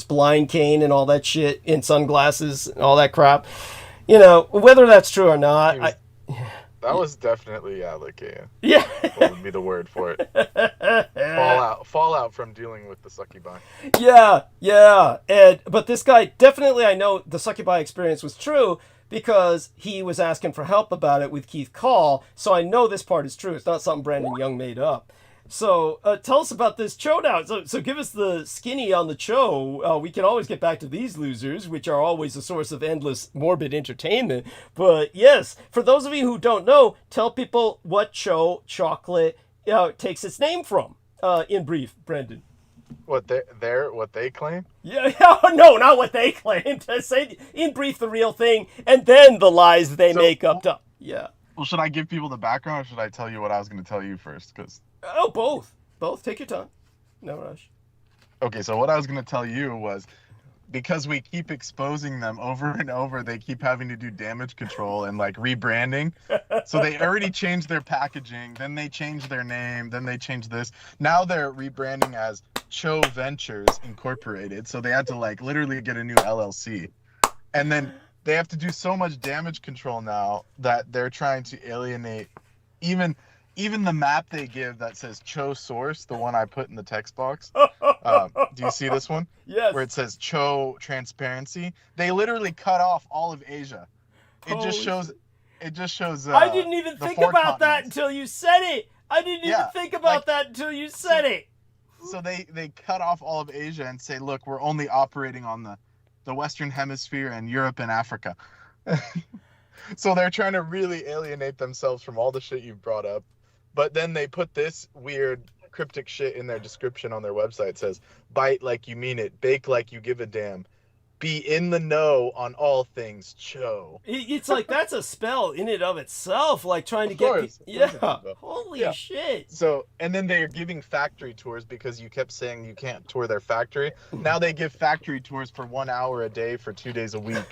blind cane and all that shit, and sunglasses and all that crap. Whether that's true or not, that was definitely aliã:an. Yeah. What would be the word for it? Fallout from dealing with the succubi. Yeah. But this guy, definitely, I know the succubi experience was true because he was asking for help about it with Keith Call. So I know this part is true. It's not something Brandon Young made up. So tell us about this Cho now. So give us the skinny on the Cho. We can always get back to these losers, which are always a source of endless morbid entertainment. But yes, for those of you who don't know, tell people what Cho chocolate takes its name from. In brief, Brendan. What they claim? Yeah, no, not what they claim. Say in brief the real thing, and then the lies they make up. Yeah. Well, should I give people the background, or should I tell you what I was going to tell you first? Both. Take your time. No rush. Okay, so what I was going to tell you was, because we keep exposing them over and over, they keep having to do damage control and like rebranding. So they already changed their packaging, then they changed their name, then they changed this. Now they're rebranding as Cho Ventures Incorporated. So they had to like literally get a new LLC. And then they have to do so much damage control now that they're trying to alienate even the map they give that says Cho Source, the one I put in the text box. Do you see this one? Yes. Where it says Cho Transparency. They literally cut off all of Asia. It just shows. I didn't even think about that until you said it. So they cut off all of Asia and say, look, we're only operating on the Western Hemisphere and Europe and Africa. So they're trying to really alienate themselves from all the shit you've brought up. But then they put this weird cryptic shit in their description on their website. It says, bite like you mean it, bake like you give a damn, be in the know on all things Cho. It's like that's a spell in and of itself, like trying to get shit. So, and then they're giving factory tours because you kept saying you can't tour their factory. Now they give factory tours for 1 hour a day for 2 days a week.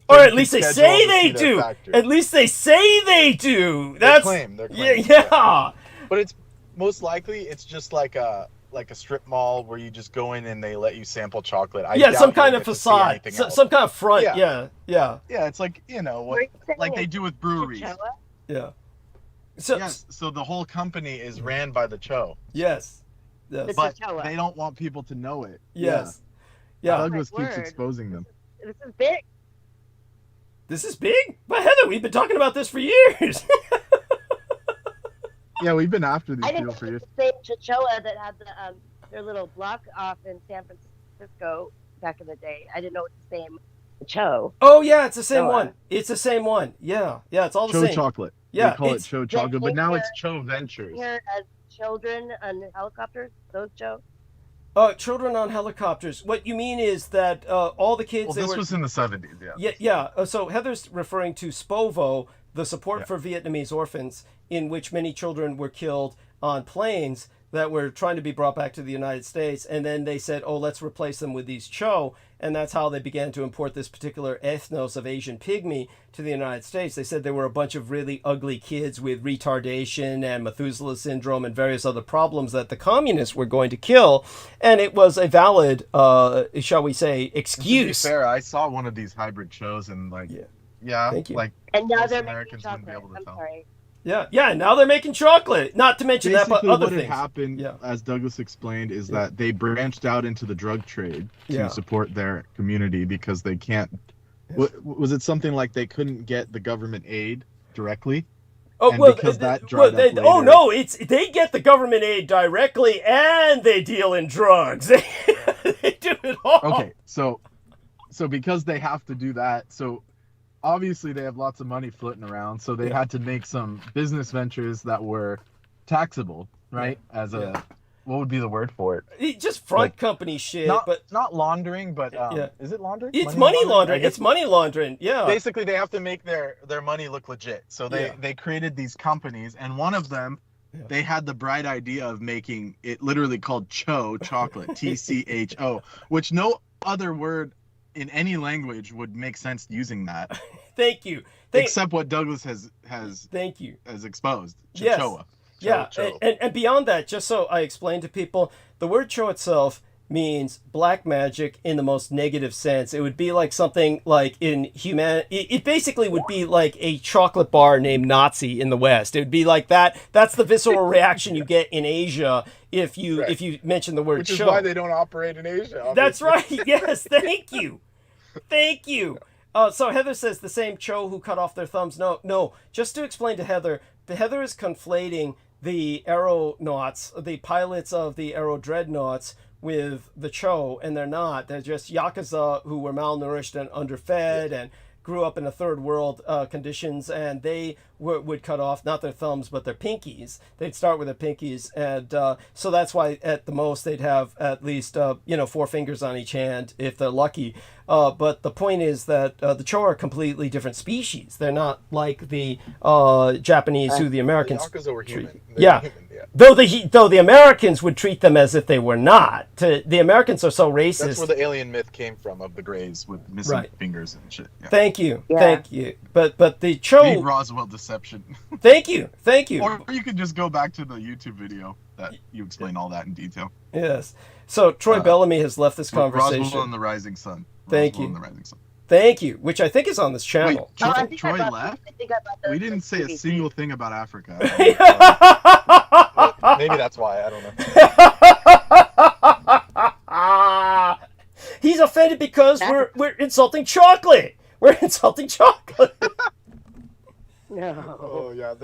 Or at least they say they do. At least they say they do. That's they're claiming. Yeah. But it's most likely it's just like a strip mall where you just go in and they let you sample chocolate. Some kind of facade, some kind of front. Yeah. It's like like they do with breweries. Yeah. So the whole company is ran by the Cho. Yes. But they don't want people to know it. Yes. Yeah. Douglas keeps exposing them. This is big. This is big? But Heather, we've been talking about this for years. Yeah, we've been after these people for years. I didn't know it was the same Chichoa that had their little block off in San Francisco back in the day. I didn't know it's the same Cho. Oh, yeah, it's the same one. It's the same one. Yeah, it's all the same. Cho chocolate. Yeah, they call it Cho chocolate, but now it's Cho Ventures. Here as children on helicopters, those Cho. Children on helicopters. What you mean is that all the kids... Well, this was in the 70s, yeah. Yeah. So Heather's referring to SPOVO, the Support for Vietnamese Orphans, in which many children were killed on planes that were trying to be brought back to the United States. And then they said, let's replace them with these Cho. And that's how they began to import this particular ethnos of Asian pygmy to the United States. They said there were a bunch of really ugly kids with retardation and Methuselah syndrome and various other problems that the communists were going to kill. And it was a valid, shall we say, excuse. To be fair, I saw one of these hybrid shows and thank you. And now they're Americans wouldn't be able to tell. Sorry. Yeah, yeah. Now they're making chocolate. Not to mention that, Basically, but other what things. had happened, Yeah. as Douglas explained, is that they branched out into the drug trade to Yeah. support their community because they can't. Was it something like they couldn't get the government aid directly? Oh And well, because that dried up oh later- no, it's they get the government aid directly, and they deal in drugs. They do it all. Okay, so because they have to do that, so obviously they have lots of money floating around, so they had to make some business ventures that were taxable, right? As a what would be the word for it? Just front company shit, but not laundering, but is it laundering? It's money laundering. It's money laundering. Yeah. Basically, they have to make their money look legit. So they created these companies, and one of them, they had the bright idea of making it literally called chocolate, TCHO, which no other word in any language would make sense using that. Thank you. Except what Douglas has Thank you. has exposed. Yes. Choa. Yeah, and beyond that, just so I explain to people, the word cho itself means black magic in the most negative sense. It would be like something like in it basically would be like a chocolate bar named Nazi in the West. It would be like that. That's the visceral reaction you get in Asia if you mention the word Which cho. is why they don't operate in Asia. Obviously. That's right. Yes, thank you. Thank you. So Heather says the same cho who cut off their thumbs. No. Just to explain to Heather, Heather is conflating the aeronauts, the pilots of the aero dreadnoughts, with the cho, and they're not. They're just yakuza who were malnourished and underfed and grew up in a third world conditions, and they would cut off not their thumbs but their pinkies. They'd start with their pinkies, and so that's why at the most they'd have at least 4 fingers on each hand if they're lucky. But the point is that the cho are a completely different species. They're not like the Japanese who the Americans The Yakuza were treat. human. Yeah. Though the Americans would treat them as if they were not. The Americans are so racist. That's where the alien myth came from, of the Greys with missing fingers and shit. Yeah. Thank you. Yeah. Thank you. But the cho. Read Roswell Deception. Thank you. Or you could just go back to the YouTube video that you explain all that in detail. Yes. So Troy Bellamy has left this conversation. Roswell and the Rising Sun. Thank Roswell you. and the Rising Sun. Thank you. Which I think is on this channel. Wait, I think Troy I brought- left? I think I brought We the didn't say a BBC. single thing about Africa. Maybe that's why. I don't know. He's offended because we're insulting chocolate. We're insulting chocolate. No. Oh yeah,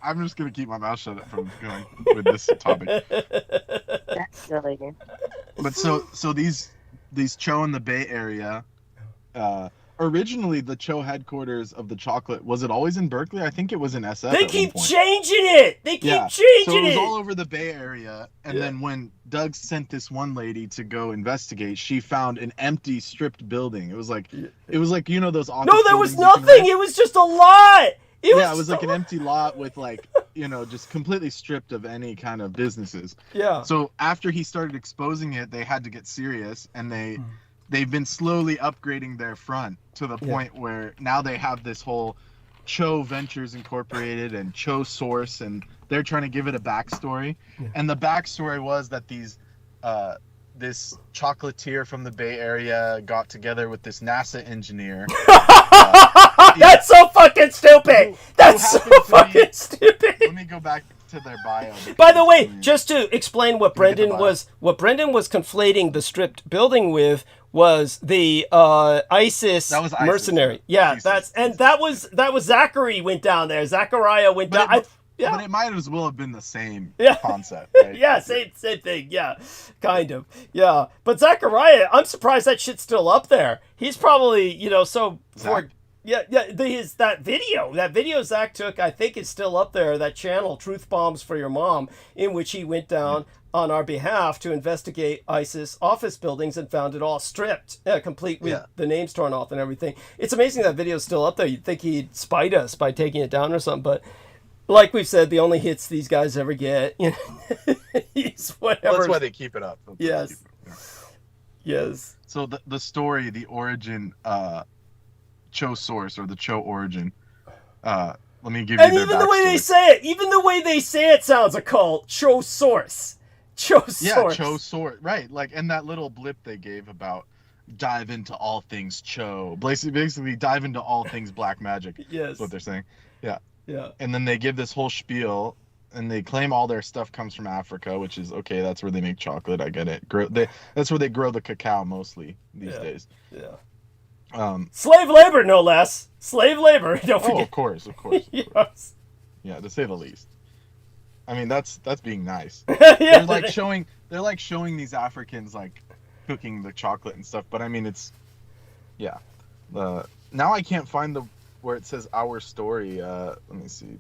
I'm just gonna keep my mouth shut from going with this topic. That's silly. But so these cho in the Bay Area, originally the cho headquarters of the chocolate, was it always in Berkeley? I think it was in SF. They keep changing it. They keep So changing it was it. all over the Bay Area, and then when Doug sent this one lady to go investigate, she found an empty, stripped building. It was like those office No, there was buildings you can nothing. rent? It was just a lot. It was like an empty lot with just completely stripped of any kind of businesses. Yeah. So after he started exposing it, they had to get serious, and they've been slowly upgrading their front to the point where now they have this whole Cho Ventures Incorporated and Cho Source, and they're trying to give it a backstory. Yeah. And the backstory was that this chocolatier from the Bay Area got together with this NASA engineer. That's so fucking stupid. That's so fucking stupid. Let me go back to their bio. By the way, just to explain what Brendan was conflating the stripped building with was the ISIS mercenary. Yeah, ISIS. that was Zachary went down there. Zachariah went down. But it might as well have been the same concept, right? Yeah, same thing. Yeah, kind of. Yeah, but Zachariah, I'm surprised that shit's still up there. He's probably that video Zach took, I think, is still up there. That channel, Truth Bombs for Your Mom, in which he went down on our behalf to investigate ISIS office buildings and found it all stripped, complete with the names torn off and everything. It's amazing that video's still up there. You'd think he'd spite us by taking it down or something, but like we've said, the only hits these guys ever get, he's whatever. That's why they keep it up. Yes. Yes. So the story, the origin, Cho source or the Cho origin. Let me give you. And even the way they say it, sounds occult. Cho source. Cho source. Yeah, Cho source. Right. Like, and that little blip they gave about dive into all things Cho. Basically dive into all things black magic. Yes. That's what they're saying. Yeah. Yeah. And then they give this whole spiel, and they claim all their stuff comes from Africa, which is okay. That's where they make chocolate. I get it. That's where they grow the cacao mostly these days. Yeah. Slave labor, no less. Slave labor. Don't forget. Of course. Yes. Yeah, to say the least. I mean, that's being nice. Yeah. They're like showing these Africans like cooking the chocolate and stuff. But I mean, it's now I can't find where it says our story. Let me see.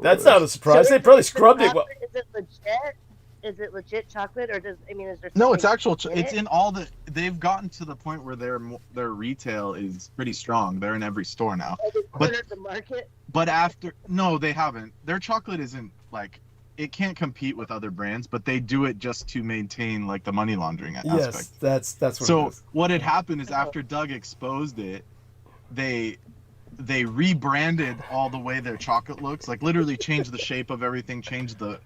That's not a surprise. So they probably scrubbed it. Is it legit? Is it legit chocolate, or is there? No, it's actual. It's in all the. They've gotten to the point where their retail is pretty strong. They're in every store now. But at the market. But they haven't. Their chocolate isn't like, it can't compete with other brands, but they do it just to maintain like the money laundering aspect. Yes, that's what. So it is. what had happened is after Doug exposed it, they rebranded all the way their chocolate looks, like literally changed the shape of everything, changed the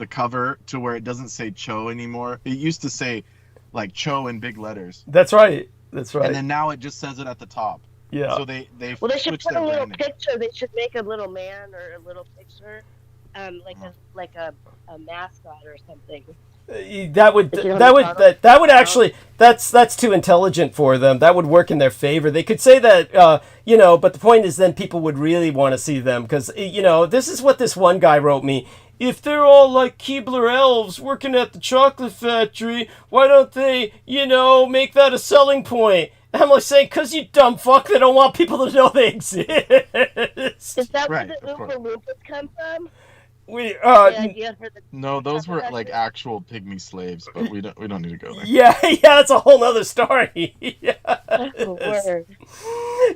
cover to where it doesn't say Cho anymore. It used to say like Cho in big letters. That's right. And then now it just says it at the top. Yeah. So they Well, they should switched put their a little branding. picture. They should make a little man or a little picture, like a mascot or something. That would actually that's too intelligent for them. That would work in their favor. They could say that but the point is then people would really want to see them because this is what this one guy wrote me. If they're all like Keebler elves working at the chocolate factory, why don't they, make that a selling point? And I'm like saying, because you dumb fuck, they don't want people to know they exist. Is that where the Oompa Loompas come from? The idea for the No, those were like actual pygmy slaves, but we don't need to go there. Yeah, that's a whole nother story. Yes. Oh, word.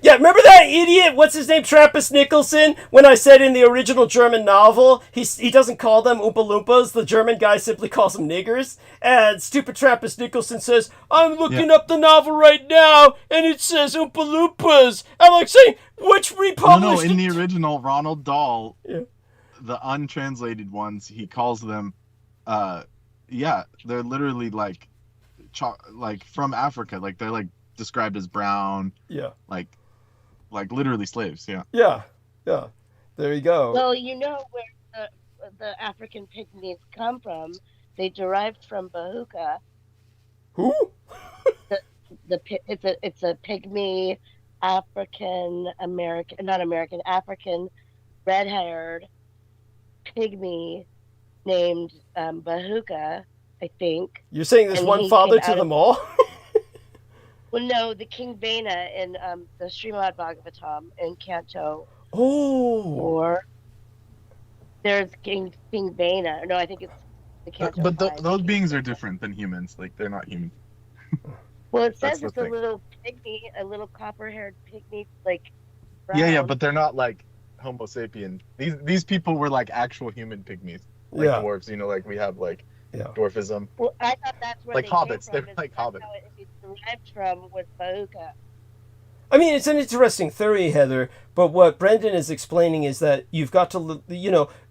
Yeah, remember that idiot? What's his name? Trappist Nicholson. When I said in the original German novel, he doesn't call them Oompa Loompas. The German guy simply calls them niggers. And stupid Trappist Nicholson says, "I'm looking up the novel right now, and it says Oompa Loompas." I'm like saying, which republished? No, in the original, Ronald Dahl. Yeah. The untranslated ones, he calls them they're literally like from Africa, like they're like described as brown, like literally slaves. Yeah There you go. Well, where the African pygmies come from. They derived from Bahuka. Who? It's a pygmy African red-haired pygmy named Bahuka, I think. You're saying there's one father to them all? Well, no, the King Vena in the Srimad Bhagavatam in Canto. Oh. Or there's King Vena. No, I think it's the Canto. But those beings are different than humans. Like, they're not human. Well, it says it's a little pygmy, a little copper-haired pygmy, like brown. Yeah, but they're not like Homo sapien. These people were like actual human pygmies, like dwarves. Like we have like dwarfism. Well, I thought that's where like they hobbits. Came from, They're like hobbits. How it derived from was Bahuka. I mean, it's an interesting theory, Heather. But what Brendan is explaining is that you've got to,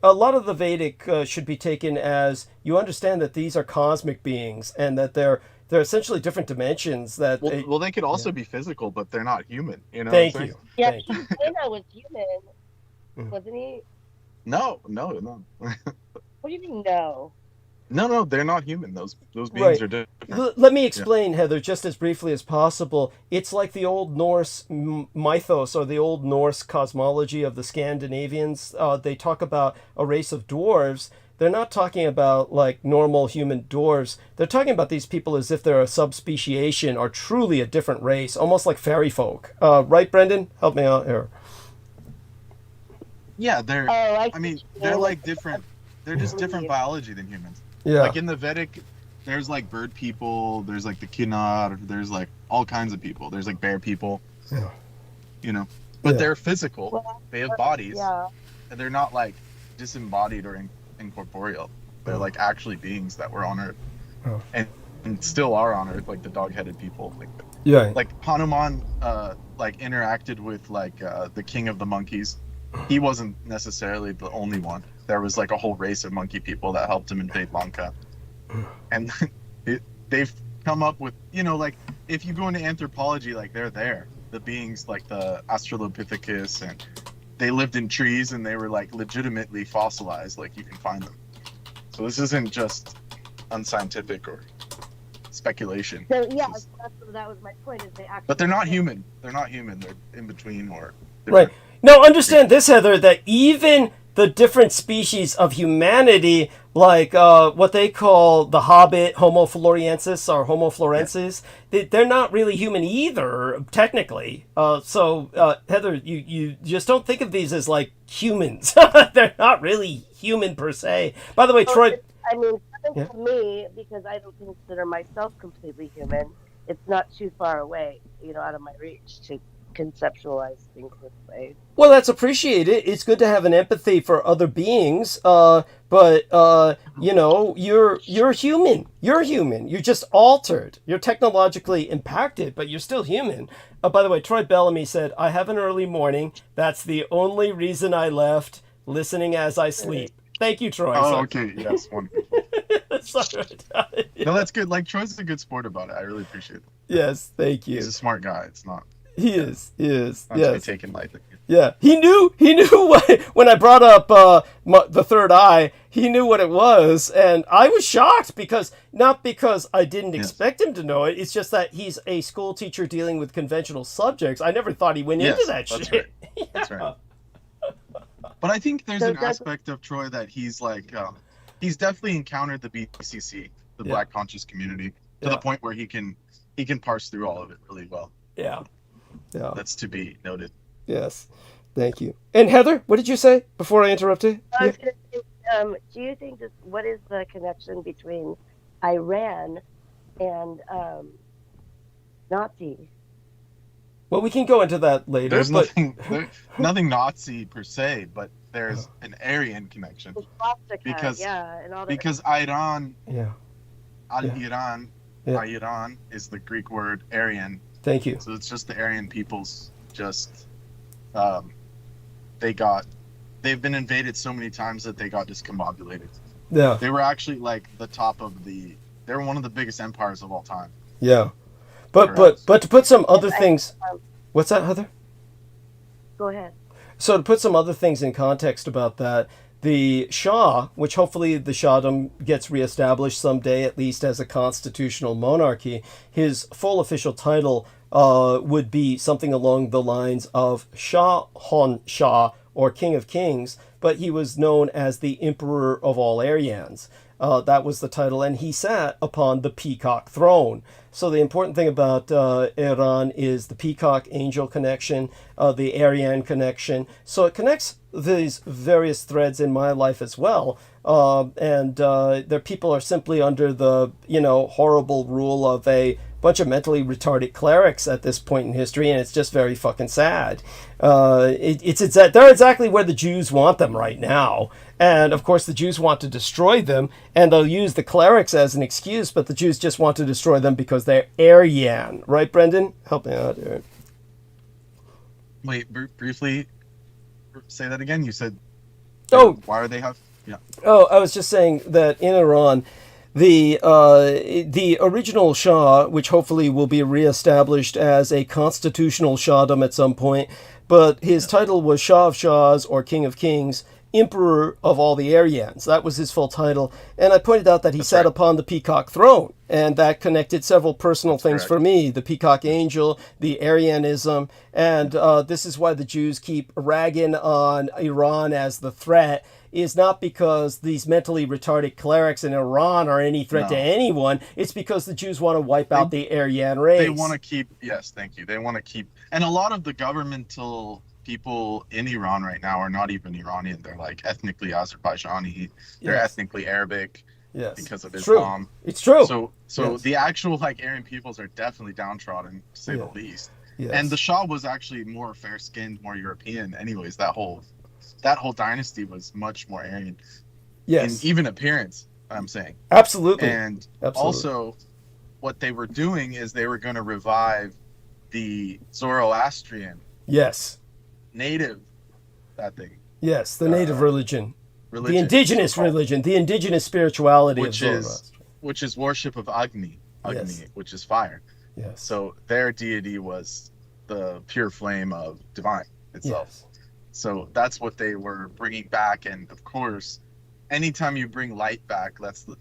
a lot of the Vedic should be taken as you understand that these are cosmic beings and that they're essentially different dimensions. That they could also be physical, but they're not human. Thank you. Yeah, King Vena was human, wasn't he? No. What do you mean no? No, they're not human. Those beings are different. Let me explain, Heather, just as briefly as possible. It's like the Old Norse mythos or the Old Norse cosmology of the Scandinavians. They talk about a race of dwarves. They're not talking about like normal human dwarves. They're talking about these people as if they're a subspeciation or truly a different race, almost like fairy folk. Right, Brendan? Help me out here. Yeah, they're. They're like different. They're just different biology than humans. Yeah. Like in the Vedic, there's like bird people. There's like the Kinnar. There's like all kinds of people. There's like bear people. Yeah. But they're physical. They have bodies. Yeah. And they're not like disembodied or incorporeal. They're like actually beings that were on Earth, and still are on Earth, like the dog-headed people. Like Hanuman, like interacted with like the king of the monkeys. He wasn't necessarily the only one. There was like a whole race of monkey people that helped him invade Lanka, and they've come up with like if you go into anthropology, like they're there. The beings like the Australopithecus and they lived in trees and they were like legitimately fossilized, like you can find them. So this isn't just unscientific or speculation. So yeah, that was my point. Is they actually? But they're not human. They're not human. They're in between or Right. Now, understand this, Heather, that even the different species of humanity, like what they call the Hobbit, Homo floresiensis or Homo florensis, they're not really human either, technically. So, Heather, you just don't think of these as like humans. They're not really human per se. By the way, Troy. I mean, for me, because I don't consider myself completely human, it's not too far away, out of my reach to conceptualize things this way. Well, that's appreciated. It's good to have an empathy for other beings, but you're human. You're human. You're just altered. You're technologically impacted, but you're still human. By the way, Troy Bellamy said, "I have an early morning. That's the only reason I left. Listening as I sleep." Thank you, Troy. Oh, okay. Yes, wonderful. Sorry. No, that's good. Like, Troy's a good sport about it. I really appreciate it. Yes, thank you. He's a smart guy. It's not. He is. Not to be taken lightly. Yeah, he knew when I brought up the third eye, he knew what it was, and I was shocked not because I didn't expect him to know it. It's just that he's a school teacher dealing with conventional subjects. I never thought he went into that shit. Right. That's right. But I think there's an aspect of Troy that he's like, he's definitely encountered the BCC, the Black conscious community, to the point where he can parse through all of it really well. Yeah. That's to be noted. Yes. Thank you. And Heather, what did you say before I interrupted? I was going to say, do you think what is the connection between Iran and Nazi? Well, we can go into that later. There's nothing Nazi per se, but there's an Aryan connection. Because Iran, Iran is the Greek word Aryan. Thank you. So it's just the Aryan peoples. They've been invaded so many times that they got discombobulated. Yeah. They were actually like they were one of the biggest empires of all time. Yeah. But to put some other things, what's that, Heather? Go ahead. So to put some other things in context about that, the Shah, which hopefully the Shahdom gets reestablished someday, at least as a constitutional monarchy, his full official title would be something along the lines of Shah Hon Shah, or King of Kings, but he was known as the Emperor of all Aryans. That was the title, and he sat upon the peacock throne. So the important thing about Iran is the peacock angel connection, the Aryan connection. So it connects these various threads in my life as well. And their people are simply under the horrible rule of a bunch of mentally retarded clerics at this point in history, and it's just very fucking sad. They're exactly where the Jews want them right now, and of course the Jews want to destroy them, and they'll use the clerics as an excuse, but the Jews just want to destroy them because they're Aryan, right, Brendan? Help me out here. Wait, briefly say that again. You said, why are they yeah. Oh, I was just saying that in Iran, the original Shah, which hopefully will be reestablished as a constitutional Shahdom at some point, but his title was Shah of Shahs, or King of Kings, Emperor of all the Aryans. That was his full title. And I pointed out that he sat upon the peacock throne, and that connected several personal things for me. The peacock angel, the Aryanism, and this is why the Jews keep ragging on Iran as the threat, is not because these mentally retarded clerics in Iran are any threat to anyone. It's because the Jews want to wipe out the Aryan race. They want to keep, yes, thank you. They want to keep, and a lot of the governmental people in Iran right now are not even Iranian. They're like ethnically Azerbaijani. They're ethnically Arabic because of Islam. It's true. So the actual Aryan peoples are definitely downtrodden, to say the least. Yes. And the Shah was actually more fair-skinned, more European. Anyways, that whole dynasty was much more Aryan. Yes. In even appearance, I'm saying. Absolutely. And also, what they were doing is they were going to revive the Zoroastrian. Yes. Native, that thing. Yes, the native religion. The indigenous religion, the indigenous spirituality of Zoroaster. Which is worship of Agni, which is fire. Yes. So their deity was the pure flame of divine itself. Yes. So that's what they were bringing back. And of course, anytime you bring light back, that's the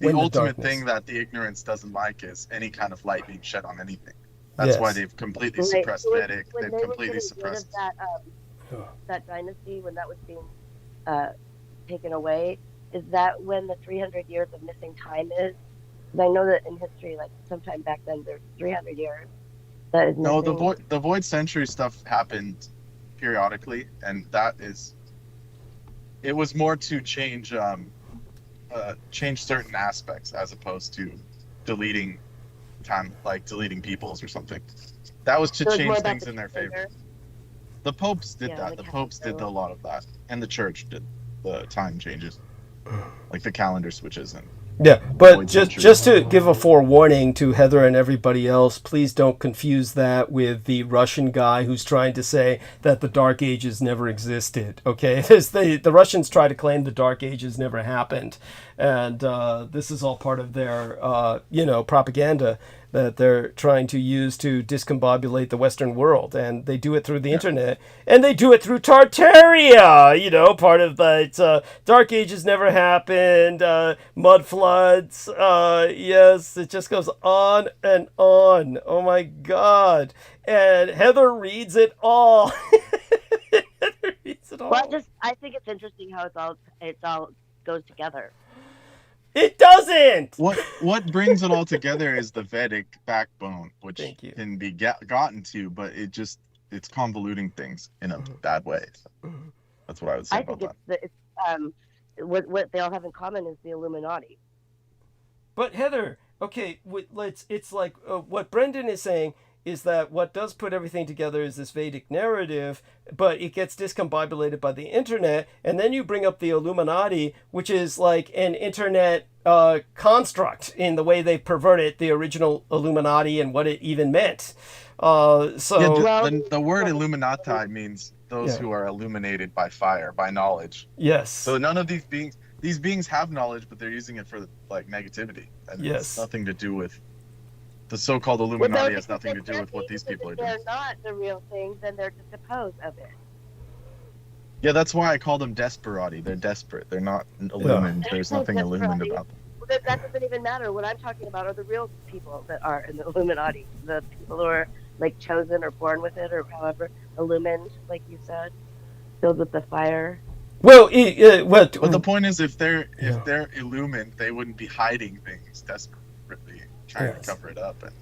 When the ultimate darkness. thing that the ignorance doesn't like is any kind of light being shed on anything. That's why Yes. they've completely Right. suppressed So Vedic. when They've they were completely getting rid of suppressed. that dynasty, when that was being taken away, is that when the 300 years of missing time is? 'Cause I know that in history, like sometime back then, there's 300 years that is missing. No, the void century stuff happened periodically, and it was more to change certain aspects as opposed to deleting time, like deleting peoples or something. That was to So it's more change about things the in their favor. calendar. The popes did Yeah, that. the The popes did calendar. a lot of that, and the church did the time changes, like the calendar switches and. Yeah, but Void just century. just to give a forewarning to Heather and everybody else, please don't confuse that with the Russian guy who's trying to say that the Dark Ages never existed. Okay, the Russians try to claim the Dark Ages never happened, and this is all part of their propaganda that they're trying to use to discombobulate the Western world, and they do it through the internet, and they do it through Tartaria. Part of the Dark Ages never happened, mud floods. Yes, it just goes on and on. Oh my God! And Heather reads it all. Heather reads it all. Well, I think it's interesting how it's all goes together. It doesn't. What brings it all together is the Vedic backbone, which Thank you. can be gotten to, but it's convoluting things in a bad way. So that's what I would say I about think that. what they all have in common is the Illuminati. But Heather, okay, it's like what Brendan is saying is that what does put everything together is this Vedic narrative, but it gets discombobulated by the internet, and then you bring up the Illuminati, which is like an internet construct in the way they perverted the original Illuminati and what it even meant. The word Illuminati means those who are illuminated by fire, by knowledge. Yes. So none of these beings have knowledge, but they're using it for like negativity. And it's nothing to do with the so-called Illuminati. Has nothing to do with what these people are doing. If they're not the real thing, then they're just opposed of it. Yeah, that's why I call them desperati. They're desperate. They're not illumined. There's nothing illumined about them. Well, that doesn't even matter. What I'm talking about are the real people that are in the Illuminati. The people who are like chosen or born with it, or however illumined, like you said, filled with the fire. Well, but the point is, if they're illumined, they wouldn't be hiding things desperately, trying to cover it up and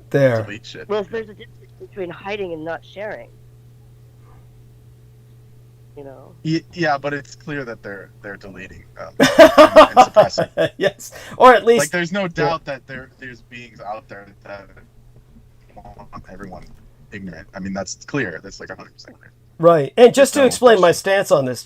delete shit. Well, there's a difference between hiding and not sharing. Yeah, but it's clear that they're deleting and suppressing. Yes, or at least like there's no doubt that there's beings out there that want everyone ignorant. I mean, that's clear. That's like 100% clear. Right. And just to explain my stance on this,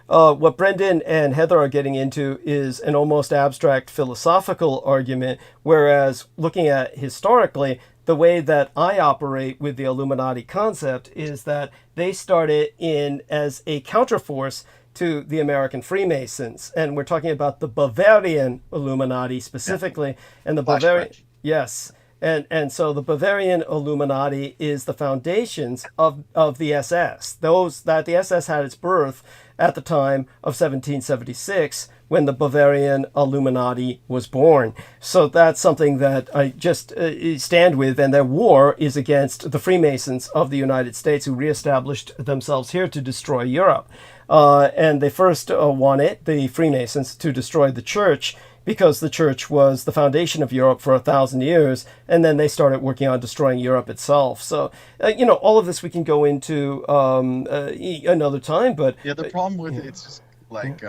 what Brendan and Heather are getting into is an almost abstract philosophical argument, whereas looking at historically, the way that I operate with the Illuminati concept is that they started in as a counterforce to the American Freemasons. And we're talking about the Bavarian Illuminati specifically. And the Bavarian... Yes. And so the Bavarian Illuminati is the foundations of the SS. The SS had its birth at the time of 1776 when the Bavarian Illuminati was born. So that's something that I just stand with, and their war is against the Freemasons of the United States who reestablished themselves here to destroy Europe. And they first wanted, the Freemasons, to destroy the church, because the church was the foundation of Europe for 1,000 years, and then they started working on destroying Europe itself. So, all of this we can go into another time, but... Yeah, the problem with it, it's just like,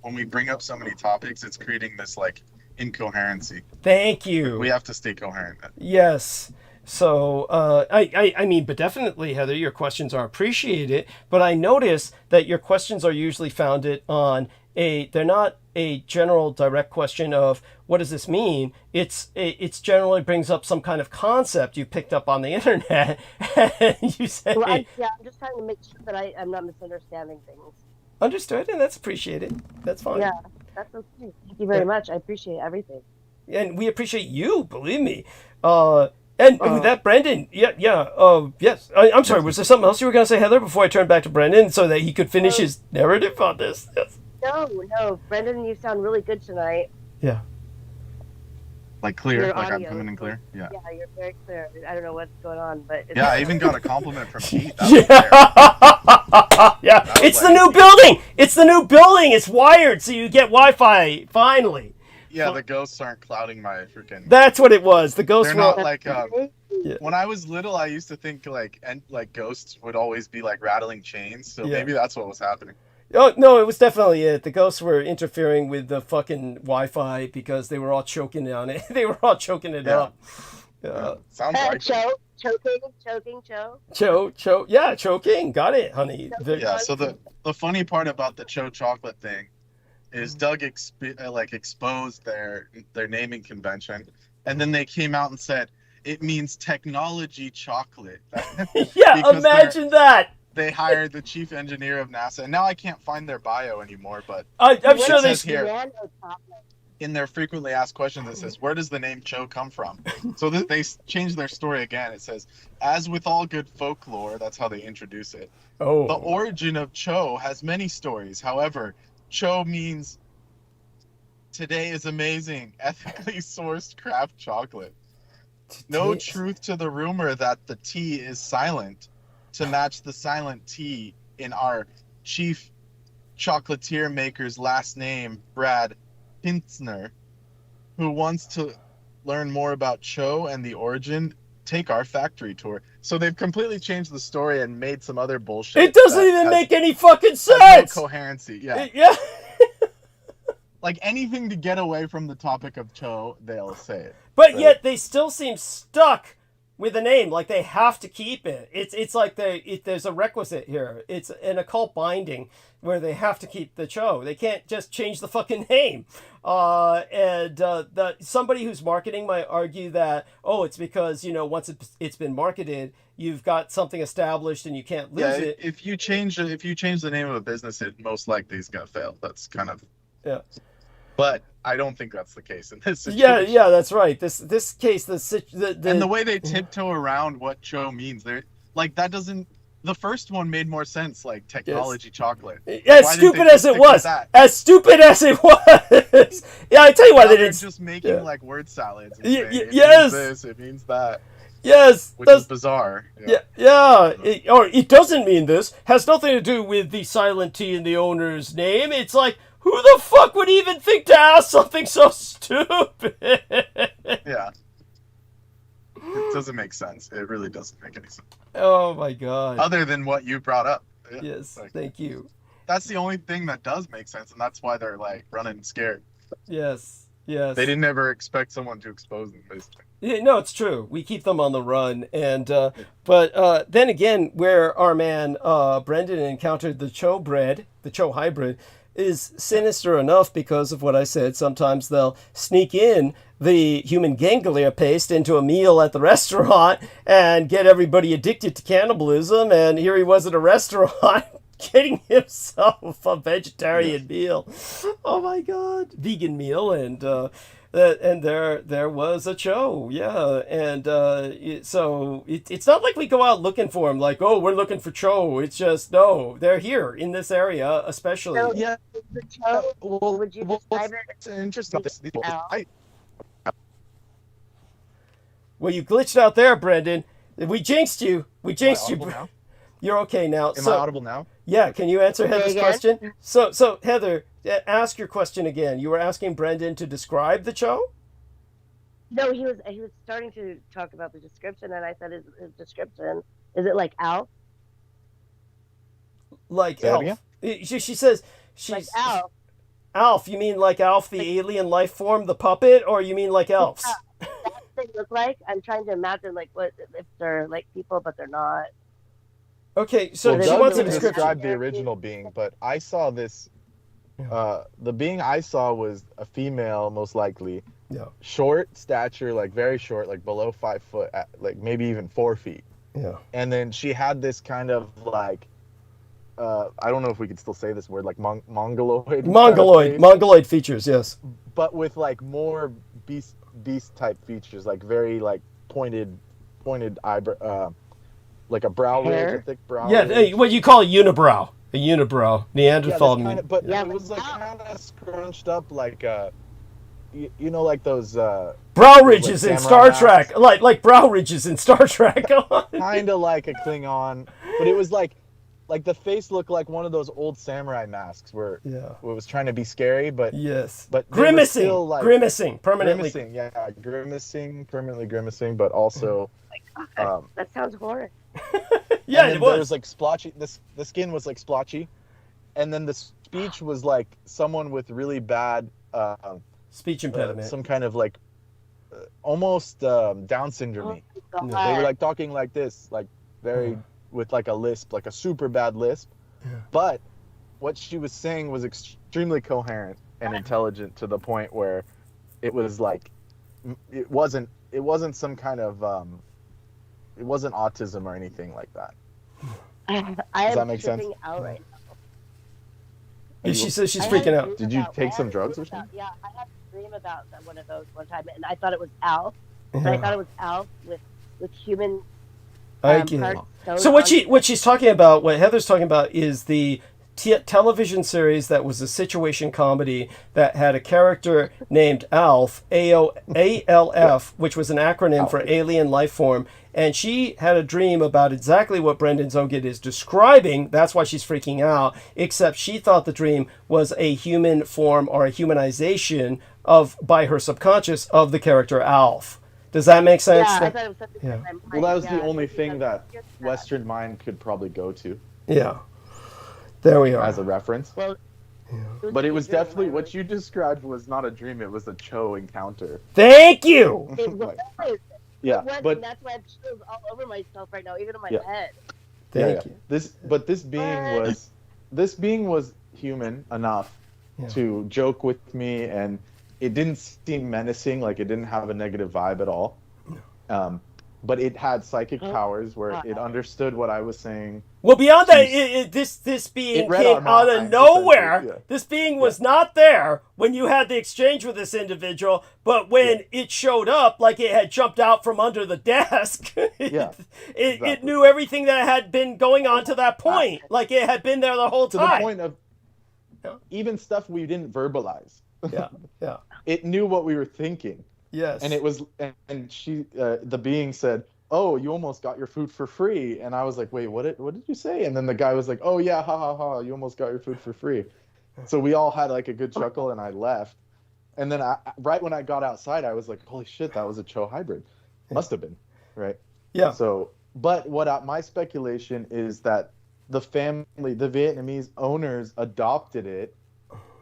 when we bring up so many topics, it's creating this, like, incoherency. Thank you. We have to stay coherent. Yes. So, I mean, but definitely, Heather, your questions are appreciated, but I notice that your questions are usually founded on they're not a general direct question of what does this mean. It's generally brings up some kind of concept you picked up on the internet and you say, well, I'm just trying to make sure that I'm not misunderstanding things. Understood, and that's appreciated. That's fine. Yeah, that's okay. Thank you very much. I appreciate everything. And we appreciate you, believe me. And with that, Brendan, yes. I'm sorry, was there something else you were going to say, Heather, before I turn back to Brendan so that he could finish his narrative on this? Yes. No, Brendan, you sound really good tonight. Yeah. Like clear, Your like audio. I'm coming in clear. Yeah. Yeah, you're very clear. I don't know what's going on, but Yeah, I even got a compliment from Pete. Yeah, it's the new building. It's the new building. It's wired, so you get Wi-Fi finally. Yeah, the ghosts aren't clouding my freaking. That's what it was. The ghosts They're were not like. When I was little, I used to think like ghosts would always be like rattling chains. So maybe that's what was happening. Oh no, it was definitely it. The ghosts were interfering with the fucking Wi-Fi because they were all choking on it. They were all choking it up. Sounds like choking. Yeah, choking. Got it, honey. Yeah. So the funny part about the Cho chocolate thing is Doug exposed their naming convention, and then they came out and said it means technology chocolate. Yeah, imagine that. They hired the chief engineer of NASA, and now I can't find their bio anymore. But I'm sure they here in their frequently asked questions. It says, "Where does the name Cho come from?" So they changed their story again. It says, "As with all good folklore," that's how they introduce it. Oh. The origin of Cho has many stories. However, Cho means today is amazing, ethically sourced craft chocolate. No truth to the rumor that the T is silent to match the silent T in our chief chocolatier maker's last name, Brad Pintzner, who wants to learn more about Cho and the origin. Take our factory tour. So they've completely changed the story and made some other bullshit. It doesn't even make any fucking sense. No coherency. Yeah. Yeah. Like anything to get away from the topic of Cho, they'll say it. But yet they still seem stuck with a name, like they have to keep it. It's like there's a requisite here. It's an occult binding where they have to keep the Cho. They can't just change the fucking name. Somebody who's marketing might argue that it's because once it's been marketed, you've got something established and you can't lose it. If you change the name of a business, it most likely is gonna fail. That's kind of But I don't think that's the case in this situation. Yeah, that's right. This case, and the way they tiptoe around what Cho means, they're like that doesn't. The first one made more sense, like technology chocolate. As stupid as it was. As stupid as it was. Yeah, I tell you why they didn't. Just making like word salads. And saying, it yes. means this, it means that. Yes. Which is bizarre. Yeah. It doesn't mean this. Has nothing to do with the silent T in the owner's name. It's like, who the fuck would even think to ask something so stupid? Yeah. It doesn't make sense. It really doesn't make any sense. Oh my god. Other than what you brought up. Yeah. Yes, thank you. That's the only thing that does make sense, and that's why they're like running scared. Yes. They didn't ever expect someone to expose them, basically. Yeah, no, it's true. We keep them on the run, and but then again, where our man Brendan encountered the Cho bread, the Cho hybrid, is sinister enough because of what I said. Sometimes they'll sneak in the human ganglia paste into a meal at the restaurant and get everybody addicted to cannibalism. And here he was at a restaurant getting himself a vegetarian meal. Oh my god, vegan meal, and there was a Cho, and so it's not like we go out looking for him, like, oh, we're looking for Cho. It's just, no, they're here in this area, especially. So, the Cho, would you describe it? It's interesting. Well, you glitched out there, Brendan. We jinxed you. Now? You're okay now. Am I audible now? Yeah, can you answer Heather's again? question? So Heather, ask your question again. You were asking Brendan to describe the Cho? No, he was starting to talk about the description, and I said his description, is it like Alf? Like Say Alf. She says she's Like Alf. Alf, you mean like Alf the alien life form, the puppet, or you mean like elves? That's what they look like. I'm trying to imagine like what if they're like people, but they're not. Okay, so Well, she Doug wants a really description. described the original being, but I saw this. The being I saw was a female, most likely. Yeah. Short stature, like very short, like below 5 foot, like maybe even 4 feet. Yeah. And then she had this kind of like, I don't know if we could still say this word, like mongoloid. Mongoloid features, yes. But with like more beast type features, like very like pointed eyebrow, like a brow ridge, a Hair? thick brow Yeah, ridge. what you call a unibrow. A unibrow. Yeah, Neanderthal. this kind of, but Yeah, it was like but- kind of scrunched up, like you know, like those brow like ridges in samurai Star Trek. masks. Like brow ridges in Star Trek. Kind of like a Klingon, but it was like the face looked like one of those old samurai masks where Yeah. it was trying to be scary, but Yes. but they were Grimacing. still, like, Grimacing. Permanently. permanently grimacing, but also That sounds horrid. Yeah, and then it was. there was like splotchy. The skin was like splotchy, and then the speech was like someone with really bad Speech impediment. some kind of like almost Down syndrome. Oh, They were like talking like this, like very with like a lisp, like a super bad lisp. Yeah. But what she was saying was extremely coherent and intelligent to the point where it was like it wasn't some kind of it wasn't autism or anything like that. I Does that am make sense? tripping out right now. And she says she's I had a freaking out. dream Did you about- take I some had a drugs dream or something? about- Yeah, I had a dream about one of those one time, and I thought it was Alf. But I thought it was Alf with human I get it. parts sewn So onto what she's talking about, what Heather's talking about, is the television series that was a situation comedy that had a character named Alf, ALF, which was an acronym for alien life form. And she had a dream about exactly what Brendan Zogid is describing. That's why she's freaking out. Except she thought the dream was a human form or a humanization by her subconscious of the character Alf. Does that make sense? Yeah, I thought it was something Yeah. in my mind. Well, that was Yeah, the only I think thing that that's- Western mind could probably go to Yeah. There we are. as a reference. Well, But it was a dream, definitely I what you described was not a dream. It was a Cho encounter. Thank you. It was. Yeah, It was, but and that's why I'm chills all over myself right now, even in my Yeah. head. Thank you. This being was human enough Yeah. to joke with me, and it didn't seem menacing. Like it didn't have a negative vibe at all. But it had psychic powers where it understood what I was saying. Well, beyond that, this being It read came our out of minds, nowhere. essentially, yeah. This being was not there when you had the exchange with this individual, but when it showed up, like it had jumped out from under the desk, it exactly. knew everything that had been going on to that point, like it had been there the whole To time. the point of Yeah. even stuff we didn't verbalize. Yeah, yeah, It knew what we were thinking. yes. And it was, and she, the being said, "Oh, you almost got your food for free." And I was like, "Wait, what did you say?" And then the guy was like, "Oh yeah, ha ha ha, you almost got your food for free." So we all had like a good chuckle, and I left. And then right when I got outside, I was like, "Holy shit, that was a Cho hybrid." Must have been, right? Yeah. So, but my speculation is that the Vietnamese owners adopted it,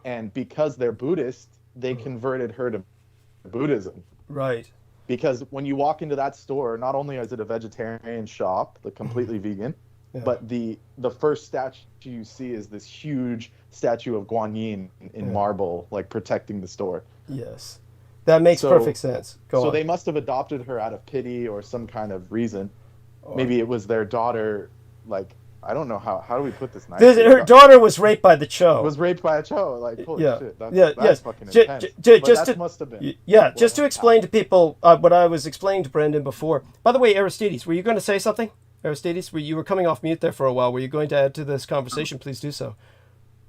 and because they're Buddhist, they converted her to Buddhism. Right. Because when you walk into that store, not only is it a vegetarian shop, the completely vegan, Yeah. but the first statue you see is this huge statue of Guan Yin in marble, like protecting the store. Yes. That makes perfect sense. Go So on. they must have adopted her out of pity or some kind of reason. Maybe it was their daughter, like, I don't know how do we put this nicely? Her daughter was raped by the Cho. was raped by a Cho. Like, holy Yeah. shit, Yeah, that's yes. fucking J- intense. j- But just that to- must have been. Yeah, just to what explain to people what I was explaining to Brendan before. By the way, Aristides, were you going to say something? Aristides, you were coming off mute there for a while. Were you going to add to this conversation? Please do so.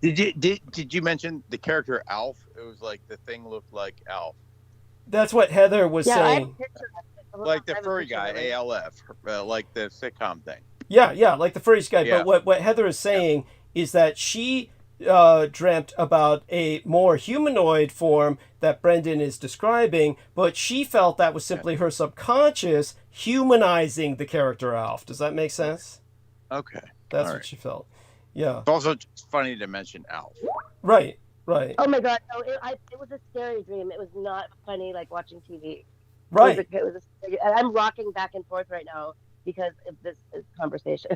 Did you mention the character Alf? It was like the thing looked like Alf, That's what Heather was Yeah, I have a saying. picture of it. Hold like on, the I have a furry picture guy, of it. ALF, like the sitcom thing. Yeah, like the furries guy. Yeah. But what Heather is saying is that she dreamt about a more humanoid form that Brendan is describing, but she felt that was simply her subconscious humanizing the character Alf. Does that make sense? Okay, That's All what right. she felt. Yeah. It's also just funny to mention Alf. Right. Oh my god, no, it was a scary dream. It was not funny like watching TV. Right. It was a scary, and I'm rocking back and forth right now because of this conversation.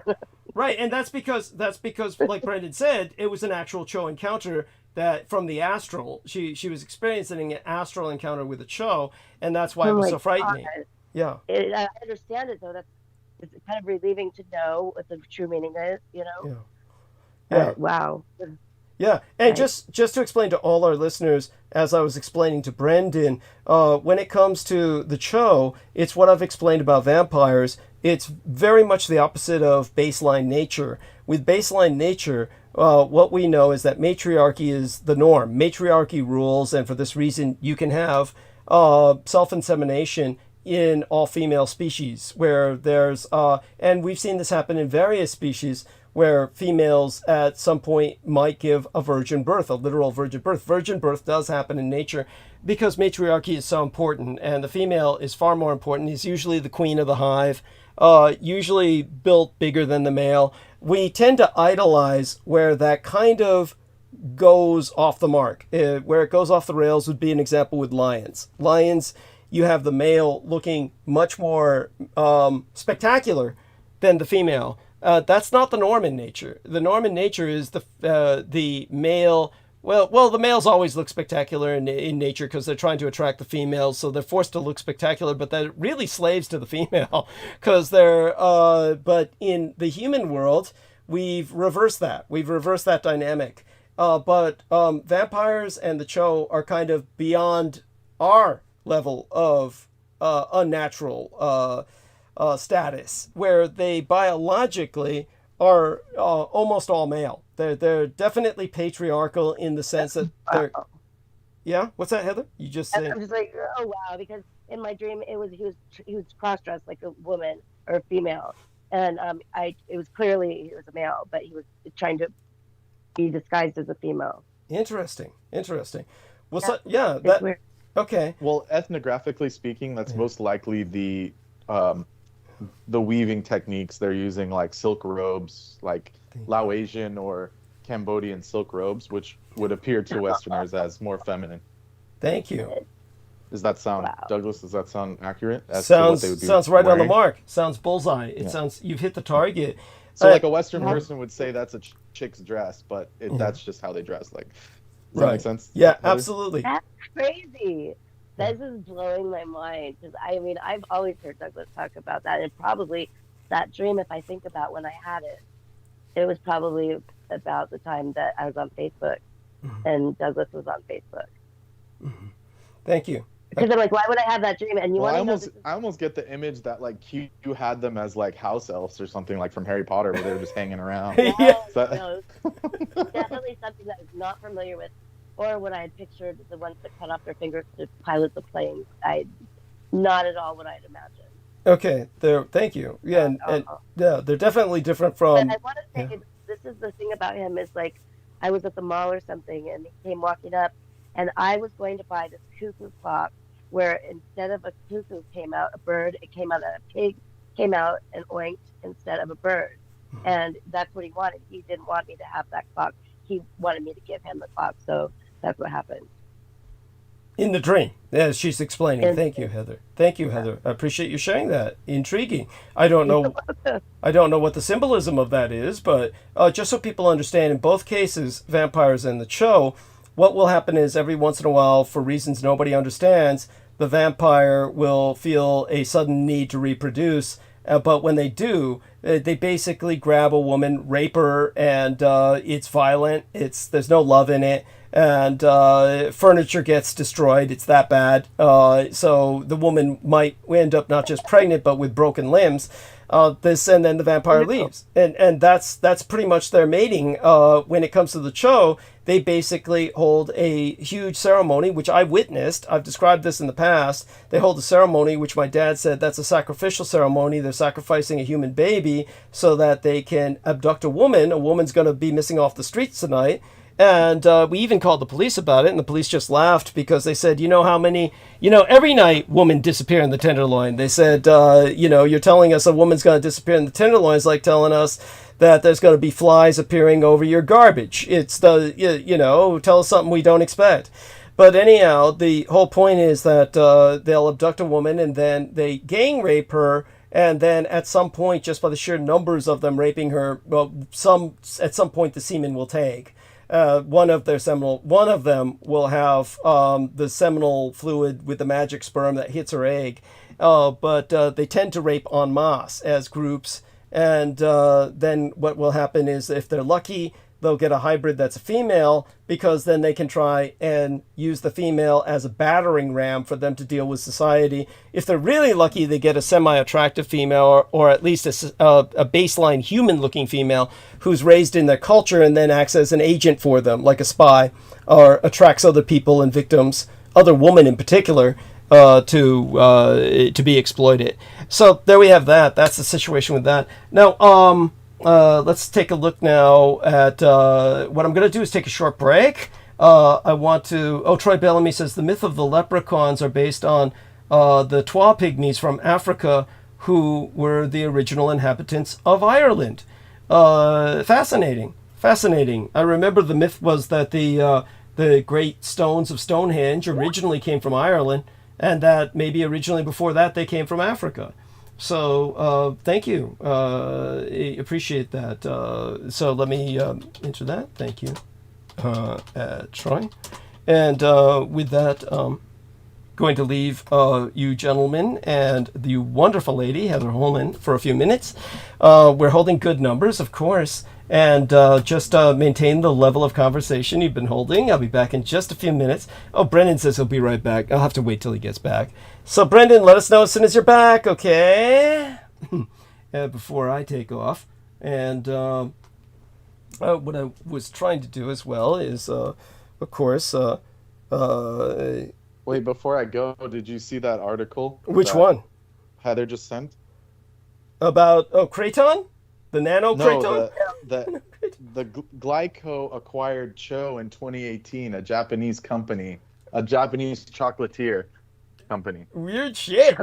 Right, and that's because, like Brendan said, it was an actual Cho encounter that from the astral. She was experiencing an astral encounter with a Cho, and that's why it Oh was my so frightening. God. Yeah. I understand it though. It's kind of relieving to know what the true meaning is. You know. Yeah. Wow. Yeah, and Right. just to explain to all our listeners, as I was explaining to Brendan, when it comes to the Cho, it's what I've explained about vampires. It's very much the opposite of baseline nature. With baseline nature, what we know is that matriarchy is the norm. Matriarchy rules, and for this reason, you can have self-insemination in all female species, where there's, and we've seen this happen in various species, where females at some point might give a virgin birth, a literal virgin birth. Virgin birth does happen in nature because matriarchy is so important, and the female is far more important. Is usually the queen of the hive, usually built bigger than the male. We tend to idolize where that kind of goes off the mark. Where it goes off the rails would be an example with lions. Lions, you have the male looking much more spectacular than the female. That's not the norm in nature. The norm in nature is the male. Well, the males always look spectacular in nature because they're trying to attract the females, so they're forced to look spectacular. But they're really slaves to the female because they're. But in the human world, we've reversed that. We've reversed that dynamic. But vampires and the Cho are kind of beyond our level of unnatural status, where they biologically are almost all male. They're definitely patriarchal in the sense that they're. Yeah, what's that, Heather? You just And saying. I'm just like, oh wow, because in my dream he was cross dressed like a woman or a female, and it was clearly he was a male, but he was trying to be disguised as a female. Interesting. Well, Yeah, so, yeah, it's that weird. okay. Well, ethnographically speaking, that's most likely the weaving techniques they're using, like silk robes, like Laotian or Cambodian silk robes, which would appear to Westerners as more feminine. Thank you. Does that sound, Wow. Douglas? Does that sound accurate? As to what Sounds they would be sounds right on the wearing? mark. Sounds bullseye. It Yeah. sounds you've hit the target. So, like a Western Yeah. person would say that's a chick's dress, but that's just how they dress. Like, does that Right. make sense? Yeah, Heather? absolutely. That's crazy. This is blowing my mind because I mean I've always heard Douglas talk about that, and probably that dream, if I think about when I had it, it was probably about the time that I was on Facebook and Douglas was on Facebook. Thank you. Because I'm like, why would I have that dream? And you Well, want to know this is I almost get the image that like Q had them as like house elves or something, like from Harry Potter, where they were just hanging around. Yeah. So- no, definitely something that I was not familiar with, or when I had pictured the ones that cut off their fingers to pilot the plane. Not at all what I'd imagined. Okay. There. Thank you. Yeah, and yeah, they're definitely different from. But I want to say this is the thing about him is like I was at the mall or something and he came walking up and I was going to buy this cuckoo clock where instead of a cuckoo came out a bird, it came out a pig came out and oinked instead of a bird. And that's what he wanted. He didn't want me to have that clock. He wanted me to give him the clock. So that's what happened. In the dream, as she's explaining. In- Thank you, Heather. Thank you, Heather. I appreciate you sharing that. Intriguing. I don't know what the symbolism of that is, but just so people understand, in both cases, vampires and the Cho, what will happen is every once in a while, for reasons nobody understands, the vampire will feel a sudden need to reproduce. But when they do, they basically grab a woman, rape her, and it's violent. There's no love in it. And furniture gets destroyed. It's that bad. So the woman might end up not just pregnant, but with broken limbs. And then the vampire leaves. And that's pretty much their mating. When it comes to the Cho, they basically hold a huge ceremony, which I witnessed. I've described this in the past. They hold a ceremony, which my dad said that's a sacrificial ceremony. They're sacrificing a human baby so that they can abduct a woman. A woman's going to be missing off the streets tonight. And we even called the police about it, and the police just laughed because they said, every night women disappear in the Tenderloin. They said, you're telling us a woman's going to disappear in the Tenderloin is like telling us that there's going to be flies appearing over your garbage. It's tell us something we don't expect. But anyhow, the whole point is that they'll abduct a woman and then they gang rape her. And then at some point, just by the sheer numbers of them raping her, at some point the semen will tag. One of them will have the seminal fluid with the magic sperm that hits her egg. But they tend to rape en masse as groups. And then what will happen is if they're lucky, they'll get a hybrid that's a female, because then they can try and use the female as a battering ram for them to deal with society. If they're really lucky, they get a semi-attractive female, or at least a baseline human-looking female who's raised in their culture and then acts as an agent for them, like a spy, or attracts other people and victims, other women in particular, to be exploited. So there we have that. That's the situation with that. Now, let's take a look now at what I'm going to do is take a short break. I want to... Oh, Troy Bellamy says the myth of the leprechauns are based on the Twa pygmies from Africa, who were the original inhabitants of Ireland. Fascinating. I remember the myth was that the great stones of Stonehenge originally came from Ireland, and that maybe originally before that they came from Africa. So thank you. I appreciate that. So let me enter that. Thank you, Troy. And with that, going to leave you gentlemen and the wonderful lady, Heather Holman, for a few minutes. We're holding good numbers, of course. And just maintain the level of conversation you've been holding. I'll be back in just a few minutes. Oh, Brendan says he'll be right back. I'll have to wait till he gets back. So, Brendan, let us know as soon as you're back, okay? Before I take off. And what I was trying to do as well is, of course... Wait, before I go, did you see that article? Which one? Heather just sent? About, Kraton? The nano Kraton? No, the Glyco acquired Cho in 2018, a Japanese company, a Japanese chocolatier company. Weird shit.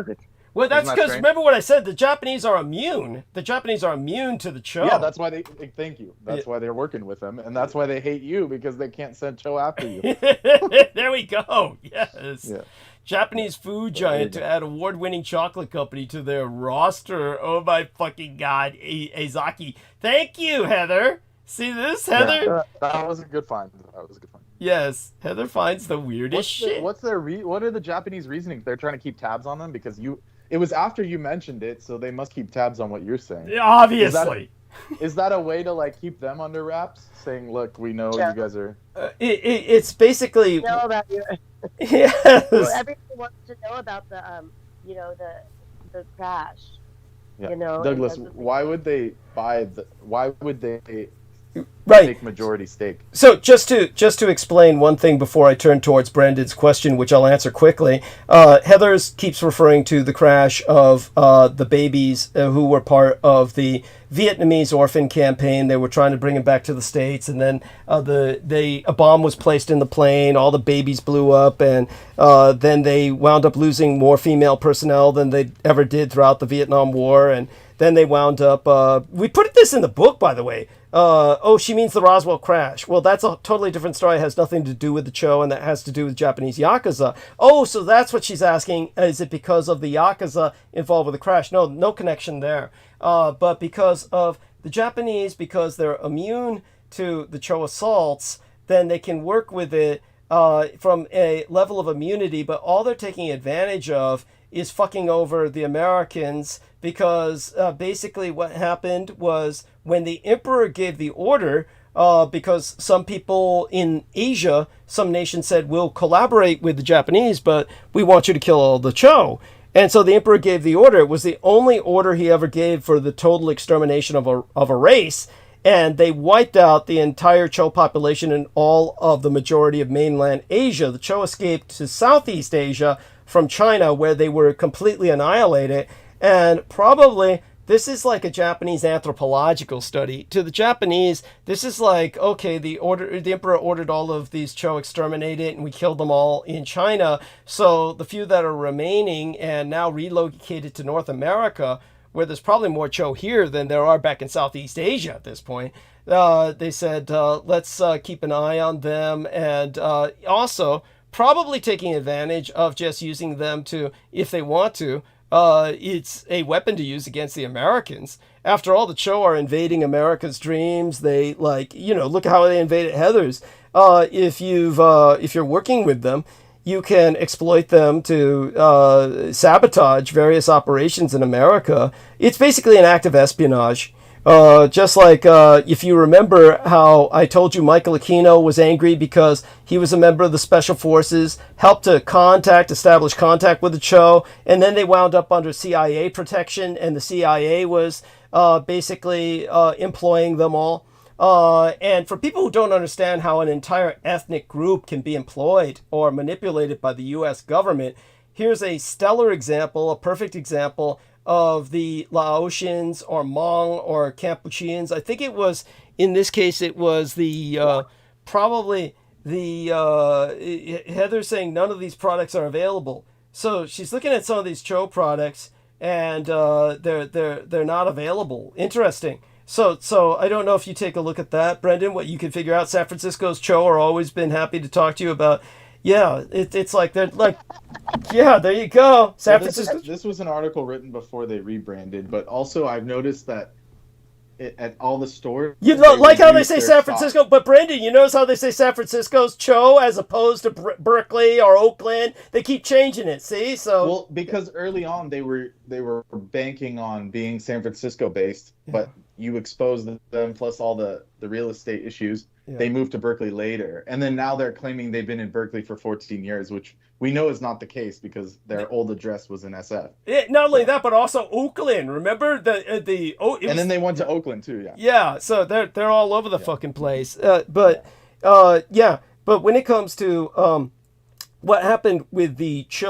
Well, that's because, remember what I said, the Japanese are immune. The Japanese are immune to the Cho. Yeah, that's why thank you. That's why they're working with them, and that's why they hate you, because they can't send Cho after you. There we go. Yes. Yeah. Japanese food giant to add award-winning chocolate company to their roster. Oh my fucking God, Ezaki. Thank you, Heather. See this, Heather? Yeah, that was a good find. Yes, Heather finds the weirdest shit. What are the Japanese reasoning? They're trying to keep tabs on them because it was after you mentioned it, so they must keep tabs on what you're saying. Yeah, obviously. Is that a way to like keep them under wraps? Saying, look, we know you guys are. It's basically. Know about you. Yes. Well, everyone wants to know about the the crash. Yeah. You know, Douglas, why would they right. take majority stake? So just to explain one thing before I turn towards Brendan's question, which I'll answer quickly. Heather's keeps referring to the crash of the babies who were part of the Vietnamese orphan campaign. They were trying to bring them back to the States, and then a bomb was placed in the plane. All the babies blew up, and then they wound up losing more female personnel than they ever did throughout the Vietnam War, and then they wound up. We put this in the book, by the way. She means the Roswell crash. Well, that's a totally different story. It has nothing to do with the Cho, and that has to do with Japanese Yakuza. Oh, so that's what she's asking. Is it because of the Yakuza involved with the crash? No connection there. But because of the Japanese, because they're immune to the Cho assaults, then they can work with it from a level of immunity, but all they're taking advantage of is fucking over the Americans, because basically what happened was when the emperor gave the order, because some people in Asia, some nations said, we'll collaborate with the Japanese, but we want you to kill all the Cho. And so the emperor gave the order. It was the only order he ever gave for the total extermination of a race. And they wiped out the entire Cho population in all of the majority of mainland Asia. The Cho escaped to Southeast Asia from China, where they were completely annihilated. And probably this is like a Japanese anthropological study. To the Japanese, this is like, okay, the emperor ordered all of these Cho exterminated, and we killed them all in China. So the few that are remaining and now relocated to North America, where there's probably more Cho here than there are back in Southeast Asia at this point, they said, let's keep an eye on them, and also probably taking advantage of just using them to, if they want to, it's a weapon to use against the Americans. After all, the Cho are invading America's dreams. They look at how they invaded Heather's. If you're working with them, you can exploit them to sabotage various operations in America. It's basically an act of espionage. Just like if you remember how I told you Michael Aquino was angry because he was a member of the Special Forces, helped to establish contact with the Cho, and then they wound up under CIA protection, and the CIA was basically employing them all. And for people who don't understand how an entire ethnic group can be employed or manipulated by the U.S. government, here's a stellar example, a perfect example of the Laotians or Hmong or Kampucheans. I think it was, in this case, it was the probably the Heather's saying none of these products are available. So she's looking at some of these Cho products, and they're not available. Interesting. So I don't know if you take a look at that, Brendan, what you can figure out. San Francisco's Cho are always been happy to talk to you about. Yeah, it's like they're like, yeah, there you go. San Francisco. This was an article written before they rebranded, but also I've noticed that at all the stores. You like how they say San Francisco, stock. But Brendan, you notice how they say San Francisco's Cho as opposed to Berkeley or Oakland? They keep changing it. See, so well, because early on they were banking on being San Francisco based, but you exposed them plus all the real estate issues. Yeah. They moved to Berkeley later, and then now they're claiming they've been in Berkeley for 14 years, which we know is not the case because their old address was in SF. Not only that, but also Oakland. Remember and then they went to Oakland too. Yeah. Yeah. So they're all over the fucking place. But when it comes to what happened with this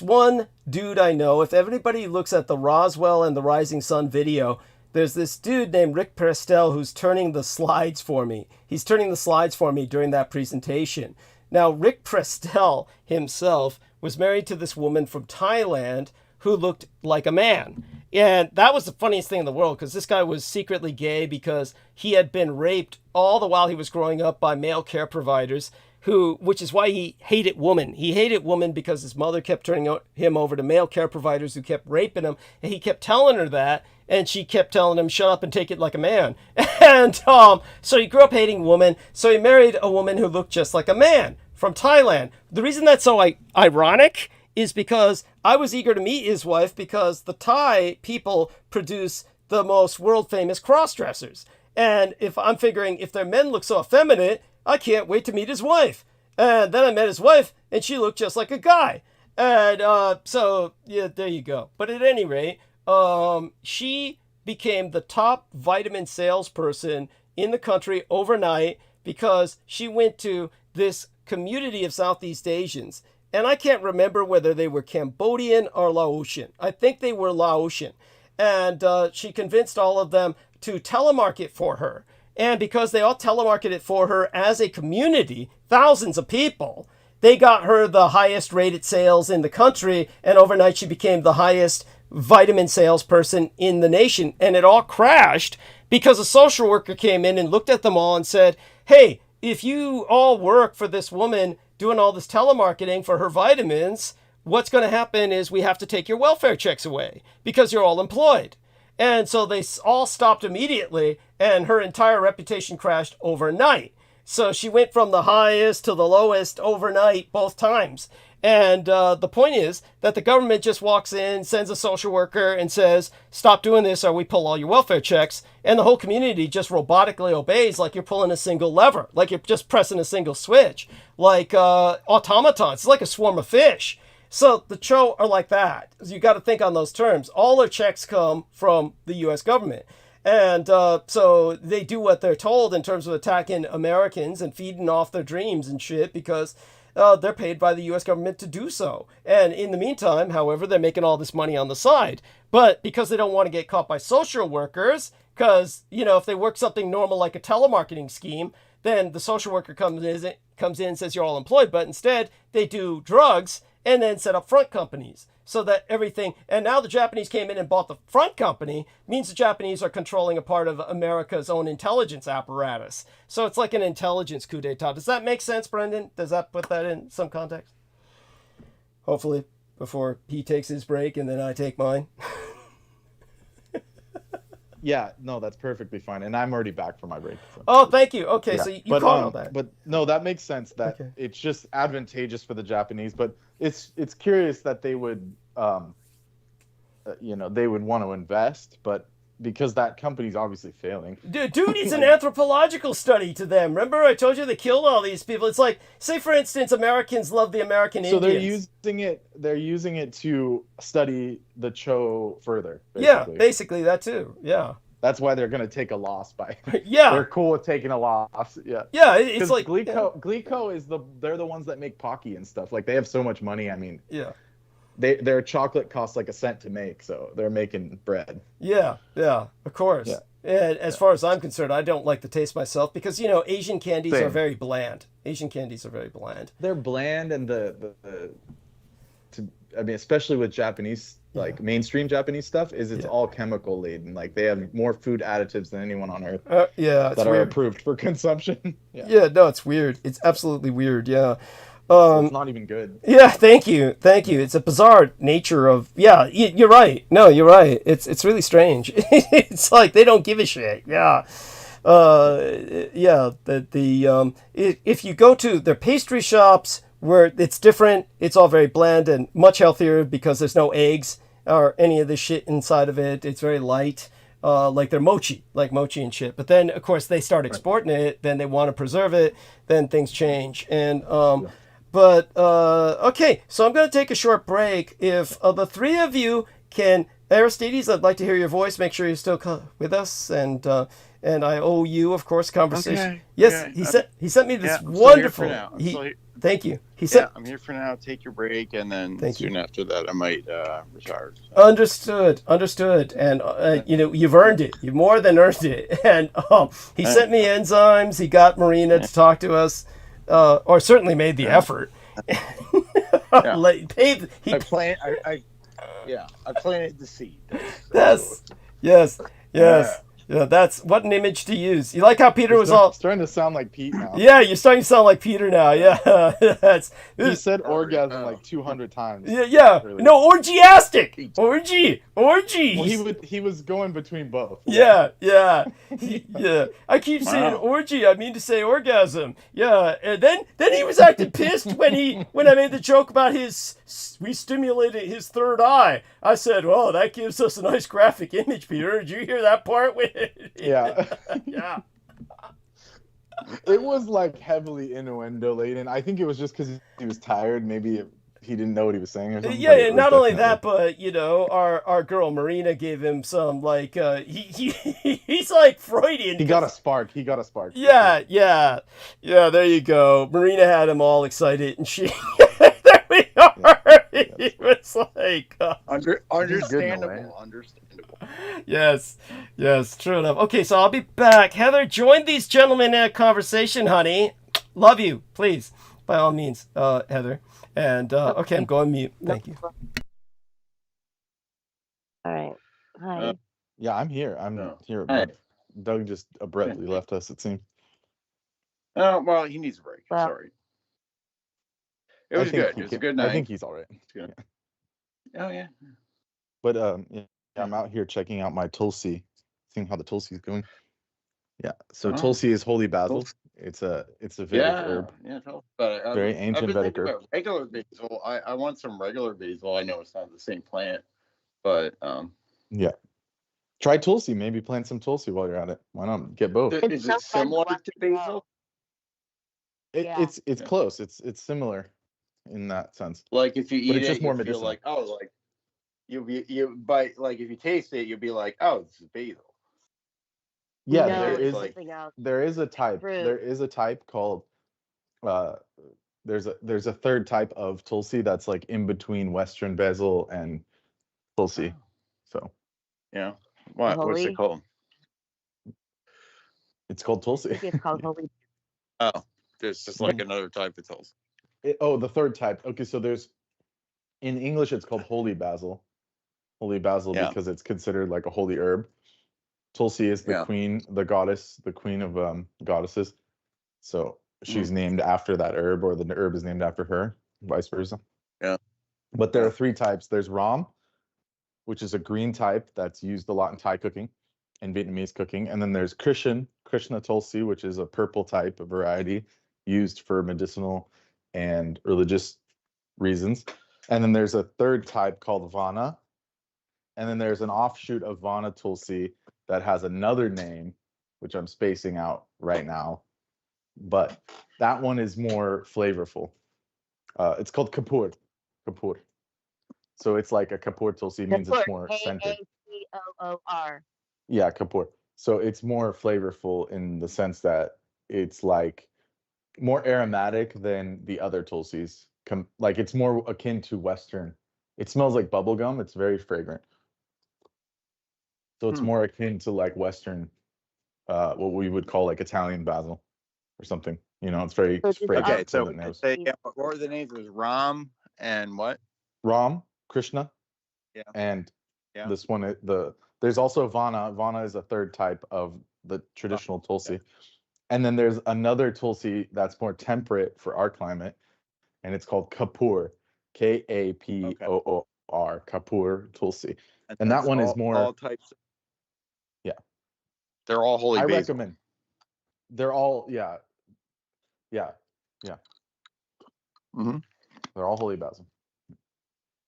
one dude I know, if everybody looks at the Roswell and the Rising Sun video, there's this dude named Rick Prestel who's turning the slides for me. He's turning the slides for me during that presentation. Now, Rick Prestel himself was married to this woman from Thailand who looked like a man. And that was the funniest thing in the world, because this guy was secretly gay because he had been raped all the while he was growing up by male care providers, which is why he hated women. He hated women because his mother kept turning him over to male care providers who kept raping him, and he kept telling her that, and she kept telling him, shut up and take it like a man. And so he grew up hating women, so he married a woman who looked just like a man from Thailand. The reason that's so ironic is because I was eager to meet his wife because the Thai people produce the most world-famous cross-dressers. And if I'm figuring if their men look so effeminate, I can't wait to meet his wife. And then I met his wife, and she looked just like a guy. And so, yeah, there you go. But at any rate, she became the top vitamin salesperson in the country overnight because she went to this community of Southeast Asians. And I can't remember whether they were Cambodian or Laotian. I think they were Laotian. And she convinced all of them to telemarket for her. And because they all telemarketed for her as a community, thousands of people, they got her the highest rated sales in the country. And overnight she became the highest vitamin salesperson in the nation. And it all crashed because a social worker came in and looked at them all and said, hey, if you all work for this woman doing all this telemarketing for her vitamins, what's going to happen is we have to take your welfare checks away because you're all employed. And so they all stopped immediately, and her entire reputation crashed overnight. So she went from the highest to the lowest overnight both times. And the point is that the government just walks in, sends a social worker and says, stop doing this or we pull all your welfare checks. And the whole community just robotically obeys like you're pulling a single lever, like you're just pressing a single switch, like automatons. It's like a swarm of fish. So the Cho are like that. You got to think on those terms. All their checks come from the U.S. government. And so they do what they're told in terms of attacking Americans and feeding off their dreams and shit because they're paid by the U.S. government to do so. And in the meantime, however, they're making all this money on the side. But because they don't want to get caught by social workers, because, you know, if they work something normal like a telemarketing scheme, then the social worker comes in and says you're all employed. But instead, they do drugs and then set up front companies so that everything, and now the Japanese came in and bought the front company, means the Japanese are controlling a part of America's own intelligence apparatus. So it's like an intelligence coup d'etat. Does that make sense, Brendan? Does that put that in some context? Hopefully, before he takes his break and then I take mine. Yeah, no, that's perfectly fine. And I'm already back from my break. So. Oh, thank you. Okay, yeah. So you caught all that. But no, that makes sense that it's just advantageous for the Japanese. But it's curious that they would you know, they would want to invest, but because that company's obviously failing. Dude, it's an anthropological study to them. Remember, I told you they killed all these people. It's like, say, for instance, Americans love the American So Indians. they're using it to study the Cho further. Yeah, basically that too. Yeah. That's why they're going to take a loss by. Yeah. They're cool with taking a loss. Yeah. Yeah, it's like Glico is they're the ones that make Pocky and stuff. Like they have so much money. I mean, yeah. Their chocolate costs like $0.01 to make, so they're making bread. Yeah, of course. Yeah. And as far as I'm concerned, I don't like the taste myself because, you know, Asian candies are very bland. They're bland, and I mean, especially with Japanese, like mainstream Japanese stuff, it's all chemical laden. Like they have more food additives than anyone on earth. That are approved for consumption. No, it's weird. It's absolutely weird. Yeah. It's not even good. Yeah, thank you. It's a bizarre nature of. Yeah, you're right. No, you're right. It's really strange. It's like they don't give a shit. Yeah. If you go to their pastry shops where it's different, it's all very bland and much healthier because there's no eggs or any of the shit inside of it. It's very light. Like their mochi and shit. But then, of course, they start exporting it. Then they want to preserve it. Then things change. And But, okay, so I'm going to take a short break. If the three of you can, Aristides, I'd like to hear your voice. Make sure you're still with us. And I owe you, of course, conversation. Okay. Yes, he sent me this wonderful. Thank you. I'm here for now. Take your break, and then soon after that, I might retire. So. Understood. And you know, you've earned it. You've more than earned it. And he sent me enzymes. He got Marina to talk to us. Or certainly made the effort. I planted the seed. Yes. Yeah, that's what an image to use. You like how Peter was all starting to sound like Pete now. Yeah, you're starting to sound like Peter now. Yeah, he said orgasm like 200 times. Yeah. Really. No, orgiastic. Orgy. Well, he was going between both. Yeah. I keep saying orgy. I mean to say orgasm. Yeah, and then he was acting pissed when I made the joke about we stimulated his third eye. I said, "Oh, that gives us a nice graphic image, Peter. Did you hear that part?" Yeah. Yeah. It was like heavily innuendo laden. I think it was just because he was tired. Maybe he didn't know what he was saying or something. Yeah, and not only that, but you know, our girl Marina gave him some like he's like Freudian. He got a spark. Yeah. There you go. Marina had him all excited, and she. There we are. He was like understandable. Yes, true enough. Okay, so I'll be back. Heather, join these gentlemen in a conversation, honey. Love you, please, by all means, Heather. And okay, I'm going mute. Thank you. All right. Hi. Yeah, I'm here. Here. Doug just abruptly left us, it seems. Oh, well, he needs a break. Sorry. It was good. It was a good night. I think he's all right. Yeah. Oh, yeah. But I'm out here checking out my Tulsi, seeing how the Tulsi is going. Yeah. So Tulsi is holy basil. It's a Vedic herb. Yeah, tell us about it. Very ancient Vedic herb. Regular basil. I want some regular basil. I know it's not the same plant, but yeah. Try Tulsi. Maybe plant some Tulsi while you're at it. Why not get both? Is it similar to basil? It's close. It's similar in that sense. Like if you eat it's just more medicinal. Like if you taste it, you'll be like, oh, this is basil. Yeah, no, there is a type. Fruit. There is a type called there's a third type of Tulsi that's like in between Western basil and Tulsi. So yeah. What's it called? It's called Tulsi. It's called holy. Oh, there's just like another type of Tulsi. The third type. Okay, so there's in English it's called holy basil. Holy basil because it's considered like a holy herb. Tulsi is the queen, the goddess, the queen of goddesses. So she's named after that herb, or the herb is named after her, vice versa. Yeah. But there are three types. There's Ram, which is a green type that's used a lot in Thai cooking and Vietnamese cooking. And then there's Krishna Tulsi, which is a purple type, a variety used for medicinal and religious reasons. And then there's a third type called Vana. And then there's an offshoot of Vana Tulsi that has another name, which I'm spacing out right now. But that one is more flavorful. It's called Kapoor. Kapoor. So it's like a Kapoor Tulsi means it's more scented. Kapoor. Yeah, Kapoor. So it's more flavorful in the sense that it's like more aromatic than the other Tulsis. Like it's more akin to Western. It smells like bubblegum. It's very fragrant. So it's more akin to like Western, what we would call like Italian basil or something. You know, it's very fragrant. Okay, so Yeah. what were the names? It was Ram and what? Ram, Krishna, Yeah. and Yeah. this one, there's also Vana. Vana is a third type of the traditional Tulsi. Okay. And then there's another Tulsi that's more temperate for our climate, and it's called Kapoor, Kapoor, Kapoor Tulsi. And that one is more all types. Yeah. They're all holy I basil. recommend. They're all yeah. Mm-hmm. They're all holy basil.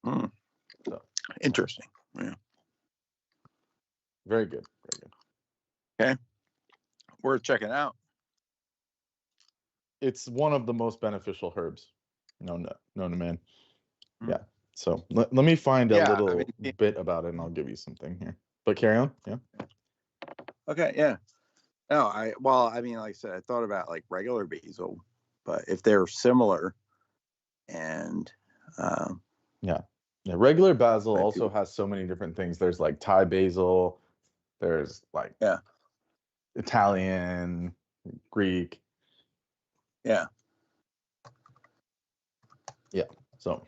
Mm. So interesting. Yeah. Very good. Very good. Okay. Worth checking out. It's one of the most beneficial herbs known to man. Yeah. So let me find a little bit about it, and I'll give you something here. But carry on. Yeah. Okay. Yeah. No, I mean, like I said, I thought about like regular basil, but if they're similar, and regular basil also has so many different things. There's like Thai basil. There's like Italian, Greek. Yeah. So.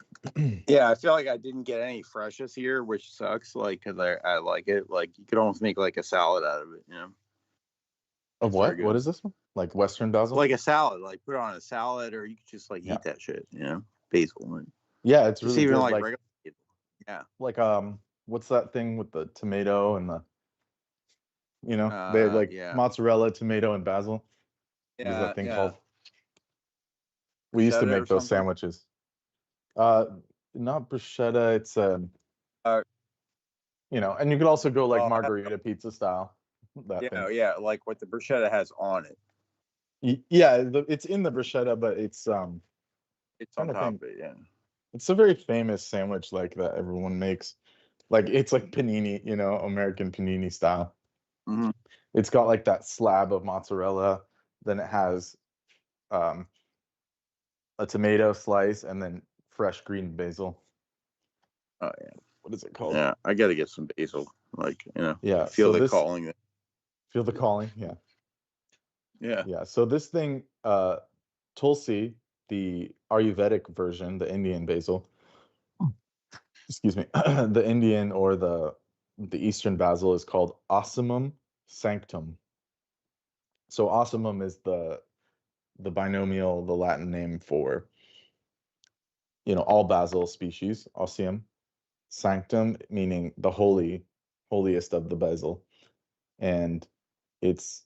Yeah, I feel like I didn't get any freshness here, which sucks. Like, because I like it. Like, you could almost make like a salad out of it. You know. Of what? What is this one? Like Western basil? Like a salad. Like put it on a salad, or you could just like eat that shit. You know, basil. Yeah, it's really even good. like regular basil. Yeah. Like what's that thing with the tomato and the, they have like mozzarella, tomato, and basil. Yeah. What is that thing called? We used to make those sandwiches. Not bruschetta. It's and you could also go like margarita pizza style. That thing. Yeah, like what the bruschetta has on it. Yeah, it's in the bruschetta, but it's on top of it. Yeah, it's a very famous sandwich like that everyone makes. Like it's like panini, American panini style. Mm-hmm. It's got like that slab of mozzarella, then it has a tomato slice, and then fresh green basil. Oh yeah, what is it called? Yeah, I got to get some basil. Like yeah, feel the calling. Feel the calling. Yeah. Yeah. So this thing, Tulsi, the Ayurvedic version, the Indian basil. Excuse me, the Indian or the Eastern basil is called Ocimum sanctum. So ocimum is the binomial, the Latin name for all basil species, Ocimum. Sanctum meaning the holiest of the basil, and it's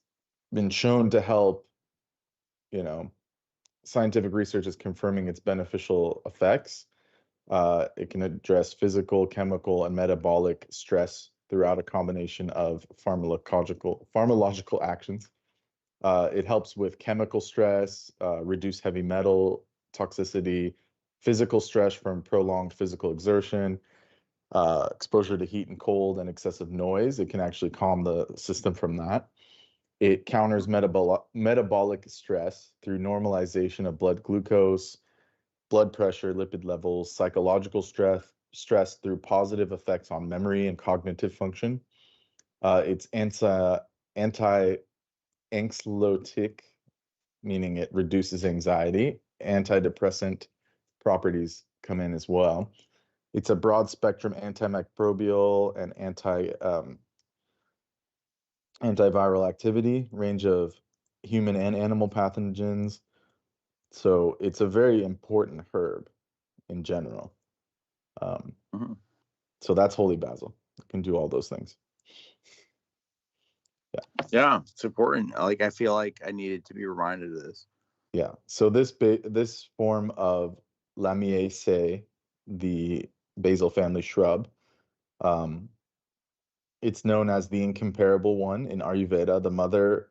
been shown to help. Scientific research is confirming its beneficial effects. It can address physical, chemical, and metabolic stress throughout a combination of pharmacological actions. It helps with chemical stress, reduce heavy metal toxicity, physical stress from prolonged physical exertion, exposure to heat and cold, and excessive noise. It can actually calm the system from that. It counters metabolic stress through normalization of blood glucose, blood pressure, lipid levels, psychological stress through positive effects on memory and cognitive function. It's anti-anxiolytic, meaning it reduces anxiety. Antidepressant properties come in as well. It's a broad spectrum antimicrobial and antiviral activity, range of human and animal pathogens. So it's a very important herb in general. So that's holy basil. It can do all those things. Yeah, it's important. Like I feel like I needed to be reminded of this. Yeah. So this form of Lamiaceae, the basil family shrub, It's known as the incomparable one in Ayurveda, the mother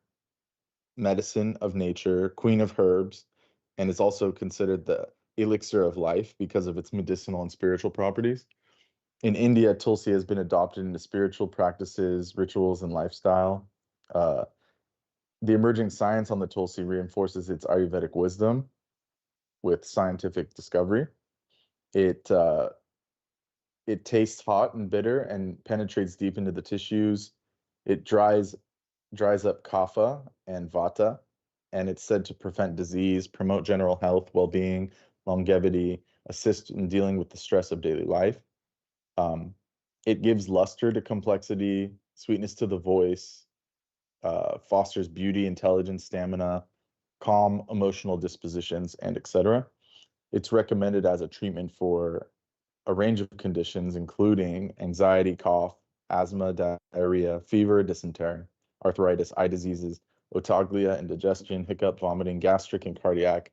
medicine of nature, queen of herbs, and is also considered the elixir of life because of its medicinal and spiritual properties. In India, Tulsi has been adopted into spiritual practices, rituals, and lifestyle. Uh, the emerging science on the Tulsi reinforces its Ayurvedic wisdom with scientific discovery. It tastes hot and bitter and penetrates deep into the tissues. It dries up kapha and vata, and it's said to prevent disease, promote general health, well-being, longevity, assist in dealing with the stress of daily life. It gives luster to complexity, sweetness to the voice, fosters beauty, intelligence, stamina, calm emotional dispositions, and etc. It's recommended as a treatment for a range of conditions, including anxiety, cough, asthma, diarrhea, fever, dysentery, arthritis, eye diseases, otaglia, indigestion, hiccup, vomiting, gastric and cardiac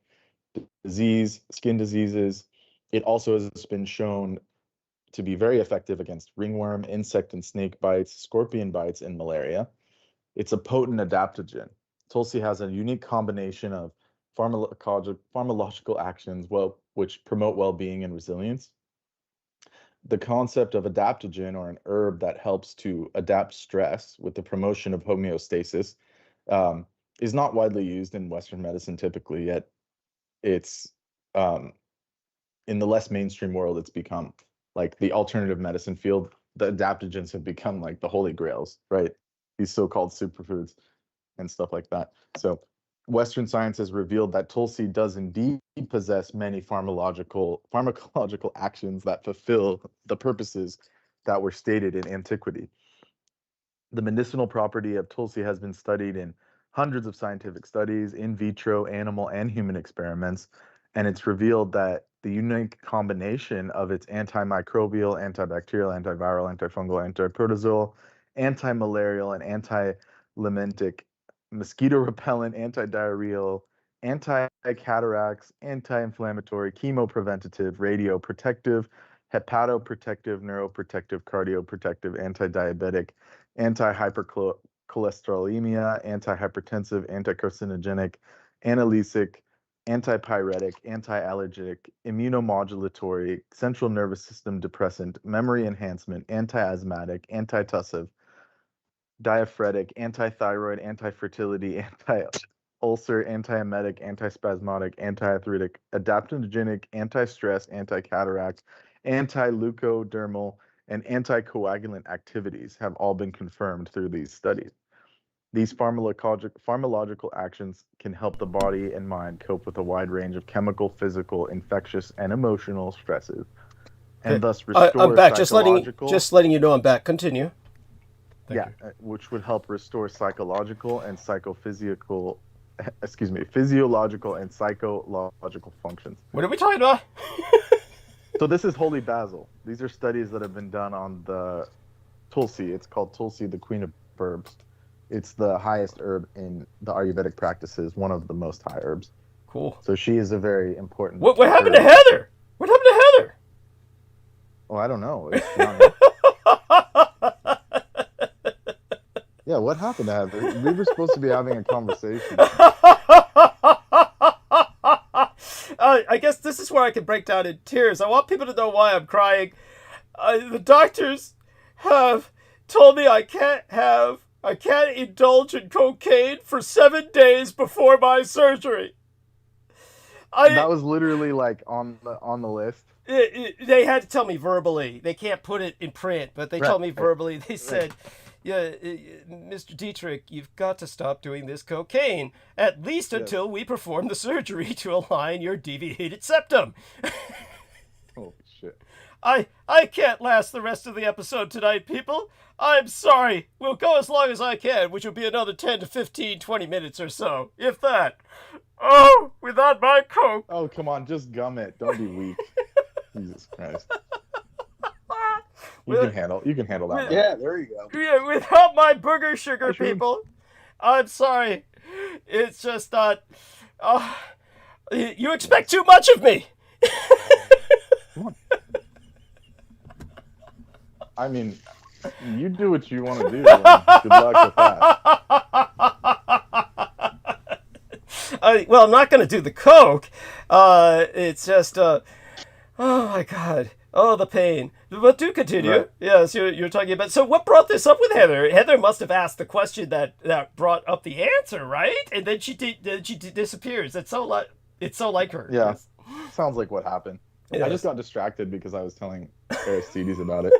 disease, skin diseases. It also has been shown to be very effective against ringworm, insect and snake bites, scorpion bites, and malaria. It's a potent adaptogen. Tulsi has a unique combination of pharmacological actions which promote well-being and resilience. The concept of adaptogen, or an herb that helps to adapt stress with the promotion of homeostasis, is not widely used in Western medicine typically, yet it's in the less mainstream world, it's become like the alternative medicine field. The adaptogens have become like the holy grails, right? These so-called superfoods and stuff like that. So Western science has revealed that Tulsi does indeed possess many pharmacological actions that fulfill the purposes that were stated in antiquity. The medicinal property of Tulsi has been studied in hundreds of scientific studies, in vitro, animal, and human experiments, and it's revealed that the unique combination of its antimicrobial, antibacterial, antiviral, antifungal, antiprotozoal, anti-malarial, and anti-limentic, mosquito repellent, anti-diarrheal, anti-cataracts, anti-inflammatory, chemopreventative, radioprotective, hepatoprotective, neuroprotective, cardioprotective, anti-diabetic, anti-hypercholesterolemia, anti-hypertensive, anti-carcinogenic, analgesic, antipyretic, anti-allergic, immunomodulatory, central nervous system depressant, memory enhancement, anti-asthmatic, antitussive, diaphoretic, anti-thyroid, anti-fertility, anti-ulcer, antiemetic, antispasmodic, antiarthritic, adaptogenic, anti-stress, anti-cataract, anti-leukodermal, and anticoagulant activities have all been confirmed through these studies. These pharmacological actions can help the body and mind cope with a wide range of chemical, physical, infectious, and emotional stresses, and thus restore I'm back. psychological. Just letting you know I'm back. Continue. Thank you. Which would help restore psychological and physiological and psychological functions. What are we talking about? So this is holy basil. These are studies that have been done on the Tulsi. It's called Tulsi, the queen of herbs. It's the highest herb in the Ayurvedic practices, one of the most high herbs. Cool. So she is a very important. What happened to Heather? What happened to Heather? Oh, I don't know. Yeah, what happened to Heather? We were supposed to be having a conversation. I guess this is where I can break down in tears. I want people to know why I'm crying. The doctors have told me I can't indulge in cocaine for 7 days before my surgery. That was literally like on the list. They had to tell me verbally. They can't put it in print, but they told me verbally. They said, "Yeah, Mr. Dietrich, you've got to stop doing this cocaine, at least until we perform the surgery to align your deviated septum." Holy shit. I can't last the rest of the episode tonight, people. I'm sorry. We'll go as long as I can, which will be another 10 to 15, 20 minutes or so, if that. Oh, without my coke. Oh, come on, just gum it. Don't be weak. Jesus Christ. You can handle that one. Yeah, there you go. Yeah, without my booger sugar, people. I'm sorry. It's just not... you expect too much of me. Come on. I mean, You do what you want to do. Then. Good luck with that. Well, I'm not going to do the coke. It's just, oh my God. Oh, the pain. But do continue. Right. Yes, you're talking about. So, what brought this up with Heather? Heather must have asked the question that brought up the answer, right? And then she disappears. It's so like her. Yeah. Yes. Sounds like what happened. Yes. I just got distracted because I was telling Aristides about it.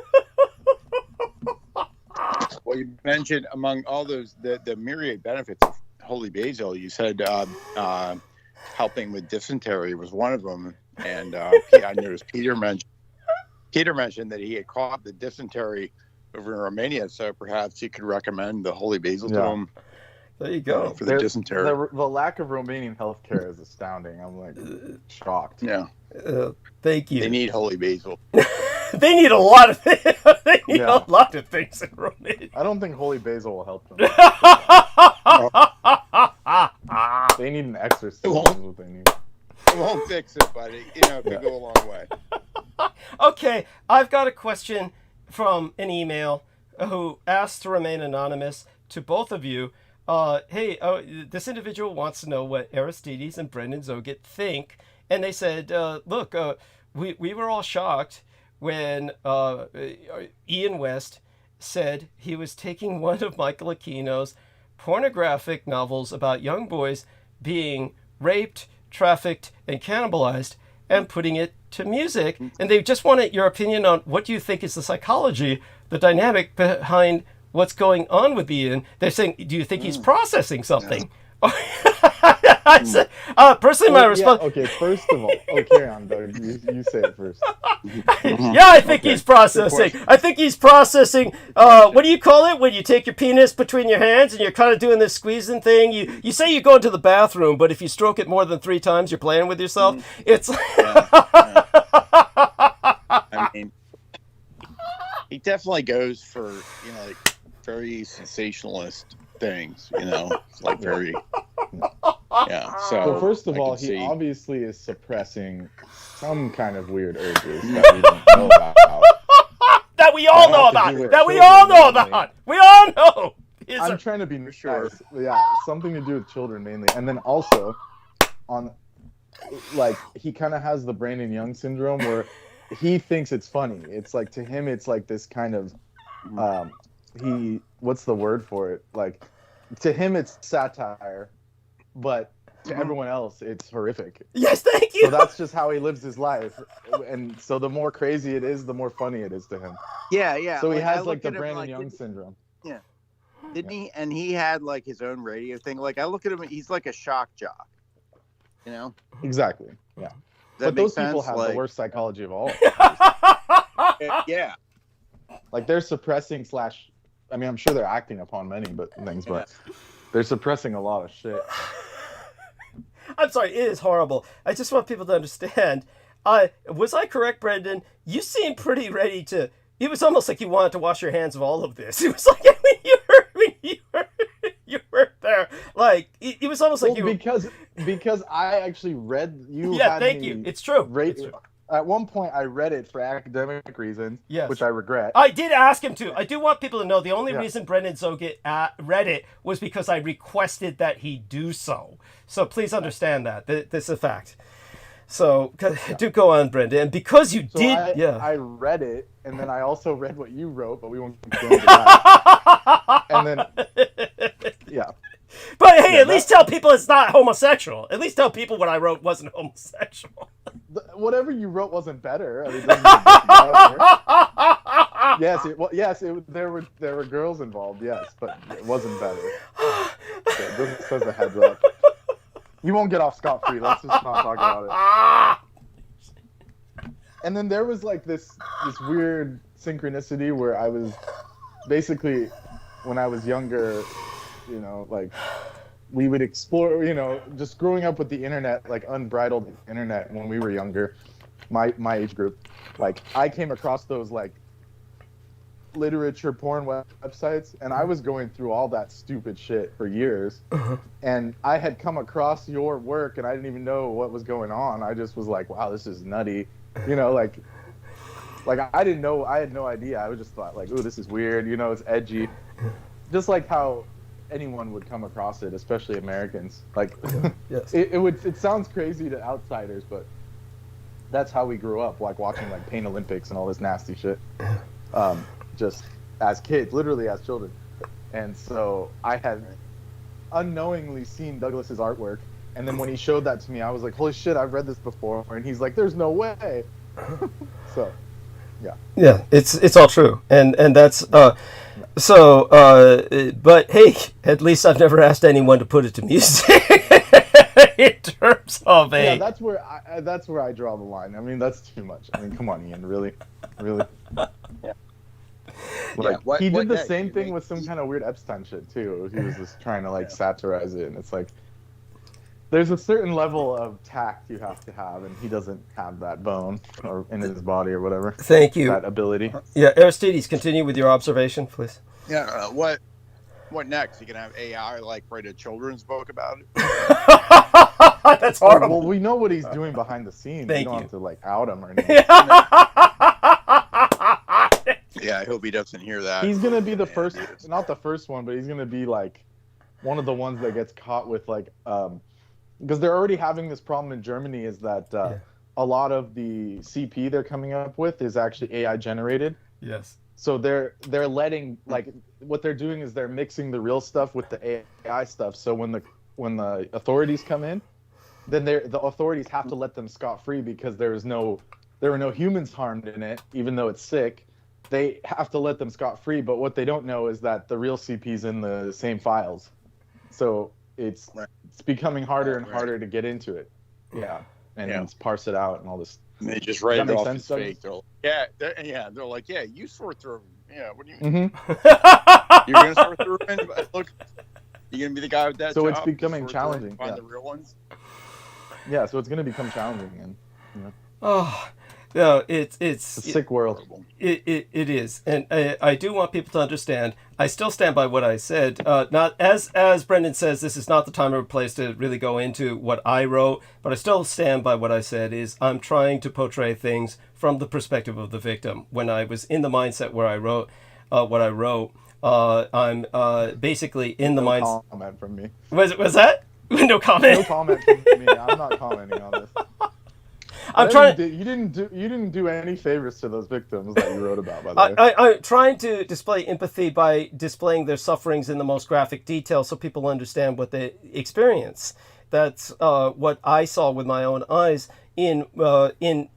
Well, you mentioned among all those the myriad benefits of holy basil, you said helping with dysentery was one of them, and I noticed Peter mentioned that he had caught the dysentery over in Romania, so perhaps he could recommend the holy basil to him. There you go. For the dysentery. The lack of Romanian healthcare is astounding. I'm like shocked. Yeah. Thank you. They need holy basil. They need a lot of things. They need a lot of things in Romania. I don't think holy basil will help them. They need an exorcism. Is what they need. It won't fix it, but it could go a long way. Okay, I've got a question from an email who asked to remain anonymous to both of you. Hey, this individual wants to know what Aristides and Brendan Zoget think. And they said, look, we were all shocked when Ian West said he was taking one of Michael Aquino's pornographic novels about young boys being raped, trafficked, and cannibalized and putting it to music. And they just wanted your opinion on what do you think is the psychology, the dynamic behind what's going on with Ian. They're saying, do you think he's processing something? I said, personally, my response. Yeah, okay, first of all, carry on, Doug. You say it first. Yeah, I think he's processing. I think he's processing. What do you call it when you take your penis between your hands and you're kind of doing this squeezing thing? You say you go into the bathroom, but if you stroke it more than 3 times, you're playing with yourself. It's. I mean, he definitely goes for like very sensationalist things. Like very. Yeah. So first of all, he obviously is suppressing some kind of weird urges that we don't know about. That we all know about. That we all know about. We all know. I'm trying to be sure. Yeah, something to do with children mainly, and then also on, like, he kind of has the Brandon Young syndrome where he thinks it's funny. It's like to him, it's like this kind of what's the word for it? Like to him, it's satire. But to everyone else, it's horrific. Yes, thank you. So that's just how he lives his life. And so the more crazy it is, the more funny it is to him. Yeah. So he has like the Brandon Young syndrome. Yeah. Didn't he? And he had like his own radio thing. Like I look at him, he's like a shock jock. Exactly. Yeah. But those people have the worst psychology of all. Yeah. Like they're suppressing / I mean, I'm sure they're acting upon many things, but they're suppressing a lot of shit. I'm sorry, it is horrible. I just want people to understand. Was I correct, Brendan? You seemed pretty ready to. It was almost like you wanted to wash your hands of all of this. It was like when you were there. Like it was almost like you were. Because I actually read you. Yeah, thank you. It's true. At one point, I read it for academic reasons, which I regret. I did ask him to. I do want people to know the only reason Brendan Zoget read it was because I requested that he do so. So please understand that. This is a fact. So do go on, Brendan. And because you did... I read it, and then I also read what you wrote, but we won't go into that. And then... Yeah. But hey, at least tell people it's not homosexual. At least tell people what I wrote wasn't homosexual. Whatever you wrote wasn't better. I mean, yes, there were girls involved, yes, but it wasn't better. So this says a heads up. You won't get off scot-free. Let's just not talk about it. And then there was like this weird synchronicity where I was basically, when I was younger, like we would explore, just growing up with the internet, like unbridled internet when we were younger, my age group, like I came across those like literature porn websites, and I was going through all that stupid shit for years. And I had come across your work and I didn't even know what was going on. I just was like, wow, this is nutty. Like Like I had no idea. I was just thought like, ooh, this is weird. You know, it's edgy, just like how anyone would come across it, especially Americans. Like, Yes. it sounds crazy to outsiders, but that's how we grew up, like watching like Pain Olympics and all this nasty shit. Just as kids, literally as children. And so I had unknowingly seen Douglas's artwork, and then when he showed that to me, I was like, holy shit, I've read this before. And he's like, there's no way. So yeah, it's all true, and that's but hey, at least I've never asked anyone to put it to music. In terms of that's where I draw the line. I mean, that's too much. I mean, come on, Ian, really. Like, he did the same thing with some kind of weird Epstein shit too. He was just trying to like satirize it, and it's like there's a certain level of tact you have to have, and he doesn't have that bone or in his body or whatever. Thank you. That ability. Yeah, Aristides, continue with your observation, please. Yeah. What next? You can have AI like write a children's book about it. That's horrible. Well, we know what he's doing behind the scenes. Thank you don't you. have to like out him or anything. Yeah, I hope he doesn't hear that. He's gonna be the first, not the first one, but he's gonna be like one of the ones that gets caught with like, because they're already having this problem in Germany. Is that a lot of the CP they're coming up with is actually AI generated. Yes. So they're letting like what they're doing is they're mixing the real stuff with the AI stuff. So when the authorities come in, then the authorities have to let them scot-free because there were no humans harmed in it, even though it's sick. They have to let them scot-free, but what they don't know is that the real CP's in the same files. So it's becoming harder and harder to get into it. Yeah. And parse it out and all this. And they just write it off as fake. They're like, yeah, you sort through them. Yeah, what do you mean? Mm-hmm. You're going to sort through them? Look, you're going to be the guy with that So job? it's becoming challenging. Find the real ones? Yeah, so it's going to become challenging. And, Oh, no, it's a sick world. It is, and I do want people to understand. I still stand by what I said. Not as Brendan says, this is not the time or place to really go into what I wrote, but I still stand by what I said. Is I'm trying to portray things from the perspective of the victim. When I was in the mindset where I wrote what I wrote, I'm basically in the mindset. No comment from me. Was that? No comment. No comment from me. I'm not commenting on this. I'm trying. You didn't do any favors to those victims that you wrote about, by the way. I'm trying to display empathy by displaying their sufferings in the most graphic detail, so people understand what they experience. That's what I saw with my own eyes in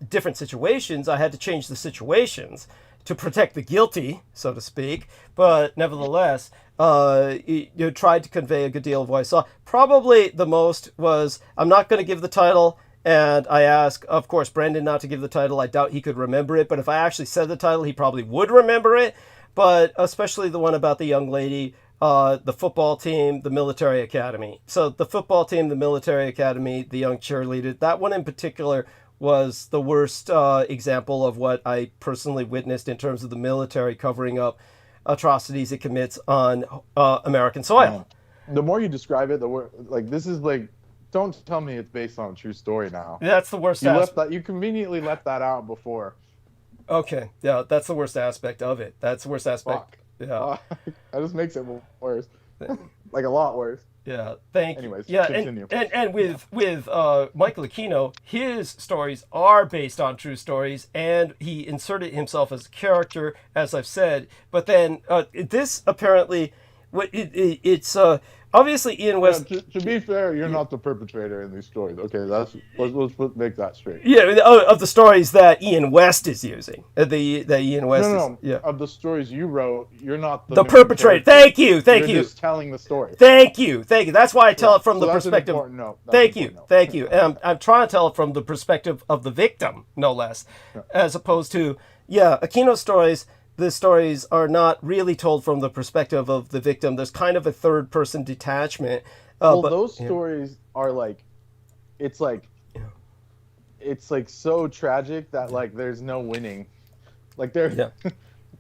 different situations. I had to change the situations to protect the guilty, so to speak. But nevertheless, you tried to convey a good deal of what I saw. Probably the most was, I'm not going to give the title. And I ask, of course, Brendan not to give the title. I doubt he could remember it. But if I actually said the title, he probably would remember it. But especially the one about the young lady, the football team, the military academy. So the football team, the military academy, the young cheerleader, that one in particular was the worst example of what I personally witnessed in terms of the military covering up atrocities it commits on American soil. The more you describe it, the worse. Like, this is like, don't tell me it's based on a true story now. That's the worst aspect. You conveniently left that out before. Okay, yeah, that's the worst aspect of it. That's the worst aspect. Fuck. Yeah. That just makes it worse. Like a lot worse. Yeah, thank Anyways, you. Yeah, continue. and with Michael Aquino, his stories are based on true stories, and he inserted himself as a character, as I've said. But then this apparently, it's obviously Ian West. Yeah, to be fair, you're not the perpetrator in these stories. Okay, let's make that straight. Yeah, of the stories that Ian West is using. That Ian West No. Yeah. Of the stories you wrote, you're not the perpetrator. Thank you. You're just telling the story. Thank you. That's why I tell it from the perspective. Thank you. And I'm trying to tell it from the perspective of the victim, no less, as opposed to Aquino's stories. The stories are not really told from the perspective of the victim. There's kind of a third-person detachment. But those stories are like, it's like so tragic that like there's no winning. Like those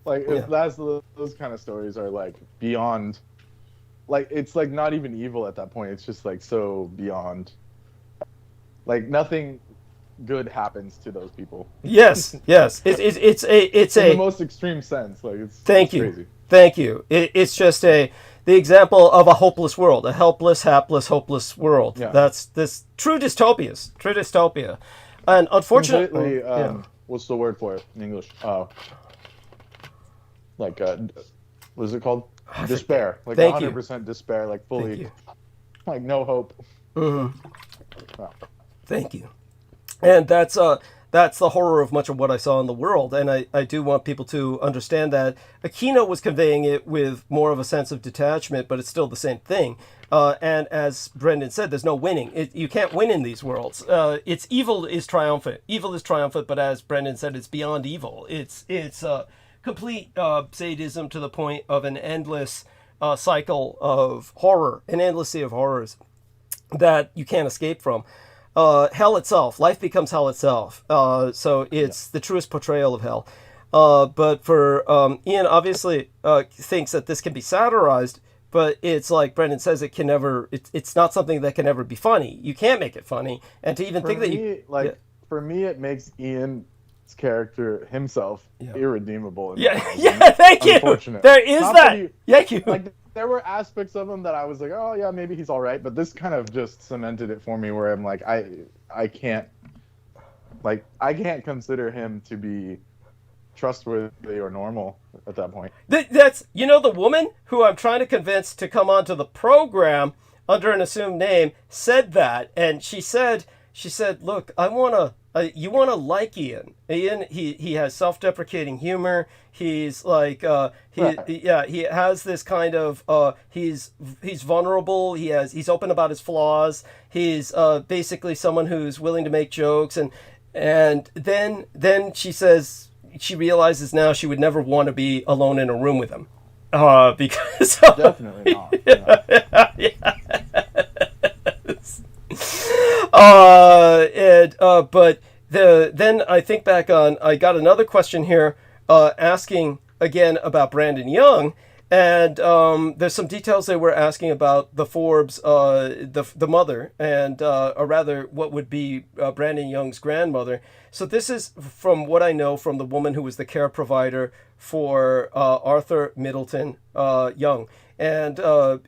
kind of stories are like beyond, like it's like not even evil at that point. It's just like so beyond. Like nothing good happens to those people. Yes. It's In a the most extreme sense. Like it's Thank it's you. crazy. Thank you. It's just the example of a hopeless world, a helpless, hapless, hopeless world. Yeah. That's this true dystopia. And unfortunately, Completely, what's the word for it in English? Like, what is it called? Despair. Like Thank you. 100% despair, like Thank fully, you. like no hope. Wow. Thank you. And that's the horror of much of what I saw in the world. And I do want people to understand that Aquino was conveying it with more of a sense of detachment, but it's still the same thing. And as Brendan said, there's no winning. You can't win in these worlds. It's evil is triumphant. Evil is triumphant, but as Brendan said, it's beyond evil. It's complete sadism to the point of an endless cycle of horror, an endless sea of horrors that you can't escape from. Hell itself, life becomes hell itself. So it's the truest portrayal of hell. But for Ian, obviously thinks that this can be satirized, but it's like Brendan says, it can never. It's not something that can ever be funny. You can't make it funny, and to even think that you for me, it makes Ian's character himself irredeemable. Thank you. Unfortunate. There is that. Thank you. Like there were aspects of him that I was like, oh yeah, maybe he's all right, but this kind of just cemented it for me, where I'm like, I can't consider him to be trustworthy or normal at that point. That's the woman who I'm trying to convince to come onto the program under an assumed name said that, and she said, look, you want to like Ian. Ian, he has self-deprecating humor. He's like, he has this kind of, he's vulnerable. He's open about his flaws. He's basically someone who's willing to make jokes. And then she says, she realizes now she would never want to be alone in a room with him. Because definitely not. But then I think back on, I got another question here asking again about Brandon Young, and there's some details they were asking about the Forbes, the mother, and or rather what would be Brandon Young's grandmother. So this is from what I know from the woman who was the care provider for Arthur Middleton Young. And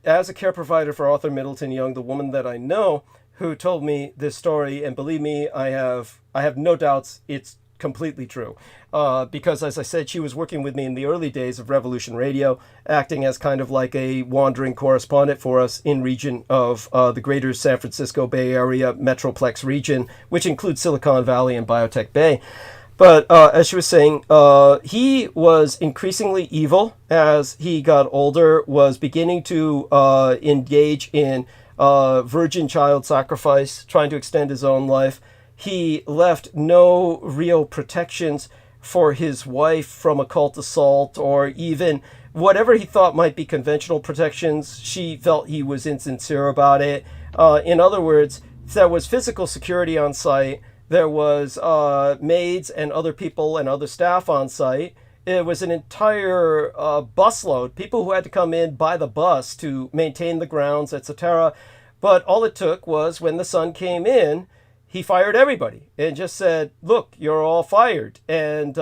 as a care provider for Arthur Middleton Young, the woman that I know who told me this story, and believe me, I have no doubts it's completely true. Because as I said, she was working with me in the early days of Revolution Radio, acting as kind of like a wandering correspondent for us in region of the greater San Francisco Bay Area Metroplex region, which includes Silicon Valley and Biotech Bay. But as she was saying, he was increasingly evil as he got older, was beginning to engage in virgin child sacrifice, trying to extend his own life. He left no real protections for his wife from occult assault, or even whatever he thought might be conventional protections. She felt he was insincere about it. In other words, there was physical security on site. There was maids and other people and other staff on site. It was an entire busload, people who had to come in by the bus to maintain the grounds, etc. But all it took was when the sun came in, he fired everybody and just said, look, you're all fired. And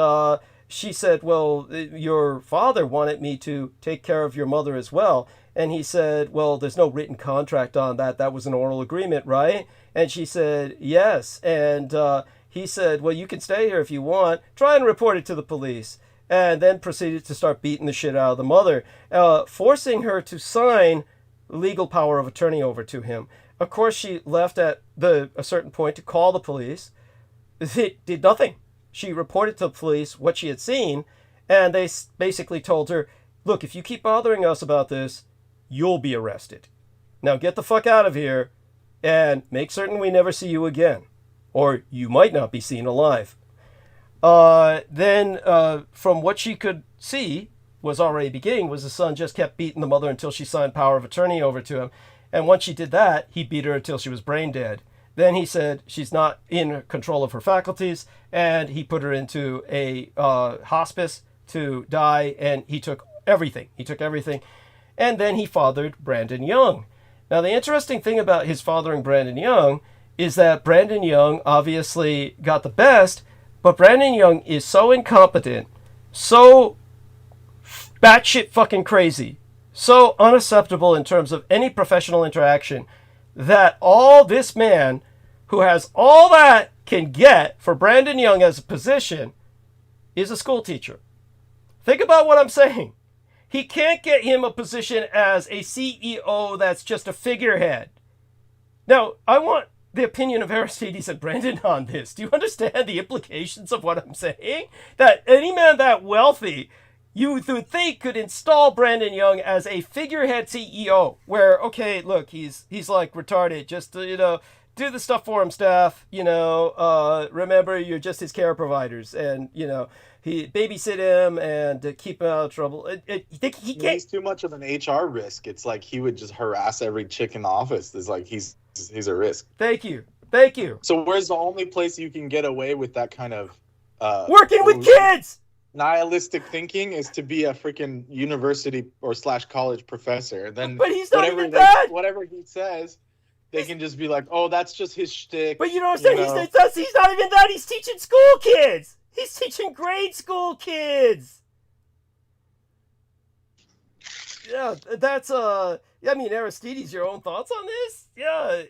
she said, well, your father wanted me to take care of your mother as well. And he said, well, there's no written contract on that. That was an oral agreement, right? And she said, yes. And he said, well, you can stay here if you want. Try and report it to the police. And then proceeded to start beating the shit out of the mother, forcing her to sign legal power of attorney over to him. Of course, she left at a certain point to call the police. It did nothing. She reported to the police what she had seen, and they basically told her, look, if you keep bothering us about this, you'll be arrested. Now get the fuck out of here and make certain we never see you again, or you might not be seen alive. Then from what she could see was already beginning was the son just kept beating the mother until she signed power of attorney over to him. And once she did that, he beat her until she was brain dead. Then he said she's not in control of her faculties, and he put her into a hospice to die, and he took everything. And then he fathered Brandon Young. Now, the interesting thing about his fathering Brandon Young is that Brandon Young obviously got the best, but Brandon Young is so incompetent, so batshit fucking crazy, so unacceptable in terms of any professional interaction, that all this man who has all that can get for Brandon Young as a position is a school teacher. Think about what I'm saying. He can't get him a position as a CEO that's just a figurehead. Now, I want the opinion of Aristides and Brandon on this. Do you understand the implications of what I'm saying? That any man that wealthy, you would think, could install Brandon Young as a figurehead CEO, where, okay, look, he's like retarded, just to, do the stuff for him, staff, remember, you're just his care providers, and, he babysit him and keep him out of trouble. He can't. He's too much of an HR risk. It's like he would just harass every chick in the office. It's like he's a risk. Thank you. So where's the only place you can get away with that kind of working with kids? Nihilistic thinking is to be a freaking university or / college professor. Then, but he's not even that. Whatever he says, they can just be like, "Oh, that's just his shtick." But you know what I'm saying? He's not even that. He's teaching school kids. He's teaching grade school kids. Yeah, that's Aristides, your own thoughts on this? Yeah,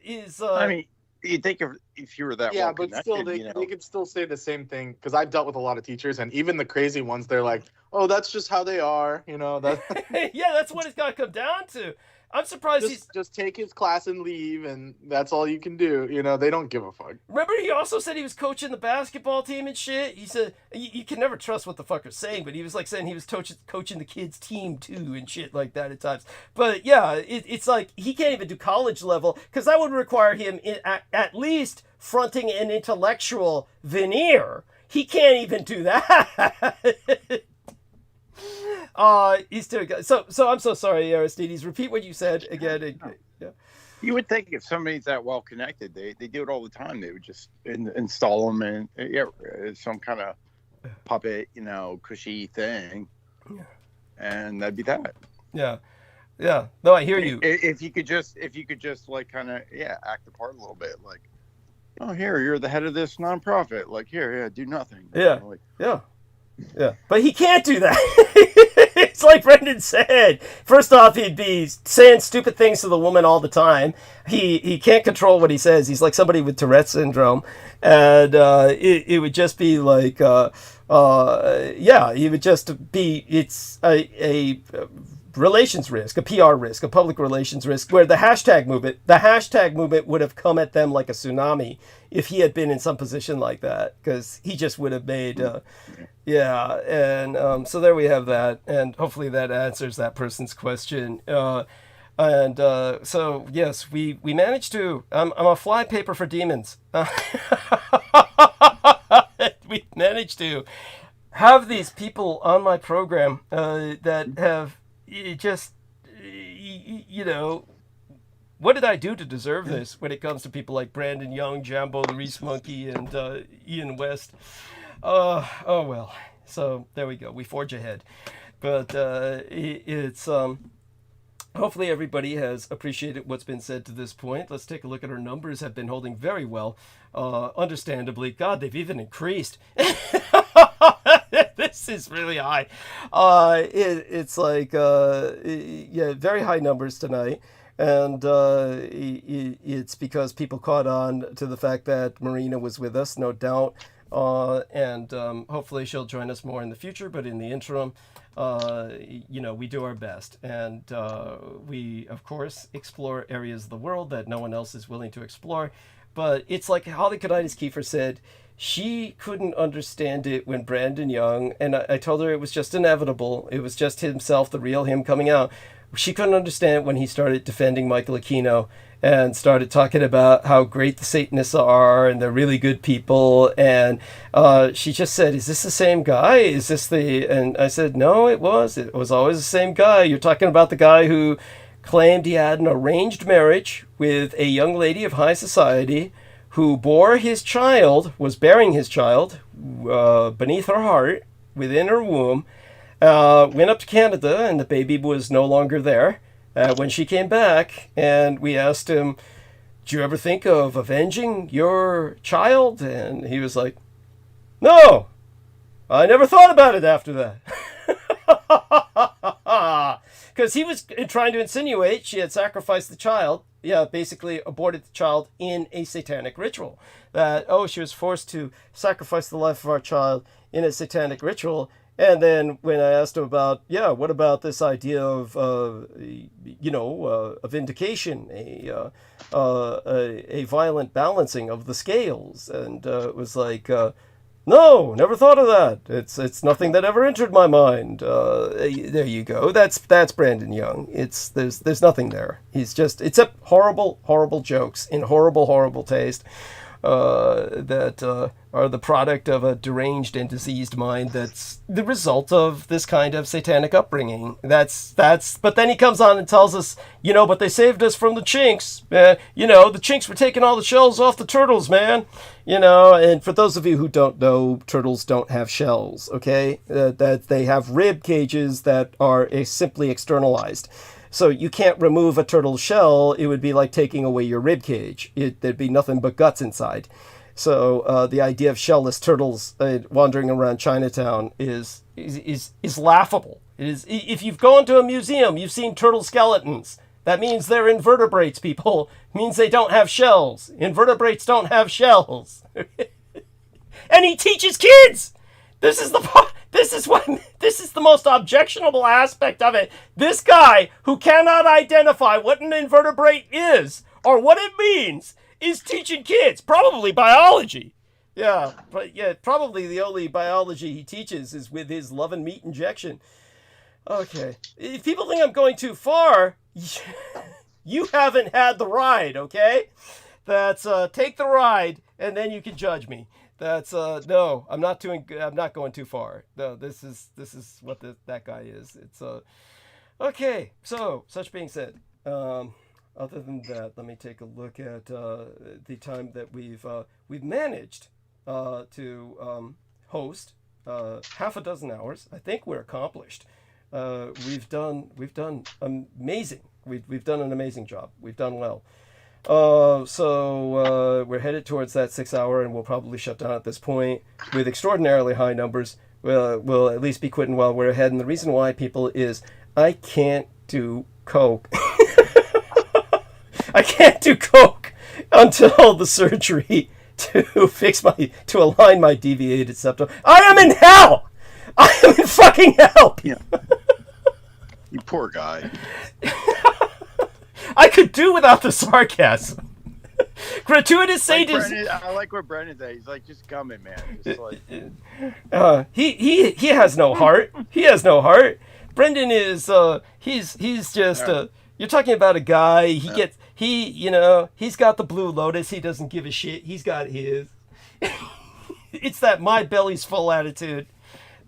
you think if you were that well but still, they could still say the same thing, because I've dealt with a lot of teachers, and even the crazy ones, they're like, "Oh, that's just how they are," That. Yeah, that's what it's got to come down to. I'm surprised just take his class and leave, and that's all you can do. They don't give a fuck. Remember, he also said he was coaching the basketball team and shit. He said you can never trust what the fucker's saying, but he was like saying he was coaching the kids' team too and shit like that at times. But yeah, it's like he can't even do college level, because that would require him at least fronting an intellectual veneer. He can't even do that. He's too good. So I'm so sorry, Aristides. Repeat what you said again. Yeah. You would think if somebody's that well connected, they do it all the time. They would just install them in some kind of puppet, cushy thing, and that'd be that. Yeah. No, I hear you. If you could just like kind of act the part a little bit, like, oh, here, you're the head of this nonprofit. Like, here, do nothing. Yeah. Yeah, but he can't do that. It's like Brendan said. First off, he'd be saying stupid things to the woman all the time. He can't control what he says. He's like somebody with Tourette's syndrome, and it would just be like, he would just be. It's a relations risk, a PR risk, a public relations risk, where the hashtag movement would have come at them like a tsunami if he had been in some position like that, because he just would have made, so there we have that, and hopefully that answers that person's question. So yes, we managed to. I'm a fly paper for demons. We managed to have these people on my program that have. What did I do to deserve this when it comes to people like Brandon Young, Jambo the Reese Monkey, and Ian West? Oh well. So there we go. We forge ahead. But it's hopefully everybody has appreciated what's been said to this point. Let's take a look at our numbers. Have been holding very well. Understandably. God, they've even increased. This is really high. It's like, very high numbers tonight. And it's because people caught on to the fact that Marina was with us, no doubt. And hopefully she'll join us more in the future. But in the interim, we do our best. And we, of course, explore areas of the world that no one else is willing to explore. But it's like Holly Konitis Kiefer said, she couldn't understand it when Brandon Young, and I told her it was just inevitable. It was just himself, the real him coming out. She couldn't understand it when he started defending Michael Aquino and started talking about how great the Satanists are and they're really good people. And she just said, is this the same guy? Is this the... And I said, no, it was always the same guy. You're talking about the guy who claimed he had an arranged marriage with a young lady of high society who was bearing his child beneath her heart, within her womb, went up to Canada, and the baby was no longer there when she came back. And we asked him, "Did you ever think of avenging your child?" And he was like, "No, I never thought about it after that." Because he was trying to insinuate she had sacrificed the child. Yeah, basically aborted the child in a satanic ritual. That, oh, she was forced to sacrifice the life of our child in a satanic ritual. And then when I asked him about, yeah, what about this idea of, a vindication, a violent balancing of the scales, and it was like, no, never thought of that. It's nothing that ever entered my mind. There you go. That's Brandon Young. There's nothing there. He's just, except horrible jokes in horrible taste. That are the product of a deranged and diseased mind that's the result of this kind of satanic upbringing. But then he comes on and tells us, but they saved us from the chinks. The chinks were taking all the shells off the turtles, man. And for those of you who don't know, turtles don't have shells, okay? That they have rib cages that are simply externalized. So you can't remove a turtle's shell. It would be like taking away your rib cage. There'd be nothing but guts inside. So the idea of shellless turtles wandering around Chinatown is laughable. It is. If you've gone to a museum, you've seen turtle skeletons. That means they're invertebrates, people. It means they don't have shells. Invertebrates don't have shells. And he teaches kids. This is the most objectionable aspect of it. This guy who cannot identify what an invertebrate is or what it means is teaching kids, probably biology. Yeah, but yeah, probably the only biology he teaches is with his love and meat injection. Okay. If people think I'm going too far, you haven't had the ride, okay? That's take the ride and then you can judge me. That's no, I'm not going too far. No, this is what that guy is. It's okay. So, such being said, other than that, let me take a look at the time that we've managed to host half a dozen hours. I think we're accomplished. We've done amazing. We've done an amazing job. We've done well. So we're headed towards that 6 hour, and we'll probably shut down at this point with extraordinarily high numbers. We'll at least be quitting while we're ahead. And the reason why, people, is I can't do coke. I can't do coke until the surgery to align my deviated septum. I am in hell. I am in fucking hell. Yeah. You poor guy. I could do without the sarcasm. Gratuitous sadism. I like what Brendan said. He's like, just gumming, man. Just like... he has no heart. He has no heart. Brendan is he's just you're talking about a guy. He's got the Blue Lotus. He doesn't give a shit. He's got his. It's that my belly's full attitude.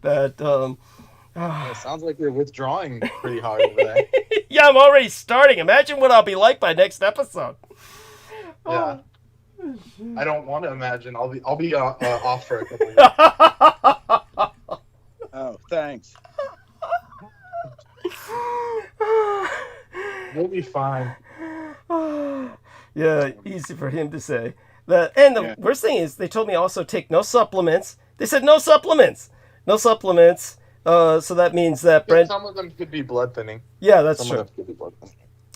That It sounds like you're withdrawing pretty hard over there. Yeah, I'm already starting. Imagine what I'll be like by next episode. Yeah. I don't want to imagine. I'll be off for a couple weeks. Oh, thanks. We'll be fine. Yeah, easy for him to say. The worst thing is they told me also take no supplements. They said no supplements. No supplements. So that means that Some of them could be blood thinning. Yeah, that's Some true. of them could be blood thinning.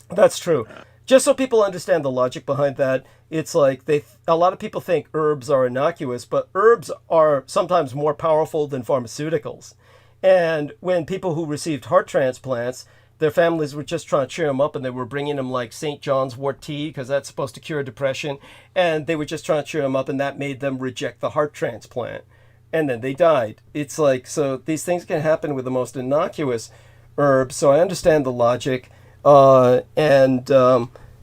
That's true. Just so people understand the logic behind that, it's like a lot of people think herbs are innocuous, but herbs are sometimes more powerful than pharmaceuticals. And when people who received heart transplants, their families were just trying to cheer them up, and they were bringing them like St. John's wort tea because that's supposed to cure depression, and they were just trying to cheer them up, and that made them reject the heart transplant. And then they died. It's like, so these things can happen with the most innocuous herbs. So I understand the logic.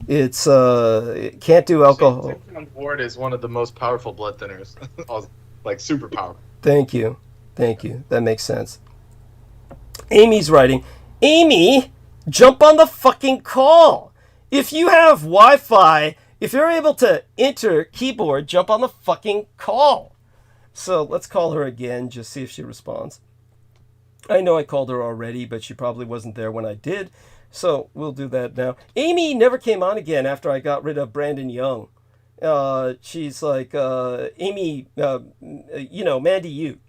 It's can't do alcohol. Cyprian wort is one of the most powerful blood thinners, like super powerful. Thank you. That makes sense. Amy's writing, Amy, jump on the fucking call. If you have Wi-Fi, if you're able to enter keyboard, jump on the fucking call. So let's call her again, just see if she responds. I know I called her already, but she probably wasn't there when I did. So we'll do that now. Amy never came on again after I got rid of Brandon Young. She's like, Amy, Amanda Ute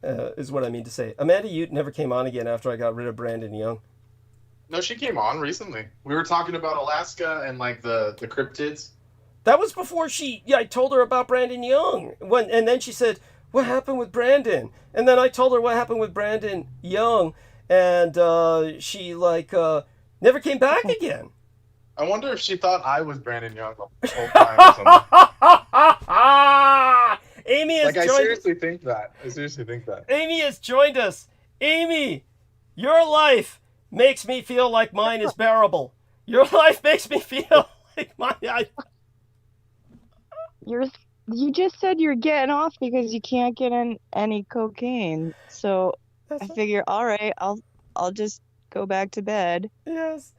is what I mean to say. Amanda Ute never came on again after I got rid of Brandon Young. No, she came on recently. We were talking about Alaska and like the cryptids. That was before I told her about Brandon Young. And then she said, what happened with Brandon? And then I told her what happened with Brandon Young, and she never came back again. I wonder if she thought I was Brandon Young the whole time or something. Amy has joined. I seriously think that. Amy has joined us. Amy, your life makes me feel like mine is bearable. Your life makes me feel like mine. You just said you're getting off because you can't get in any cocaine. So I figure, all right, I'll just go back to bed. Yes.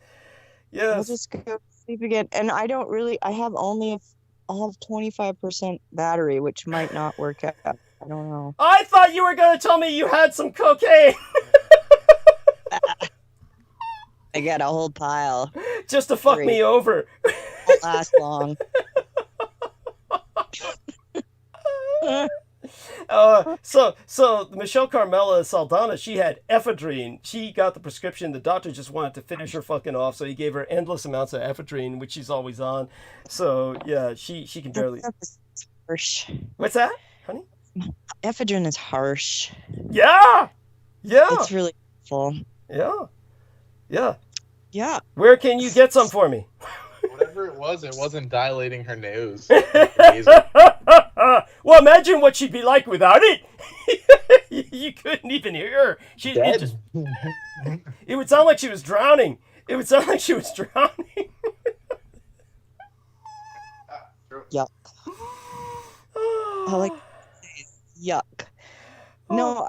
I'll just go to sleep again. And I have 25% battery, which might not work out. I don't know. I thought you were going to tell me you had some cocaine. I got a whole pile. Just to fuck me over. Won't last long. So Michelle Carmela Saldana, she had ephedrine. She got the prescription. The doctor just wanted to finish her fucking off, so he gave her endless amounts of ephedrine, which she's always on. So yeah, she can barely. Harsh. What's that, honey? Ephedrine is harsh. Yeah. It's really full. Yeah. Where can you get some for me? Whatever it wasn't dilating her nose. Well, imagine what she'd be like without it. You couldn't even hear her. It would sound like she was drowning. Yuck. I like yuck. No,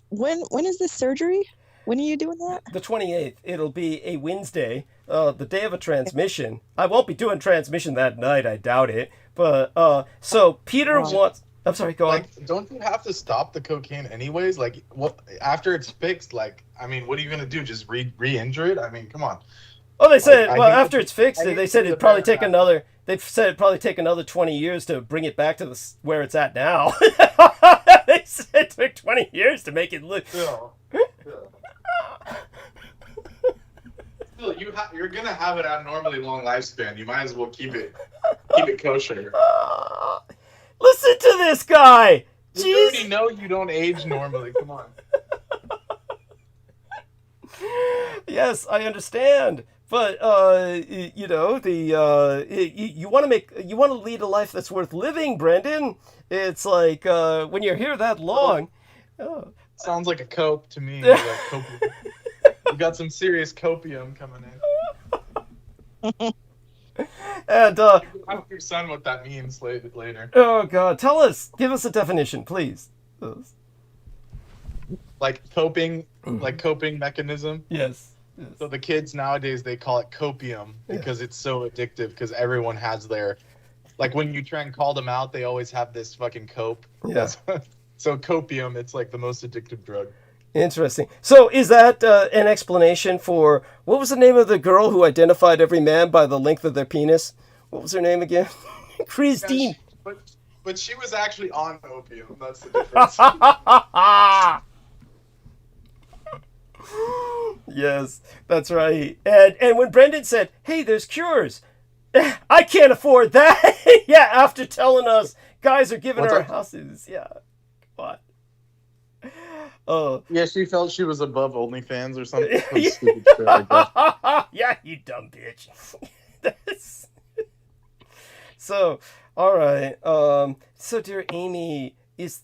when is this surgery? When are you doing that? The 28th. It'll be a Wednesday, the day of a transmission. I won't be doing transmission that night, I doubt it. But, so Peter wants... I'm sorry, go on. Don't you have to stop the cocaine anyways? Like, what after it's fixed, what are you going to do? Just re-injure it? I mean, come on. Oh, they said, after it's fixed, they said it'd probably take another... They've said it'd probably take another 20 years to bring it back to where it's at now. They said it took 20 years to make it look... Still, you're gonna have it abnormally long lifespan. You might as well keep it kosher. Listen to this guy. You already know you don't age normally. Come on. Yes, I understand, but you want to lead a life that's worth living, Brendan. It's like when you're here that long. Sounds like a cope to me. You got some serious copium coming in. And ask your son what that means later. Oh God, give us a definition, please. Like coping mechanism. Yes. So the kids nowadays, they call it copium because it's so addictive, because everyone has like when you try and call them out, they always have this fucking cope. Yeah. So copium, it's like the most addictive drug. Interesting. So is that an explanation for, what was the name of the girl who identified every man by the length of their penis? What was her name again? Christine. Yeah, but she was actually on opium. That's the difference. Yes, that's right. And when Brendan said, hey, there's cures. I can't afford that. Yeah, after telling us guys are giving our houses. Yeah. What? Yeah, she felt she was above OnlyFans or something. Yeah, you dumb bitch. So, all right. So, dear Amy,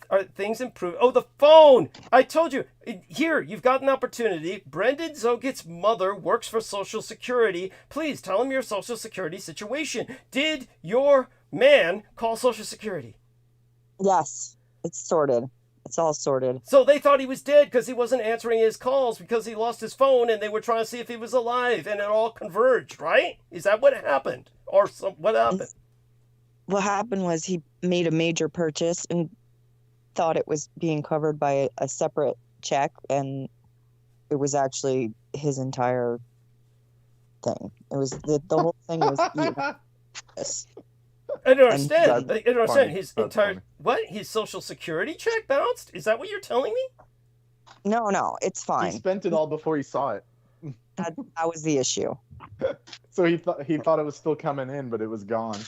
are things improved? Oh, the phone! I told you. Here, you've got an opportunity. Brendan Zogit's mother works for Social Security. Please tell him your Social Security situation. Did your man call Social Security? Yes, it's sorted. It's all sorted. So they thought he was dead because he wasn't answering his calls because he lost his phone, and they were trying to see if he was alive, and it all converged, right? Is that what happened? Or what happened? What happened was he made a major purchase and thought it was being covered by a separate check, and it was actually his entire thing. It was the whole thing was this. I don't understand. I don't understand. funny. His That's entire funny. what? His social security check bounced? Is that what you're telling me? No, it's He fine. spent it all before he saw it. That was the issue. So he thought it was still coming in, but it was gone.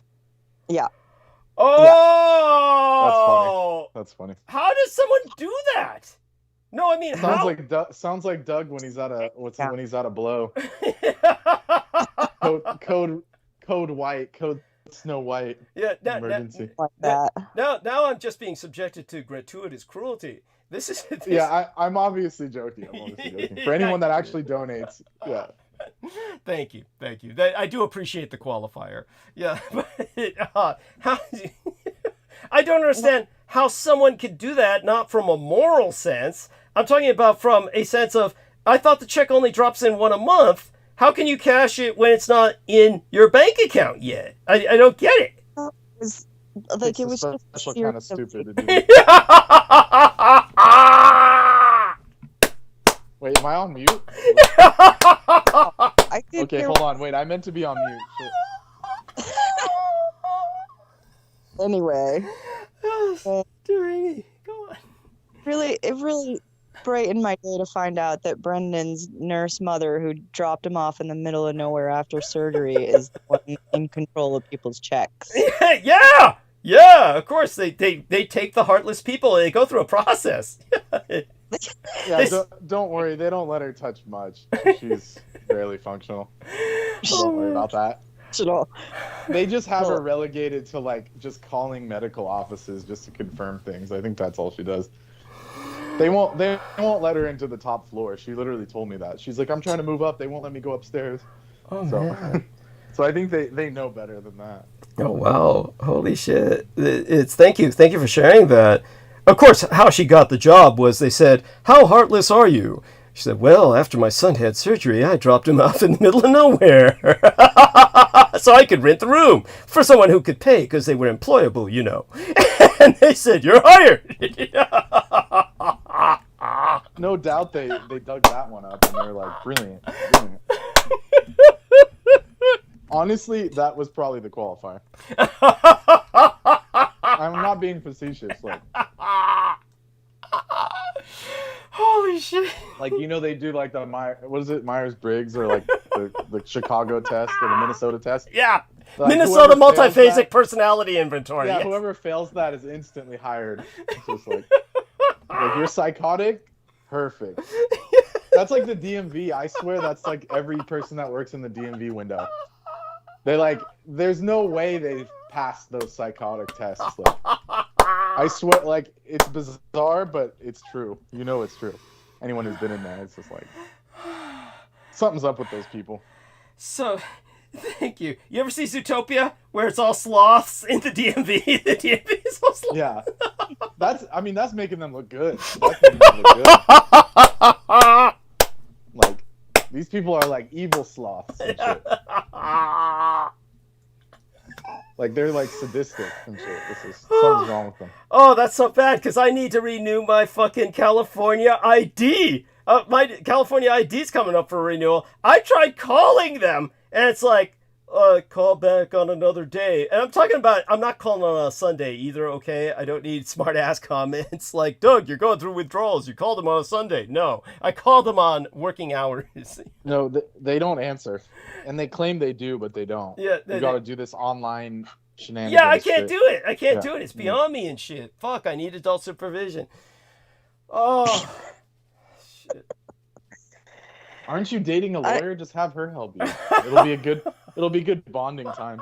Oh, That's funny. How does someone do that? No, I mean, Sounds how? sounds like Doug when he's at a when he's at a blow. Code white, code Snow White. Yeah, Emergency. Like that. now I'm just being subjected to gratuitous cruelty. This is Yeah, I'm obviously joking. For anyone that actually donates, yeah. Thank you. I do appreciate the qualifier. Yeah, but how? I don't understand how someone could do that. Not from a moral sense. I'm talking about from a sense of, I thought the check only drops in one a month. How can you cash it when it's not in your bank account yet? I don't get it. It was It's it was a just a special kind of series stupid to do. Wait, am I on mute? I did Okay, hear- hold on. Wait, I meant to be on mute. Shit. Anyway, Dearie me. Go on. it really brightened my day to find out that Brendan's nurse mother, who dropped him off in the middle of nowhere after surgery, is the one in control of people's checks. Yeah. Of course, they take the heartless people and they go through a process. Yeah, don't worry. They don't let her touch much. She's barely functional. Don't worry about that. They just have her relegated to like just calling medical offices just to confirm things. I think that's all she does. They won't let her into the top floor. She literally told me that. She's like, I'm trying to move up. They won't let me go upstairs. Oh, so, man. So I think they know better than that. Oh, wow. Holy shit. Thank you for sharing that. Of course, how she got the job was they said, how heartless are you? She said, well, after my son had surgery, I dropped him off in the middle of nowhere. So I could rent the room for someone who could pay because they were employable, you know. And they said, you're hired. No doubt they dug that one up and they're like, brilliant. Honestly, that was probably the qualifier. I'm not being facetious. Like, holy shit. Like, you know, they do like the Myers-Briggs or like the Chicago test or the Minnesota test. Yeah. Like, Minnesota whoever fails multiphasic that- personality inventory. Yeah, Yes. whoever fails that is instantly hired. It's just like you're psychotic? Perfect. That's like the DMV. I swear that's like every person that works in the DMV window. They're like, there's no way they've passed those psychotic tests. Like, I swear, like, it's bizarre, but it's true. You know it's true. Anyone who's been in there, it's just like, something's up with those people. So, thank you. You ever see Zootopia, where it's all sloths in the DMV? The DMV is all sloths. Yeah. That's making them look good. That's making them look good. Like, these people are like evil sloths and shit. Like, they're like sadistic and shit. Something's wrong with them. Oh, that's so bad, because I need to renew my fucking California ID. My California ID's coming up for renewal. I tried calling them, and it's like, call back on another day. And I'm not calling on a Sunday either, okay? I don't need smart-ass comments like, Doug, you're going through withdrawals. You called them on a Sunday. No, I called them on working hours. No, they don't answer. And they claim they do, but they don't. Yeah, you got to do this online shenanigans. Yeah, I can't shit. do it. I can't do it. It's beyond me and shit. Fuck, I need adult supervision. Oh, shit. Aren't you dating a lawyer? Just have her help you. It'll be good bonding time.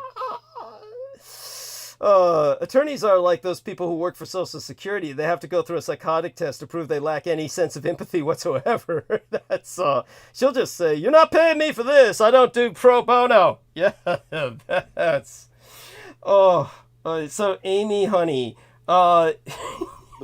Attorneys are like those people who work for Social Security. They have to go through a psychotic test to prove they lack any sense of empathy whatsoever. That's she'll just say, "You're not paying me for this. I don't do pro bono." Yeah, that's. So Amy, honey, But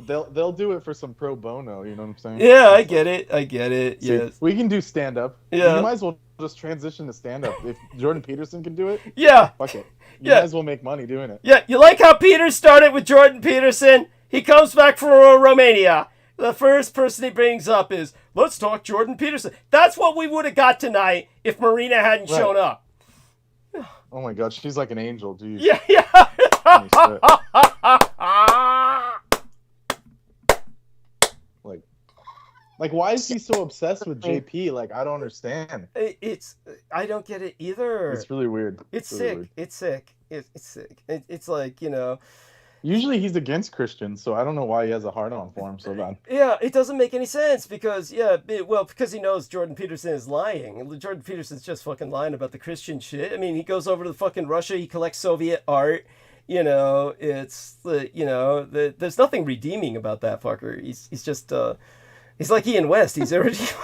they'll do it for some pro bono. You know what I'm saying? Yeah, I get it. See, Yes, we can do stand up. Yeah. You might as well just transition to stand up. If Jordan Peterson can do it, yeah. fuck it. You Yeah. might as well make money doing it. Yeah, you like how Peter started with Jordan Peterson? He comes back from Romania. The first person he brings up is, let's talk Jordan Peterson. That's what we would have got tonight if Marina hadn't shown up. Oh my God, she's like an angel, dude. Yeah. Like, why is he so obsessed with JP? Like, I don't understand. I don't get it either. It's really weird. It's really sick. Weird. It's sick. It's sick. It's like, you know. Usually he's against Christians, so I don't know why he has a hard-on for him so bad. Yeah, it doesn't make any sense because, because he knows Jordan Peterson is lying. Jordan Peterson's just fucking lying about the Christian shit. I mean, he goes over to fucking Russia, he collects Soviet art. You know, it's, there's nothing redeeming about that fucker. He's just, he's like Ian West. He's irredeemable.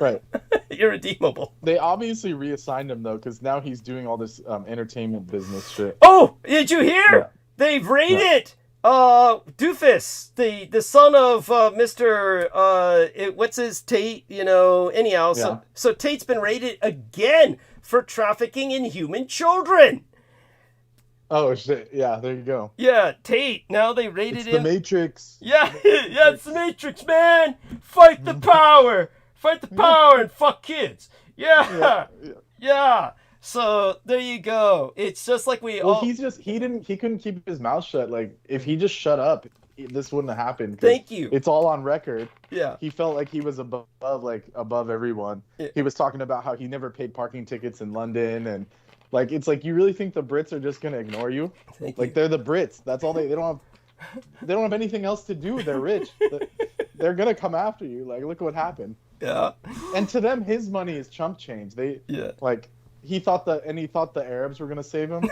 Right. Irredeemable. They obviously reassigned him, though, because now he's doing all this entertainment business shit. Oh, did you hear? Yeah. They've raided Doofus, the son of Mr. What's his Tate, anyhow. Yeah. So Tate's been raided again for trafficking in human children. Oh, shit. Yeah, there you go. Yeah, Tate. Now they raided him. It's the Matrix. Yeah, it's the Matrix, man. Fight the power. Fight the power and fuck kids. Yeah. So there you go. It's just like he couldn't keep his mouth shut. Like, if he just shut up, this wouldn't have happened. Thank you. It's all on record. Yeah. He felt like he was above everyone. Yeah. He was talking about how he never paid parking tickets in London, and like, it's like, you really think the Brits are just gonna ignore you? They're the Brits. That's all they don't have anything else to do. They're rich. They're gonna come after you. Like, look what happened. Yeah. And to them, his money is chump change. He thought the Arabs were gonna save him.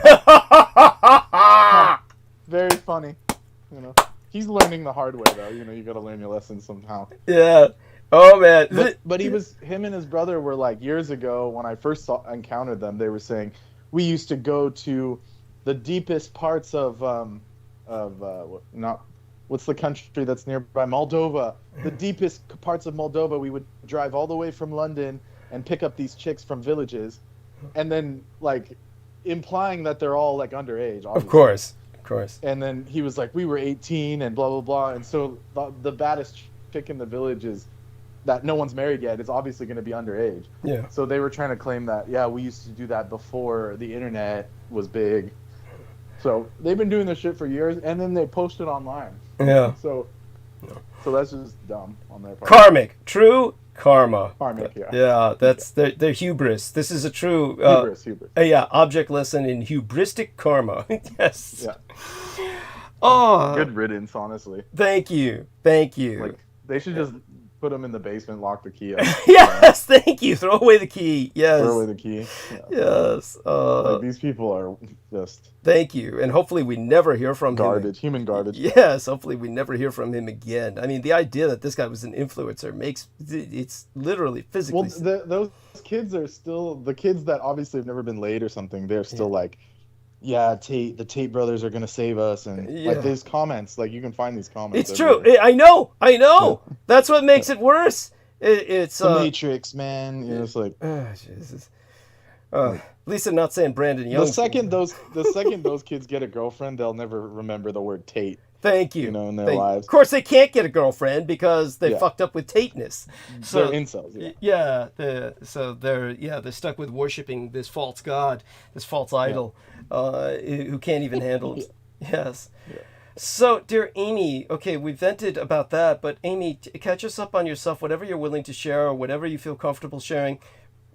Very funny. He's learning the hard way though. You gotta learn your lessons somehow. Yeah. Oh man. But him and his brother were like, years ago when I first encountered them, they were saying, we used to go to the deepest parts of what's the country that's nearby? Moldova. The deepest parts of Moldova. We would drive all the way from London and pick up these chicks from villages, and then like implying that they're all like underage. Obviously. Of course. And then he was like, we were 18 and blah blah blah. And so the baddest chick in the village is that no one's married yet. Is obviously going to be underage. Yeah. So they were trying to claim that we used to do that before the internet was big. So they've been doing this shit for years, and then they post it online. Yeah. So that's just dumb on their part. Karmic, true karma. Karmic, yeah. Yeah, that's their hubris. This is a true hubris. Object lesson in hubristic karma. Yes. Yeah. Oh. Good riddance, honestly. Thank you. Like, they should just put them in the basement, lock the key up. Yes, thank you. Throw away the key. Yes. Throw away the key. Yeah. Yes. Like, these people are just... Thank you. And hopefully we never hear from him. Human garbage. Yes, hopefully we never hear from him again. I mean, the idea that this guy was an influencer it's literally physically... Well, those kids are still... The kids that obviously have never been laid or something, they're still like, the Tate brothers are going to save us. And like these comments, like you can find these comments. It's true. I know. Yeah. That's what makes it worse. It's the Matrix, man. It's like, Jesus. At least I'm not saying Brandon Young. The second those kids get a girlfriend, they'll never remember the word Tate. Thank you. In their lives. Of course, they can't get a girlfriend because they fucked up with Tateness. So they're incels. They're stuck with worshiping this false god, this false idol, who can't even handle it. Yes. Yeah. So, dear Amy, okay, we vented about that, but Amy, catch us up on yourself, whatever you're willing to share or whatever you feel comfortable sharing.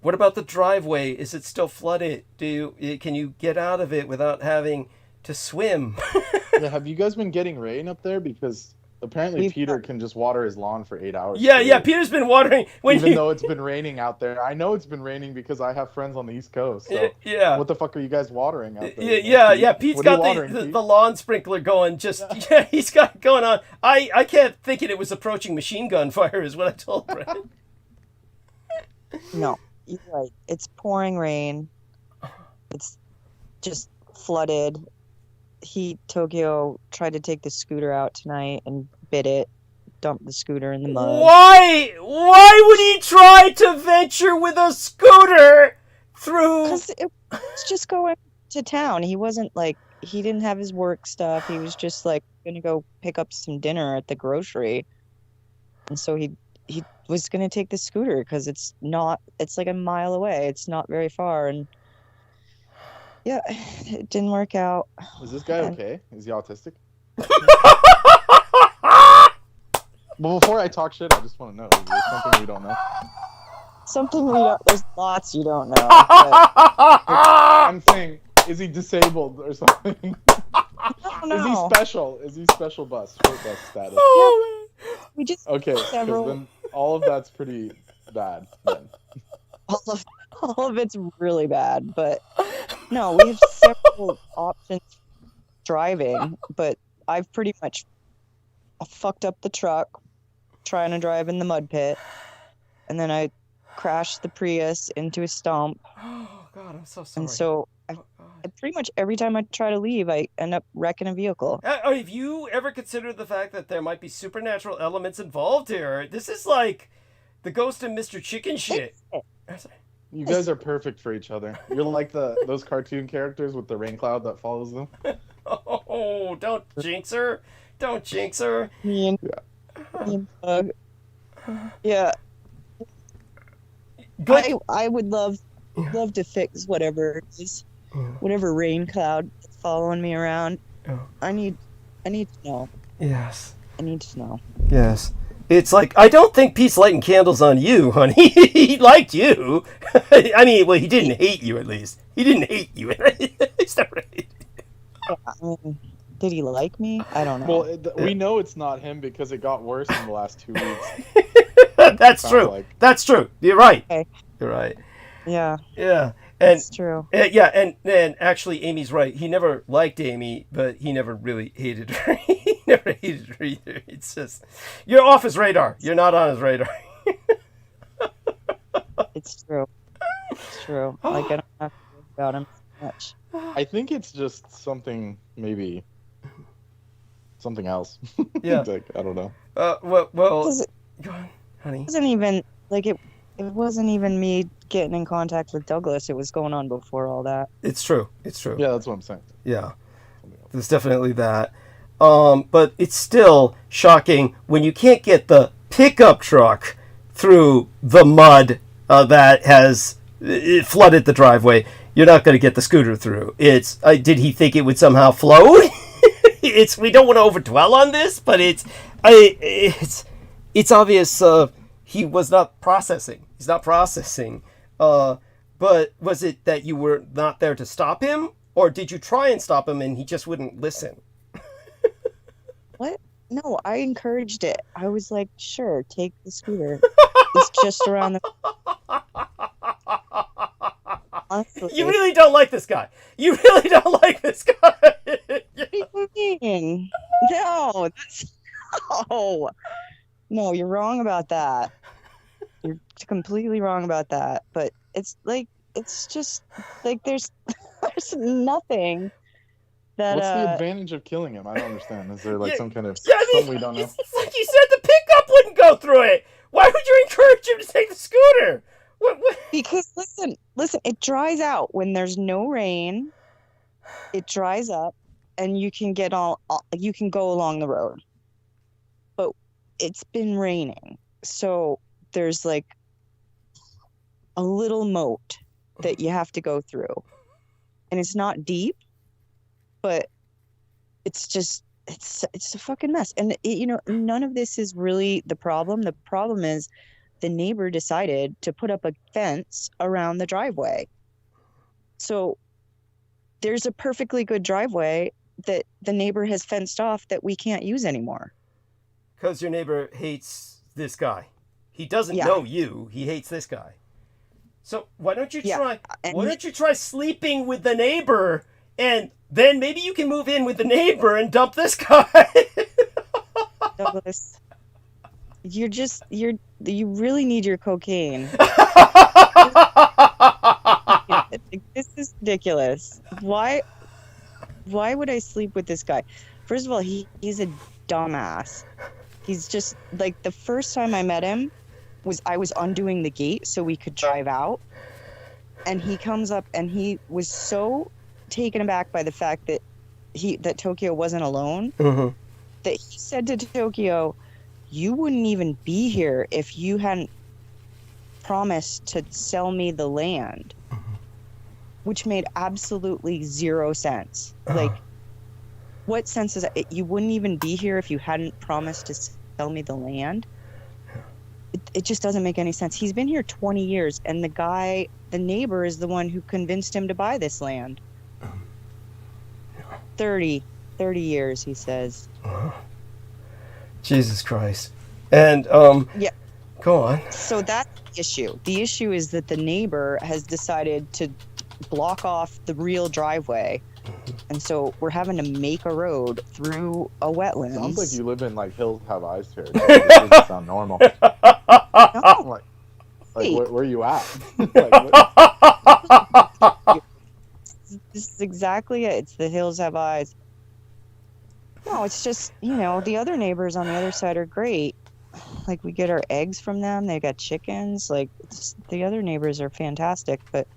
What about the driveway? Is it still flooded? Can you get out of it without having to swim? Have you guys been getting rain up there? Because apparently Peter can just water his lawn for 8 hours. Yeah, Peter's been watering. Even though it's been raining out there. I know it's been raining because I have friends on the East Coast. So what the fuck are you guys watering out there? Yeah. Pete's got the lawn sprinkler going. He's got it going on. I kept thinking it was approaching machine gun fire is what I told Brent. No, you're right. It's pouring rain. It's just flooded. Tokyo tried to take the scooter out tonight and bit it, dumped the scooter in the mud. Why would he try to venture with a scooter through? Because it was just going to town. He didn't have his work stuff. He was just like going to go pick up some dinner at the grocery. And so he was going to take the scooter because it's like a mile away. It's not very far. And yeah, it didn't work out. Is this guy okay? Is he autistic? Well, before I talk shit, I just want to know, is there something we don't know? Something we don't, there's lots you don't know. But I'm saying, is he disabled or something? I don't know. Is he special? Is he special bus, short bus status? We just Okay, 'cause several. then all of that's pretty bad then. All of it's really bad, but no, we have several options driving, but I've pretty much fucked up the truck trying to drive in the mud pit, and then I crashed the Prius into a stump. Oh God, I'm so sorry. And so I pretty much every time I try to leave, I end up wrecking a vehicle. Have you ever considered the fact that there might be supernatural elements involved here? This is like the Ghost of Mr. Chicken shit. You guys are perfect for each other. You're like those cartoon characters with the rain cloud that follows them. Oh, don't jinx her. Don't jinx her. Me and yeah. Good. I would love to fix whatever it is, whatever rain cloud that's following me around. Oh. I need to know. Yes. I need to know. Yes. It's like, I don't think Pete's lighting candles on you, honey. He liked you. I mean, well, he didn't hate you, at least. He didn't hate you. He's not right. I mean, did he like me? I don't know. Well, we know it's not him because it got worse in the last 2 weeks. That's true. Like. That's true. You're right. Okay. You're right. Yeah. Yeah. And that's true. Yeah, and actually, Amy's right. He never liked Amy, but he never really hated her. He never hated her either. It's just, you're off his radar. You're not on his radar. It's true. It's true. Like, I don't have to think about him so much. I think it's just something, maybe something else. Yeah. Like, I don't know. Well, go on, honey. It wasn't even like it wasn't even me getting in contact with Douglas. It was going on before all that. It's true. It's true. Yeah, that's what I'm saying. Yeah. There's definitely that. But it's still shocking when you can't get the pickup truck through the mud that has flooded the driveway. You're not going to get the scooter through. Did he think it would somehow float? We don't want to overdwell on this, but it's obvious he was not processing. He's not processing. But was it that you were not there to stop him, or did you try and stop him and he just wouldn't listen? What? No, I encouraged it. I was like, sure, take the scooter. It's just around the. Honestly. You really don't like this guy. You really don't like this guy. What do you mean? No, no, you're wrong about that. You're completely wrong about that. But it's just like there's nothing that. What's the advantage of killing him? I don't understand. Is there like some kind of I mean, something we don't know? It's like you said, the pickup wouldn't go through it. Why would you encourage him to take the scooter? What? Because listen, it dries out when there's no rain. It dries up, and you can go along the road. But it's been raining, so there's like a little moat that you have to go through, and it's not deep, but it's just it's a fucking mess. And none of this is really the problem. The problem is the neighbor decided to put up a fence around the driveway. So there's a perfectly good driveway that the neighbor has fenced off that we can't use anymore. Because your neighbor hates this guy. He doesn't know you. He hates this guy. So why don't you try? Why don't you try sleeping with the neighbor, and then maybe you can move in with the neighbor and dump this guy. Douglas, you really need your cocaine. This is ridiculous. Why would I sleep with this guy? First of all, he's a dumbass. He's just like, the first time I met him I was undoing the gate so we could drive out, and he comes up and he was so taken aback by the fact that Tokyo wasn't alone, that he said to Tokyo, you wouldn't even be here if you hadn't promised to sell me the land, which made absolutely zero sense. Like, what sense is that? You wouldn't even be here if you hadn't promised to sell me the land? It just doesn't make any sense. He's been here 20 years, and the neighbor is the one who convinced him to buy this land. 30 years, he says. Jesus Christ. And, yeah. Go on. So that's the issue. The issue is that the neighbor has decided to block off the real driveway. And so we're having to make a road through a wetland. Sounds like you live in like Hills Have Eyes territory. It doesn't sound normal. No. Like where are you at? This is exactly it. It's the Hills Have Eyes. No, it's just, the other neighbors on the other side are great. Like, we get our eggs from them. They got chickens. Like, the other neighbors are fantastic, but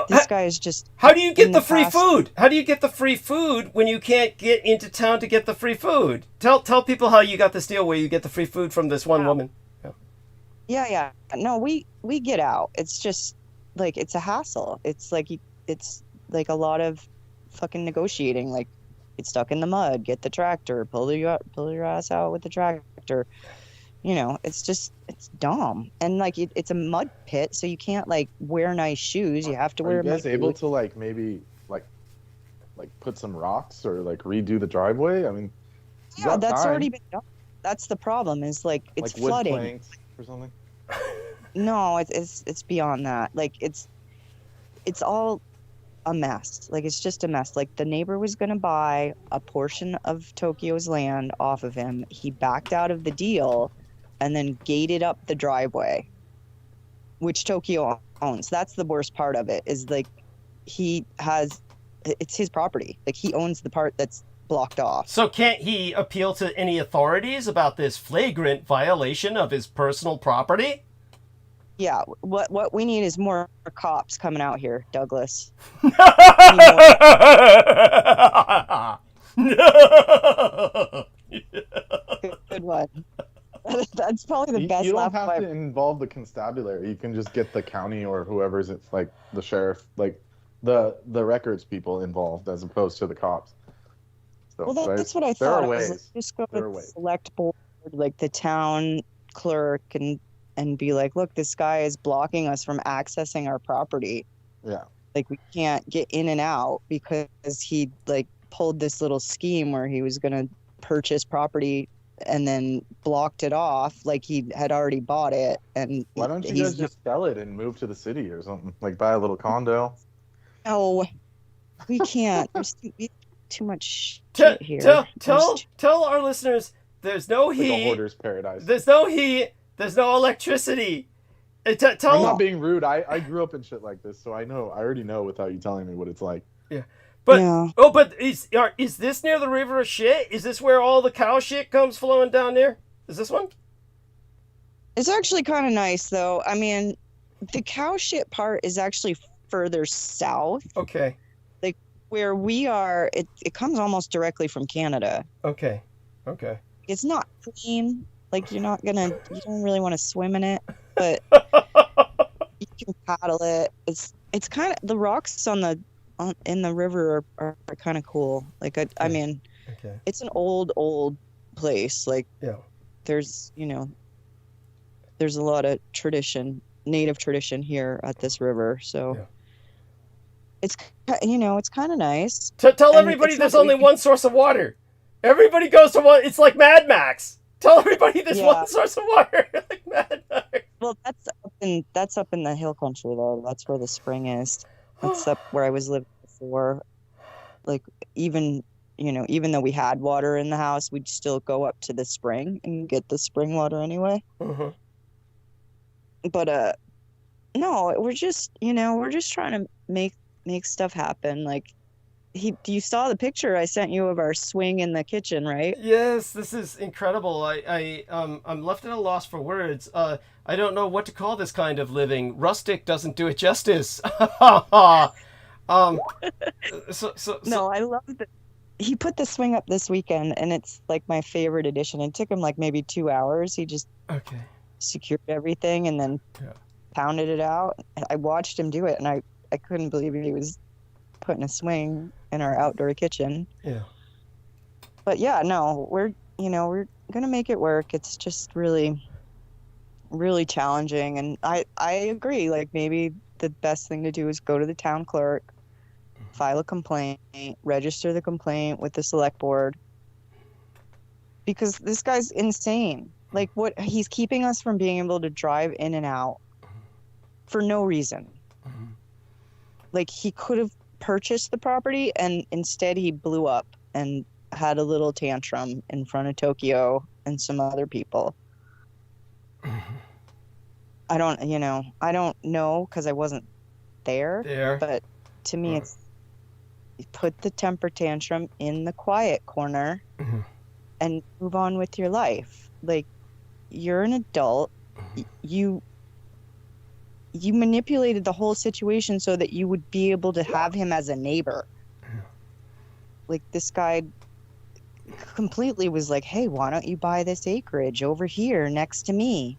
this guy is just... How do you get the free food? How do you get the free food when you can't get into town to get the free food? Tell people how you got this deal where you get the free food from this one woman. Yeah. No, we get out. It's just, like, it's a hassle. It's like a lot of fucking negotiating. Like, get stuck in the mud, get the tractor, pull your ass out with the tractor. It's dumb. And like it's a mud pit, so you can't like wear nice shoes. You have to wear. Are you guys able to like maybe like put some rocks or like redo the driveway? I mean, yeah, that's already been done. That's the problem. Is like it's like wood flooding planks or something. No, it's beyond that. Like it's all a mess. Like, it's just a mess. Like, the neighbor was going to buy a portion of Tokyo's land off of him. He backed out of the deal and then gated up the driveway, which Tokyo owns. That's the worst part of it, is like it's his property. Like, he owns the part that's blocked off. So can't he appeal to any authorities about this flagrant violation of his personal property? Yeah, what we need is more cops coming out here, Douglas. No. Good one. That's probably the best. You don't have to involve the constabulary. You can just get the county or whoever's it's like the sheriff, like the records people involved, as opposed to the cops. So, well, that's what I thought. There are ways. Like, just go to the select board, like the town clerk, and be like, look, this guy is blocking us from accessing our property. Yeah. Like, we can't get in and out because he like pulled this little scheme where he was going to purchase property and then blocked it off like he had already bought it. And why don't you guys just sell it and move to the city or something? Like, buy a little condo? No, we can't. There's too much shit here. Tell our listeners there's no heat. Like a hoarder's paradise. There's no heat. There's no electricity. I'm not being rude. I grew up in shit like this, so I already know without you telling me what it's like. Yeah. But is this near the river of shit? Is this where all the cow shit comes flowing down there? Is this one? It's actually kind of nice, though. I mean, the cow shit part is actually further south. Okay. Like, where we are, it comes almost directly from Canada. Okay. It's not clean. Like, you don't really want to swim in it, but you can paddle it. It's kind of, the rocks in the river are kind of cool. Like, I mean, it's an old place. Like, yeah, there's a lot of native tradition here at this river. So it's kind of nice. Tell everybody there's only one source of water. Everybody goes to one. It's like Mad Max. Tell everybody there's one source of water. Like Mad Max. Well, that's up in the hill country, though. That's where the spring is. That's up where I was living before. Like, even though we had water in the house, we'd still go up to the spring and get the spring water anyway. Mm-hmm. But no, we're just trying to make stuff happen. Like, you saw the picture I sent you of our swing in the kitchen, right? Yes, this is incredible. I'm left at a loss for words. I don't know what to call this kind of living. Rustic doesn't do it justice. No, I love it. he put the swing up this weekend, and it's like my favorite addition. It took him like maybe 2 hours. He just Okay. secured everything and then Yeah. pounded it out. I watched him do it, and I couldn't believe he was putting a swing in our outdoor kitchen. Yeah. But yeah, no, we're gonna make it work. It's just really, really challenging, and I agree. Like, maybe the best thing to do is go to the town clerk, file a complaint, register the complaint with the select board, because this guy's insane. Like, what he's keeping us from being able to drive in and out for no reason. Like, he could have purchased the property, and instead he blew up and had a little tantrum in front of Tokyo and some other people. I don't know because I wasn't there. But to me, it's put the temper tantrum in the quiet corner and move on with your life. Like, you're an adult. You manipulated the whole situation so that you would be able to have him as a neighbor. Like, this guy completely was like, hey, why don't you buy this acreage over here next to me?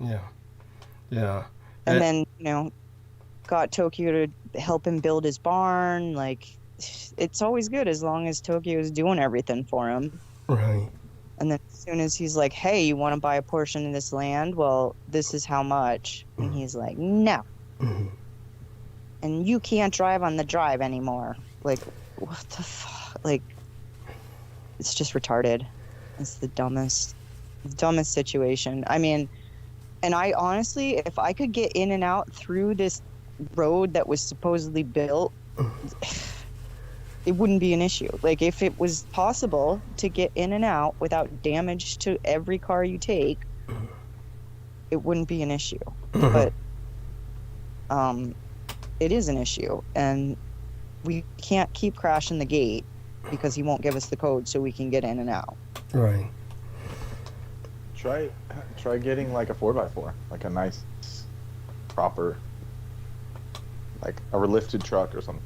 Yeah. And then, got Tokyo to help him build his barn. Like, it's always good as long as Tokyo's doing everything for him. Right. And then as soon as he's like, hey, you want to buy a portion of this land? Well, this is how much. And he's like, no. And you can't drive on the drive anymore. Like, what the fuck? Like, it's just retarded. It's the dumbest situation. I mean, and I honestly, if I could get in and out through this road that was supposedly built, it wouldn't be an issue. Like, if it was possible to get in and out without damage to every car you take, it wouldn't be an issue. But it is an issue, and we can't keep crashing the gate because he won't give us the code so we can get in and out. Right. Try getting like a 4x4, like a nice, proper, like a lifted truck or something.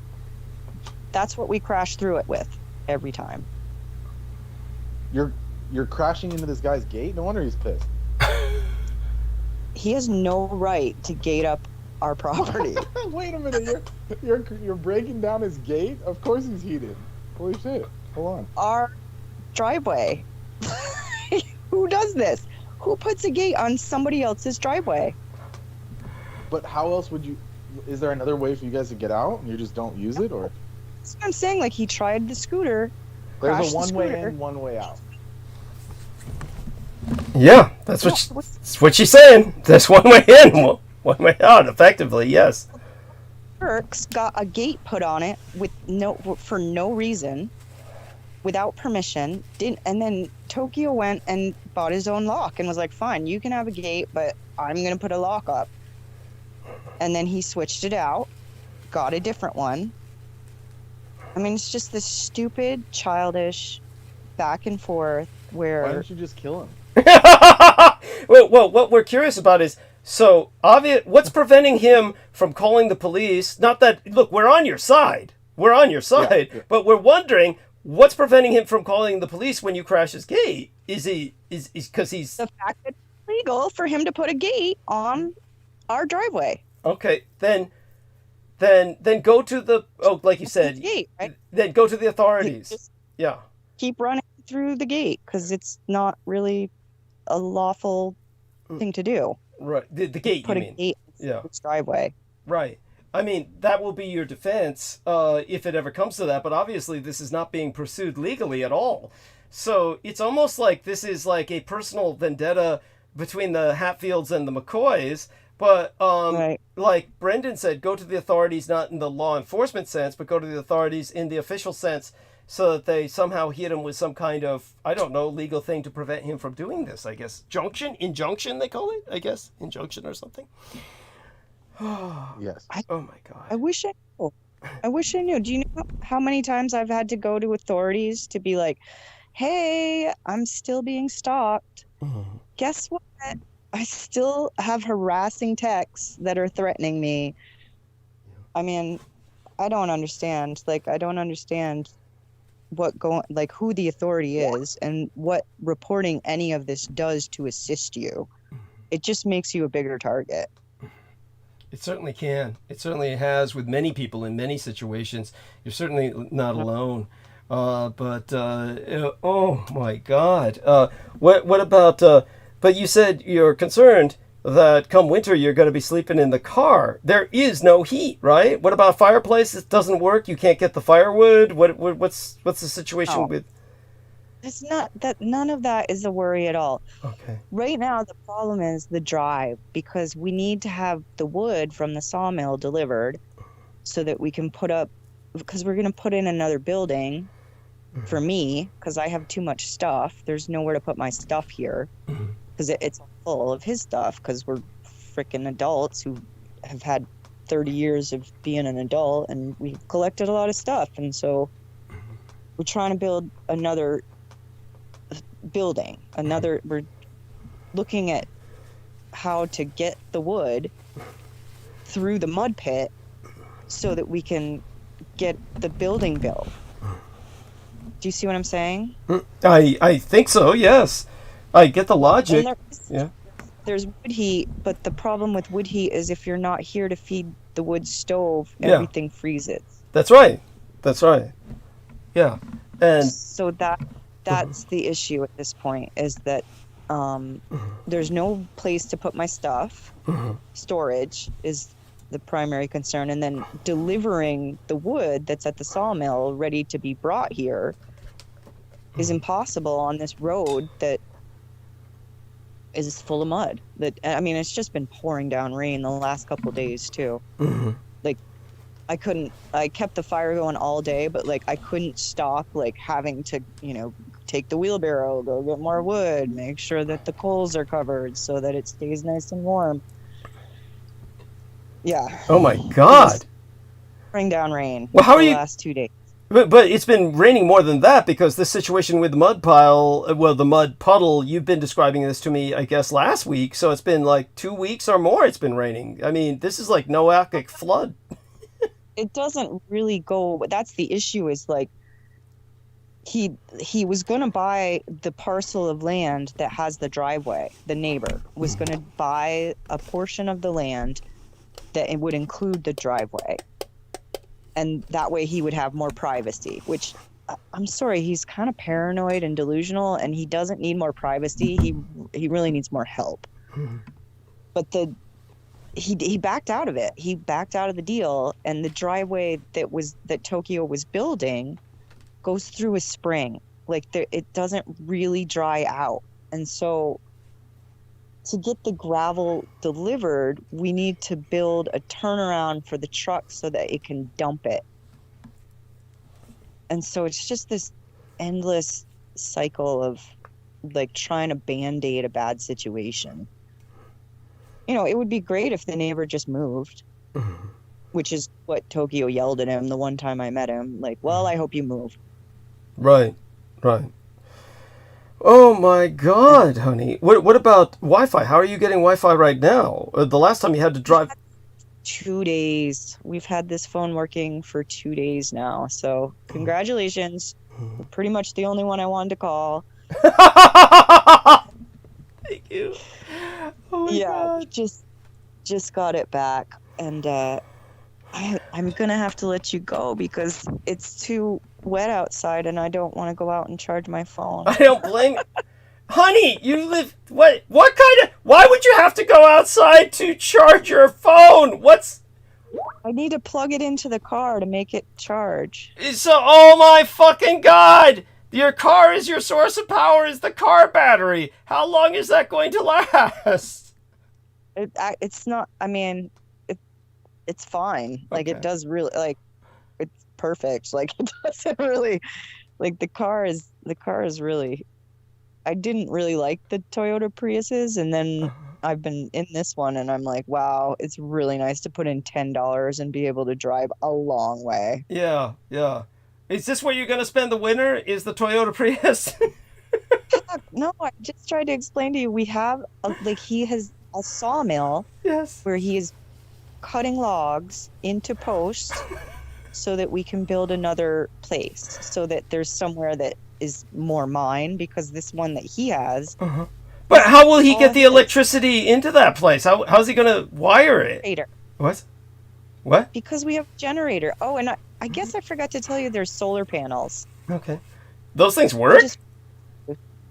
That's what we crash through it with every time. You're crashing into this guy's gate? No wonder he's pissed. He has no right to gate up our property. Wait a minute, you're breaking down his gate? Of course he's heated. Holy shit. Hold on. Our driveway. Who does this? Who puts a gate on somebody else's driveway? But how else would you... Is there another way for you guys to get out and you just don't use it, or...? That's what I'm saying. Like, he tried the scooter. There's a one-way in, one-way out. Yeah, that's what she's saying. There's one way in, one way out, effectively, yes. Turks got a gate put on it for no reason, without permission. And then Tokyo went and bought his own lock and was like, fine, you can have a gate, but I'm going to put a lock up. And then he switched it out, got a different one. I mean, it's just this stupid, childish back and forth where... Why don't you just kill him? Well, what we're curious about is, so, what's preventing him from calling the police? Not that, look, we're on your side. Yeah. But we're wondering, what's preventing him from calling the police when you crash his gate? Is because he's... The fact that it's legal for him to put a gate on our driveway. Okay, then go to the, like you said, gate, right? Then go to the authorities. Yeah. Keep running through the gate, because it's not really a lawful thing to do. Right, the gate, put you a mean. Gate in its driveway. Right. I mean, that will be your defense if it ever comes to that, but obviously this is not being pursued legally at all. So it's almost like this is like a personal vendetta between the Hatfields and the McCoys. But right. Like Brendan said, go to the authorities not in the law enforcement sense, but go to the authorities in the official sense, so that they somehow hit him with some kind of, I don't know, legal thing to prevent him from doing this, I guess. Injunction, they call it, I guess. Injunction or something. Yes. Oh my God. I wish I knew. Do you know how many times I've had to go to authorities to be like, hey, I'm still being stalked. Mm-hmm. Guess what? I still have harassing texts that are threatening me. I mean, I don't understand. Like, I don't understand who the authority is and what reporting any of this does to assist you. It just makes you a bigger target. It certainly can. It certainly has with many people in many situations. You're certainly not alone. Oh my God. What about? But you said you're concerned that come winter you're going to be sleeping in the car. There is no heat, right? What about fireplace? It doesn't work. You can't get the firewood. What's the situation with? It's not that. None of that is a worry at all. Okay. Right now, the problem is the drive, because we need to have the wood from the sawmill delivered so that we can put up, because we're going to put in another building for me, because I have too much stuff. There's nowhere to put my stuff here, because it's full of his stuff, because we're freaking adults who have had 30 years of being an adult, and we've collected a lot of stuff. And so we're trying to build another building. We're looking at how to get the wood through the mud pit so that we can get the building built. Do you see what I'm saying? I think so, yes. I get the logic. There's wood heat, but the problem with wood heat is if you're not here to feed the wood stove, everything freezes. That's right. Yeah. And so that's the issue at this point, is that there's no place to put my stuff. Storage is the primary concern, and then delivering the wood that's at the sawmill ready to be brought here is impossible on this road that is full of mud. It's just been pouring down rain the last couple of days too. Like, I kept the fire going all day, but like I couldn't stop having to, take the wheelbarrow, go get more wood, make sure that the coals are covered so that it stays nice and warm. Yeah. Oh my God. Pouring down rain. Well, how are you? The last 2 days. But it's been raining more than that, because this situation with the mud puddle, you've been describing this to me, I guess, last week. So it's been like 2 weeks or more it's been raining. I mean, this is like Noachic flood. It doesn't really go. That's the issue, is like he was going to buy the parcel of land that has the driveway. The neighbor was going to buy a portion of the land that it would include the driveway. And that way he would have more privacy, which I'm sorry, he's kind of paranoid and delusional, and he doesn't need more privacy. He really needs more help. But he backed out of it. He backed out of the deal, and the driveway that Tokyo was building goes through a spring. It doesn't really dry out. And so to get the gravel delivered, we need to build a turnaround for the truck so that it can dump it. And so it's just this endless cycle of trying to band-aid a bad situation. It would be great if the neighbor just moved, which is what Tokyo yelled at him the one time I met him. Well, I hope you move. Right. Oh my God, honey. What about Wi-Fi? How are you getting Wi-Fi right now? The last time you had to drive... 2 days. We've had this phone working for 2 days now. So congratulations. You're pretty much the only one I wanted to call. Thank you. Oh my God. Just got it back. And I'm going to have to let you go because it's too wet outside and I don't want to go out and charge my phone. I don't blame Honey, you live... What kind of... Why would you have to go outside to charge your phone? I need to plug it into the car to make it charge. So, oh my fucking God! Your car is your source of power, is the car battery. How long is that going to last? It's not... it's fine. Okay. It does really... it's perfect. It doesn't really... the car is really... I didn't really like the Toyota Priuses, and then I've been in this one, and I'm like, wow, it's really nice to put in $10 and be able to drive a long way. Yeah. Is this where you're going to spend the winter? Is the Toyota Prius? No, I just tried to explain to you. We have, he has a sawmill. Yes. Where he is cutting logs into posts so that we can build another place, so that there's somewhere that is more mine, because this one that he has. But how will he all get the his. electricity into that place? How's he going to wire it? Generator. What? Because we have a generator. Oh, and I guess I forgot to tell you there's solar panels. Okay. Those things work?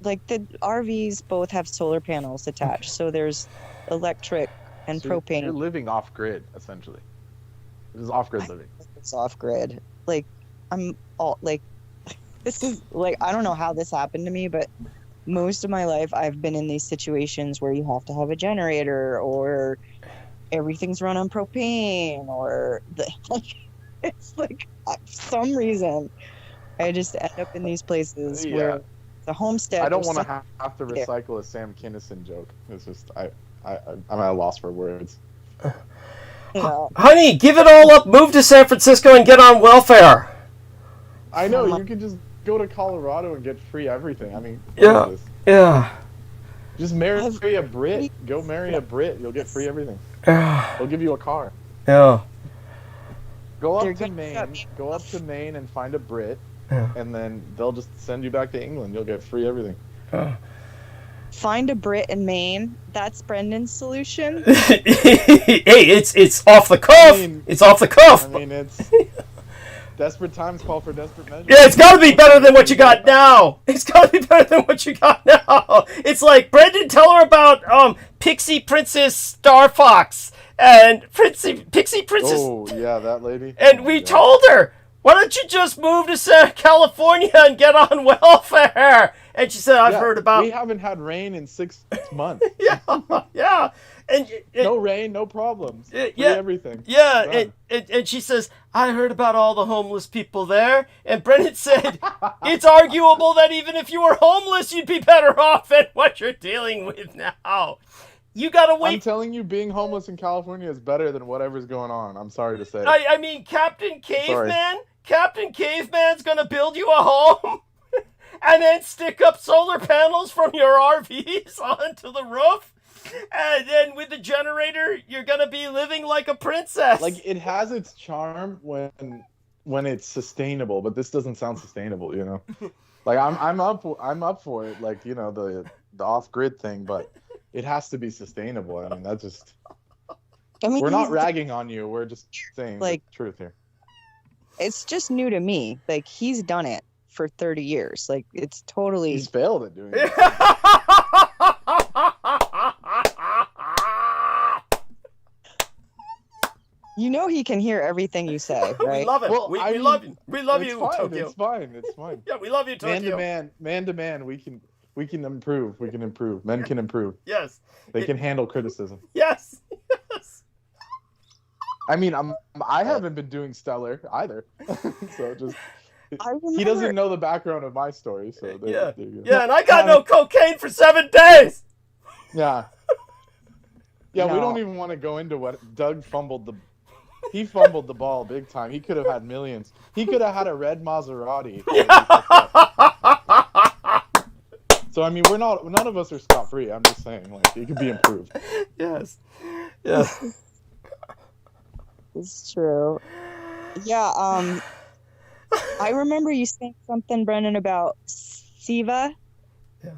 Like the RVs both have solar panels attached, so there's electric and So propane. You're living off grid, essentially. This is off grid living. It's off grid. Like, I'm all like, this is like, I don't know how this happened to me, but most of my life I've been in these situations where you have to have a generator, or everything's run on propane, or it's like for some reason I just end up in these places where the homestead. I don't want to have to recycle a Sam Kinison joke. It's just I'm at a loss for words. Honey, give it all up, move to San Francisco, and get on welfare. I know, you can just go to Colorado and get free everything. I mean, Yeah. Just marry a Brit. Go marry a Brit. You'll get free everything. They'll give you a car. Yeah. Go up to Maine and find a Brit, and then they'll just send you back to England. You'll get free everything. Find a Brit in Maine. That's Brendan's solution. Hey, it's off the cuff. It's off the cuff. I mean, it's desperate times call for desperate measures. Yeah, it's got to be better than what you got now. It's got to be better than what you got now. It's like, Brendan, tell her about Pixie Princess Star Fox and Pixie Princess. Oh yeah, that lady. And we told her, why don't you just move to California and get on welfare? And she said, I've heard about. We haven't had rain in 6 months. Yeah. And no rain, no problems. Free everything. Yeah, and she says, I heard about all the homeless people there. And Brendan said, it's arguable that even if you were homeless, you'd be better off than what you're dealing with now. You gotta wait. I'm telling you, being homeless in California is better than whatever's going on. I'm sorry to say. I mean, Captain Caveman's gonna build you a home and then stick up solar panels from your RVs onto the roof. And then with the generator, you're gonna be living like a princess. Like, it has its charm when it's sustainable, but this doesn't sound sustainable, you know. Like, I'm up for it, like, you know, the off grid thing, but it has to be sustainable. I mean, that's just. I mean, we're not ragging on you. We're just saying the truth here. It's just new to me. Like, he's done it for 30 years. Like, it's totally. He's failed at doing it. You know he can hear everything you say, right? We love it. Well, we love you. We love you, fine, Tokyo. It's fine. Yeah, we love you, Tokyo. Man to man, we can improve. We can improve. Men can improve. Yes. They can handle criticism. Yes. I mean, I haven't been doing stellar either. So just. He doesn't know the background of my story, so there you go. Yeah, and I got no cocaine for 7 days. Yeah. Yeah, No. We don't even want to go into what Doug fumbled the. He fumbled the ball big time. He could have had millions. He could have had a red Maserati. So I mean, none of us are scot free. I'm just saying, like, it could be improved. Yes. Yeah. It's true. Yeah. I remember you saying something, Brendan, about Siva. Yeah.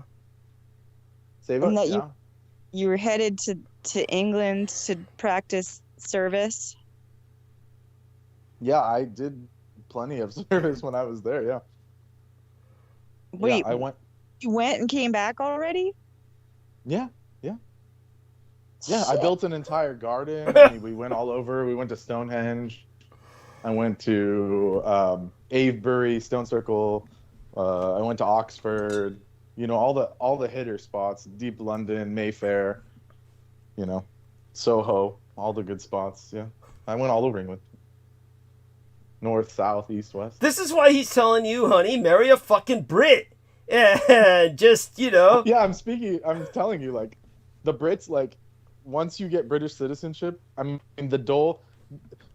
And that you were headed to England to practice service. Yeah, I did plenty of service when I was there. Yeah. Wait, yeah, I went. You went and came back already? Yeah. I built an entire garden. I mean, we went all over. We went to Stonehenge. I went to Avebury, Stone Circle. I went to Oxford. You know, all the hitter spots. Deep London, Mayfair. You know, Soho, all the good spots. Yeah, I went all over England. North, south, east, west. This is why he's telling you, honey, marry a fucking Brit. And just, you know. Yeah, I'm telling you, like, the Brits, like, once you get British citizenship, I mean, the dole,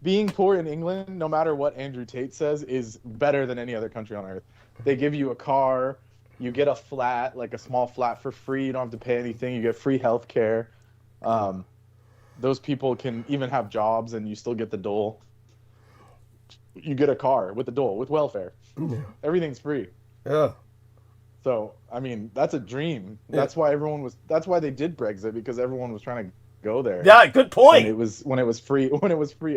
being poor in England, no matter what Andrew Tate says, is better than any other country on earth. They give you a car, you get a flat, like a small flat for free, you don't have to pay anything, you get free health care. Those people can even have jobs and you still get the dole. you get a car with the dole, with welfare. Everything's free. Yeah. So, I mean, that's a dream. That's why that's why they did Brexit, because everyone was trying to go there. Yeah, good point. When it was free,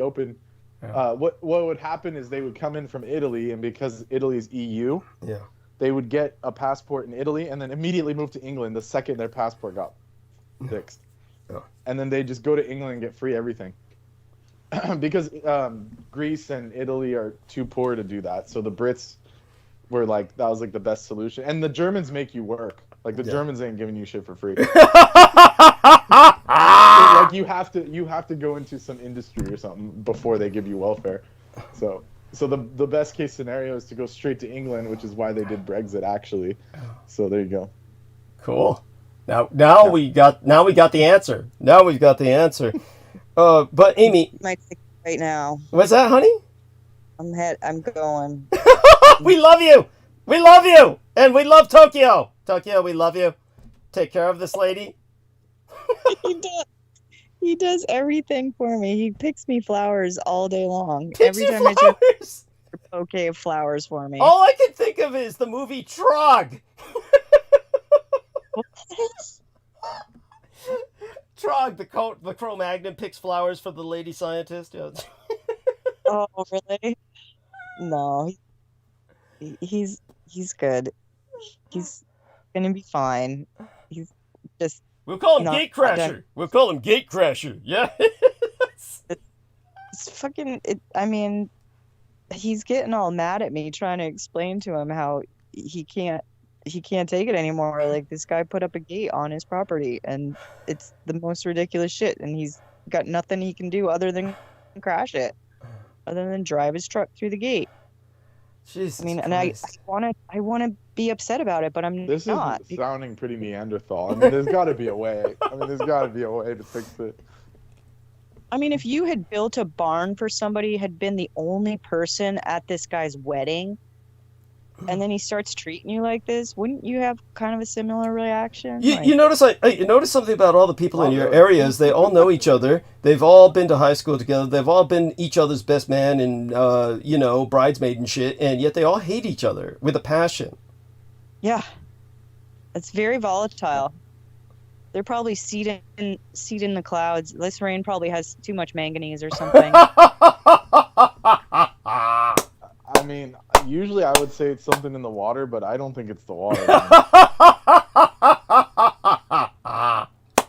open. What would happen is they would come in from Italy, and because Italy's EU, they would get a passport in Italy and then immediately move to England the second their passport got fixed. And then they just go to England and get free everything. Because Greece and Italy are too poor to do that. So the Brits were like, that was like the best solution. And the Germans make you work. Like the Germans ain't giving you shit for free. Like you have to go into some industry or something before they give you welfare. So the best case scenario is to go straight to England, which is why they did Brexit actually. So there you go. Cool. Now we got the answer. Now we've got the answer. But Amy, my ticket right now. What's that, honey? I'm going. We love you. We love you, and we love Tokyo. Tokyo, we love you. Take care of this lady. He does everything for me. He picks me flowers all day long. Every time I do a bouquet of flowers for me. All I can think of is the movie Trog. Trog, the Cro-Magnon picks flowers for the lady scientist. Yeah. Oh, really? No, he's good. He's gonna be fine. He's just. We'll call him Gatecrasher. We'll call him Gatecrasher. Yeah. It's fucking. I mean, he's getting all mad at me trying to explain to him how he can't take it anymore. Like, this guy put up a gate on his property, and it's the most ridiculous shit. And he's got nothing he can do other than crash it, other than drive his truck through the gate. Jesus I mean, Christ. and I want to be upset about it, but I'm This not. is sounding pretty Neanderthal. I mean, there's got to be a way. There's got to be a way to fix it. I mean, if you had built a barn for somebody, had been the only person at this guy's wedding, and then he starts treating you like this, wouldn't you have kind of a similar reaction? You notice something about all the people in your areas. They all know each other. They've all been to high school together. They've all been each other's best man and bridesmaid and shit. And yet they all hate each other with a passion. Yeah, it's very volatile. They're probably seed in the clouds. This rain probably has too much manganese or something. I mean, usually I would say it's something in the water, but I don't think it's the water.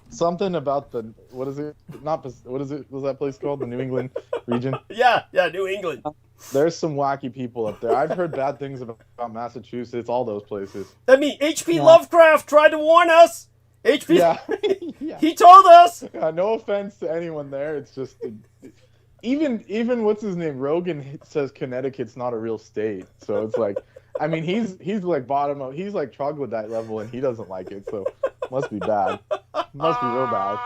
Something about the what is it? Was that place called? The New England region? Yeah, New England. There's some wacky people up there. I've heard bad things about Massachusetts, all those places. I mean, H.P. Lovecraft tried to warn us. H.P. Yeah. He told us. No offense to anyone there. It's just even what's his name? Rogan says Connecticut's not a real state. So it's like, I mean, he's like bottom of, he's like troglodyte level, and he doesn't like it. So must be bad. Must be real bad.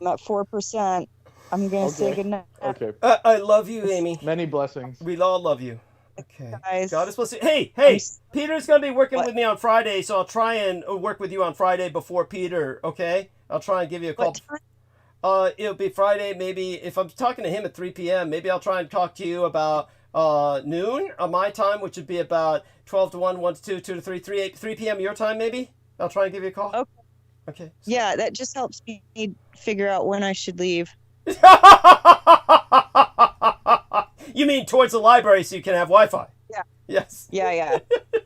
I'm at 4%. I'm gonna say goodnight. Okay. I love you, Amy. Many blessings. We all love you. Okay. Guys, God is bless you. Hey, Peter's gonna be working with me on Friday, so I'll try and work with you on Friday before Peter. Okay? I'll try and give you a call. It'll be Friday. Maybe if I'm talking to him at 3 p.m., maybe I'll try and talk to you about noon my time, which would be about 12 to 1, 1 to 2, 2 to 3, 3 p.m. your time. Maybe I'll try and give you a call. Okay. So. Yeah, that just helps me figure out when I should leave. You mean towards the library so you can have Wi-Fi? Yeah. Yes. Yeah.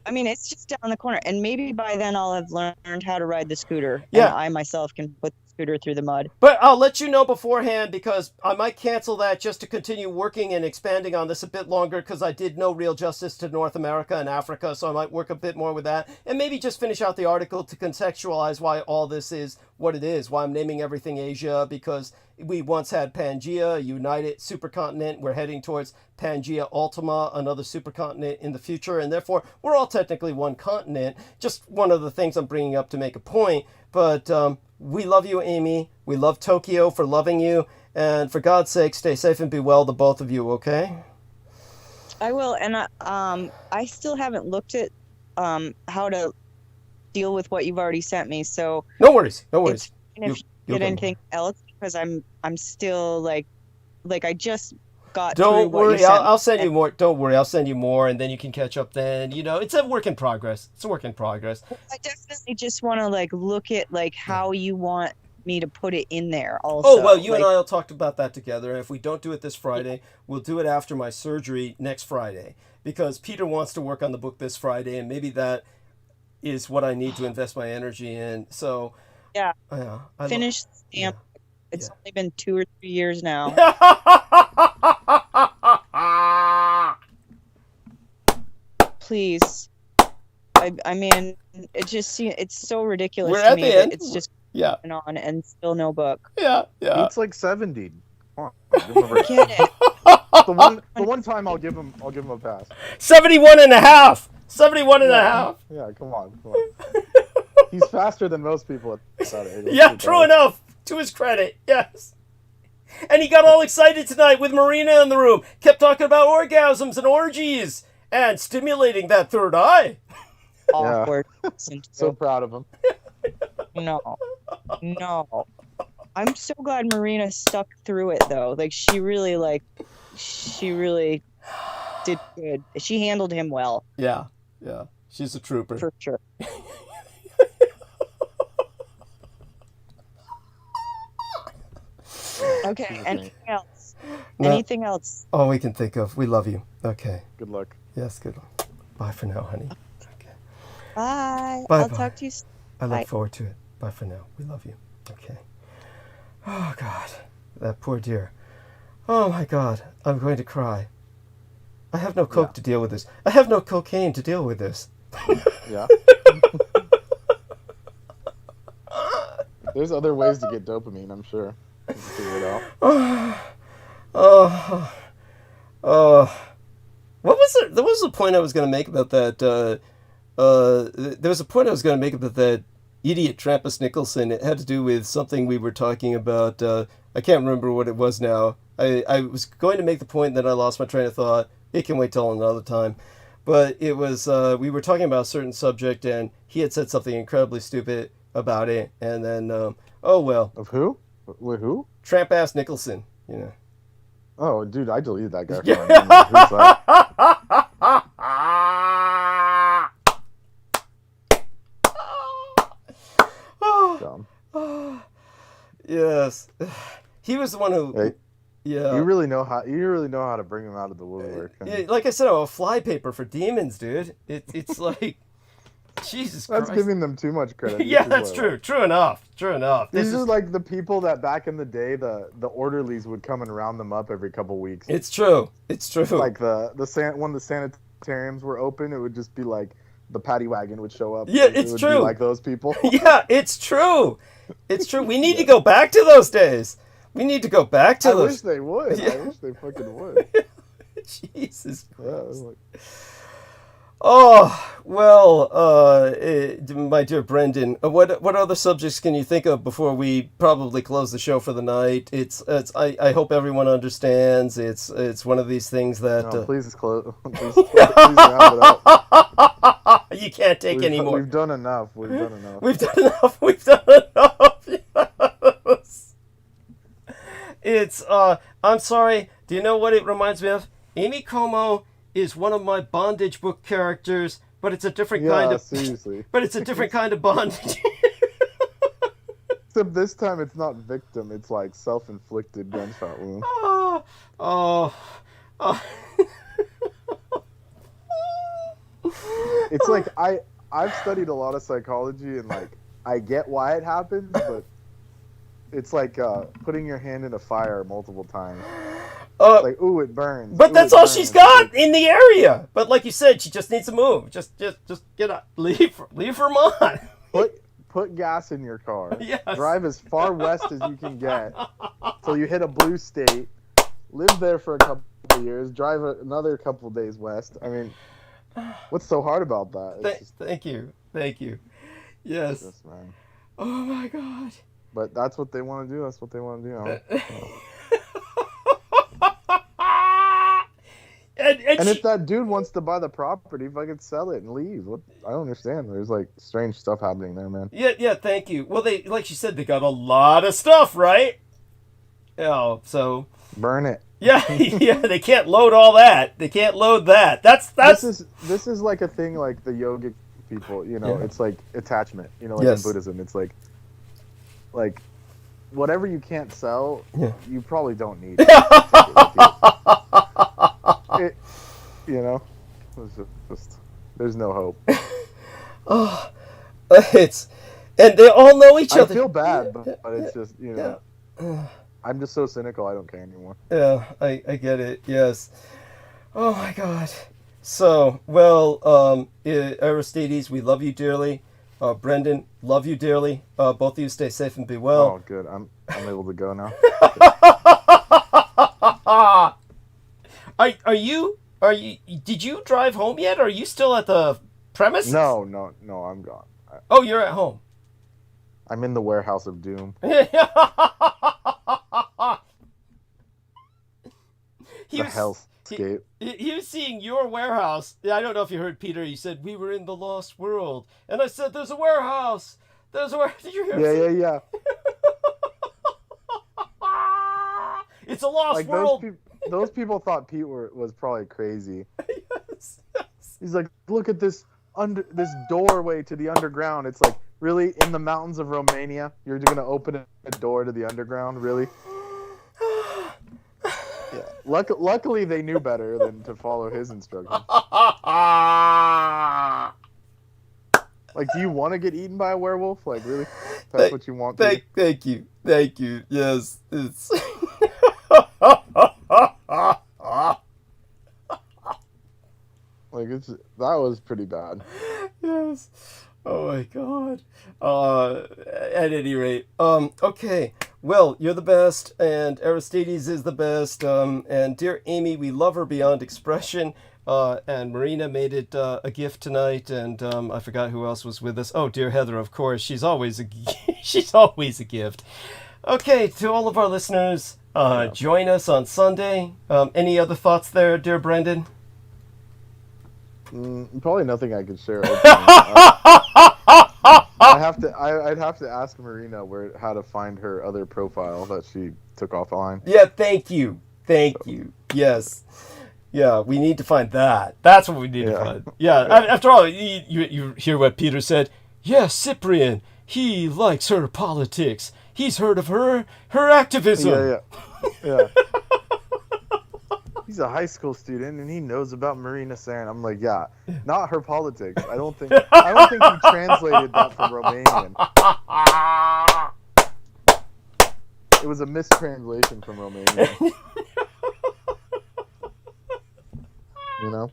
I mean, it's just down the corner, and maybe by then I'll have learned how to ride the scooter. Yeah. And I myself can put the scooter through the mud. But I'll let you know beforehand, because I might cancel that just to continue working and expanding on this a bit longer, because I did no real justice to North America and Africa, so I might work a bit more with that. And maybe just finish out the article to contextualize why all this is what it is, why I'm naming everything Asia, because we once had Pangea, a united supercontinent. We're heading towards Pangea Ultima, another supercontinent in the future, and therefore we're all technically one continent. Just one of the things I'm bringing up to make a point. But we love you, Amy. We love Tokyo for loving you. And for God's sake, stay safe and be well, the both of you, okay? I will, and I still haven't looked at how to deal with what you've already sent me. So no worries. If you get anything else, because I'm still like I just got through Don't what you worry, sent I'll me. send you more. Don't worry, I'll send you more, and then you can catch up. Then it's a work in progress. It's a work in progress. I definitely just want to like look at like how you want me to put it in there. Also, Oh well, you like, and I'll talk about that together. And if we don't do it this Friday, we'll do it after my surgery next Friday, because Peter wants to work on the book this Friday, and maybe that is what I need to invest my energy in. So yeah, I finish the stamp. It's yeah. only been 2 or 3 years now. Please. I mean, it just seems it's so ridiculous We're to at me the that end. it's just Yeah. going on and still no book. Yeah. It's like 70. Come on, give him a break. Get it. the one time I'll give him a pass. 71 and a half. 71 and a half. Yeah, come on. He's faster than most people at that age. Yeah, true enough. To his credit, yes. And he got all excited tonight with Marina in the room. Kept talking about orgasms and orgies and stimulating that third eye. Awkward. So proud of him. No. I'm so glad Marina stuck through it though. Like she really did good. She handled him well. Yeah. She's a trooper. For sure. Okay, anything else? No. Anything else? All we can think of. We love you. Okay. Good luck. Yes, good luck. Bye for now, honey. Okay. Bye. Bye. I'll talk to you soon. I Bye. look forward to it. Bye for now. We love you. Okay. Oh, God. That poor dear. Oh, my God. I'm going to cry. I have no coke to deal with this. I have no cocaine to deal with this. Yeah. There's other ways to get dopamine, I'm sure. You can figure it out. What was it? There was a point I was going to make about that. There was a point I was going to make about that idiot Trappist Nicholson. It had to do with something we were talking about. I can't remember what it was now. I was going to make the point, then I lost my train of thought. It can wait till another time. But it was, we were talking about a certain subject, and he had said something incredibly stupid about it, and then, oh well. Of who? With who? Tramp-ass Nicholson, Oh, dude, I deleted that guy from my Who's that? Dumb. Yes. He was the one who... Hey, yeah. You really know how to bring him out of the woodwork. Yeah, like I said, I'm a flypaper for demons, dude. It's like... Jesus Christ. That's giving them too much credit. Yeah, that's true. True enough. These are like the people that back in the day, the orderlies would come and round them up every couple weeks. It's true. Like when the sanitariums were open, it would just be like the paddy wagon would show up. Yeah, it would true. Be like those people. Yeah, it's true. We need to go back to those days. We need to go back to those. I wish they would. Yeah. I wish they fucking would. Jesus Christ. Yeah, Oh, well, my dear Brendan, what other subjects can you think of before we probably close the show for the night? I hope everyone understands. It's one of these things that... No, please close. Please round it up. You can't take any more. We've done enough. Yes. It's, I'm sorry, do you know what it reminds me of? Amy Como is one of my bondage book characters, but it's a different kind of... seriously. But it's a different kind of bondage. Except this time it's not victim, it's like self-inflicted gunshot wound. It's like I've studied a lot of psychology and like I get why it happens, but it's like putting your hand in a fire multiple times. Like, ooh, it burns. But that's all she's got in the area. But like you said, she just needs to move. Just get up. Leave Vermont. Put gas in your car. Yes. Drive as far west as you can get till you hit a blue state. Live there for a couple of years. Drive another couple of days west. I mean, what's so hard about that? Thank you. Yes. Man. Oh my God. But that's what they want to do. That's what they want to do. And if that dude wants to buy the property, if I could sell it and leave, I don't understand. There's like strange stuff happening there, man. Yeah. Thank you. Well, they, like she said, they got a lot of stuff, right? Yeah. So, Burn it. Yeah, yeah, they can't load all that. They can't load that. That's This is like a thing like the yogic people, you know, Yeah. it's like attachment, you know, like in Yes. Buddhism. It's like whatever you can't sell, Yeah. you probably don't need. It, you know, it's just there's no hope. Oh, it's and they all know each I other. feel bad, but it's just, you know, Yeah. I'm just so cynical. I don't care anymore. Yeah, I get it. Yes. Oh my God. So, well, Aristides, we love you dearly. Brendan, love you dearly. Both of you stay safe and be well. Oh, good. I'm able to go now. Are you? Did you drive home yet? Or are you still at the premises? No, I'm gone. Oh, you're at home. I'm in the warehouse of doom. The hellscape. He was seeing your warehouse. I don't know if you heard Peter. He said, we were in the lost world. And I said, there's a warehouse. There's a warehouse. Did you hear him? Yeah. It's a lost Like world. those people thought Pete was probably crazy. Yes. He's like, look at this doorway to the underground. It's like, really, in the mountains of Romania, you're gonna open a door to the underground? Really? Yeah. Luckily, they knew better than to follow his instructions. Like, do you want to get eaten by a werewolf? Like, really? That's what you want to? Thank you. Yes, it's. Like, that was pretty bad. Yes. Oh my God. At any rate, okay. Well, you're the best, and Aristides is the best. And dear Amy, we love her beyond expression. And Marina made it a gift tonight, and I forgot who else was with us. Oh, dear Heather, of course. She's always a gift. Okay, to all of our listeners, join us on Sunday. Any other thoughts there, dear Brendan? Probably nothing I could share. I'd have to ask Marina how to find her other profile that she took offline. Yeah, thank you. Yes. Yeah, we need to find that. That's what we need to find. Yeah, after all, you hear what Peter said. Yes, Cyprian, he likes her politics. He's heard of her activism. Yeah. He's a high school student and he knows about Marina SEREN. I'm like, yeah, not her politics. I don't think he translated that from Romanian. It was a mistranslation from Romanian. You know?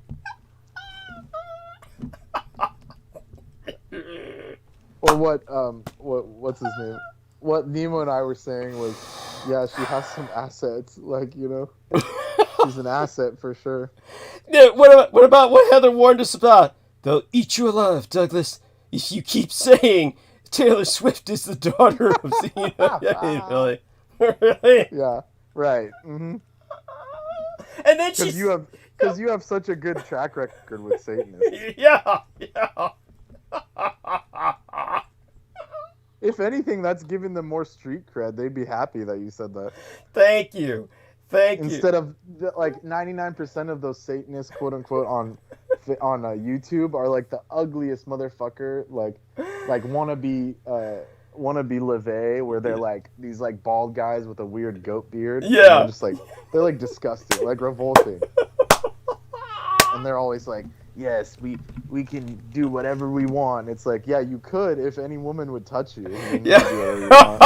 Or what's his name? What Nemo and I were saying was, yeah, she has some assets, like, you know. She's an asset for sure. Yeah, what about what Heather warned us about? They'll eat you alive, Douglas, if you keep saying Taylor Swift is the daughter of Zena. Really? Really? Yeah, right. Mm-hmm. And then she's... Because you have such a good track record with Satanists. Yeah. If anything, that's giving them more street cred. They'd be happy that you said that. Thank you. Instead of like 99% of those Satanists, quote unquote, on YouTube are like the ugliest motherfucker, like wannabe LaVey, where they're like these like bald guys with a weird goat beard. Yeah. They're like disgusting, like revolting. And they're always like, yes, we can do whatever we want. It's like, yeah, you could if any woman would touch you. You can do whatever you want.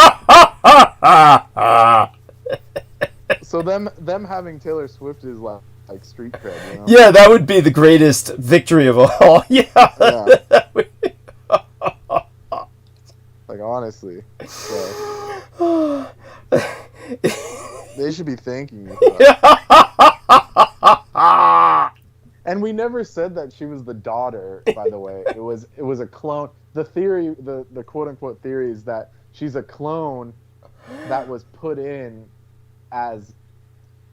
So them having Taylor Swift is like street cred, you know? Yeah, that would be the greatest victory of all. Yeah. That would be... Like, honestly. So. They should be thanking you for that. And we never said that she was the daughter, by the way. It was a clone. The theory, the quote unquote theory, is that she's a clone that was put in as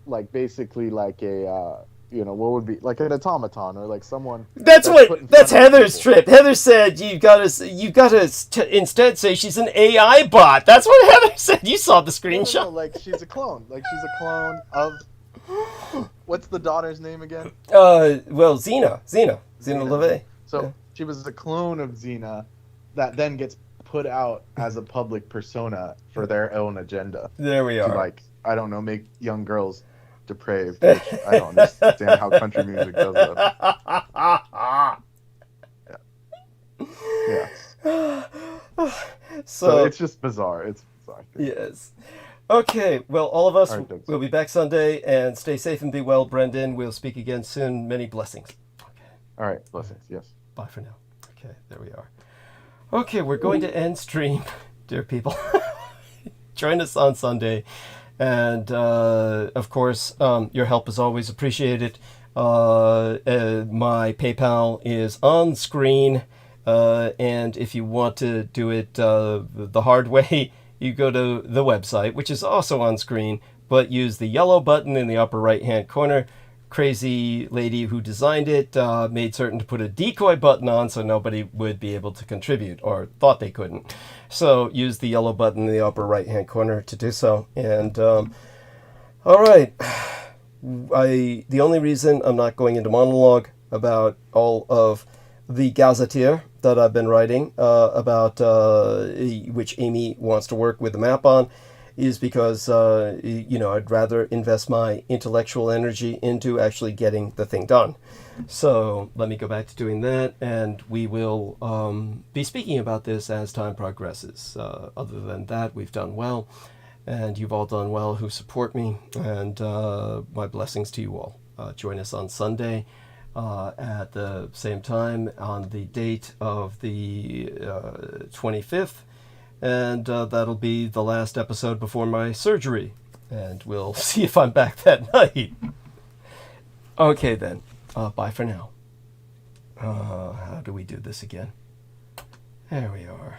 like basically like a what would be like an automaton or like someone. That's put in front that's of Heather's people. trip. Heather said you gotta instead say she's an AI bot. That's what Heather said. You saw the screenshot. No, like she's a clone. Like she's a clone of. What's the daughter's name again? Well, Zena LaVey. So Yeah. she was a clone of Zena, that then gets put out as a public persona for their own agenda. There we To are. like, I don't know, make young girls depraved. Which I don't understand how country music does that. Yeah. So it's just bizarre. It's bizarre. Yes. Okay, well, all of us All right, thanks. will be back Sunday, and stay safe and be well, Brendan. We'll speak again soon. Many blessings. Okay, All right, blessings. Yes. bye for now. Okay, there we are. Okay, we're going to end stream, dear people. Join us on Sunday. And, of course, your help is always appreciated. My PayPal is on screen. And if you want to do it the hard way, you go to the website, which is also on screen, but use the yellow button in the upper right-hand corner. Crazy lady who designed it made certain to put a decoy button on so nobody would be able to contribute, or thought they couldn't. So use the yellow button in the upper right-hand corner to do so. And, all right. The only reason I'm not going into monologue about all of the gazetteer that I've been writing about, which Amy wants to work with the map on, is because, I'd rather invest my intellectual energy into actually getting the thing done. So let me go back to doing that, and we will be speaking about this as time progresses. Other than that, we've done well, and you've all done well who support me, and my blessings to you all. Join us on Sunday. At the same time on the date of the 25th, and that'll be the last episode before my surgery, and we'll see if I'm back that night. Okay then, bye for now. How do we do this again? There we are.